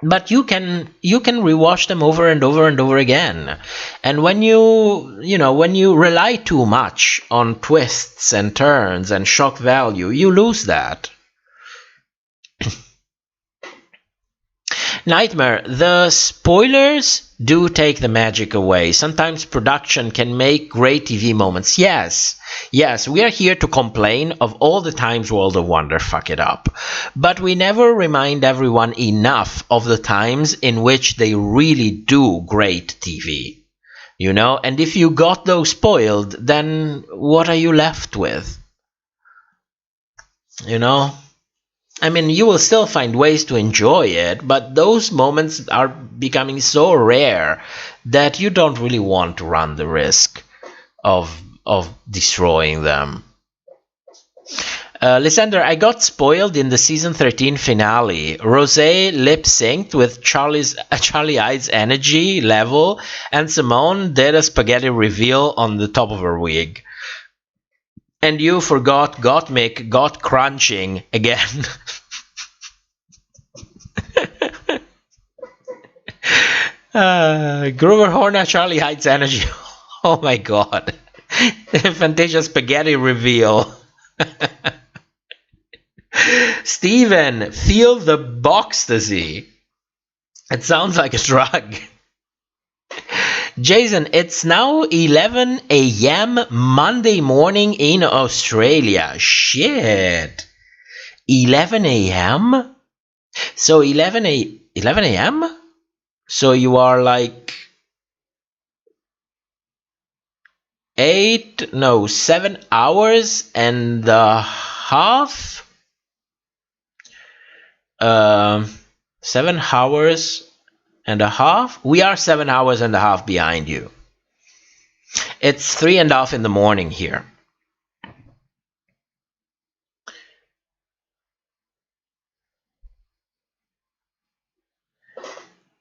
But you can rewatch them over and over and over again. And when you rely too much on twists and turns and shock value, you lose that. Nightmare, the spoilers do take the magic away. Sometimes production can make great TV moments. Yes, we are here to complain of all the times World of Wonder fuck it up. But we never remind everyone enough of the times in which they really do great TV. You know, and if you got those spoiled, then what are you left with? You know? I mean, you will still find ways to enjoy it, but those moments are becoming so rare that you don't really want to run the risk of destroying them. Lysander, I got spoiled in the season 13 finale. Rosé lip-synced with Charlie Ide's energy level, and Simone did a spaghetti reveal on the top of her wig. And you forgot Gottmik got crunching again. Groover Horner, Charlie Ide's energy. Oh my god. Fantasia spaghetti reveal. Steven, feel the boxtasy. It sounds like a drug. Jason, it's now 11 a.m. Monday morning in Australia. Shit. 11 a.m.? So 11 a.m.? So you are like 7 hours and a half? 7 hours and a half? We are 7 hours and a half behind you. It's 3:30 in the morning here.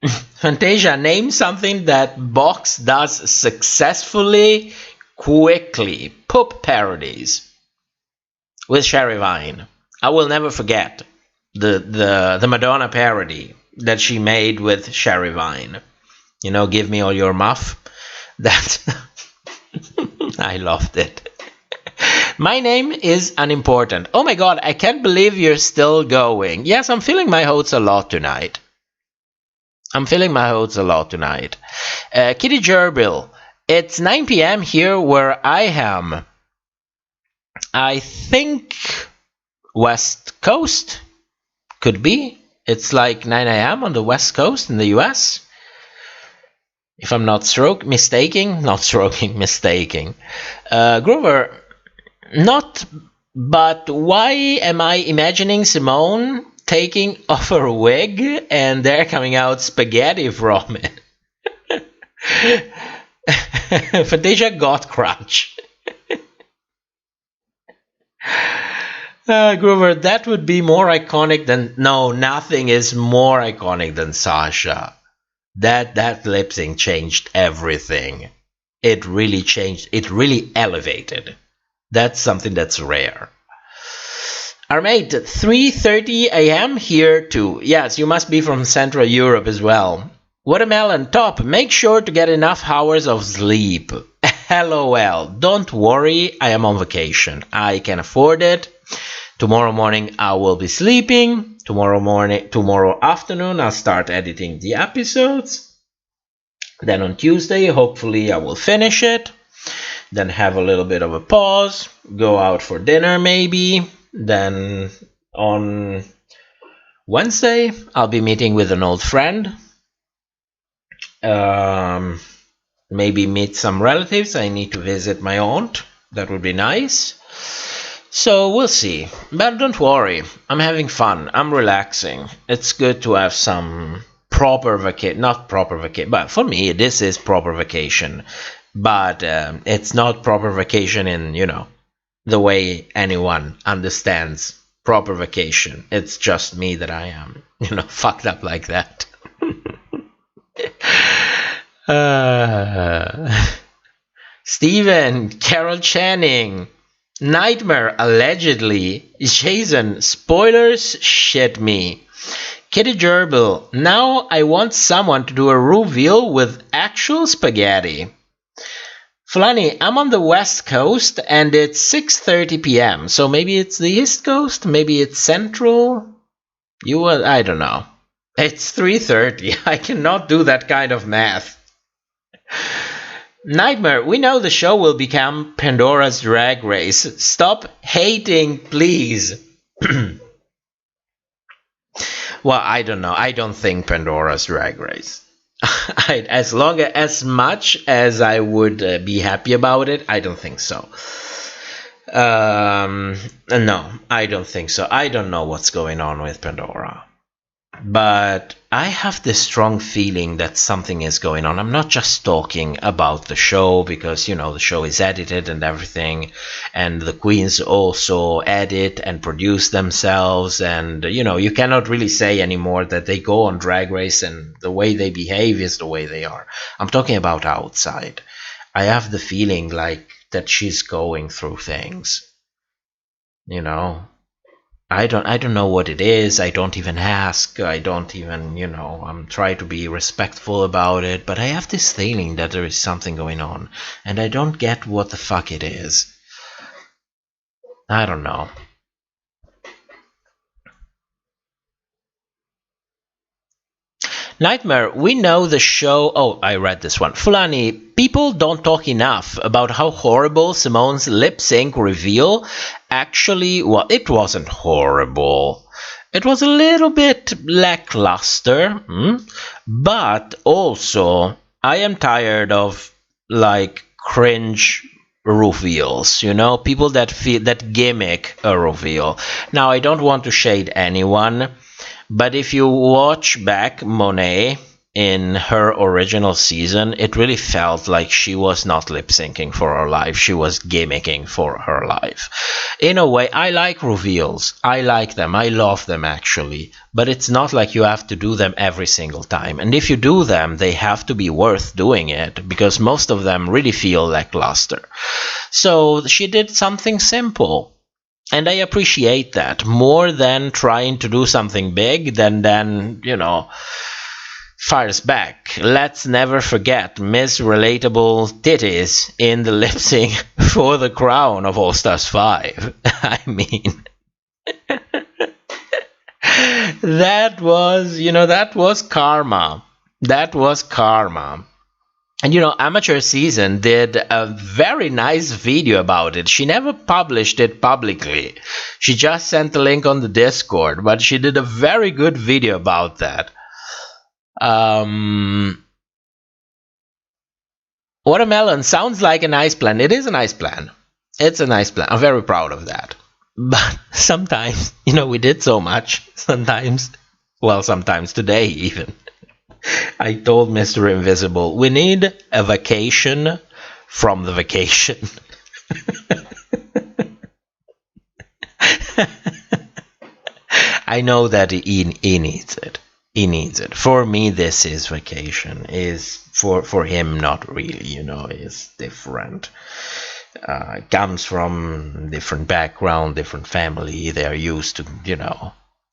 Fantasia, name something that Box does successfully, quickly. Poop parodies with Sherry Vine. I will never forget the Madonna parody that she made with Sherry Vine. You know, give me all your muff. That I loved it. My name is unimportant. Oh my god, I can't believe you're still going. Yes, I'm feeling my oats a lot tonight. Kitty Gerbil, it's 9 p.m. here where I am. I think West Coast could be. It's like 9 a.m. on the West Coast in the U.S. If I'm not mistaking. Groover, not, but why am I imagining Simone taking off her wig and there coming out spaghetti from it? Fantasia got crunch. Groover, that would be more iconic than... No, nothing is more iconic than Sasha. That lip sync changed everything. It really changed. It really elevated. That's something that's rare. Our mate, 3:30 a.m. here too. Yes, you must be from Central Europe as well. Watermelon, top. Make sure to get enough hours of sleep. LOL. Don't worry, I am on vacation. I can afford it. Tomorrow morning I will be sleeping. Tomorrow afternoon I'll start editing the episodes. Then on Tuesday, hopefully I will finish it. Then have a little bit of a pause. Go out for dinner maybe. Then on Wednesday, I'll be meeting with an old friend. Maybe meet some relatives. I need to visit my aunt. That would be nice. So we'll see. But don't worry. I'm having fun. I'm relaxing. It's good to have some proper vacation. Not proper vacation. But for me, this is proper vacation. But it's not proper vacation in, you know, the way anyone understands proper vacation. It's just me that I am, you know, fucked up like that. Steven, Carol Channing, Nightmare, allegedly, Jason, spoilers, shit me. Kitty Gerbil, now I want someone to do a reveal with actual spaghetti. Flanny, I'm on the West Coast and it's 6:30 p.m. So maybe it's the East Coast, maybe it's Central. I don't know. It's 3:30. I cannot do that kind of math. Nightmare, we know the show will become Pandora's Drag Race. Stop hating, please. Well, I don't know. I don't think Pandora's Drag Race. As much as I would be happy about it, I don't think so. No, I don't think so. I don't know what's going on with Pandora. But I have this strong feeling that something is going on. I'm not just talking about the show because, the show is edited and everything. And the queens also edit and produce themselves. And, you cannot really say anymore that they go on Drag Race and the way they behave is the way they are. I'm talking about outside. I have the feeling like that she's going through things. I don't know what it is. I don't even ask. I don't even, I'm trying to be respectful about it. But I have this feeling that there is something going on. And I don't get what the fuck it is. I don't know. Nightmare, we know the show... Oh, I read this one. Fulani, people don't talk enough about how horrible Simone's lip sync reveal actually... Well, it wasn't horrible. It was a little bit lackluster. But also, I am tired of, cringe reveals, people that gimmick a reveal. Now, I don't want to shade anyone... But if you watch back Monet in her original season, it really felt like she was not lip-syncing for her life. She was gimmicking for her life. In a way, I like reveals. I like them. I love them, actually. But it's not like you have to do them every single time. And if you do them, they have to be worth doing it, because most of them really feel lackluster. So she did something simple. And I appreciate that more than trying to do something big then fires back. Let's never forget Miss Relatable Titties in the lip sync for the crown of All Stars 5. I mean, that was karma. That was karma. And Amateur Season did a very nice video about it. She never published it publicly. She just sent the link on the Discord, but she did a very good video about that. Watermelon sounds like a nice plan. It is a nice plan. It's a nice plan. I'm very proud of that. But sometimes, we did so much. Sometimes today even. I told Mr. Invisible, we need a vacation from the vacation. I know that he needs it. He needs it. For me, this is vacation. Is for him, not really. Is different. Comes from different background, different family. They are used to,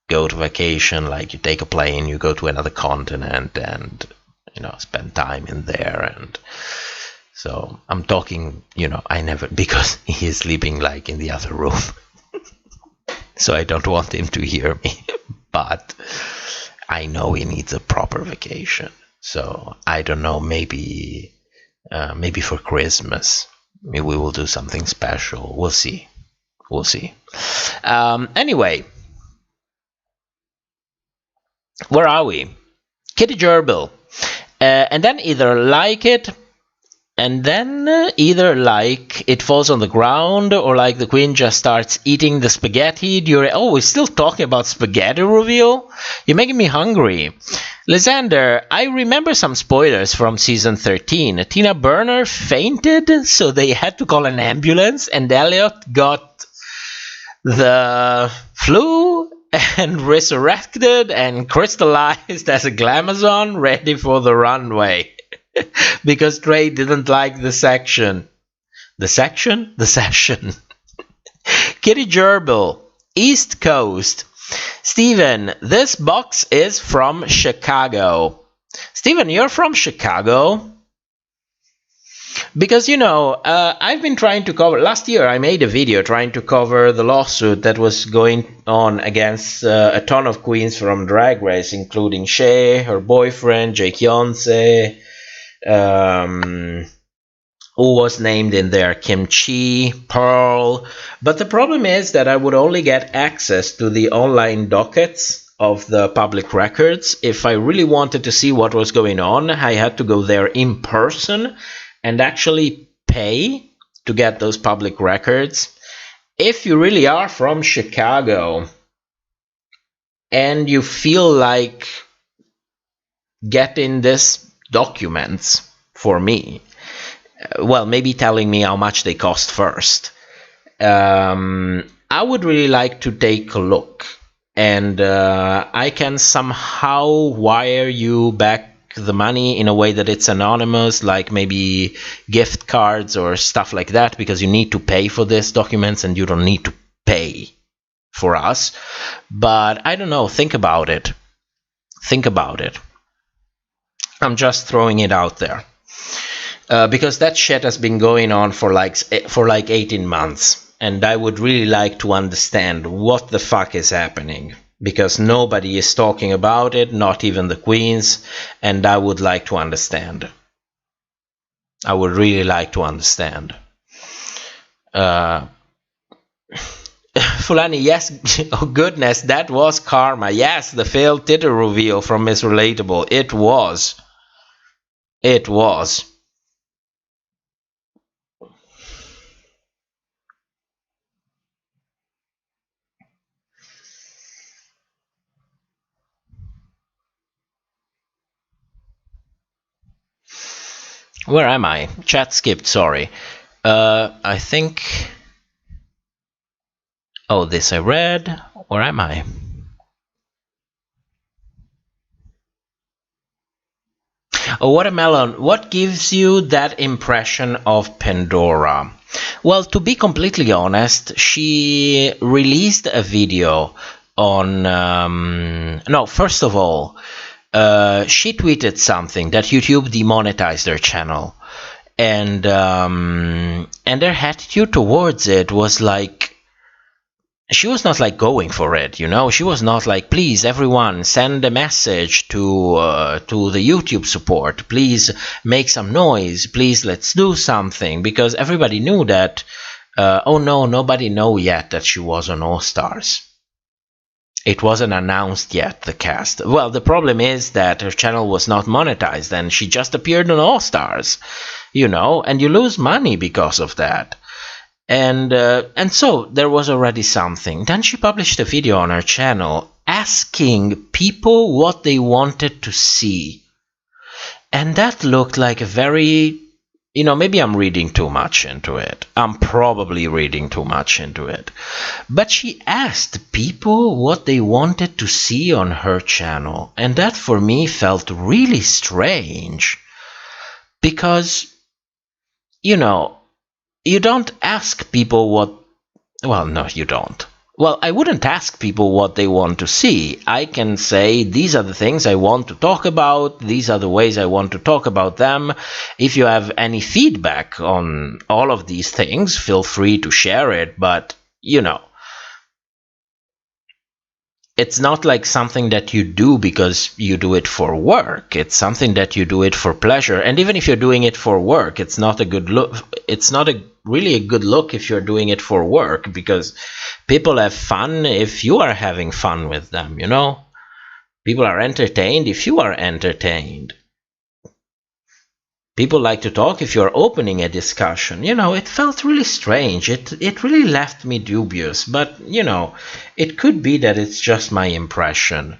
go to vacation, like you take a plane, you go to another continent and, spend time in there. And so I'm talking, I never, because he is sleeping in the other room. So I don't want him to hear me. But I know he needs a proper vacation. So I don't know, maybe for Christmas, maybe we will do something special. We'll see. Anyway. Where are we? Kitty Gerbil. And then either it falls on the ground, or the queen just starts eating the spaghetti during... Oh, we're still talking about spaghetti reveal? You're making me hungry. Lysander, I remember some spoilers from season 13. Tina Burner fainted, so they had to call an ambulance, and Elliot got the flu and resurrected and crystallized as a glamazon ready for the runway. Because Trey didn't like the section. The section? The session. Kitty Gerbil, East Coast. Steven, this box is from Chicago. Steven, you're from Chicago? Because, I've been trying to cover... Last year, I made a video trying to cover the lawsuit that was going on against a ton of queens from Drag Race, including Shea, her boyfriend, Jake Yonsei, who was named in there, Kim Chi, Pearl. But the problem is that I would only get access to the online dockets of the public records. If I really wanted to see what was going on, I had to go there in person and actually pay to get those public records. If you really are from Chicago and you feel like getting these documents for me, well, maybe telling me how much they cost first, I would really like to take a look. And I can somehow wire you back the money in a way that it's anonymous, like maybe gift cards or stuff like that, because you need to pay for these documents and you don't need to pay for us. But I don't know, think about it. Think about it. I'm just throwing it out there. Because that shit has been going on for like 18 months. And I would really like to understand what the fuck is happening. Because nobody is talking about it, not even the queens. And I would like to understand. I would really like to understand. Fulani, yes, oh goodness, that was karma. Yes, the failed Twitter reveal from Miss Relatable. It was. It was. Where am I? Chat skipped, sorry. I think... Oh, this I read. Where am I? Oh, Watermelon, what gives you that impression of Pandora? Well, to be completely honest, she released a video on... No, first of all, she tweeted something that YouTube demonetized their channel. And their attitude towards it was like... She was not like going for it, you know. She was not like, please, everyone, send a message to the YouTube support. Please make some noise. Please, let's do something. Because everybody knew that, oh no, nobody know yet that she was on All Stars. It wasn't announced yet, the cast. Well, the problem is that her channel was not monetized and she just appeared on All Stars, you know, and you lose money because of that. And so there was already something. Then she published a video on her channel asking people what they wanted to see. And that looked like a very, you know, maybe I'm reading too much into it. I'm probably reading too much into it. But she asked people what they wanted to see on her channel. And that for me felt really strange. Because, you know, you don't ask people what... Well, no, you don't. Well, I wouldn't ask people what they want to see. I can say, these are the things I want to talk about. These are the ways I want to talk about them. If you have any feedback on all of these things, feel free to share it. But, you know, it's not like something that you do because you do it for work. It's something that you do it for pleasure. And even if you're doing it for work, it's not a good look. It's not really a good look if you're doing it for work, because people have fun if you are having fun with them, you know? People are entertained if you are entertained. People like to talk if you're opening a discussion. You know, it felt really strange. It really left me dubious. But, you know, it could be that it's just my impression.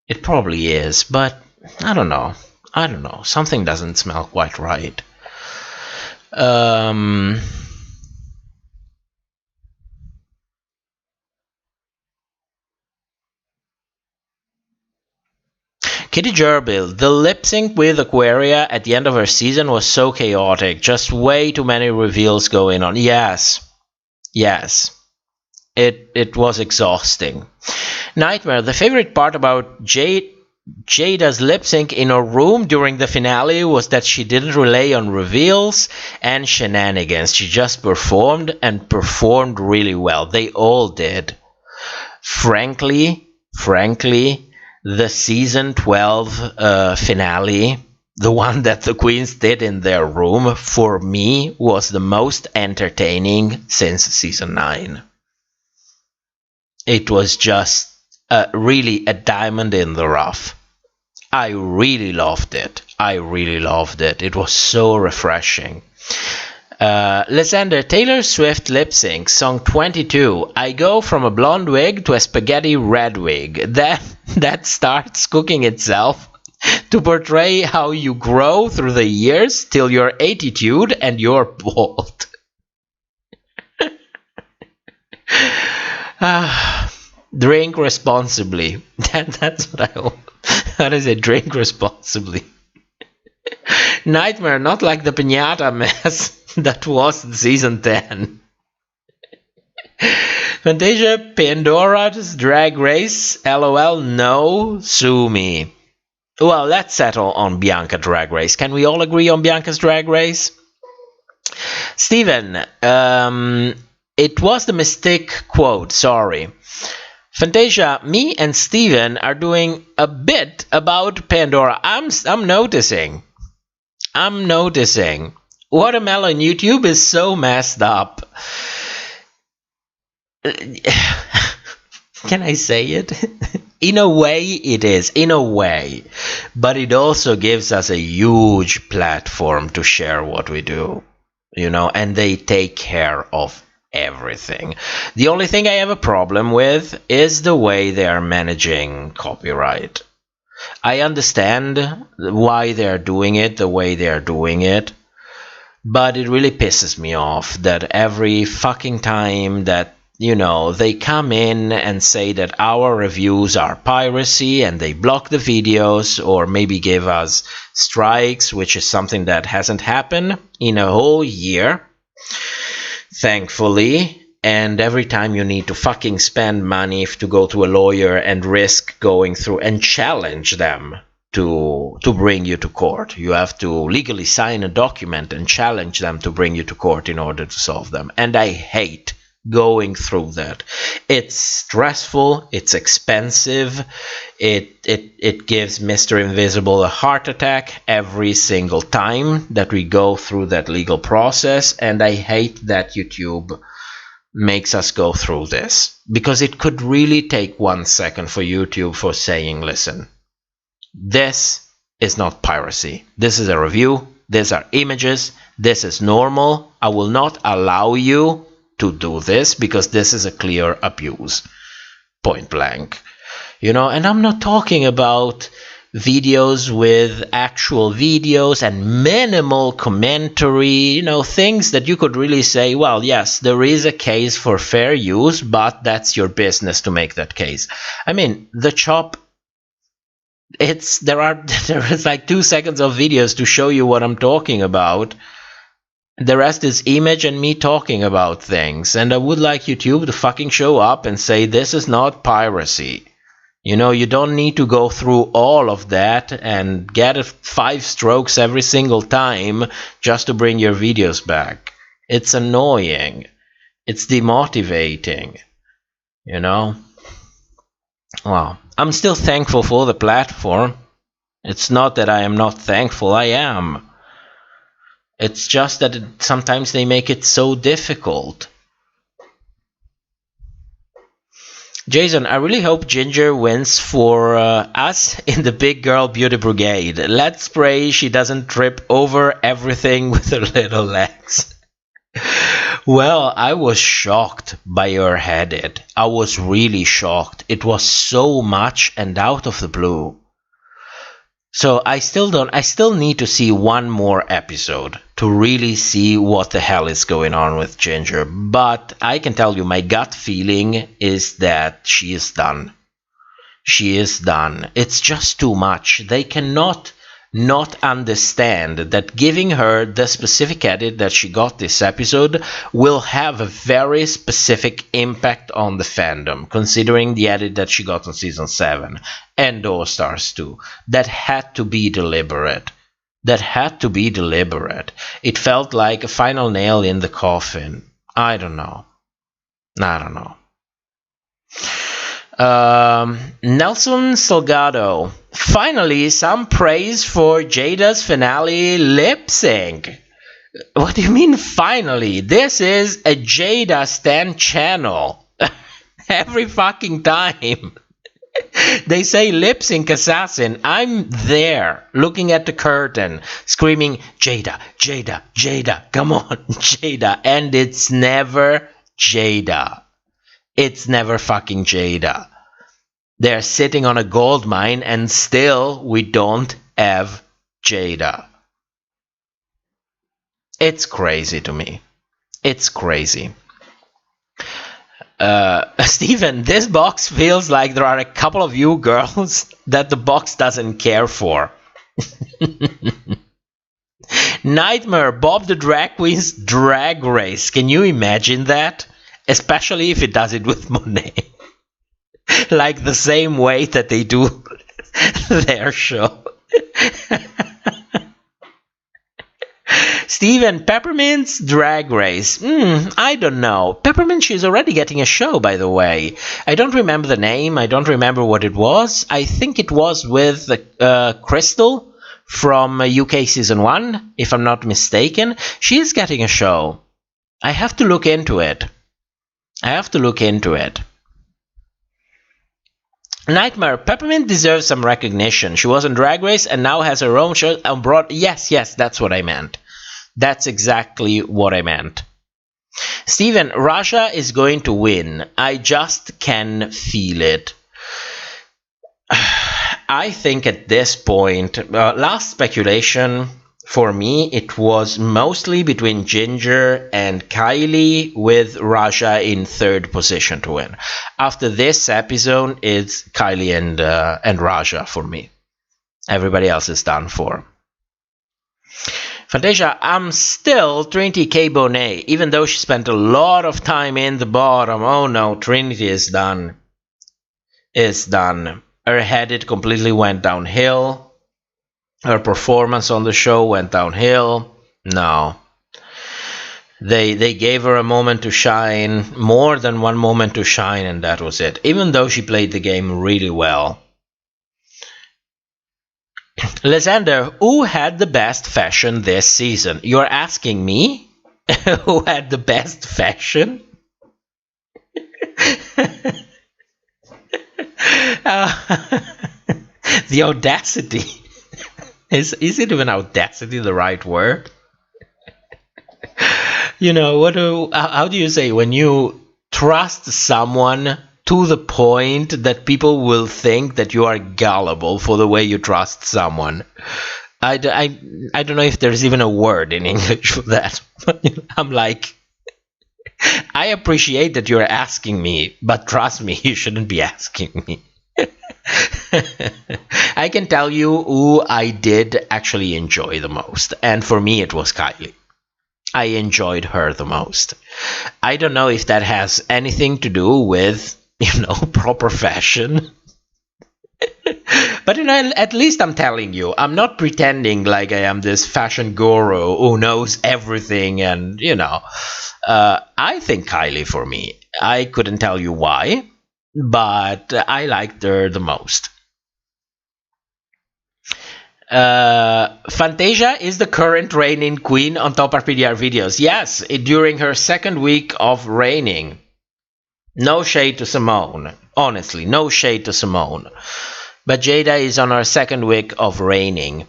It probably is, but I don't know. I don't know. Something doesn't smell quite right. Kitty Gerbil, the lip sync with Aquaria at the end of her season was so chaotic. Just way too many reveals going on. Yes. Yes. It was exhausting. Nightmare, the favorite part about Jade Jada's lip sync in her room during the finale was that she didn't rely on reveals and shenanigans. She just performed and performed really well. They all did. Frankly, the season 12 finale, the one that the queens did in their room, for me was the most entertaining since season 9. It was just really a diamond in the rough. I really loved it. It was so refreshing. Lysander, Taylor Swift lip sync, song 22. I go from a blonde wig to a spaghetti red wig. That starts cooking itself to portray how you grow through the years till your attitude and you're bald. Drink responsibly. That's what I hope. How does it? Drink responsibly. Nightmare, not like the piñata mess that was season 10. Fantasia, Pandora's Drag Race. LOL, no, sue me. Well, let's settle on Bianca Drag Race. Can we all agree on Bianca's Drag Race? Steven, it was the Mystique quote, sorry. Fantasia, me and Steven are doing a bit about Pandora. I'm noticing. Watermelon YouTube is so messed up. Can I say it? In a way it is, but it also gives us a huge platform to share what we do, and they take care of everything. The only thing I have a problem with is the way they are managing copyright. I understand why they're doing it the way they're doing it, but it really pisses me off that every fucking time that they come in and say that our reviews are piracy and they block the videos or maybe give us strikes, which is something that hasn't happened in a whole year, thankfully. And every time you need to fucking spend money to go to a lawyer and risk going through and challenge them to bring you to court. You have to legally sign a document and challenge them to bring you to court in order to solve them. And I hate going through that. It's stressful, it's expensive, it gives Mr. Invisible a heart attack every single time that we go through that legal process, and I hate that YouTube makes us go through this, because it could really take 1 second for YouTube for saying, listen, this is not piracy, this is a review, these are images, this is normal, I will not allow you to do this because this is a clear abuse, point blank. And I'm not talking about videos with actual videos and minimal commentary, things that you could really say, well, yes, there is a case for fair use, but that's your business to make that case. I mean, the chop, there is like 2 seconds of videos to show you what I'm talking about. The rest is image and me talking about things, and I would like YouTube to fucking show up and say this is not piracy. You don't need to go through all of that and get 5 strokes every single time just to bring your videos back. It's annoying. It's demotivating. Well, I'm still thankful for the platform. It's not that I am not thankful, I am. It's just that sometimes they make it so difficult. Jason, I really hope Ginger wins for us in the Big Girl Beauty Brigade. Let's pray she doesn't trip over everything with her little legs. Well, I was shocked by her edit. I was really shocked. It was so much and out of the blue. So I still need to see one more episode to really see what the hell is going on with Ginger. But I can tell you my gut feeling is that she is done. She is done. It's just too much. They cannot not understand that giving her the specific edit that she got this episode will have a very specific impact on the fandom, considering the edit that she got on season 7 and All Stars 2. That had to be deliberate. That had to be deliberate. It felt like a final nail in the coffin. I don't know. Nelson Salgado. Finally, some praise for Jada's finale lip sync. What do you mean finally? This is a Jada Stan channel. Every fucking time they say lip sync assassin, I'm there looking at the curtain screaming Jada, Jada, Jada, come on, Jada, and it's never Jada. It's never fucking Jada. They're sitting on a gold mine and still we don't have Jada. It's crazy to me. It's crazy. Steven, this box feels like there are a couple of you girls that the box doesn't care for. Nightmare, Bob the Drag Queen's drag race. Can you imagine that? Especially if it does it with Monet. Like the same way that they do their show. Steven, Peppermint's drag race. I don't know. Peppermint, she's already getting a show, by the way. I don't remember the name. I don't remember what it was. I think it was with Crystal from UK Season 1, if I'm not mistaken. She is getting a show. I have to look into it. Nightmare, Peppermint deserves some recognition. She was on Drag Race and now has her own show on Broad. Yes, that's what I meant. That's exactly what I meant. Steven, Russia is going to win. I just can feel it. I think at this point, last speculation, for me, it was mostly between Ginger and Kylie, with Raja in third position to win. After this episode, it's Kylie and Raja for me. Everybody else is done for. Fantasia, I'm still Trinity K. Bonet, even though she spent a lot of time in the bottom. Oh no, Trinity is done. It's done. Her head completely went downhill. Her performance on the show went downhill. No. They gave her a moment to shine, more than one moment to shine, and that was it. Even though she played the game really well. Lysander, who had the best fashion this season? You're asking me? Who had the best fashion? The audacity. Is it even audacity the right word? You know, how do you say when you trust someone to the point that people will think that you are gullible for the way you trust someone? I don't know if there's even a word in English for that. I'm like, I appreciate that you're asking me, but trust me, you shouldn't be asking me. I can tell you who I did actually enjoy the most, and for me it was Kylie. I enjoyed her the most. I don't know if that has anything to do with, proper fashion. But at least I'm telling you, I'm not pretending like I am this fashion guru who knows everything, and I think Kylie for me. I couldn't tell you why, but I liked her the most. Fantasia is the current reigning queen on top RPDR videos. Yes, during her second week of reigning. No shade to Simone. Honestly, no shade to Simone. But Jada is on her second week of reigning.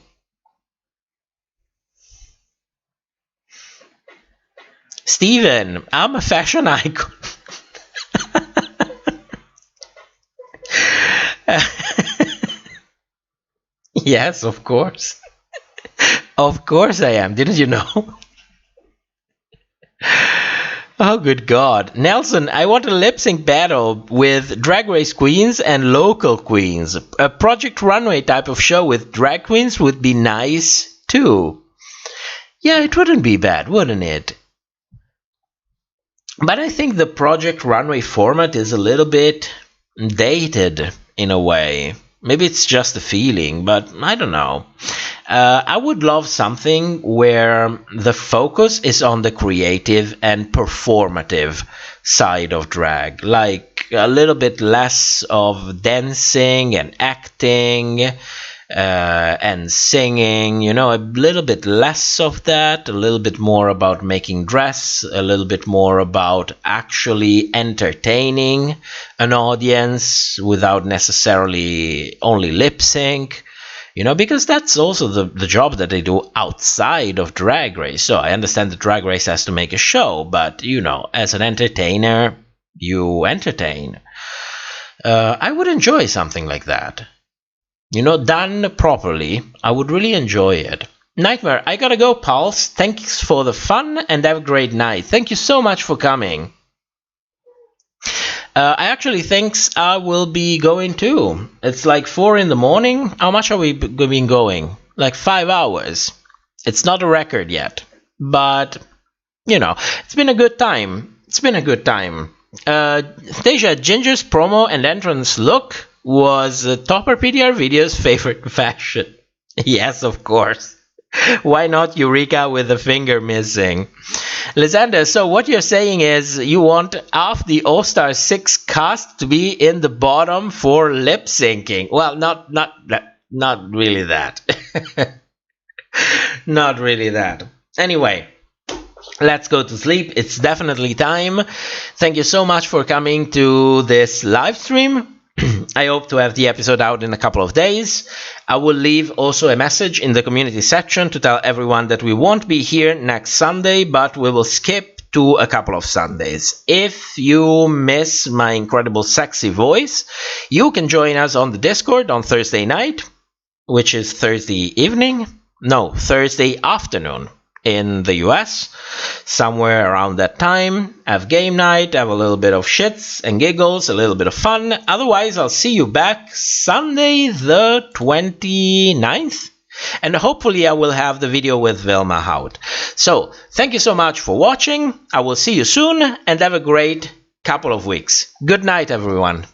Steven, I'm a fashion icon. Yes, of course. Of course I am. Didn't you know? Oh, good God. Nelson, I want a lip sync battle with Drag Race queens and local queens. A Project Runway type of show with drag queens would be nice too. Yeah, it wouldn't be bad, wouldn't it? But I think the Project Runway format is a little bit dated in a way. Maybe it's just a feeling, but I don't know. I would love something where the focus is on the creative and performative side of drag, like a little bit less of dancing and acting and singing, you know, a little bit less of that, a little bit more about making dress, a little bit more about actually entertaining an audience without necessarily only lip sync. You know, because that's also the job that they do outside of Drag Race. So I understand that Drag Race has to make a show, but, you know, as an entertainer, you entertain. I would enjoy something like that. You know, done properly, I would really enjoy it. Nightmare, I gotta go, pals. Thanks for the fun and have a great night. Thank you so much for coming. I actually think I will be going too. It's like 4 in the morning. How much are we been going? Like 5 hours. It's not a record yet, but you know, it's been a good time. It's been a good time. Deja, Ginger's promo and entrance look was top RPDR video's favorite fashion. Yes, of course. Why not Eureka with the finger missing? Lysander, so what you're saying is you want half the All-Star 6 cast to be in the bottom for lip syncing. Well, not really that. Not really that. Anyway, let's go to sleep. It's definitely time. Thank you so much for coming to this live stream. I hope to have the episode out in a couple of days. I will leave also a message in the community section to tell everyone that we won't be here next Sunday, but we will skip to a couple of Sundays. If you miss my incredible sexy voice, you can join us on the Discord on Thursday night, which is Thursday evening. No, Thursday afternoon in the U.S. Somewhere around that time. Have game night, have a little bit of shits and giggles, a little bit of fun. Otherwise, I'll see you back Sunday the 29th. And hopefully I will have the video with Vilma out. So, thank you so much for watching. I will see you soon and have a great couple of weeks. Good night, everyone.